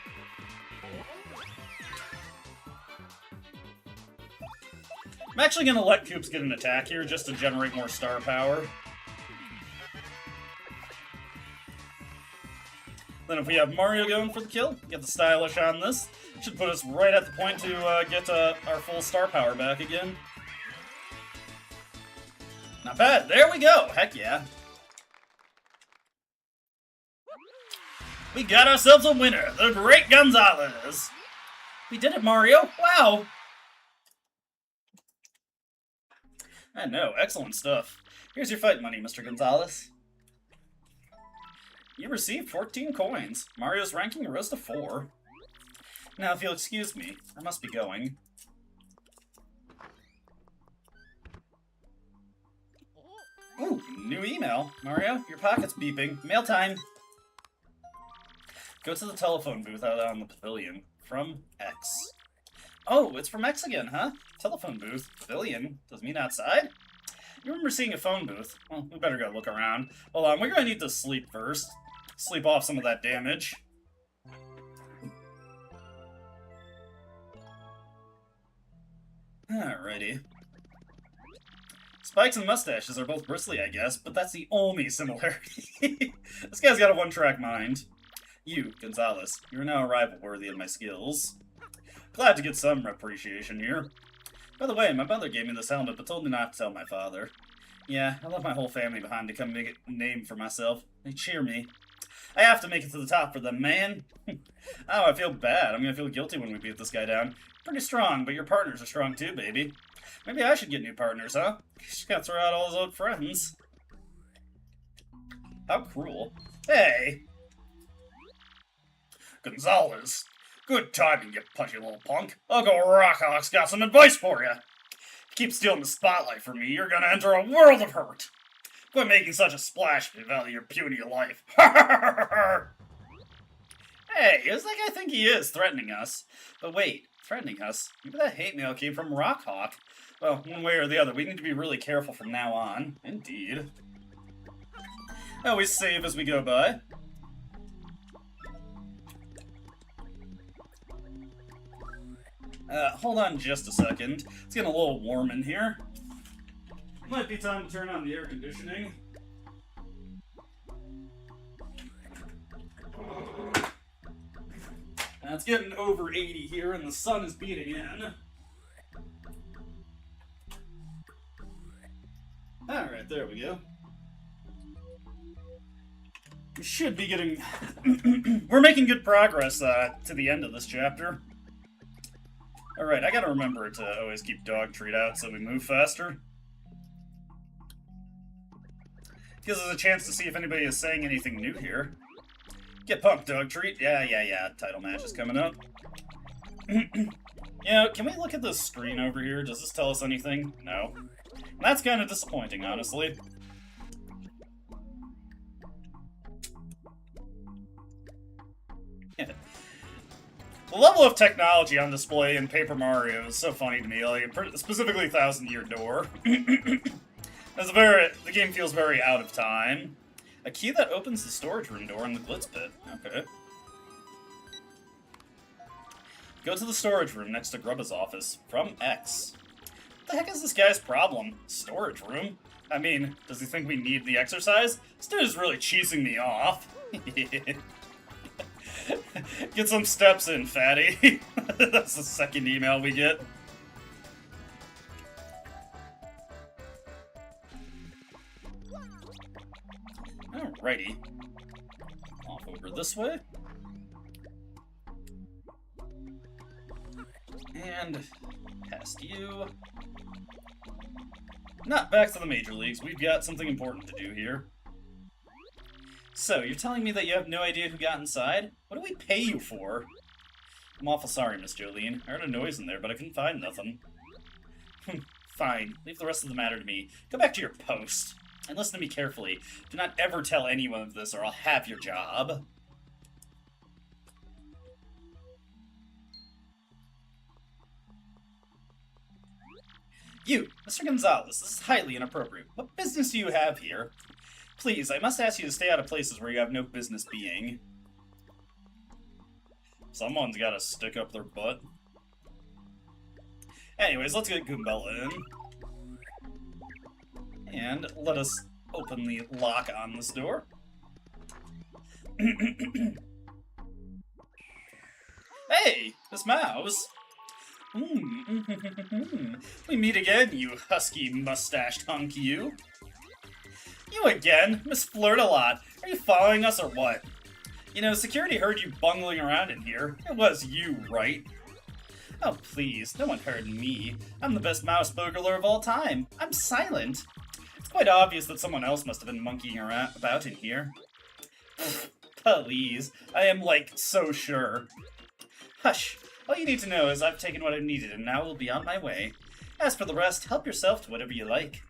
I'm actually going to let Koops get an attack here just to generate more star power. Then if we have Mario going for the kill, get the stylish on this. Should put us right at the point to get our full star power back again. Not bad. There we go. Heck yeah. We got ourselves a winner, the Great Gonzalez. We did it, Mario. Wow. I know, excellent stuff. Here's your fight money, Mr. Gonzalez. You received 14 coins. Mario's ranking rose to 4. Now, if you'll excuse me, I must be going. Ooh, new email. Mario, your pocket's beeping. Mail time. Go to the telephone booth out on the pavilion. From X. Oh, it's from X again, huh? Telephone booth. Pavilion. Does mean outside? You remember seeing a phone booth? Well, we better go look around. Hold on, we're gonna need to sleep first. Sleep off some of that damage. Alrighty. Spikes and mustaches are both bristly, I guess, but that's the only similarity. This guy's got a one-track mind. You, Gonzalez, you're now a rival worthy of my skills. Glad to get some appreciation here. By the way, my mother gave me this helmet, but told me not to tell my father. Yeah, I left my whole family behind to come make a name for myself. They cheer me. I have to make it to the top for them, man. Oh, I feel bad. I'm gonna feel guilty when we beat this guy down. Pretty strong, but your partners are strong too, baby. Maybe I should get new partners, huh? Just gotta throw out all his old friends. How cruel. Hey! Gonzalez. Good timing, you pudgy little punk. Uncle Rockhawk's got some advice for you. If you keep stealing the spotlight from me, you're gonna enter a world of hurt. Quit making such a splash to value your puny life. Hey, who's that guy think he is, threatening us? But wait, threatening us? Maybe that hate mail came from Rockhawk. Well, one way or the other, we need to be really careful from now on. Indeed. Always save as we go by. Hold on just a second. It's getting a little warm in here. Might be time to turn on the air conditioning. Now it's getting over 80 here and the sun is beating in. Alright, there we go. We should be getting... We're making good progress to the end of this chapter. Alright, I gotta remember to always keep dog treat out so we move faster. Gives us a chance to see if anybody is saying anything new here. Get pumped, dog treat. Yeah. Title match is coming up. Yeah, can we look at this screen over here? Does this tell us anything? No. That's kind of disappointing, honestly. Yeah. The level of technology on display in Paper Mario is so funny to me, like, specifically Thousand Year Door. The game feels very out of time. A key that opens the storage room door in the Glitz pit. Okay. Go to the storage room next to Grubba's office. From X. What the heck is this guy's problem? Storage room? I mean, does he think we need the exercise? This dude is really cheesing me off. Get some steps in, fatty. That's the second email we get. Alrighty. Off over this way. And past you. Not back to the major leagues. We've got something important to do here. So, you're telling me that you have no idea who got inside? What do we pay you for? I'm awful sorry, Miss Jolene. I heard a noise in there, but I couldn't find nothing. Fine. Leave the rest of the matter to me. Go back to your post. And listen to me carefully. Do not ever tell anyone of this, or I'll have your job. You, Mr. Gonzalez, this is highly inappropriate. What business do you have here? Please, I must ask you to stay out of places where you have no business being. Someone's gotta stick up their butt. Anyways, let's get Goombella in. And let us open the lock on this door. Hey, Miss Mouse! We meet again, you husky-mustached hunk, you. You again? Miss Flirt-a-lot. Are you following us or what? You know, security heard you bungling around in here. It was you, right? Oh, please, no one heard me. I'm the best mouse burglar of all time. I'm silent. It's quite obvious that someone else must have been monkeying around about in here. Please, I am, like, so sure. Hush. All you need to know is I've taken what I've needed and now will be on my way. As for the rest, help yourself to whatever you like.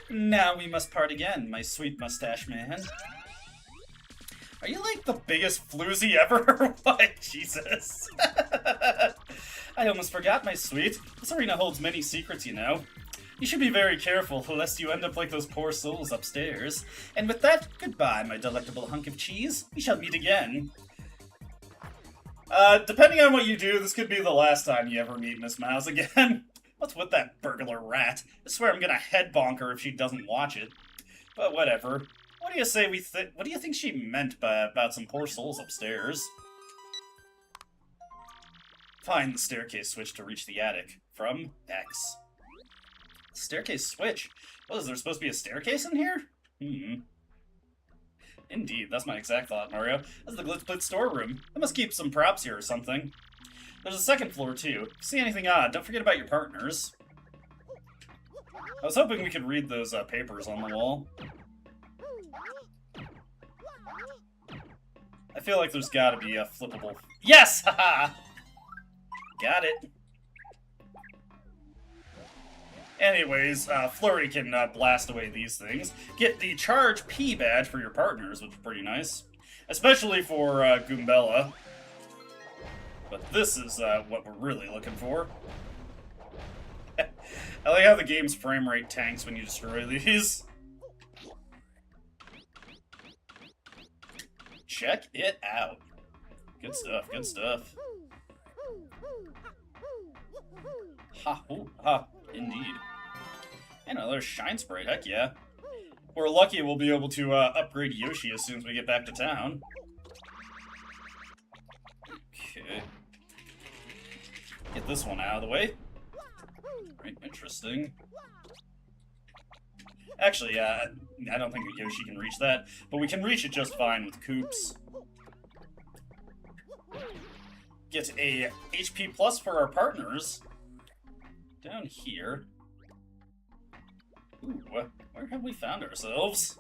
Now we must part again, my sweet mustache man. Are you like the biggest floozy ever? Why, Jesus. I almost forgot, my sweet. This arena holds many secrets, you know. You should be very careful, lest you end up like those poor souls upstairs. And with that, goodbye, my delectable hunk of cheese. We shall meet again. Depending on what you do, this could be the last time you ever meet Miss Mouse again. What's with that burglar rat? I swear I'm gonna head bonk her if she doesn't watch it. But whatever. What do you say what do you think she meant by about some poor souls upstairs? Find the staircase switch to reach the attic. From X. Staircase switch? What, is there supposed to be a staircase in here? Indeed, that's my exact thought, Mario. That's the Glitz storeroom. I must keep some props here or something. There's a second floor, too. If you see anything odd, don't forget about your partners. I was hoping we could read those papers on the wall. I feel like there's gotta be a flippable... Yes! Haha! Got it. Anyways, Flurry can blast away these things. Get the Charge P badge for your partners, which is pretty nice. Especially for Goombella. But this is what we're really looking for. I like how the game's frame rate tanks when you destroy these. Check it out. Good stuff, good stuff. Ha, ooh, ha, indeed. And another Shine Sprite, heck yeah. We're lucky we'll be able to upgrade Yoshi as soon as we get back to town. Okay. Get this one out of the way. Right, interesting. Actually, I don't think Yoshi can reach that, but we can reach it just fine with Koops. Get a HP plus for our partners. Down here. Ooh, where have we found ourselves?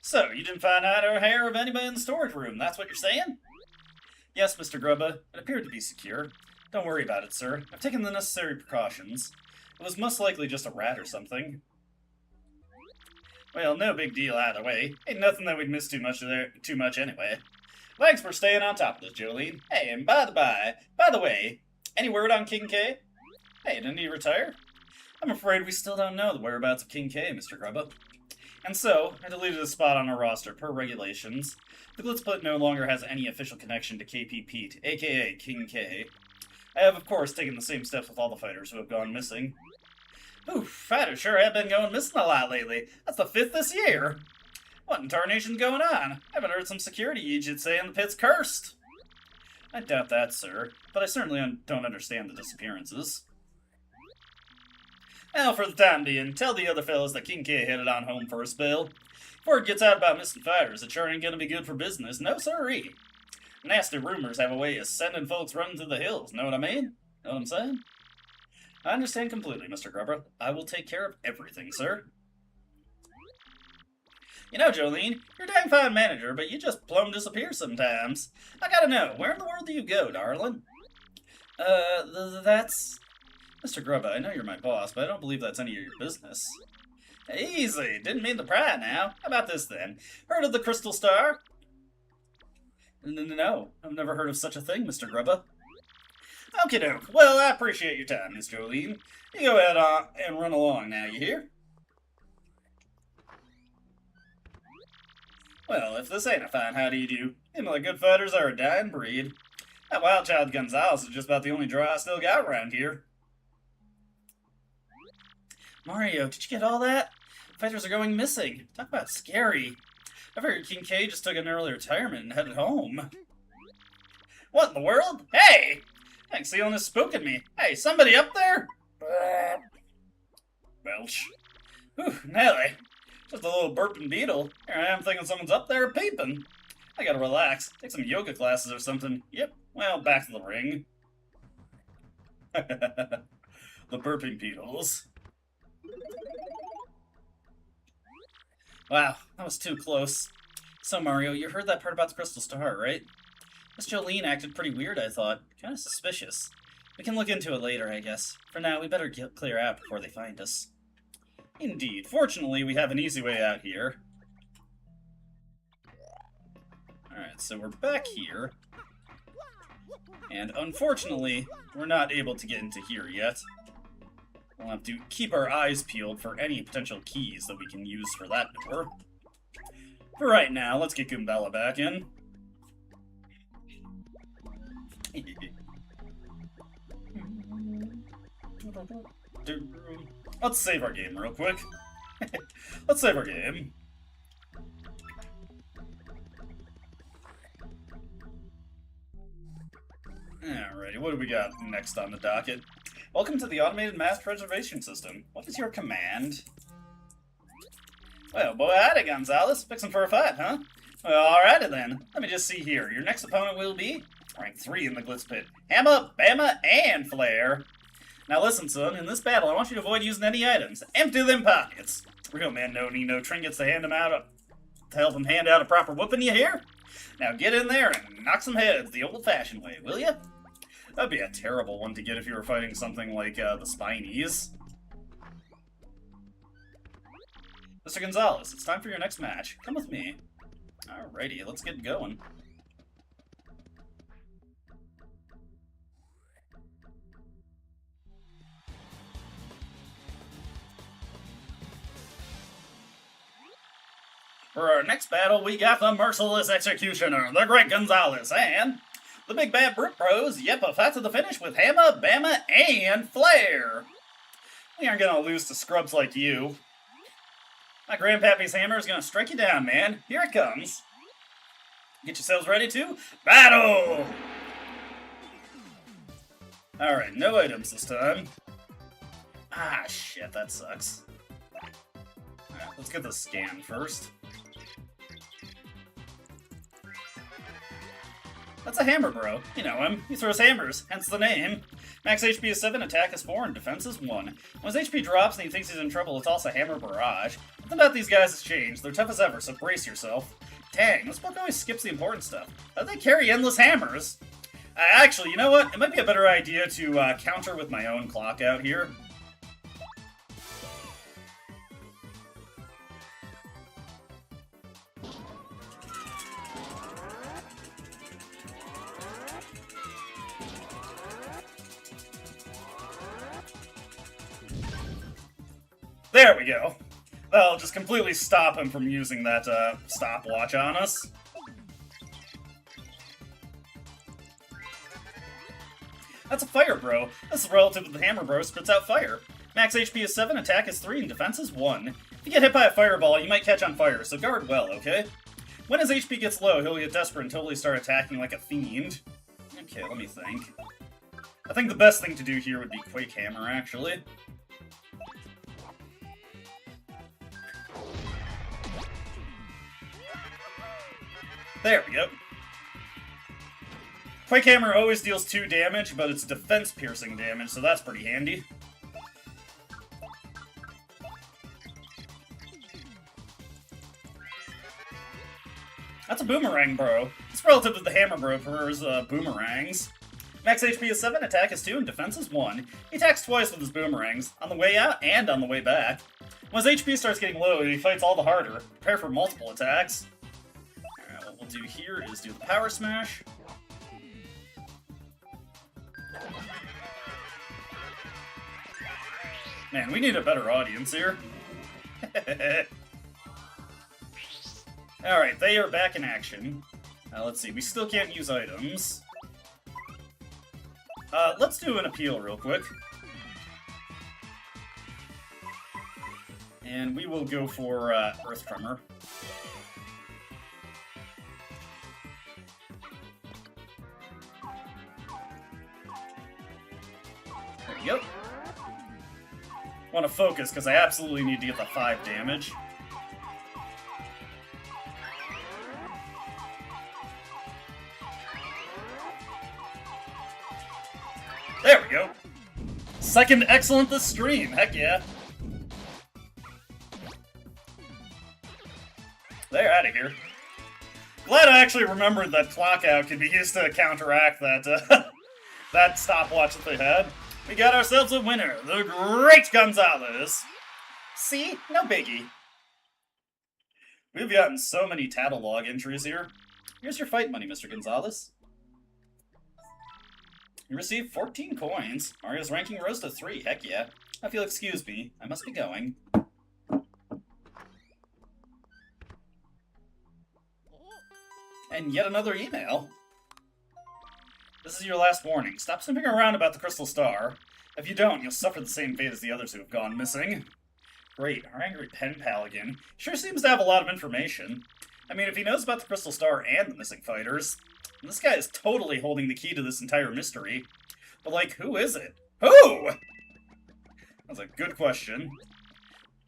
So, you didn't find out or hair of anybody in the storage room, that's what you're saying? Yes, Mr. Grubba, it appeared to be secure. Don't worry about it, sir. I've taken the necessary precautions. It was most likely just a rat or something. Well, no big deal either way. Ain't nothing that we'd miss too much anyway. Thanks for staying on top of this, Jolene. Hey, and by the way, any word on King K? Hey, didn't he retire? I'm afraid we still don't know the whereabouts of King K, Mr. Grubba. And so, I deleted a spot on our roster per regulations. The Glitz no longer has any official connection to KP Pete, aka King K. I have, of course, taken the same steps with all the fighters who have gone missing. Oof, fighters sure have been going missing a lot lately. That's the 5th this year. What in tarnation's going on? I haven't heard some security agent saying the pit's cursed. I doubt that, sir, but I certainly don't understand the disappearances. Well, for the time being, tell the other fellas that King K headed on home for a spell. Before it gets out about missing fighters, it sure ain't gonna be good for business, no siree. Nasty rumors have a way of sending folks running to the hills, know what I mean? Know what I'm saying? I understand completely, Mr. Grubber. I will take care of everything, sir. You know, Jolene, you're a dang fine manager, but you just plumb disappear sometimes. I gotta know, where in the world do you go, darling? That's... Mr. Grubba, I know you're my boss, but I don't believe that's any of your business. Easy, didn't mean to pry now. How about this, then? Heard of the Crystal Star? No, I've never heard of such a thing, Mr. Grubba. Okie doke. Well, I appreciate your time, Miss Jolene. You go ahead and run along now, you hear? Well, if this ain't a fine how-do-you-do, him of the good fighters are a dying breed. That wild child Gonzalez is just about the only draw I still got around here. Mario, did you get all that? Fighters are going missing. Talk about scary. I figured King K just took an early retirement and headed home. What in the world? Hey! I can see on this spooking me. Hey, somebody up there? Belch. Whew, Nelly. Just a little burping beetle. Here I am thinking someone's up there peeping. I gotta relax. Take some yoga classes or something. Yep, well, back to the ring. The burping beetles. Wow, that was too close. So, Mario, you heard that part about the Crystal Star, right? Miss Jolene acted pretty weird, I thought. Kind of suspicious. We can look into it later, I guess. For now, we better clear out before they find us. Indeed. Fortunately, we have an easy way out here. Alright, so we're back here. And unfortunately, we're not able to get into here yet. We'll have to keep our eyes peeled for any potential keys that we can use for that door. For right now, let's get Goombella back in. Let's save our game real quick. Let's save our game. Alrighty, what do we got next on the docket? Welcome to the automated mass reservation system. What is your command? Well, boy, howdy, Gonzalez. Fixing for a fight, huh? Well, alrighty then. Let me just see here. Your next opponent will be rank 3 in the Glitz pit. Hammer, Bama, and Flare. Now listen, son, in this battle, I want you to avoid using any items. Empty them pockets. Real men don't need no trinkets to help him hand out a proper whooping, you hear? Now get in there and knock some heads the old-fashioned way, will ya? That'd be a terrible one to get if you were fighting something like the Spinies. Mr. Gonzalez, it's time for your next match. Come with me. Alrighty, let's get going. For our next battle, we got the Merciless Executioner, the Great Gonzalez, and the Big Bad Brute Bros. Yep, a fight to the finish with Hammer, Bama, and Flare. We aren't gonna lose to scrubs like you. My Grandpappy's hammer is gonna strike you down, man. Here it comes. Get yourselves ready to battle! Alright, no items this time. Ah, shit, that sucks. Alright, let's get the scan first. That's a hammer, bro. You know him. He throws hammers, hence the name. Max HP is 7, attack is 4, and defense is 1. When his HP drops and he thinks he's in trouble, it's also Hammer Barrage. Nothing about these guys has changed. They're tough as ever, so brace yourself. Dang, this book always skips the important stuff. How do they carry endless hammers? Actually, you know what? It might be a better idea to counter with my own clock out here. There we go. That'll just completely stop him from using that stopwatch on us. That's a fire bro. This is relative to the hammer bro, spits out fire. Max HP is 7, attack is 3, and defense is 1. If you get hit by a fireball, you might catch on fire, so guard well, okay? When his HP gets low, he'll get desperate and totally start attacking like a fiend. Okay, let me think. I think the best thing to do here would be Quake Hammer, actually. There we go. Quake Hammer always deals 2 damage, but it's defense-piercing damage, so that's pretty handy. That's a boomerang bro. It's relative to the hammer bro prefers boomerangs. Max HP is 7, attack is 2, and defense is 1. He attacks twice with his boomerangs, on the way out and on the way back. When his HP starts getting low, he fights all the harder. Prepare for multiple attacks. Alright, what we'll do here is do the power smash. Man, we need a better audience here. Alright, they are back in action. Let's see, we still can't use items. Let's do an appeal real quick. And we will go for Earth Tremor. There we go. Want to focus, because I absolutely need to get the 5 damage. There we go. Second excellent this stream, heck yeah. They're out of here. Glad I actually remembered that clock out could be used to counteract that that stopwatch that they had. We got ourselves a winner, the Great Gonzalez. See? No biggie. We've gotten so many tattle log entries here. Here's your fight money, Mr. Gonzalez. You received 14 coins. Mario's ranking rose to 3, heck yeah. If you'll excuse me, I must be going. And yet another email. This is your last warning. Stop snooping around about the Crystal Star. If you don't, you'll suffer the same fate as the others who have gone missing. Great, our angry pen pal again. Sure seems to have a lot of information. I mean, if he knows about the Crystal Star and the missing fighters, this guy is totally holding the key to this entire mystery. But, like, who is it? Who? That's a good question.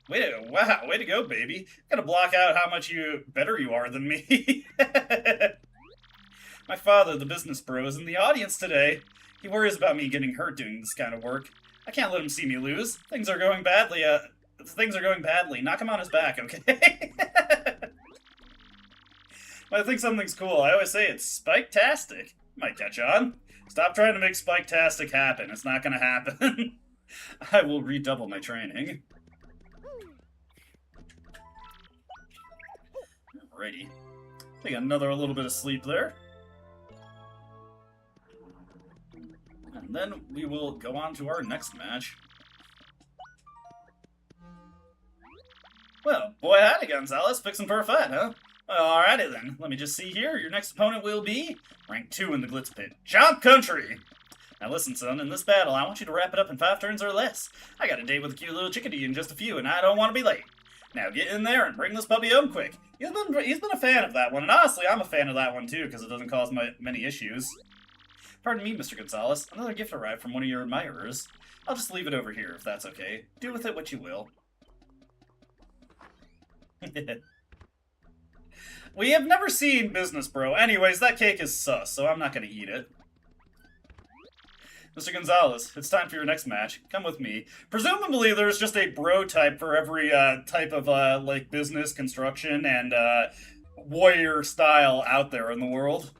Wow, way to go, baby. Gotta block out how much better you are than me. My father, the business bro, is in the audience today. He worries about me getting hurt doing this kind of work. I can't let him see me lose. Things are going badly. Knock him on his back, okay? When I think something's cool, I always say it's spike-tastic. Might catch on. Stop trying to make spike-tastic happen. It's not gonna happen. I will redouble my training. Alrighty. Take another little bit of sleep there. And then we will go on to our next match. Well, boy howdy, Gonzalez. Fixing for a fight, huh? Alrighty then. Let me just see here. Your next opponent will be rank 2 in the Glitz pit. Chomp Country! Now listen, son, in this battle, I want you to wrap it up in 5 turns or less. I got a date with a cute little chickadee in just a few, and I don't want to be late. Now get in there and bring this puppy home quick. He's been a fan of that one, and honestly, I'm a fan of that one too, because it doesn't cause many issues. Pardon me, Mr. Gonzalez. Another gift arrived from one of your admirers. I'll just leave it over here, if that's okay. Do with it what you will. We have never seen Business Bro. Anyways, that cake is sus, so I'm not going to eat it. Mr. Gonzalez, it's time for your next match. Come with me. Presumably, there's just a bro type for every type of like business, construction, and warrior style out there in the world.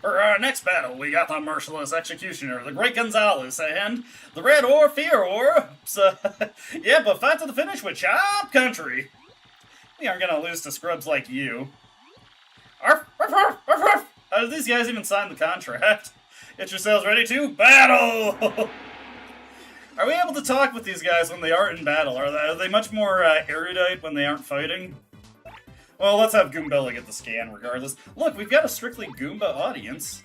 For our next battle, we got the merciless executioner, the Great Gonzalez, and the Red Fear Orbs. Yeah, but fight to the finish with Chomp Country. We aren't gonna lose to scrubs like you. Arf, arf, arf, arf, arf. How did these guys even sign the contract? Get yourselves ready to battle! Are we able to talk with these guys when they aren't in battle? Are they much more erudite when they aren't fighting? Well, let's have Goombella get the scan regardless. Look, we've got a strictly Goomba audience.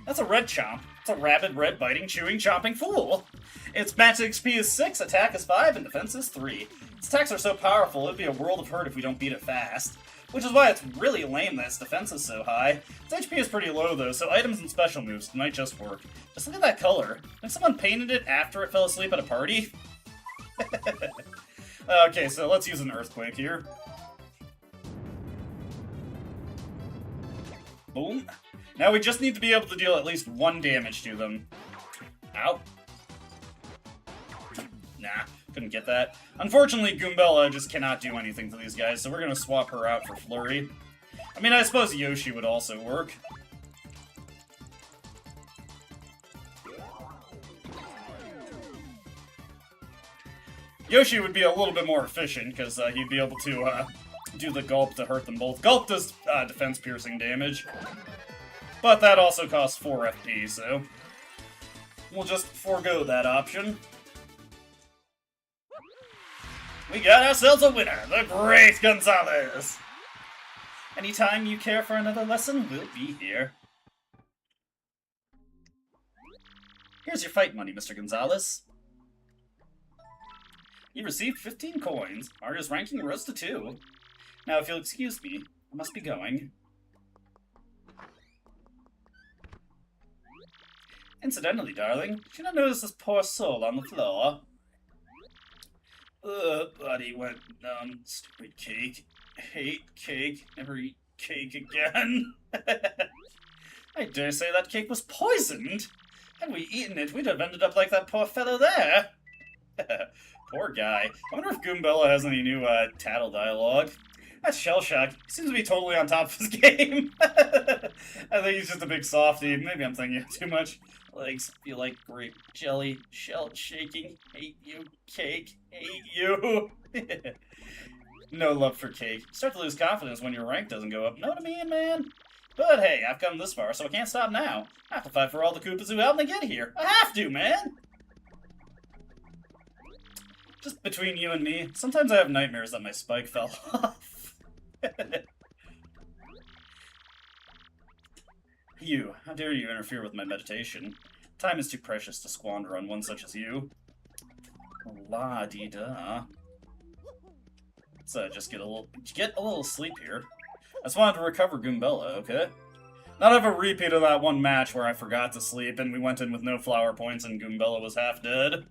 That's a red chomp. It's a rabid, red, biting, chewing, chomping fool. Its max XP is 6, attack is 5, and defense is 3. Its attacks are so powerful, it'd be a world of hurt if we don't beat it fast. which is why it's really lame that its defense is so high. Its HP is pretty low though, so items and special moves might just work. Just look at that color. Like someone painted it after it fell asleep at a party? Okay, so let's use an Earthquake here. Boom. Now we just need to be able to deal at least 1 damage to them. Ow. Nah, couldn't get that. Unfortunately, Goombella just cannot do anything to these guys, so we're gonna swap her out for Flurry. I mean, I suppose Yoshi would also work. Yoshi would be a little bit more efficient, because he'd be able to do the Gulp to hurt them both. Gulp does defense-piercing damage, but that also costs 4 FP, so we'll just forego that option. We got ourselves a winner, the Great Gonzalez! Anytime you care for another lesson, we'll be here. Here's your fight money, Mr. Gonzalez. You received 15 coins. Mario's ranking rose to 2. Now, if you'll excuse me, I must be going. Incidentally, darling, did you not notice this poor soul on the floor? Buddy went numb. Stupid cake. Hate cake. Never eat cake again. I dare say that cake was poisoned. Had we eaten it, we'd have ended up like that poor fellow there. Poor guy. I wonder if Goombella has any new, tattle dialogue. That's Shellshock. He seems to be totally on top of his game. I think he's just a big softie. Maybe I'm thinking too much. Legs feel like grape jelly. Shell shaking. Hate you. Cake. Hate you. No love for cake. Start to lose confidence when your rank doesn't go up. Know what I mean, man? But hey, I've come this far, so I can't stop now. I have to fight for all the Koopas who helped me get here. I have to, man! Just between you and me, sometimes I have nightmares that my spike fell off. You, how dare you interfere with my meditation? Time is too precious to squander on one such as you. La-dee-da. Let's just get a little sleep here. I just wanted to recover Goombella, okay? Not have a repeat of that one match where I forgot to sleep and we went in with no flower points and Goombella was half dead.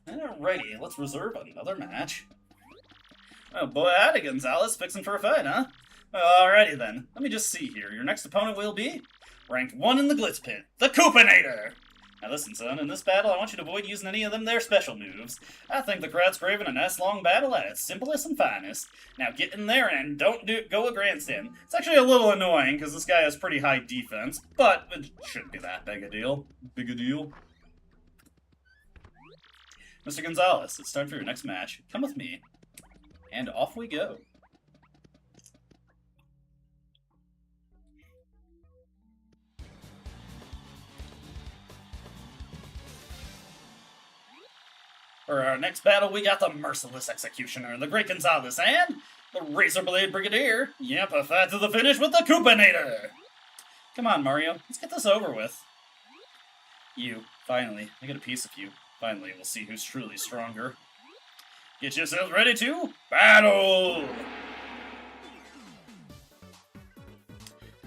Alrighty, let's reserve another match. Oh boy, howdy Gonzalez, fixing for a fight, huh? Alrighty then, let me just see here. Your next opponent will be ranked 1 in the Glitz Pit, the Koopinator! Now listen, son, in this battle I want you to avoid using any of them their special moves. I think the crowd's craving a nice long battle at its simplest and finest. Now get in there and don't go a grandstand. It's actually a little annoying because this guy has pretty high defense, but it shouldn't be that big a deal. Mr. Gonzalez, it's time for your next match. Come with me. And off we go. For our next battle, we got the Merciless Executioner, the Great Gonzalez, and the Razor Blade Brigadier. Yep, a fight to the finish with the Koopinator. Come on, Mario, let's get this over with. You, finally, I get a piece of you. Finally, we'll see who's truly stronger. Get yourselves ready to battle!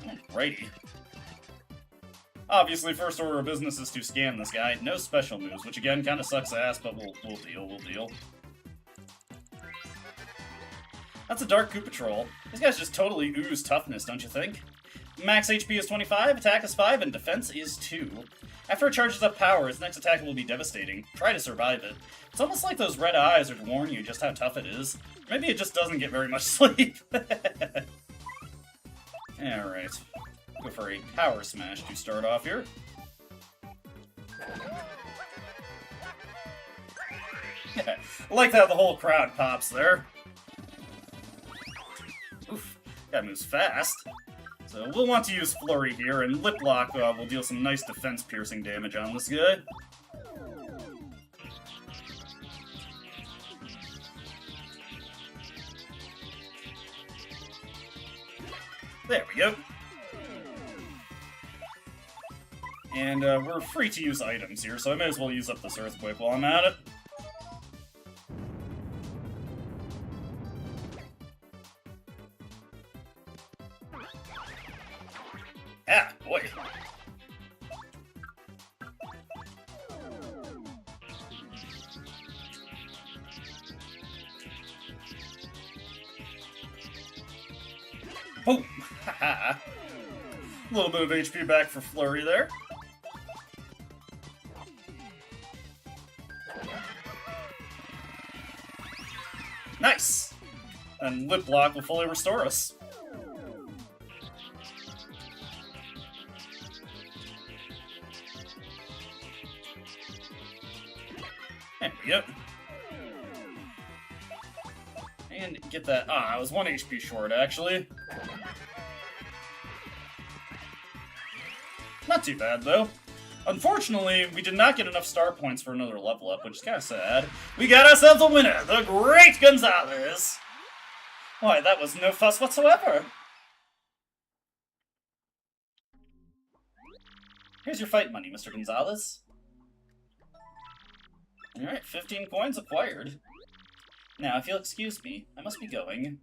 Alrighty. Obviously, first order of business is to scam this guy. No special moves, which again kind of sucks ass, but we'll deal. That's a Dark Koopa Troll. These guys just totally ooze toughness, don't you think? Max HP is 25, attack is 5, and defense is 2. After it charges up power, its next attack will be devastating. Try to survive it. It's almost like those red eyes are to warn you just how tough it is. Maybe it just doesn't get very much sleep. Alright. Go for a power smash to start off here. I like how the whole crowd pops there. Oof, that moves fast. So we'll want to use Flurry here, and Lip Lock will deal some nice defense-piercing damage on this guy. There we go. And we're free to use items here, so I may as well use up this Earthquake while I'm at it. boy! Boom! Haha. A little bit of HP back for Flurry there. Nice! And Lip Block will fully restore us. There we go. And get that. Ah, I was 1 HP short, actually. Not too bad, though. Unfortunately, we did not get enough star points for another level up, which is kind of sad. We got ourselves a winner, the Great Gonzalez! Why, that was no fuss whatsoever. Here's your fight money, Mr. Gonzalez. Alright, 15 coins acquired. Now, if you'll excuse me, I must be going.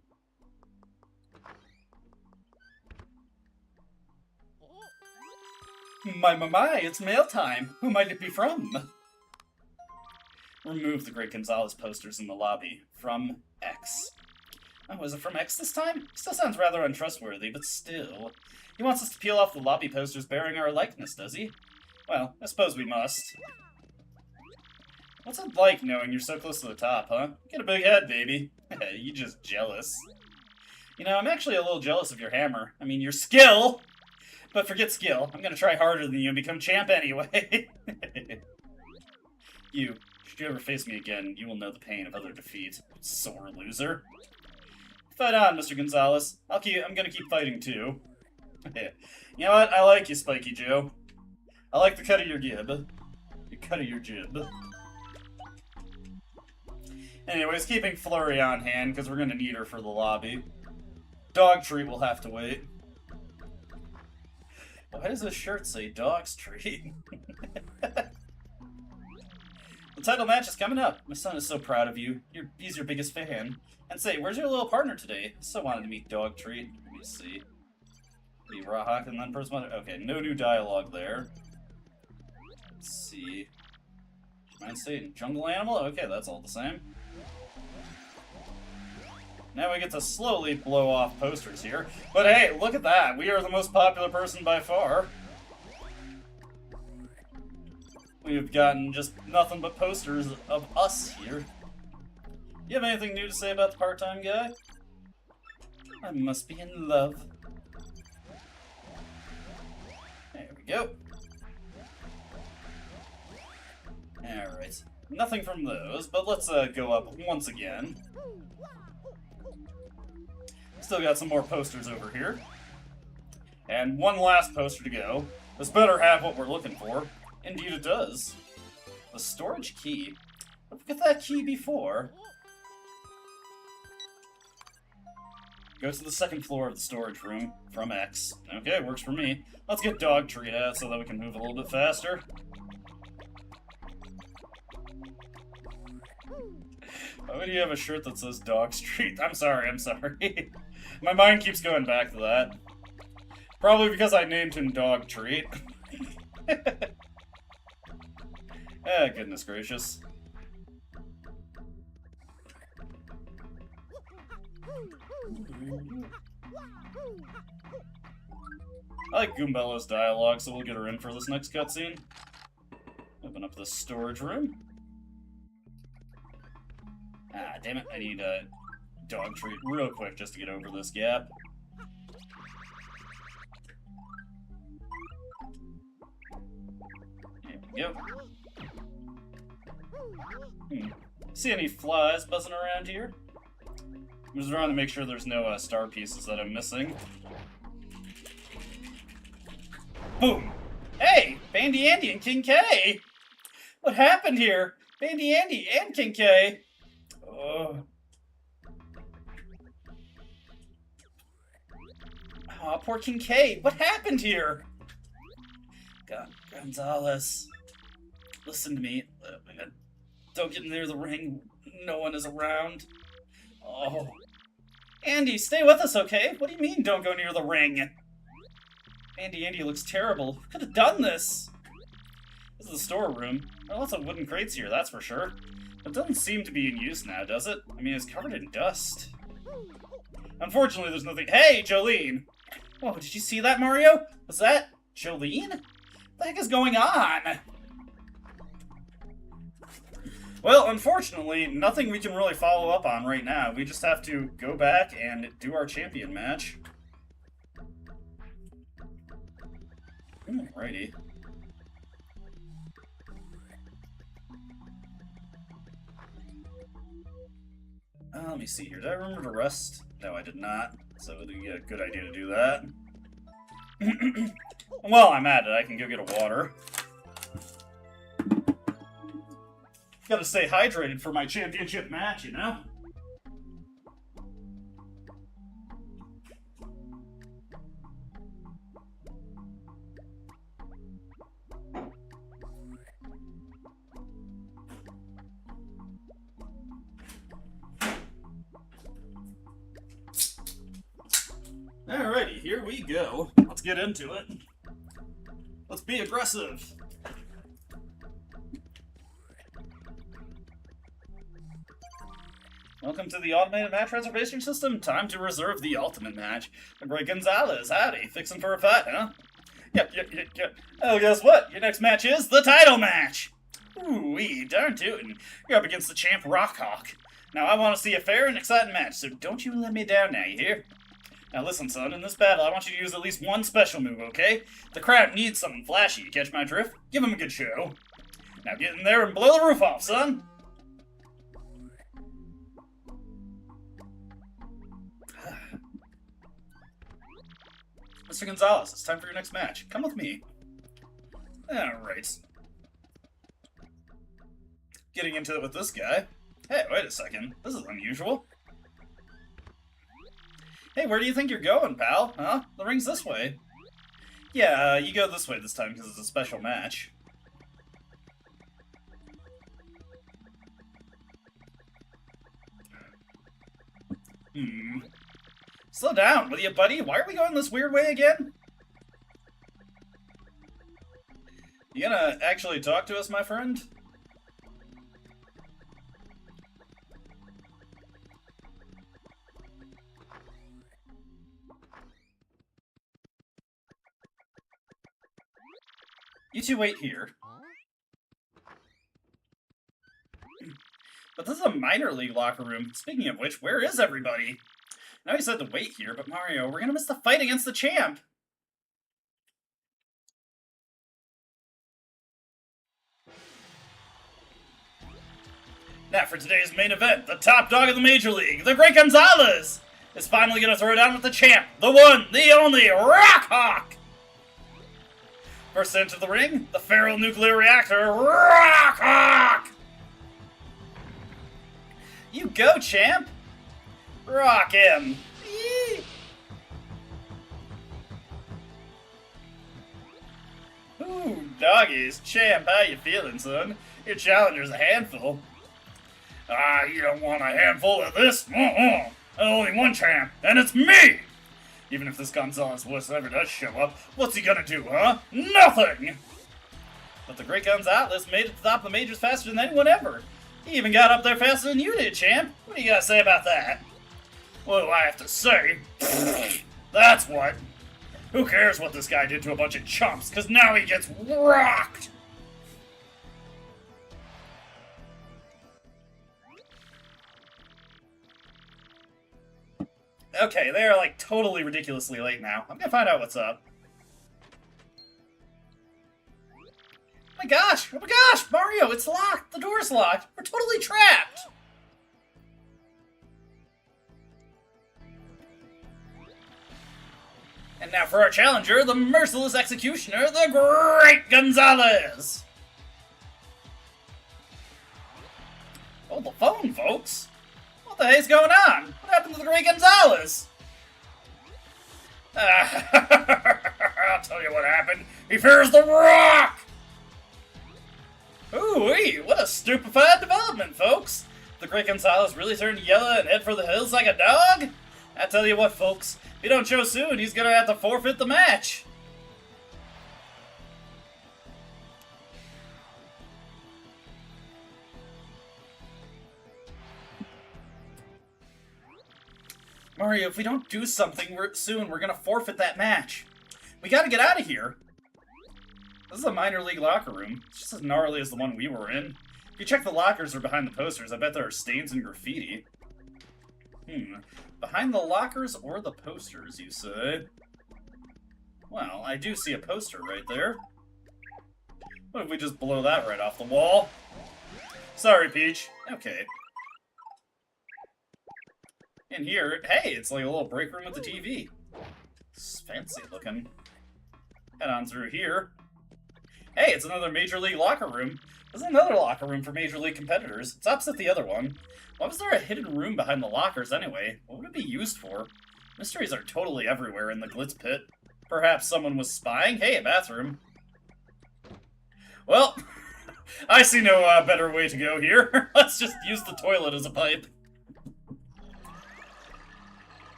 My, it's mail time. Who might it be from? Remove the Great Gonzalez posters in the lobby. From X. Oh, is it from X this time? Still sounds rather untrustworthy, but still. He wants us to peel off the lobby posters bearing our likeness, does he? Well, I suppose we must. What's it like knowing you're so close to the top, huh? Get a big head, baby. You just jealous. You know, I'm actually a little jealous of your hammer. I mean, your skill! But forget skill. I'm gonna try harder than you and become champ anyway. Should you ever face me again, you will know the pain of other defeat. Sore loser. Fight on, Mr. Gonzalez. I'm gonna keep fighting too. You know what? I like you, Spiky Joe. I like the cut of your gib. The cut of your jib. Anyways, keeping Flurry on hand, because we're gonna need her for the lobby. Dog Treat will have to wait. Why does this shirt say Dog's Treat? The title match is coming up. My son is so proud of you. He's your biggest fan. And say, where's your little partner today? I so wanted to meet Dog Treat. Let me see. The Rahak and then first mother. Okay, no new dialogue there. Let's see. Mind saying jungle animal? Okay, that's all the same. Now we get to slowly blow off posters here. But hey, look at that! We are the most popular person by far. We've gotten just nothing but posters of us here. You have anything new to say about the part-time guy? I must be in love. There we go. Alright. Nothing from those, but let's go up once again. Still got some more posters over here. And one last poster to go. This better have what we're looking for. Indeed it does. The storage key. Look at that key before. Go to the second floor of the storage room from X. Okay, works for me. Let's get Dog Treat out so that we can move a little bit faster. Why would you have a shirt that says Dog Treat? I'm sorry. My mind keeps going back to that. Probably because I named him Dog Treat. Ah, goodness gracious. I like Goombella's dialogue, so we'll get her in for this next cutscene. Open up this storage room. Ah, damn it, I need a Dog Treat real quick just to get over this gap. There we go. See any flies buzzing around here? I'm just around to make sure there's no star pieces that I'm missing. Boom! Hey! Bandy Andy and King K! What happened here? Bandy Andy and King K! Oh. Aw, poor King K! What happened here? Gonzalez. Listen to me. Don't get near the ring. No one is around. Oh. Andy, stay with us, okay? What do you mean, don't go near the ring? Andy looks terrible. Who could have done this? This is the storeroom. There are lots of wooden crates here, that's for sure. It doesn't seem to be in use now, does it? I mean, it's covered in dust. Unfortunately, there's nothing— Hey, Jolene! Whoa, did you see that, Mario? Was that Jolene? What the heck is going on? Well, unfortunately, nothing we can really follow up on right now. We just have to go back and do our champion match. Alrighty. Let me see here. Did I remember to rest? No, I did not. So it would be a good idea to do that. While I'm at it, I can go get a water. Gotta stay hydrated for my championship match, you know? Alrighty, here we go. Let's get into it. Let's be aggressive. Welcome to the automated match reservation system. Time to reserve the ultimate match. The Great Gonzalez, howdy. Fixing for a fight, huh? Yep. Oh, guess what? Your next match is the title match. Ooh-wee, darn tootin'. You're up against the champ Rockhawk. Now, I want to see a fair and exciting match, so don't you let me down now, you hear? Now listen, son, in this battle, I want you to use at least one special move, okay? The crowd needs something flashy, you catch my drift? Give them a good show. Now get in there and blow the roof off, son! Mr. Gonzalez, it's time for your next match. Come with me. Alright. Getting into it with this guy. Hey, wait a second. This is unusual. Hey, where do you think you're going, pal? Huh? The ring's this way. Yeah, you go this way this time because it's a special match. Slow down, will you, buddy? Why are we going this weird way again? You gonna actually talk to us, my friend? You two wait here. But this is a minor league locker room. Speaking of which, where is everybody? Now he said to wait here, but Mario, we're gonna miss the fight against the champ! Now for today's main event, the top dog of the Major League, the Great Gonzalez, is finally gonna throw down with the champ, the one, the only, Rockhawk! First into the ring, the feral nuclear reactor, Rockhawk! You go, champ! Rock him! Yee. Ooh, doggies. Champ, how you feeling, son? Your challenger's a handful. Ah, you don't want a handful of this? Only one champ, and it's me! Even if this Gonzalez wuss ever does show up, what's he gonna do, huh? Nothing! But the Great Gonzalez made it to the top of the majors faster than anyone ever. He even got up there faster than you did, champ. What do you gotta say about that? What do I have to say? That's what. Who cares what this guy did to a bunch of chumps, because now he gets rocked! Okay, they're like totally ridiculously late now. I'm gonna find out what's up. Oh my gosh, Mario, it's locked! The door's locked! We're totally trapped! And now for our challenger, the merciless executioner, the Great Gonzalez! Hold the phone, folks! What the heck's going on? What happened to the Great Gonzalez? I'll tell you what happened. He fears the Rock! Ooh-wee, what a stupefied development, folks! The Great Gonzalez really turned yellow and head for the hills like a dog? I tell you what, folks, if he don't show soon, he's gonna have to forfeit the match. Mario, if we don't do something soon, we're gonna forfeit that match. We gotta get out of here. This is a minor league locker room. It's just as gnarly as the one we were in. If you check the lockers or behind the posters, I bet there are stains and graffiti. Behind the lockers or the posters, you say? Well, I do see a poster right there. What if we just blow that right off the wall? Sorry, Peach. Okay. In here, hey, it's like a little break room with the TV. It's fancy looking. Head on through here. Hey, it's another Major League locker room. There's another locker room for Major League competitors. It's opposite the other one. Why was there a hidden room behind the lockers anyway? What would it be used for? Mysteries are totally everywhere in the Glitz pit. Perhaps someone was spying? Hey, a bathroom. Well, I see no better way to go here. Let's just use the toilet as a pipe.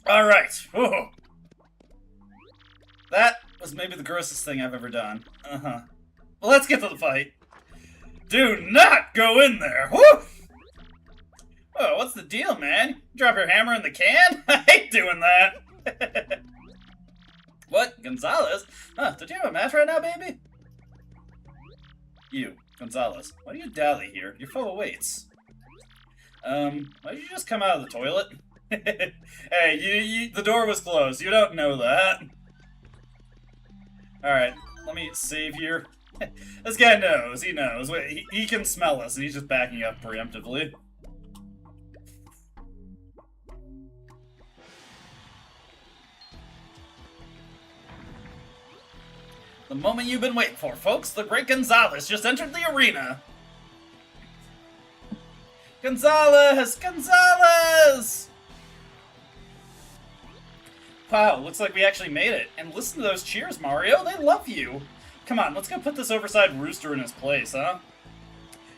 Alright. Whoa. That was maybe the grossest thing I've ever done. Well, let's get to the fight. Do not go in there. Woo! Oh, what's the deal, man? Drop your hammer in the can? I hate doing that. What? Gonzalez? Did you have a match right now, baby? You, Gonzalez. Why do you dally here? You're full of weights. Why did you just come out of the toilet? Hey, the door was closed. You don't know that. Alright, let me save here. This guy knows. He knows. Wait, he can smell us, and he's just backing up preemptively. The moment you've been waiting for, folks. The great Gonzalez just entered the arena. Gonzalez! Gonzalez! Wow, looks like we actually made it. And listen to those cheers, Mario. They love you. Come on, let's go put this oversized rooster in his place, huh?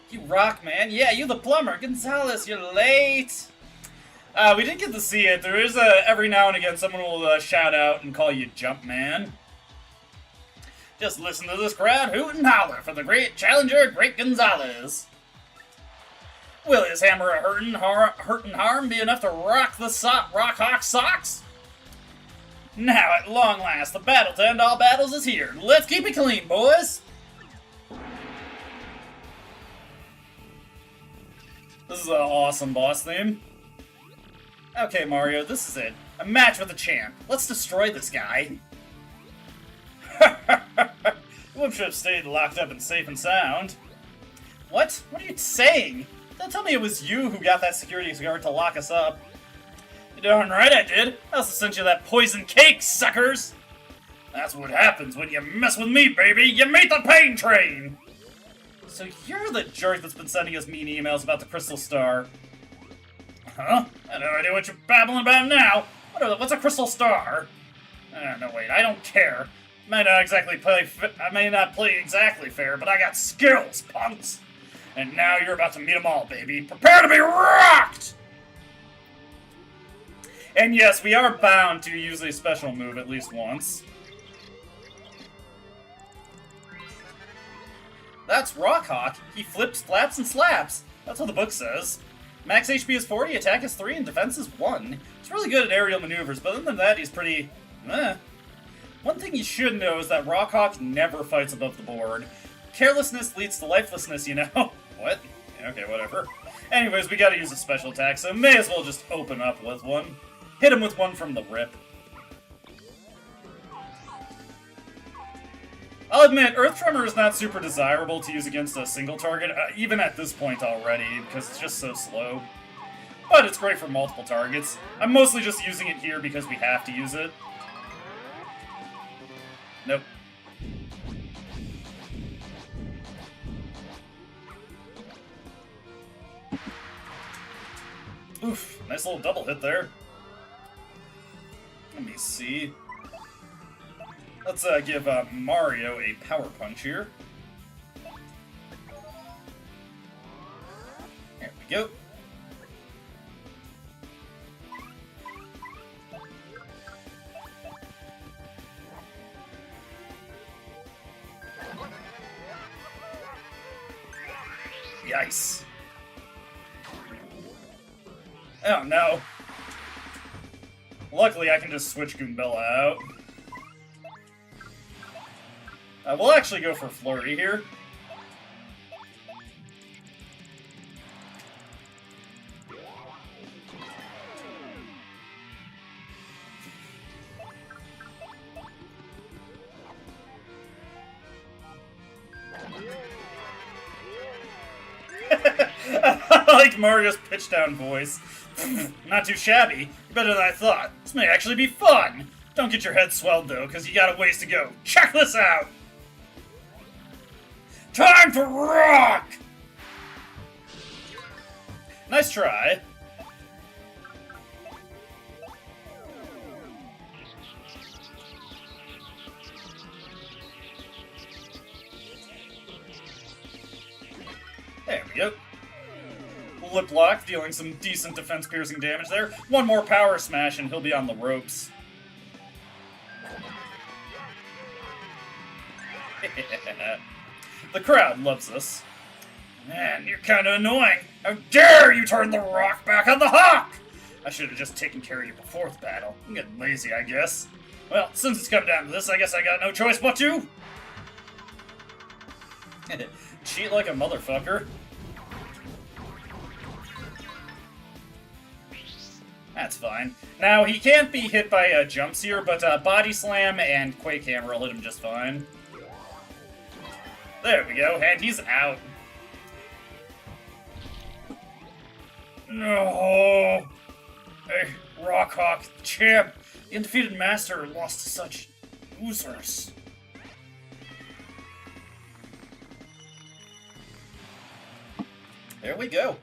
You rock, man. Yeah, you the plumber. Gonzalez, you're late. We didn't get to see it. There is every now and again someone will shout out and call you Jumpman. Just listen to this crowd hoot and holler for the great challenger, Great Gonzalez. Will his hammer of hurt and harm be enough to rock the Rock Hawk socks? Now, at long last, the battle to end all battles is here. Let's keep it clean, boys! This is an awesome boss theme. Okay, Mario, this is it. A match with a champ. Let's destroy this guy. You should have stayed locked up and safe and sound. What? What are you saying? Don't tell me it was you who got that security guard to lock us up. You're darn right I did. I also sent you that poison cake, suckers! That's what happens when you mess with me, baby! You meet the pain train! So you're the jerk that's been sending us mean emails about the Crystal Star. Huh? I have no idea what you're babbling about now. What's a Crystal Star? No, wait, I don't care. I may not play exactly fair, but I got skills, punks! And now you're about to meet them all, baby. Prepare to be rocked! And yes, we are bound to use a special move at least once. That's Rockhawk. He flips, flaps, and slaps. That's what the book says. Max HP is 40, attack is 3, and defense is 1. He's really good at aerial maneuvers, but other than that, he's pretty... meh. One thing you should know is that Rockhawk never fights above the board. Carelessness leads to lifelessness, you know? What? Okay, whatever. Anyways, we gotta use a special attack, so may as well just open up with one. Hit him with one from the rip. I'll admit, Earth Tremor is not super desirable to use against a single target, even at this point already, because it's just so slow. But it's great for multiple targets. I'm mostly just using it here because we have to use it. Nope. Oof, nice little double hit there. Let me see. Let's give Mario a power punch here. There we go. Nice. Oh no. Luckily, I can just switch Goombella out. We'll actually go for Flurry here. I like Mario's pitch down voice. Not too shabby. Better than I thought. This may actually be fun. Don't get your head swelled though, because you got a ways to go. Check this out! Time to rock! Nice try. There we go. Lip lock, dealing some decent defense-piercing damage there. One more power smash and he'll be on the ropes. The crowd loves us. Man, you're kinda annoying. How dare you turn the rock back on the hawk! I should have just taken care of you before the battle. I'm getting lazy, I guess. Well, since it's come down to this, I guess I got no choice but to... cheat like a motherfucker. That's fine. Now, he can't be hit by jumps here, but Body Slam and Quake Hammer will hit him just fine. There we go, and he's out. No! Hey, Rockhawk, the champ! The undefeated master lost to such losers. There we go.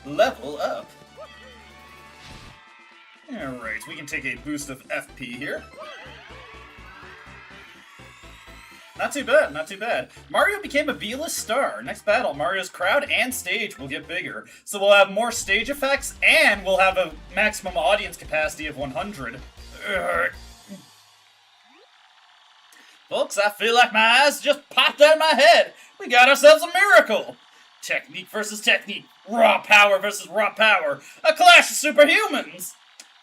Level up. Alright, we can take a boost of FP here. Not too bad, not too bad. Mario became a B-list star. Next battle, Mario's crowd and stage will get bigger. So we'll have more stage effects, and we'll have a maximum audience capacity of 100. Folks, I feel like my eyes just popped out of my head. We got ourselves a miracle. Technique versus technique. Raw power versus raw power. A clash of superhumans.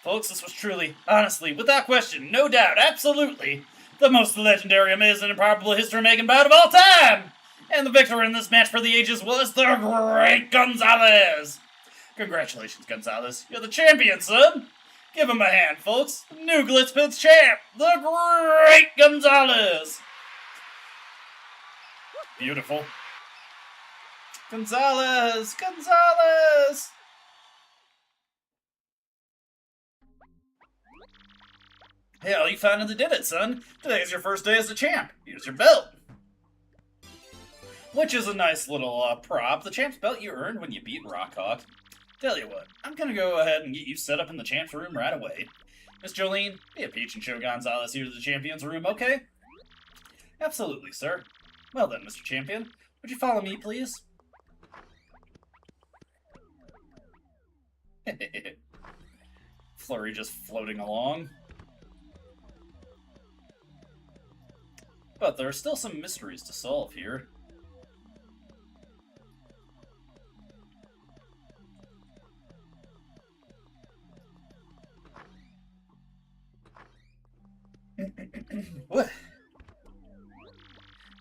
Folks, this was truly, honestly, without question, no doubt, absolutely, the most legendary, amazing, and improbable history-making bout of all time! And the victor in this match for the ages was the great Gonzalez! Congratulations, Gonzalez. You're the champion, son! Give him a hand, folks. New Glitz Pits champ, the great Gonzalez! Beautiful. Gonzalez! Gonzalez! Hell, you finally did it, son. Today's your first day as the champ. Here's your belt. Which is a nice little prop. The champ's belt you earned when you beat Rockhawk. Tell you what, I'm gonna go ahead and get you set up in the champ's room right away. Miss Jolene, be a peach and show Gonzalez here to the champion's room, okay? Absolutely, sir. Well then, Mr. Champion, would you follow me, please? Flurry just floating along. But there are still some mysteries to solve here. What?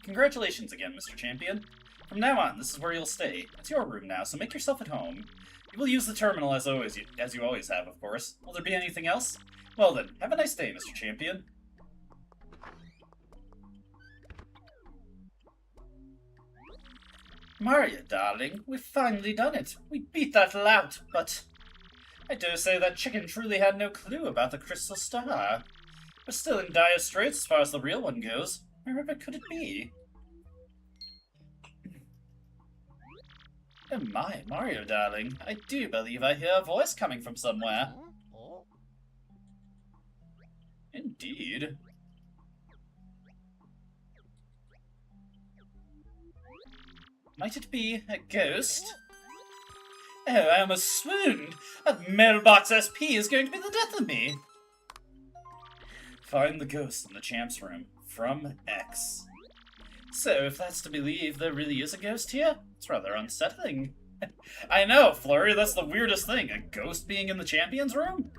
Congratulations again, Mr. Champion. From now on, this is where you'll stay. It's your room now, so make yourself at home. You will use the terminal as you always have, of course. Will there be anything else? Well then, have a nice day, Mr. Champion. Mario, darling, we've finally done it. We beat that lout, but I dare say that chicken truly had no clue about the crystal star. We're still in dire straits as far as the real one goes. Wherever could it be? Oh my, Mario, darling, I do believe I hear a voice coming from somewhere. Indeed. Might it be a ghost? Oh, I almost swooned. That mailbox SP is going to be the death of me. Find the ghost in the champ's room. From X. So, if that's to believe, there really is a ghost here? It's rather unsettling. I know, Flurry, that's the weirdest thing. A ghost being in the champion's room?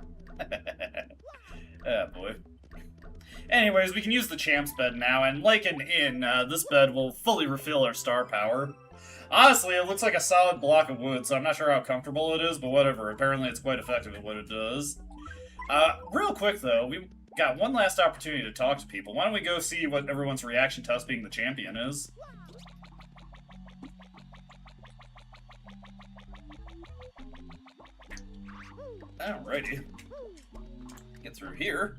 Oh, boy. Anyways, we can use the champ's bed now, and like an inn, this bed will fully refill our star power. Honestly, it looks like a solid block of wood, so I'm not sure how comfortable it is, but whatever. Apparently it's quite effective at what it does. Real quick, though, we got one last opportunity to talk to people. Why don't we go see what everyone's reaction to us being the champion is? Alrighty. Get through here.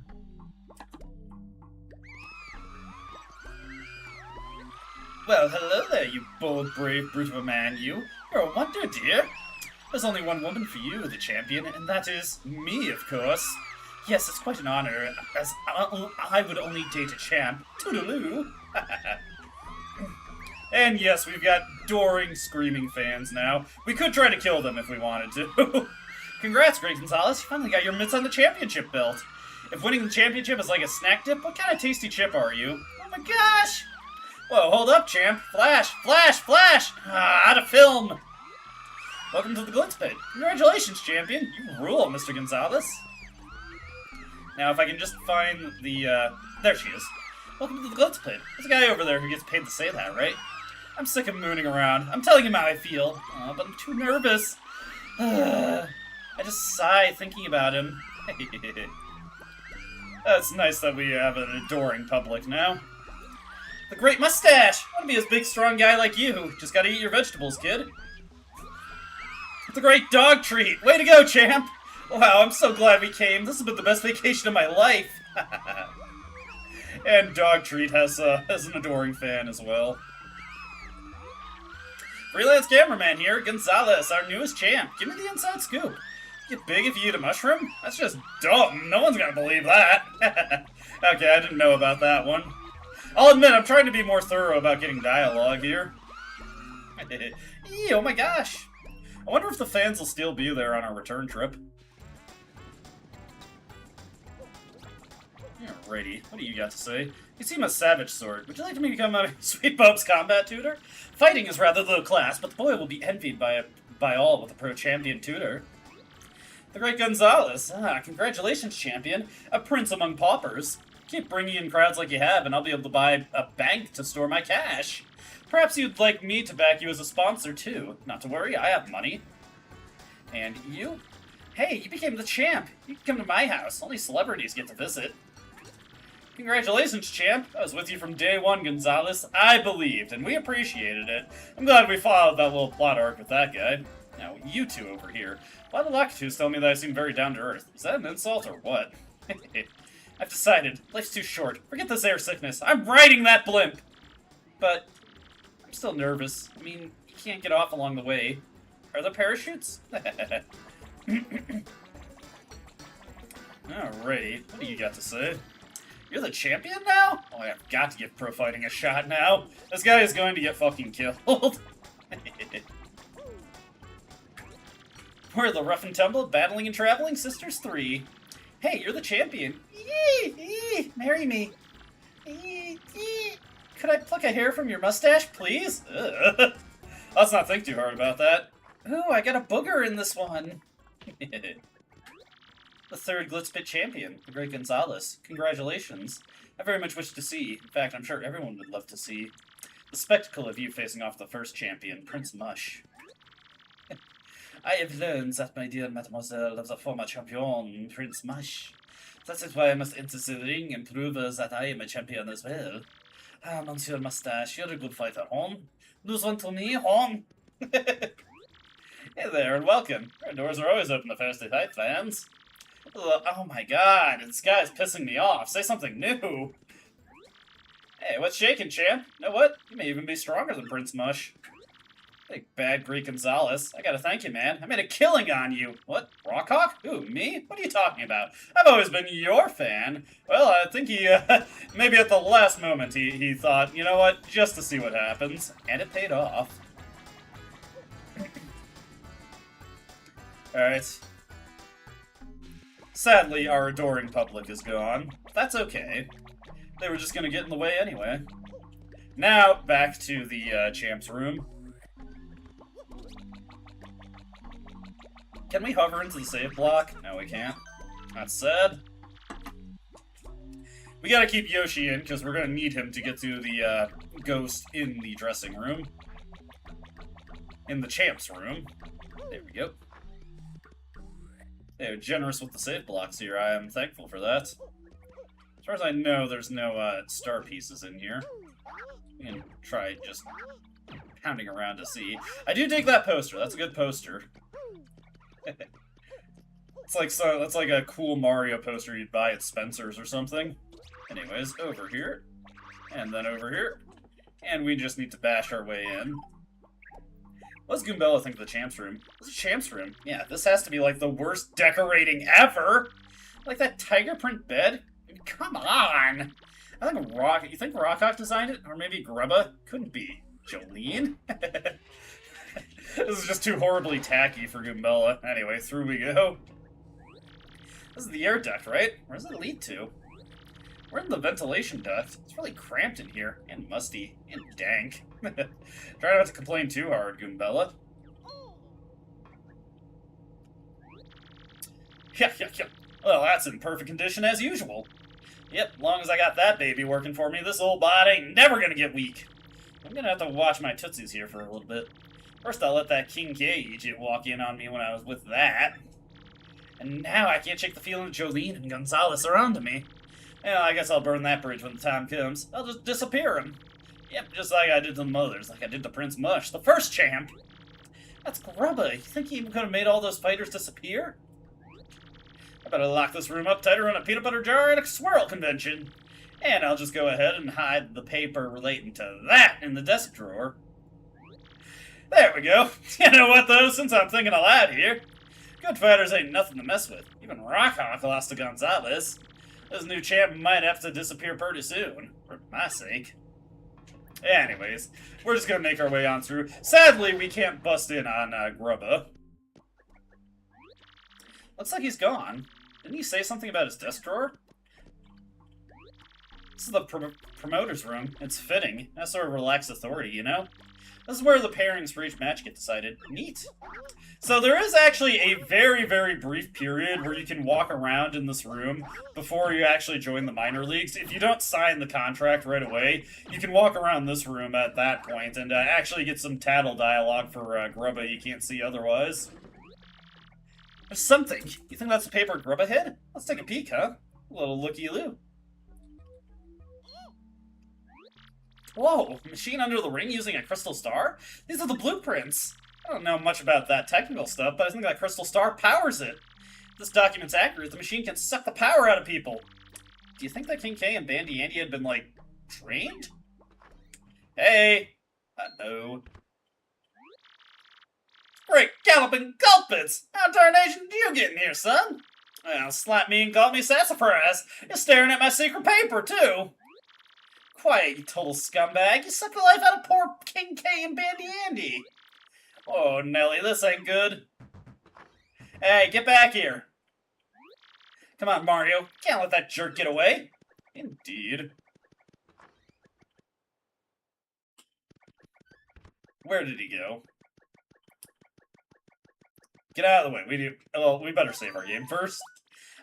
Well, hello there, you bold, brave brute of a man, you. You're a wonder, dear. There's only one woman for you, the champion, and that is me, of course. Yes, it's quite an honor, as I would only date a champ. Toodaloo! And yes, we've got adoring, screaming fans now. We could try to kill them if we wanted to. Congrats, Greg Gonzalez, you finally got your mitts on the championship belt. If winning the championship is like a snack dip, what kind of tasty chip are you? Oh my gosh! Whoa, hold up, champ. Flash, flash, flash! Out of film! Welcome to the Glitz pit. Congratulations, champion. You rule, Mr. Gonzalez. Now, if I can just find the, there she is. Welcome to the Glitz pit. There's a guy over there who gets paid to say that, right? I'm sick of mooning around. I'm telling him how I feel. But I'm too nervous. I just sigh thinking about him. It's nice that we have an adoring public now. The great mustache! I want to be a big, strong guy like you. Just gotta eat your vegetables, kid. The great dog treat! Way to go, champ! Wow, I'm so glad we came. This has been the best vacation of my life. And dog treat has an adoring fan as well. Freelance cameraman here, Gonzalez, our newest champ. Give me the inside scoop. Get big if you eat a mushroom? That's just dumb. No one's gonna believe that. Okay, I didn't know about that one. I'll admit, I'm trying to be more thorough about getting dialogue here. Oh my gosh. I wonder if the fans will still be there on our return trip. Alrighty, what do you got to say? You seem a savage sort. Would you like to become a Sweet Bub's combat tutor? Fighting is rather low class, but the boy will be envied by all with a pro champion tutor. The great Gonzalez. Congratulations, champion. A prince among paupers. Keep bringing in crowds like you have, and I'll be able to buy a bank to store my cash. Perhaps you'd like me to back you as a sponsor, too. Not to worry, I have money. And you? Hey, you became the champ. You can come to my house. Only celebrities get to visit. Congratulations, champ. I was with you from day one, Gonzalez. I believed, and we appreciated it. I'm glad we followed that little plot arc with that guy. Now, you two over here. Why do the Lakitus tell me that I seem very down-to-earth? Is that an insult or what? I've decided. Life's too short. Forget this air sickness. I'm riding that blimp! But I'm still nervous. I mean, you can't get off along the way. Are there parachutes? Alrighty. What do you got to say? You're the champion now? Oh, I've got to give pro fighting a shot now. This guy is going to get fucking killed. We're the rough and tumble, battling and traveling sisters 3. Hey, you're the champion. Marry me. Could I pluck a hair from your mustache, please? Let's not think too hard about that. Ooh, I got a booger in this one. The third Glitz Pit champion, the great Gonzalez. Congratulations. I very much wish to see, in fact, I'm sure everyone would love to see, the spectacle of you facing off the first champion, Prince Mush. I have learned that, my dear mademoiselle, of the former champion, Prince Mush. That is why I must enter the ring and prove that I am a champion as well. Ah, Monsieur Mustache, you're a good fighter, hon. Lose one to me, hon. Hey there, and welcome. Our doors are always open to Thirsty Fight fans. Oh my god, this guy's pissing me off. Say something new. Hey, what's shaking, champ? You know what? You may even be stronger than Prince Mush. Big bad Greek Gonzalez. I gotta thank you, man. I made a killing on you. What? Rockhawk? Who, me? What are you talking about? I've always been your fan. Well, I think he, maybe at the last moment he thought, you know what, just to see what happens. And it paid off. Alright. Sadly, our adoring public is gone. That's okay. They were just gonna get in the way anyway. Now, back to the champ's room. Can we hover into the save block? No, we can't. That's sad. We gotta keep Yoshi in, because we're gonna need him to get to the ghost in the dressing room. In the champ's room. There we go. They're generous with the save blocks here. I am thankful for that. As far as I know, there's no star pieces in here. We can try just pounding around to see. I do dig that poster. That's a good poster. That's like a cool Mario poster you'd buy at Spencer's or something. Anyways, over here, and then over here, and we just need to bash our way in. What does Goombella think of the champ's room? This is a champ's room. Yeah, this has to be like the worst decorating ever. Like that tiger print bed. Come on. You think Rockhawk designed it, or maybe Grubba? Couldn't be. Jolene. This is just too horribly tacky for Goombella. Anyway, through we go. This is the air duct, right? Where does it lead to? We're in the ventilation duct. It's really cramped in here, and musty, and dank. Try not to complain too hard, Goombella. Yeah. Well, that's in perfect condition as usual. Yep, as long as I got that baby working for me, this old bod ain't never gonna get weak. I'm gonna have to watch my tootsies here for a little bit. First, I let that King K idiot walk in on me when I was with that. And now I can't shake the feeling that Jolene and Gonzalez are onto me. Well, I guess I'll burn that bridge when the time comes. I'll just disappear him. Yep, just like I did to the mothers, like I did to Prince Mush, the first champ. That's Grubba. You think he even could have made all those fighters disappear? I better lock this room up tighter than a peanut butter jar at a squirrel convention. And I'll just go ahead and hide the paper relating to that in the desk drawer. There we go. You know what, though, since I'm thinking aloud here, good fighters ain't nothing to mess with. Even Rockhawk lost to Gonzalez. This new champ might have to disappear pretty soon, for my sake. Anyways, we're just gonna make our way on through. Sadly, we can't bust in on Grubba. Looks like he's gone. Didn't he say something about his desk drawer? This is the promoter's room. It's fitting. That's sort of relaxed authority, you know? This is where the pairings for each match get decided. Neat. So there is actually a very, very brief period where you can walk around in this room before you actually join the minor leagues. If you don't sign the contract right away, you can walk around this room at that point and actually get some tattle dialogue for Grubba you can't see otherwise. There's something. You think that's the paper Grubba hid? Let's take a peek, huh? A little looky-loo. Whoa, machine under the ring using a crystal star? These are the blueprints. I don't know much about that technical stuff, but I think that crystal star powers it. If this document's accurate, the machine can suck the power out of people. Do you think that King K and Bandy Andy had been, like, trained? Hey! No. Great galloping gulpits! How tarnation do you get in here, son? Well, slap me and call me sassafras. You're staring at my secret paper, too. Quiet, you total scumbag. You suck the life out of poor King K and Bandy Andy. Oh, Nelly, this ain't good. Hey, get back here. Come on, Mario. Can't let that jerk get away. Indeed. Where did he go? Get out of the way. We better save our game first.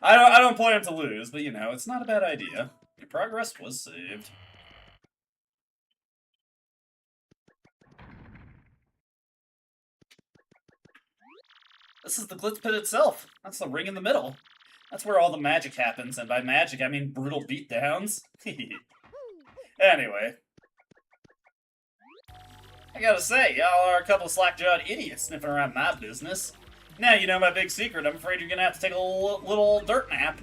I don't plan to lose, but you know, it's not a bad idea. Your progress was saved. This is the Glitz pit itself. That's the ring in the middle. That's where all the magic happens, and by magic, I mean brutal beatdowns. Anyway. I gotta say, y'all are a couple slack-jawed idiots sniffing around my business. Now you know my big secret. I'm afraid you're gonna have to take a little dirt nap.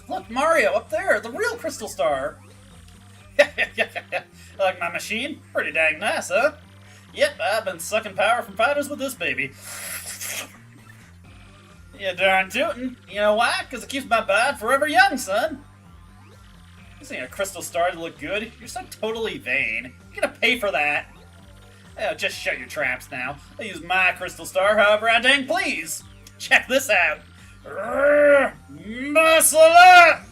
Look, Mario, up there, the real crystal star. Like my machine? Pretty dang nice, huh? Yep, I've been sucking power from fighters with this baby. Yeah, darn tootin'. You know why? Because it keeps my bod forever young, son. Using a crystal star to look good? You're so totally vain. You're gonna pay for that. Oh, just shut your traps now. I'll use my crystal star however I dang please. Check this out. Muscle up!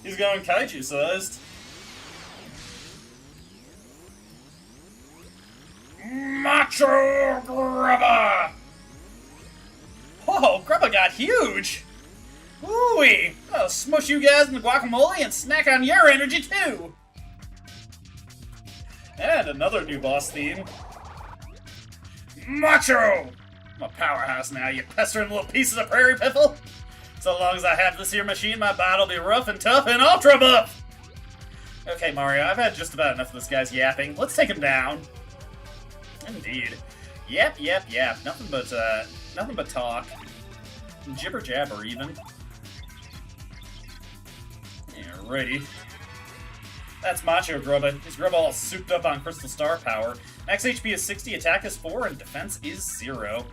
He's going kaiju-sized. Macho Grubba! Whoa, Grubba got huge! Ooh-wee! I'll smush you guys in the guacamole and snack on your energy too! And another new boss theme. Macho! I'm a powerhouse now, you pestering little pieces of prairie piffle! So long as I have this here machine, my body'll be rough and tough and ultra buff! Okay, Mario, I've had just about enough of this guy's yapping. Let's take him down. Indeed. Yap. Nothing but talk. Jibber jabber, even. Alrighty. That's Macho Grubba. His Grubba all souped up on Crystal Star power. Max HP is 60, attack is 4, and defense is 0.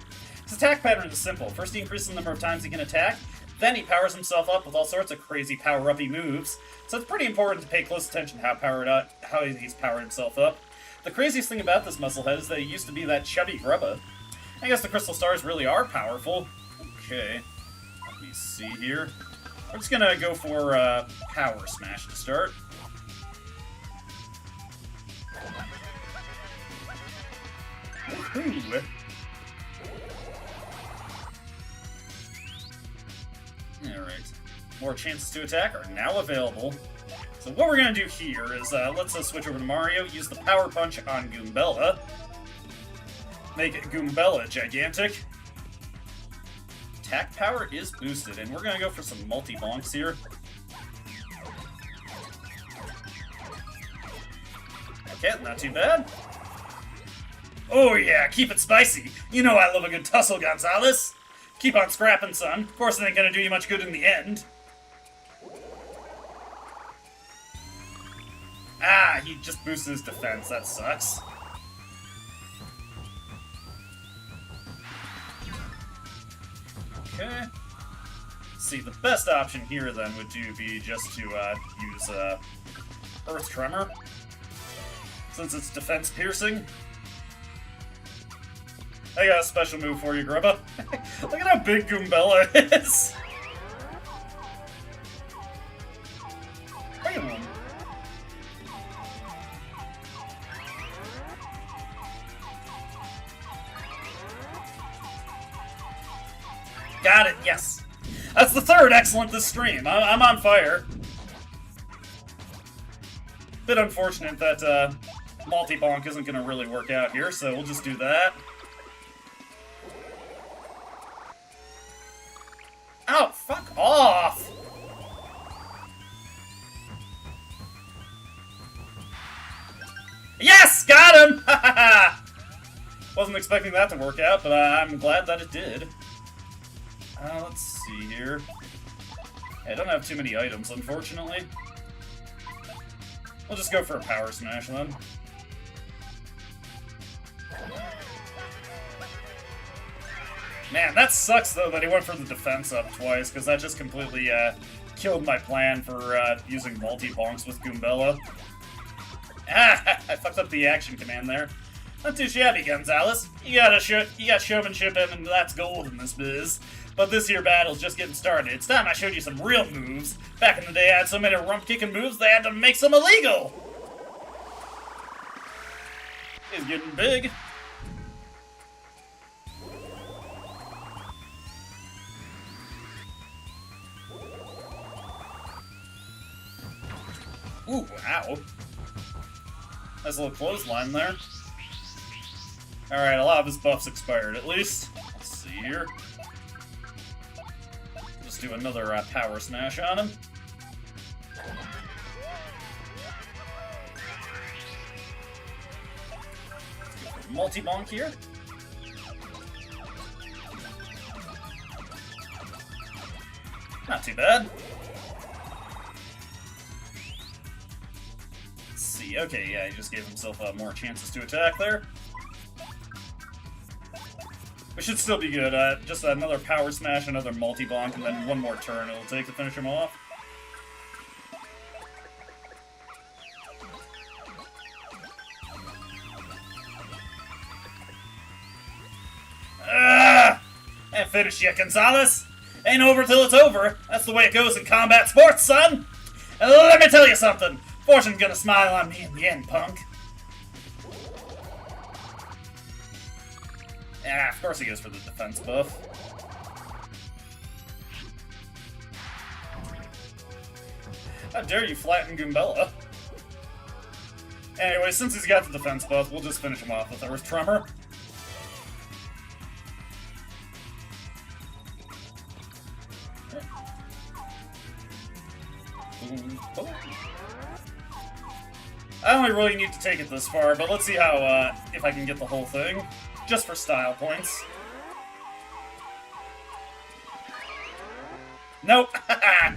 His attack pattern is simple. First he increases the number of times he can attack, then he powers himself up with all sorts of crazy power-uppy moves. So it's pretty important to pay close attention to how he's powered himself up. The craziest thing about this musclehead is that he used to be that chubby Grubba. I guess the Crystal Stars really are powerful. Okay, let me see here. We're just gonna go for Power Smash to start. Woohoo! Alright. More chances to attack are now available. So what we're going to do here is, let's switch over to Mario, use the Power Punch on Goombella. Make Goombella gigantic. Attack power is boosted, and we're going to go for some multi-bonks here. Okay, not too bad. Oh yeah, keep it spicy. You know I love a good tussle, Gonzalez. Keep on scrapping, son. Of course it ain't gonna do you much good in the end. Ah, he just boosted his defense. That sucks. Okay. See, the best option here then would be just to use Earth Tremor, since it's defense piercing. I got a special move for you, Grubba. Look at how big Goombella is. Bam. Got it, yes. That's the third excellent this stream. I'm on fire. Bit unfortunate that multi-bonk isn't going to really work out here, so we'll just do that. Oh, fuck off! Yes! Got him! Wasn't expecting that to work out, but I'm glad that it did. Let's see here. I don't have too many items, unfortunately. We'll just go for a Power Smash, then. Man, that sucks, though, that he went for the defense up twice, because that just completely killed my plan for using multi-bonks with Goombella. Ah, I fucked up the action command there. Not too shabby, Gonzalez. You got showmanship, and that's gold in this biz. But this here battle's just getting started. It's time I showed you some real moves. Back in the day, I had so many rump-kicking moves, they had to make some illegal. He's getting big. Ooh, ow. Nice little clothesline there. Alright, a lot of his buffs expired, at least. Let's see here. Just do another Power Smash on him. Multi-bonk here. Not too bad. Let's see. Okay, yeah, he just gave himself more chances to attack there. We should still be good. Just another power smash, another multi-bonk, and then one more turn it'll take to finish him off. And finish yet, Gonzalez. Ain't over till it's over. That's the way it goes in combat sports, son. And let me tell you something. Fortune's gonna smile on me in the end, punk. Yeah, of course he goes for the defense buff. How dare you flatten Goombella? Anyway, since he's got the defense buff, we'll just finish him off with Earth Tremor. I only really need to take it this far, but let's see how, if I can get the whole thing. Just for style points. Nope! I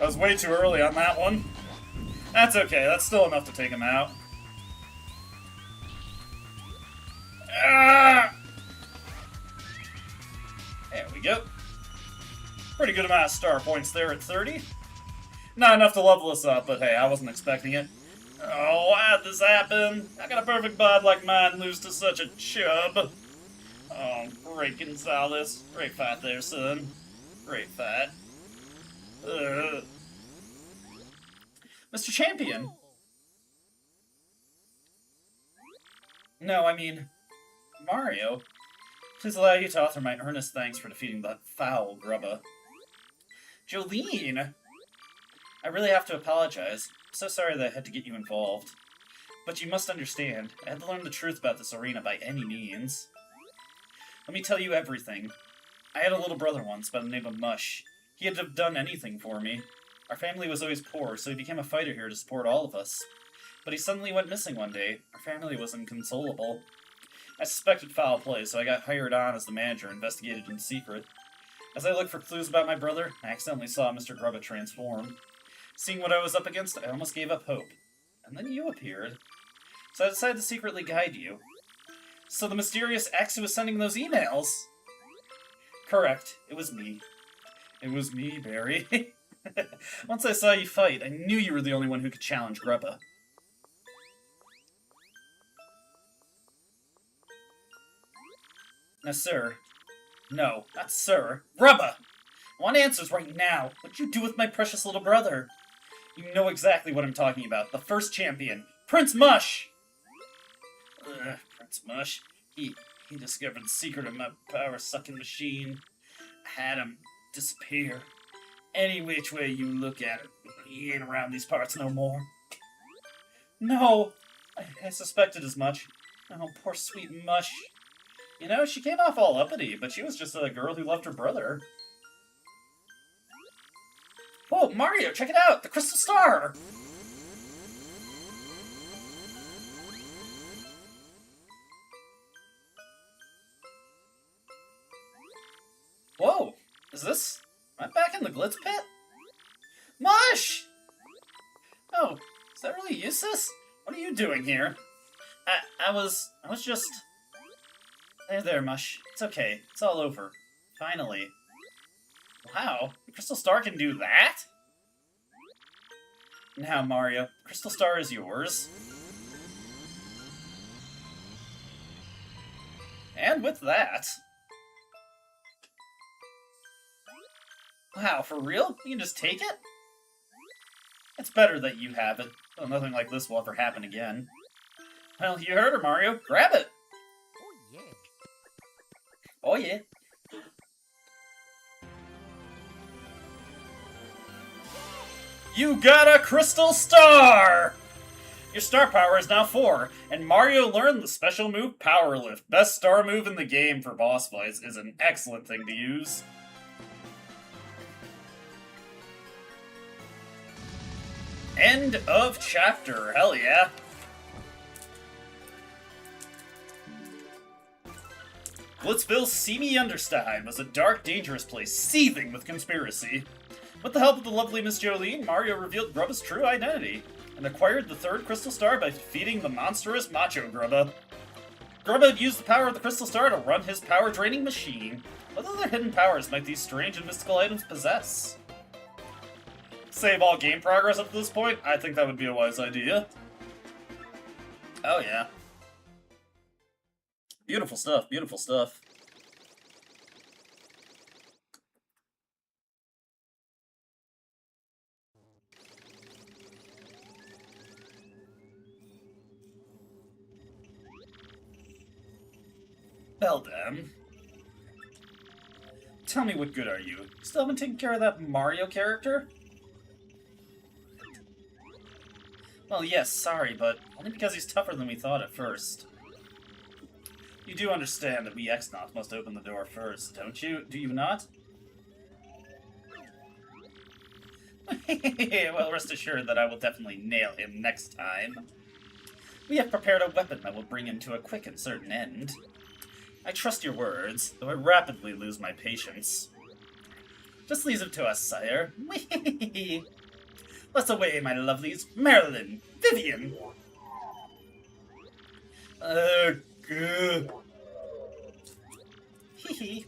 was way too early on that one. That's okay, that's still enough to take him out. Ah! There we go. Pretty good amount of star points there at 30. Not enough to level us up, but hey, I wasn't expecting it. Oh, why'd this happen? How can a perfect bod like mine lose to such a chub? Oh, great Gonzalez. Great fight there, son. Great fight. Mr. Champion! No, I mean, Mario. Please allow you to offer my earnest thanks for defeating that foul grubba. Jolene! I really have to apologize. I'm so sorry that I had to get you involved. But you must understand, I had to learn the truth about this arena by any means. Let me tell you everything. I had a little brother once by the name of Mush. He'd have done anything for me. Our family was always poor, so he became a fighter here to support all of us. But he suddenly went missing one day. Our family was inconsolable. I suspected foul play, so I got hired on as the manager, investigated in secret. As I looked for clues about my brother, I accidentally saw Mr. Grubba transform. Seeing what I was up against, I almost gave up hope. And then you appeared. So I decided to secretly guide you. So the mysterious X who was sending those emails? Correct, it was me. It was me, Barry. Once I saw you fight, I knew you were the only one who could challenge Grubba. Now, sir. No, not sir. Grubba! I want answers right now. What'd you do with my precious little brother? You know exactly what I'm talking about. The first champion, Prince Mush! Prince Mush. He discovered the secret of my power-sucking machine. I had him disappear. Any which way you look at it, he ain't around these parts no more. No! I suspected as much. Oh, poor sweet Mush. You know, she came off all uppity, but she was just a girl who loved her brother. Whoa, Mario, check it out! The Crystal Star! Whoa! Is this... am I back in the Glitz pit? Mush! Oh, is that really useless? What are you doing here? I was just... There, Mush. It's okay. It's all over. Finally. Wow, the Crystal Star can do that? Now, Mario, the Crystal Star is yours. And with that... Wow, for real? You can just take it? It's better that you have it, though nothing like this will ever happen again. Well, you heard her, Mario. Grab it! Oh, yeah. You got a Crystal Star! Your star power is now 4, and Mario learned the special move Power Lift. Best star move in the game for boss fights is an excellent thing to use. End of chapter, hell yeah. Glitzville's seamy Understein was a dark, dangerous place, seething with conspiracy. With the help of the lovely Miss Jolene, Mario revealed Grubba's true identity, and acquired the 3rd Crystal Star by defeating the monstrous Macho Grubba. Grubba used the power of the Crystal Star to run his power-draining machine. What other hidden powers might these strange and mystical items possess? Save all game progress up to this point? I think that would be a wise idea. Oh yeah. Beautiful stuff, beautiful stuff. Well then. Tell me, what good are you? Still haven't taken care of that Mario character? Well, yes, sorry, but only because he's tougher than we thought at first. You do understand that we X-Nauts must open the door first, don't you? Do you not? Well, rest assured that I will definitely nail him next time. We have prepared a weapon that will bring him to a quick and certain end. I trust your words, though I rapidly lose my patience. Just leave him to us, sire. What's away, my lovelies? Marilyn! Vivian! Good. Hee.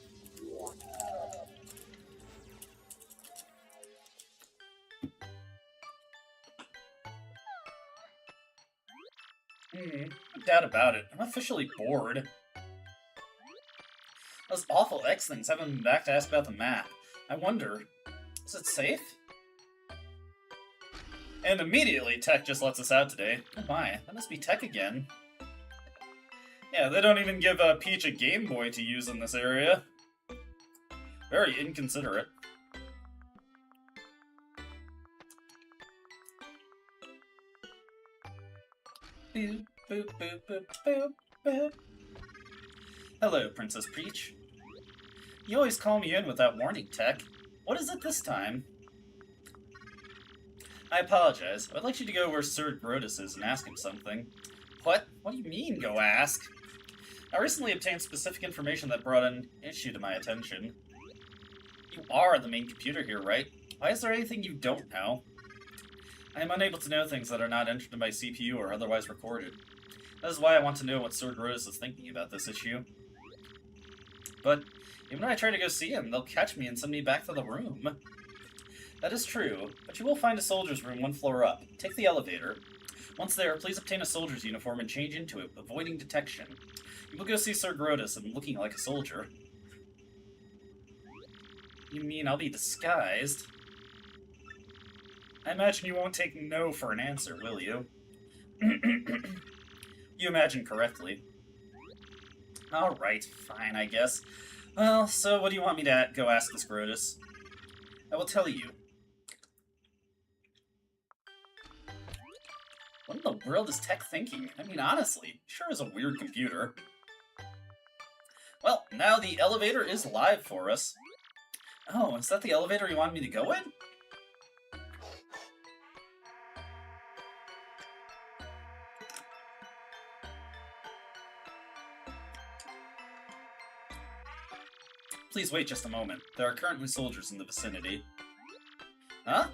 No doubt about it. I'm officially bored. Those awful X-Things haven't been back to ask about the map. I wonder, is it safe? And immediately, Tech just lets us out today. Oh my, that must be Tech again. Yeah, they don't even give Peach a Game Boy to use in this area. Very inconsiderate. Boop, boop, boop, boop, boop, boop. Hello, Princess Peach. You always call me in without warning, Tech. What is it this time? I apologize. I'd like you to go where Sir Grotus is and ask him something. What? What do you mean, go ask? I recently obtained specific information that brought an issue to my attention. You are the main computer here, right? Why is there anything you don't know? I am unable to know things that are not entered in my CPU or otherwise recorded. That is why I want to know what Sir Grotus is thinking about this issue. But even when I try to go see him, they'll catch me and send me back to the room. That is true, but you will find a soldier's room one floor up. Take the elevator. Once there, please obtain a soldier's uniform and change into it, avoiding detection. You will go see Sir Grotus and looking like a soldier. You mean I'll be disguised? I imagine you won't take no for an answer, will you? You imagine correctly. Alright, fine, I guess. Well, so what do you want me to go ask this Grotus? I will tell you. What in the world is Tech thinking? I mean, honestly, sure is a weird computer. Well, now the elevator is live for us. Oh, is that the elevator you want me to go in? Please wait just a moment. There are currently soldiers in the vicinity. Huh?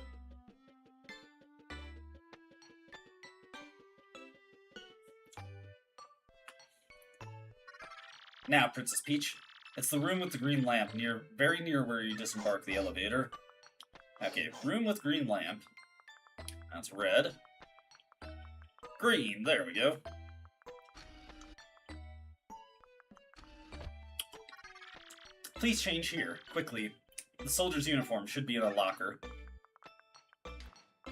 Now, Princess Peach, it's the room with the green lamp, very near where you disembark the elevator. Okay, room with green lamp. That's red. Green, there we go. Please change here, quickly. The soldier's uniform should be in a locker.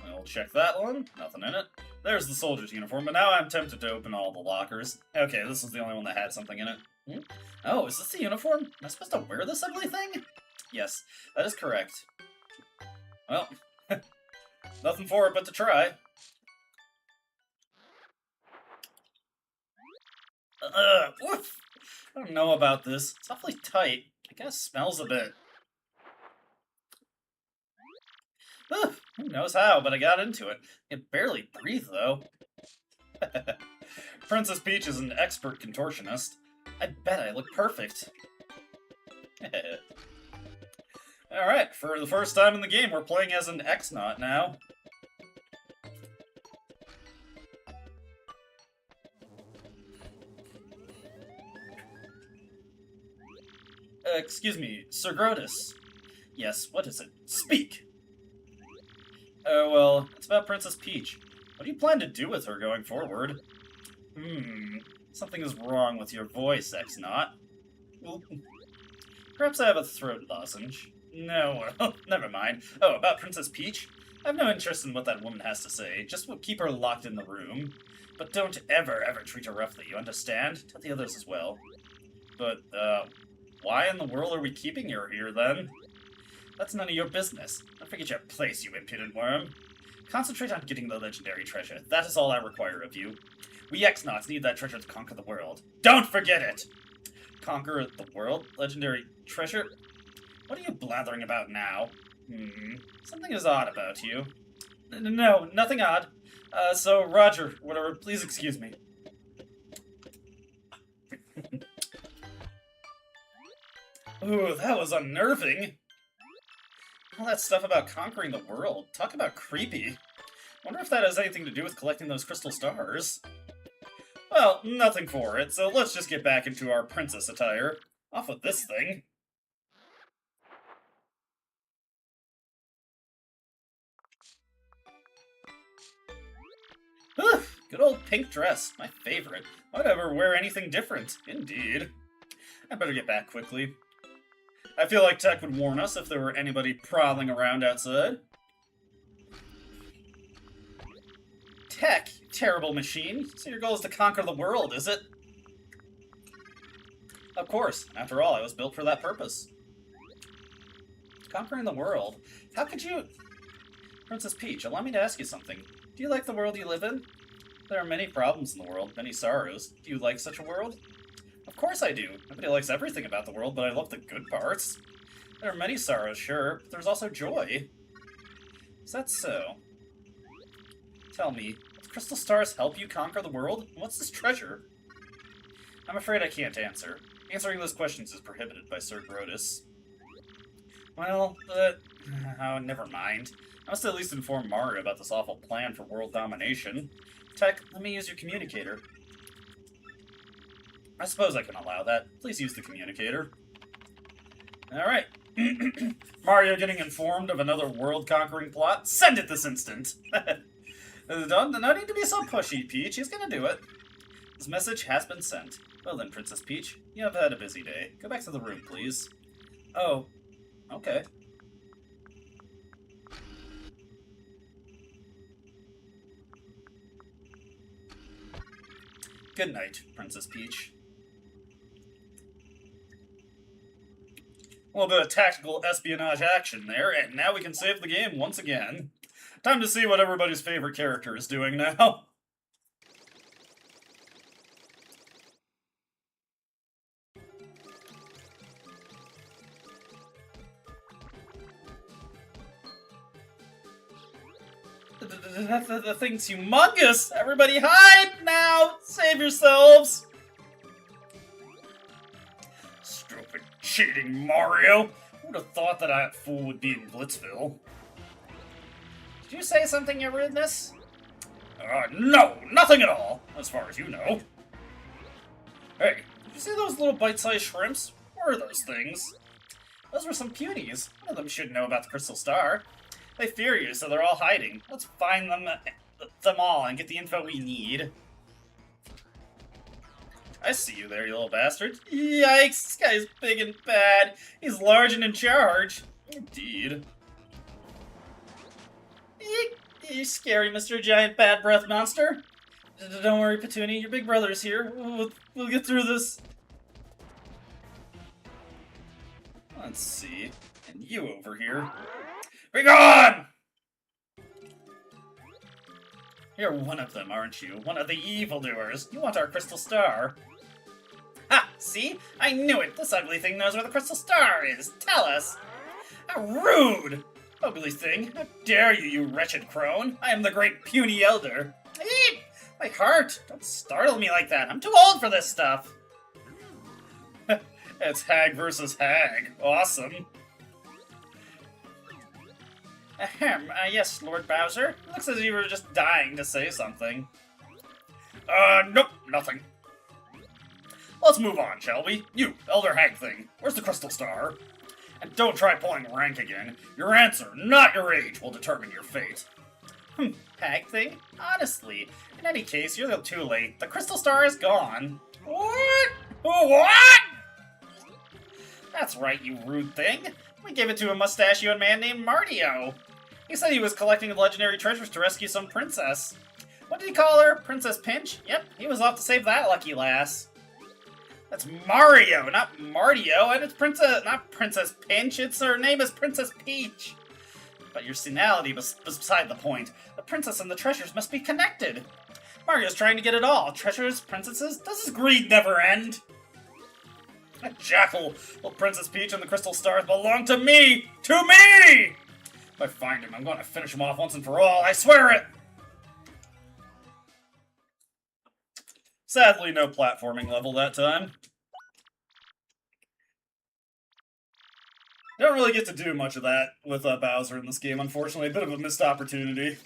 We'll check that one. Nothing in it. There's the soldier's uniform, but now I'm tempted to open all the lockers. Okay, this is the only one that had something in it. Oh, is this the uniform? Am I supposed to wear this ugly thing? Yes, that is correct. Well, nothing for it but to try. Oof. I don't know about this. It's awfully tight. I guess it smells a bit. Who knows how, but I got into it. I can barely breathe, though. Princess Peach is an expert contortionist. I bet I look perfect. Alright, for the first time in the game, we're playing as an X-Naut now. Excuse me, Sir Grotus. Yes, what is it? Speak! Oh, well, it's about Princess Peach. What do you plan to do with her going forward? Something is wrong with your voice, X-Naught. Well, perhaps I have a throat lozenge. No, well, never mind. Oh, about Princess Peach? I have no interest in what that woman has to say. Just keep her locked in the room. But don't ever treat her roughly, you understand? Tell the others as well. But, why in the world are we keeping her here, then? That's none of your business. Don't forget your place, you impudent worm. Concentrate on getting the legendary treasure. That is all I require of you. We X-Nauts need that treasure to conquer the world. Don't forget it! Conquer the world? Legendary treasure? What are you blathering about now? Something is odd about you. No, nothing odd. So, Roger, whatever, please excuse me. Ooh, that was unnerving. All that stuff about conquering the world. Talk about creepy. Wonder if that has anything to do with collecting those crystal stars. Well, nothing for it, so let's just get back into our princess attire. Off with this thing. Good old pink dress, my favorite. Why'd I ever wear anything different? Indeed. I better get back quickly. I feel like Tech would warn us if there were anybody prowling around outside. Tech, you terrible machine. So your goal is to conquer the world, is it? Of course. After all, I was built for that purpose. Conquering the world? How could you... Princess Peach, allow me to ask you something. Do you like the world you live in? There are many problems in the world, many sorrows. Do you like such a world? Of course I do. Nobody likes everything about the world, but I love the good parts. There are many sorrows, sure, but there's also joy. Is that so? Tell me, do crystal stars help you conquer the world? What's this treasure? I'm afraid I can't answer. Answering those questions is prohibited by Sir Grotus. Well, oh, never mind. I must at least inform Mario about this awful plan for world domination. Tech, let me use your communicator. I suppose I can allow that. Please use the communicator. Alright. Mario getting informed of another world-conquering plot? Send it this instant! No need to be so pushy, Peach. He's gonna do it. This message has been sent. Well then, Princess Peach, you have had a busy day. Go back to the room, please. Oh. Okay. Good night, Princess Peach. A little bit of tactical espionage action there, and now we can save the game once again. Time to see what everybody's favorite character is doing now. The thing's humongous! Everybody hide now! Save yourselves! Stupid, cheating Mario! Who would have thought that fool would be in Glitzville? Did you say something, Your Rudeness? No! Nothing at all! As far as you know. Hey, did you see those little bite-sized shrimps? What are those things? Those were some Punis. One of them should know about the Crystal Star. They fear you, so they're all hiding. Let's find them all and get the info we need. I see you there, you little bastard. Yikes, this guy's big and bad. He's large and in charge. Indeed. You scary, Mr. Giant Bad Breath Monster. Don't worry, Petunia, your big brother's here. We'll get through this. Let's see. And you over here. Be gone! You're one of them, aren't you? One of the evildoers. You want our Crystal Star. Ha! See? I knew it! This ugly thing knows where the Crystal Star is! Tell us! How rude! Ugly thing! How dare you, you wretched crone! I am the great puny elder! Eep! My heart! Don't startle me like that! I'm too old for this stuff! It's hag versus hag. Awesome. Ahem, yes, Lord Bowser. Looks as if you were just dying to say something. Nope, nothing. Let's move on, shall we? You, Elder Hag Thing, where's the crystal star? And don't try pulling rank again. Your answer, not your age, will determine your fate. Hag Thing? Honestly, in any case, you're too late. The crystal star is gone. What? What? That's right, you rude thing. We gave it to a mustachioed man named Martio. He said he was collecting legendary treasures to rescue some princess. What did he call her? Princess Pinch? Yep, he was off to save that lucky lass. That's Mario, not Martio, and it's not Princess Pinch, her name is Princess Peach. But your senility was beside the point. The princess and the treasures must be connected. Mario's trying to get it all. Treasures, princesses, does his greed never end? That jackal, little Princess Peach and the crystal stars belong to me! To me! If I find him, I'm going to finish him off once and for all, I swear it! Sadly, no platforming level that time. Don't really get to do much of that with Bowser in this game, unfortunately. A bit of a missed opportunity.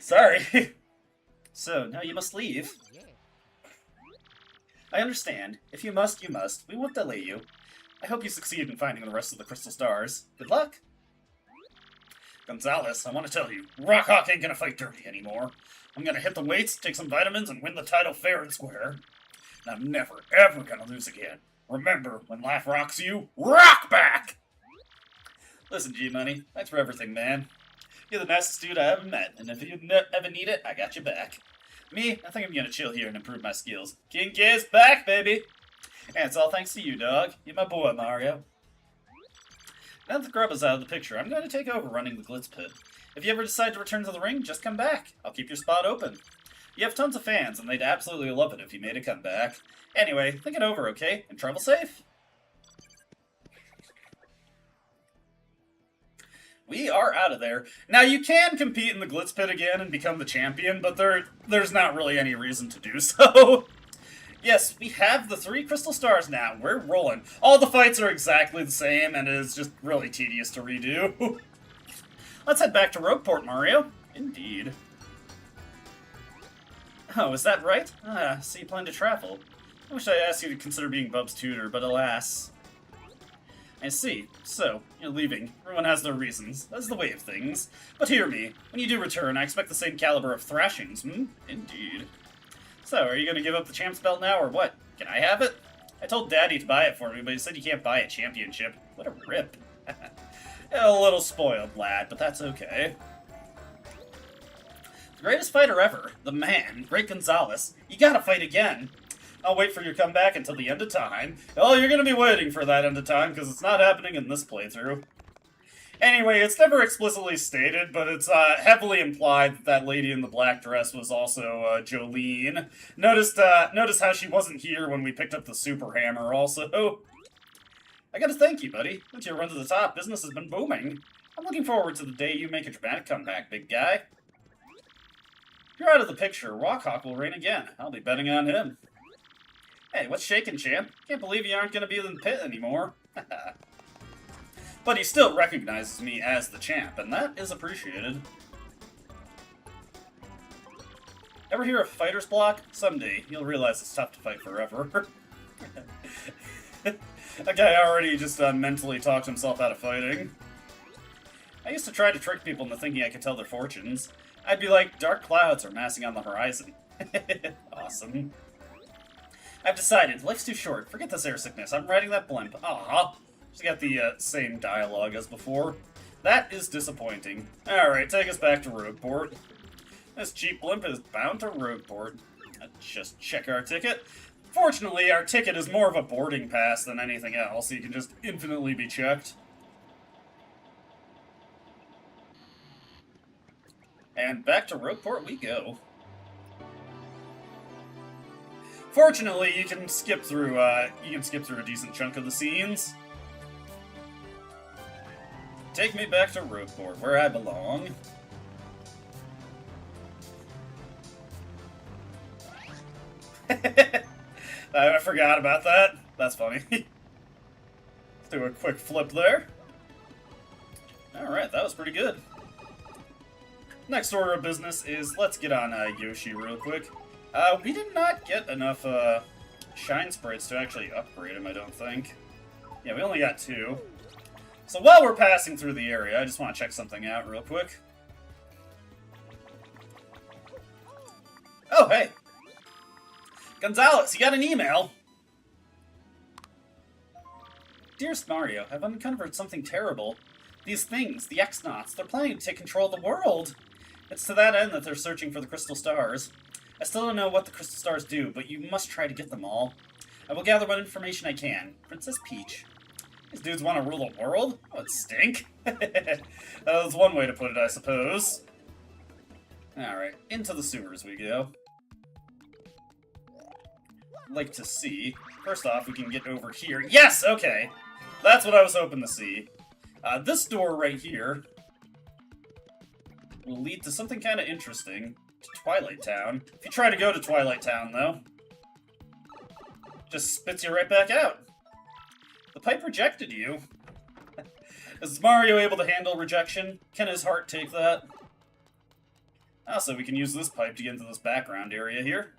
Sorry. So, now you must leave. I understand. If you must, you must. We won't delay you. I hope you succeed in finding the rest of the crystal stars. Good luck! Gonzalez, I want to tell you, Rockhawk ain't gonna fight dirty anymore. I'm gonna hit the weights, take some vitamins, and win the title fair and square. And I'm never, ever gonna lose again. Remember, when life rocks you, rock back! Listen, G-Money, thanks for everything, man. You're the nicest dude I ever met, and if you ever need it, I got your back. Me, I think I'm gonna chill here and improve my skills. King K's back, baby! And it's all thanks to you, dog. You're my boy, Mario. Now that the grub is out of the picture, I'm going to take over running the Glitz pit. If you ever decide to return to the ring, just come back. I'll keep your spot open. You have tons of fans, and they'd absolutely love it if you made a comeback. Anyway, think it over, okay? And travel safe. We are out of there. Now, you can compete in the Glitz pit again and become the champion, but there's not really any reason to do so. Yes, we have the 3 crystal stars now. We're rolling. All the fights are exactly the same, and it is just really tedious to redo. Let's head back to Rogueport, Mario. Indeed. Oh, is that right? Ah, so you plan to travel. I wish I asked you to consider being Bub's tutor, but alas. I see. So, you're leaving. Everyone has their reasons. That's the way of things. But hear me. When you do return, I expect the same caliber of thrashings, Indeed. So, are you going to give up the champ's belt now, or what? Can I have it? I told Daddy to buy it for me, but he said you can't buy a championship. What a rip. A little spoiled, lad, but that's okay. The greatest fighter ever. The man. Great Gonzalez. You gotta fight again. I'll wait for your comeback until the end of time. Oh, you're going to be waiting for that end of time, because it's not happening in this playthrough. Anyway, it's never explicitly stated, but it's heavily implied that that lady in the black dress was also Jolene. Notice how she wasn't here when we picked up the super hammer also. I gotta thank you, buddy. Since your run to the top, business has been booming. I'm looking forward to the day you make a dramatic comeback, big guy. If you're out of the picture, Rockhawk will reign again. I'll be betting on him. Hey, what's shaking, champ? Can't believe you aren't gonna be in the pit anymore. But he still recognizes me as the champ, and that is appreciated. Ever hear of fighter's block? Someday, you'll realize it's tough to fight forever. That guy already just mentally talked himself out of fighting. I used to try to trick people into thinking I could tell their fortunes. I'd be like, dark clouds are massing on the horizon. Awesome. I've decided, life's too short. Forget this air sickness. I'm riding that blimp. Aww. Just got the same dialogue as before. That is disappointing. Alright, take us back to Rogueport. This cheap blimp is bound to Rogueport. Let's just check our ticket. Fortunately, our ticket is more of a boarding pass than anything else. You can just infinitely be checked. And back to Rogueport we go. Fortunately, you can skip through a decent chunk of the scenes. Take me back to Rogueport, where I belong. I forgot about that. That's funny. Do a quick flip there. Alright, that was pretty good. Next order of business is, let's get on Yoshi real quick. We did not get enough shine sprites to actually upgrade him, I don't think. Yeah, we only got 2. So while we're passing through the area, I just want to check something out real quick. Oh, hey! Gonzalez, you got an email! Dearest Mario, I've uncovered something terrible. These things, the X-Nauts, they're planning to take control of the world! It's to that end that they're searching for the Crystal Stars. I still don't know what the Crystal Stars do, but you must try to get them all. I will gather what information I can. Princess Peach. These dudes want to rule the world? Oh, it stink. That was one way to put it, I suppose. Alright, into the sewers we go. Like to see. First off, we can get over here. Yes! Okay! That's what I was hoping to see. This door right here will lead to something kind of interesting. To Twilight Town. If you try to go to Twilight Town, though, just spits you right back out. The pipe rejected you. Is Mario able to handle rejection? Can his heart take that? Also, we can use this pipe to get into this background area here.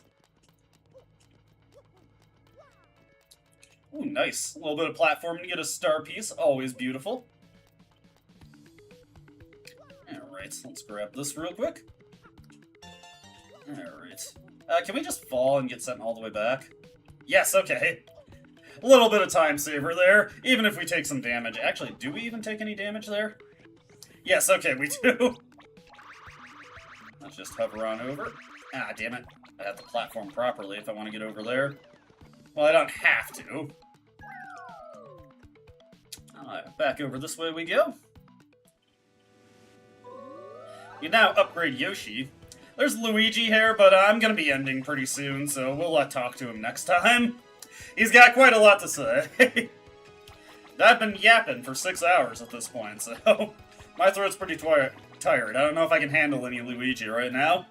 Ooh, nice. A little bit of platforming to get a star piece. Always beautiful. Alright, let's grab this real quick. Alright. Can we just fall and get sent all the way back? Yes, okay. A little bit of time saver there, even if we take some damage. Actually, do we even take any damage there? Yes, okay, we do. Let's just hover on over. Ah, damn it. I have to platform properly if I want to get over there. Well, I don't have to. Back over this way we go. You now upgrade Yoshi. There's Luigi here, but I'm going to be ending pretty soon, so we'll talk to him next time. He's got quite a lot to say. I've been yapping for 6 hours at this point, so my throat's pretty tired. I don't know if I can handle any Luigi right now.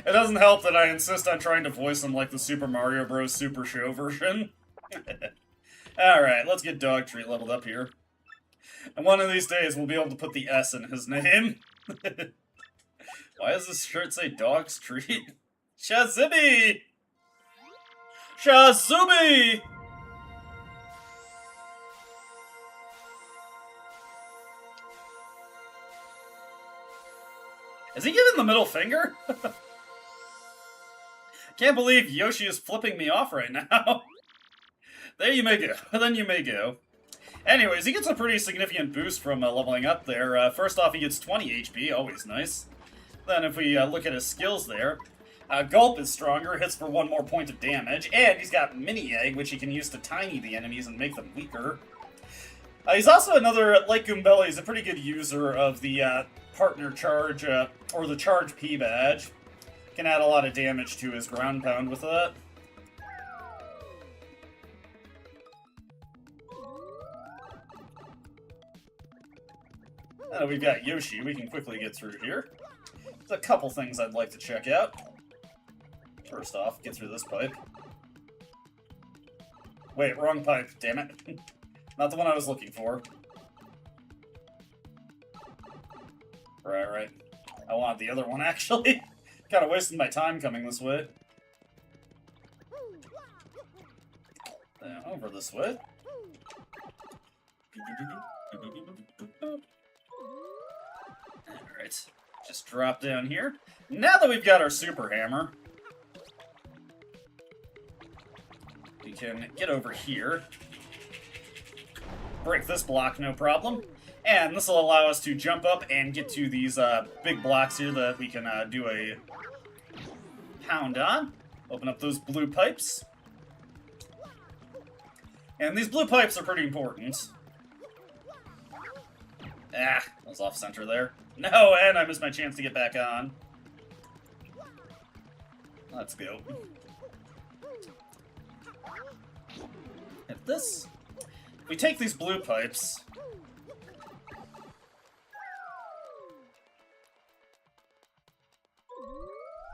It doesn't help that I insist on trying to voice him like the Super Mario Bros. Super Show version. Alright, let's get Dog Treat leveled up here. And one of these days we'll be able to put the S in his name. Why does this shirt say Dog's Treat? Shazibi! Shazubi! Is he giving the middle finger? Can't believe Yoshi is flipping me off right now. There you may go. Then you may go. Anyways, he gets a pretty significant boost from leveling up there. First off, he gets 20 HP, always nice. Then if we look at his skills there, Gulp is stronger, hits for 1 more point of damage, and he's got Mini Egg, which he can use to tiny the enemies and make them weaker. He's also another, like Goombella, he's a pretty good user of the partner charge, or the charge P badge. Can add a lot of damage to his ground pound with that. We've got Yoshi, we can quickly get through here. There's a couple things I'd like to check out. First off, get through this pipe. Wait, wrong pipe, damn it. Not the one I was looking for. Right. I want the other one, actually. Kinda wasting my time coming this way. Over this way. Alright, just drop down here. Now that we've got our super hammer, we can get over here. Break this block, no problem. And this will allow us to jump up and get to these big blocks here that we can do a pound on. Open up those blue pipes. And these blue pipes are pretty important. Ah, I was off center there. No, and I missed my chance to get back on. Let's go. Hit this. If we take these blue pipes,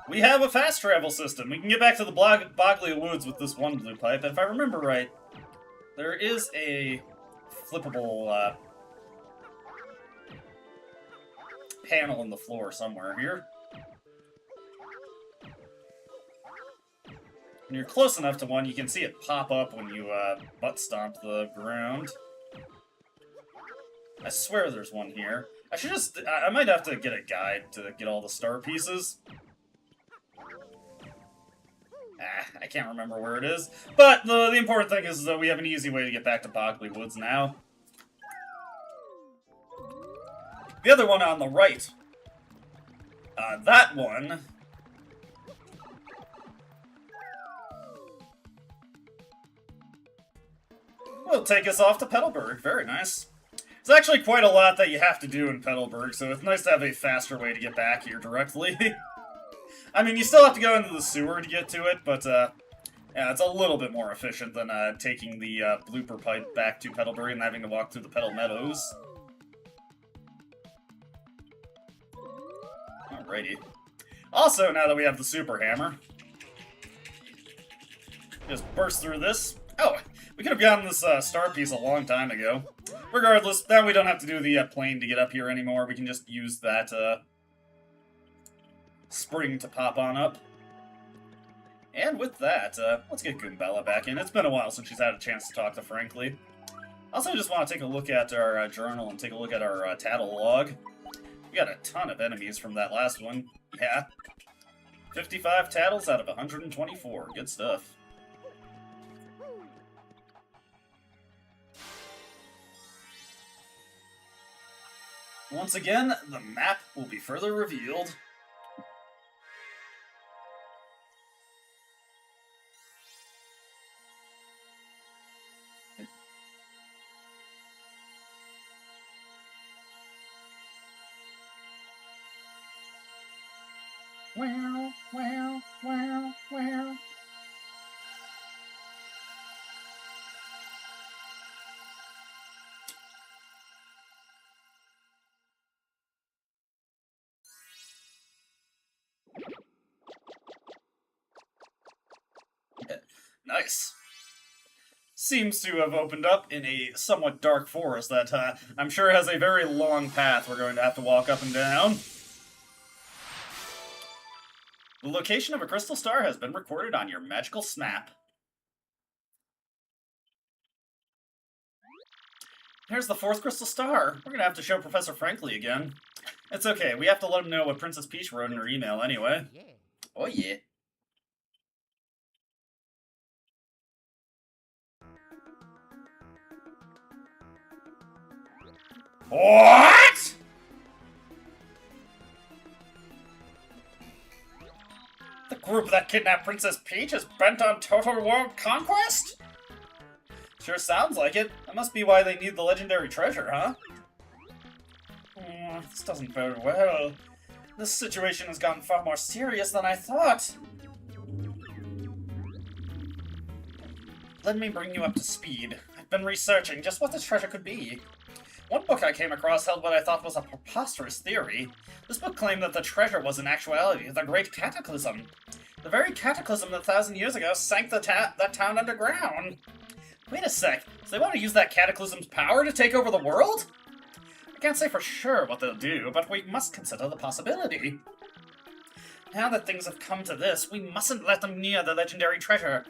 We have a fast travel system. We can get back to the Bogley Woods with this one blue pipe. And if I remember right, there is a flippable panel in the floor somewhere here. When you're close enough to one, you can see it pop up when you butt stomp the ground. I swear there's one here. I might have to get a guide to get all the star pieces. I can't remember where it is. But the important thing is that we have an easy way to get back to Bogley Woods now. The other one on the right. That one will take us off to Petalburg. Very nice. There's actually quite a lot that you have to do in Petalburg, so it's nice to have a faster way to get back here directly. I mean, you still have to go into the sewer to get to it, but yeah, it's a little bit more efficient than taking the blooper pipe back to Petalburg and having to walk through the Petal Meadows. Alrighty. Also, now that we have the super hammer, just burst through this. Oh, we could have gotten this star piece a long time ago. Regardless, now we don't have to do the plane to get up here anymore. We can just use that spring to pop on up. And with that, let's get Goombella back in. It's been a while since she's had a chance to talk to Frankly. Also, just want to take a look at our journal and take a look at our tattle log. We got a ton of enemies from that last one. Yeah. 55 tattles out of 124. Good stuff. Once again, the map will be further revealed. Wow, wow, wow, wow. Nice. Seems to have opened up in a somewhat dark forest that I'm sure has a very long path we're going to have to walk up and down. The location of a crystal star has been recorded on your magical snap. Here's the 4th crystal star. We're going to have to show Professor Frankly again. It's okay, we have to let him know what Princess Peach wrote in her email anyway. Yeah. Oh yeah. What?! The group that kidnapped Princess Peach is bent on total world conquest? Sure sounds like it. That must be why they need the legendary treasure, huh? This doesn't bode well. This situation has gotten far more serious than I thought. Let me bring you up to speed. I've been researching just what this treasure could be. One book I came across held what I thought was a preposterous theory. This book claimed that the treasure was in actuality the Great Cataclysm. The very cataclysm that 1,000 years ago sank that town underground. Wait a sec, so they want to use that cataclysm's power to take over the world? I can't say for sure what they'll do, but we must consider the possibility. Now that things have come to this, we mustn't let them near the legendary treasure.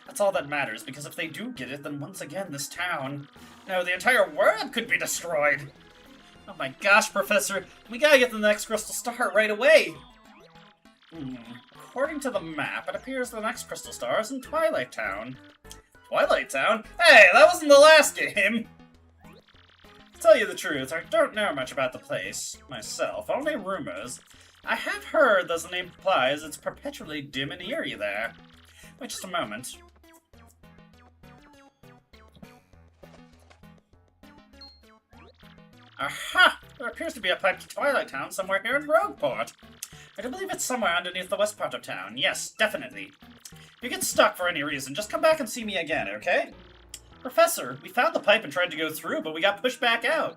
That's all that matters, because if they do get it, then once again this town, no, the entire world could be destroyed. Oh my gosh, Professor, we gotta get the next crystal star right away. According to the map, it appears the next crystal star is in Twilight Town. Twilight Town? Hey, that wasn't the last game! To tell you the truth, I don't know much about the place myself, only rumors. I have heard, as the name implies, it's perpetually dim and eerie there. Wait just a moment. Aha! There appears to be a pipe to Twilight Town somewhere here in Rogueport. I do believe it's somewhere underneath the west part of town. Yes, definitely. If you get stuck for any reason, just come back and see me again, okay? Professor, we found the pipe and tried to go through, but we got pushed back out.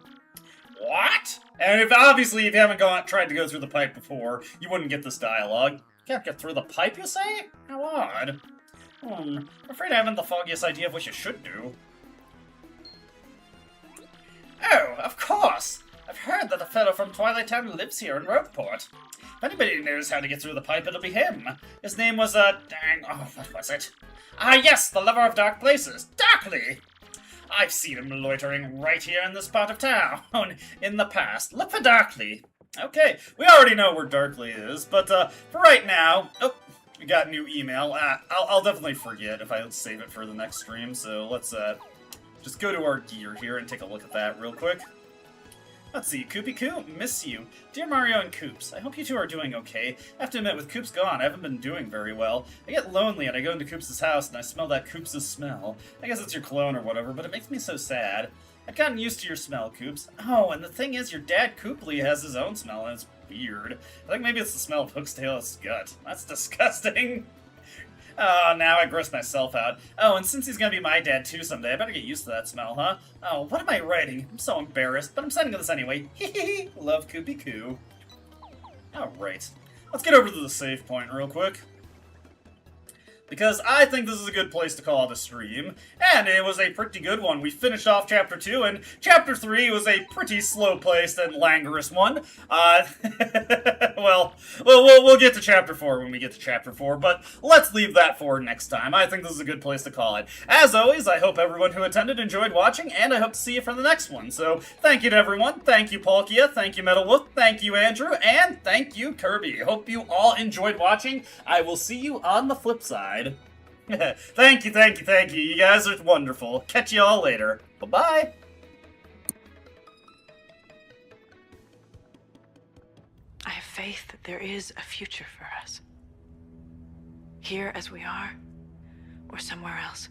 What? And obviously, if you haven't tried to go through the pipe before, you wouldn't get this dialogue. Can't get through the pipe, you say? How odd. Afraid I haven't the foggiest idea of what you should do. Oh, of course! I've heard that a fellow from Twilight Town lives here in Rogueport. If anybody knows how to get through the pipe, it'll be him. His name was, what was it? Ah, yes, the lover of dark places, Darkly! I've seen him loitering right here in this part of town in the past. Look for Darkly. Okay, we already know where Darkly is, but for right now... Oh, we got a new email. I'll definitely forget if I save it for the next stream, so let's just go to our gear here and take a look at that real quick. Let's see, Koopy Koo, miss you. Dear Mario and Koops, I hope you two are doing okay. I have to admit, with Koops gone, I haven't been doing very well. I get lonely and I go into Koops' house and I smell that Koops' smell. I guess it's your cologne or whatever, but it makes me so sad. I've gotten used to your smell, Koops. Oh, and the thing is, your dad Kooply has his own smell and it's weird. I think maybe it's the smell of Hookstail's gut. That's disgusting. Oh, now I grossed myself out. Oh, and since he's gonna be my dad too someday, I better get used to that smell, huh? Oh, what am I writing? I'm so embarrassed, but I'm sending this anyway. Hehehe, love Koopy Koo. Alright, let's get over to the save point real quick. Because I think this is a good place to call it a stream, and it was a pretty good one. We finished off Chapter 2, and Chapter 3 was a pretty slow-paced and languorous one. Well, we'll get to Chapter 4 when we get to Chapter 4, but let's leave that for next time. I think this is a good place to call it. As always, I hope everyone who attended enjoyed watching, and I hope to see you for the next one. So, thank you to everyone. Thank you, Palkia. Thank you, Metal Wolf. Thank you, Andrew. And thank you, Kirby. Hope you all enjoyed watching. I will see you on the flip side. Thank you. You guys are wonderful. Catch you all later. Bye-bye. I have faith that there is a future for us. Here as we are, or somewhere else.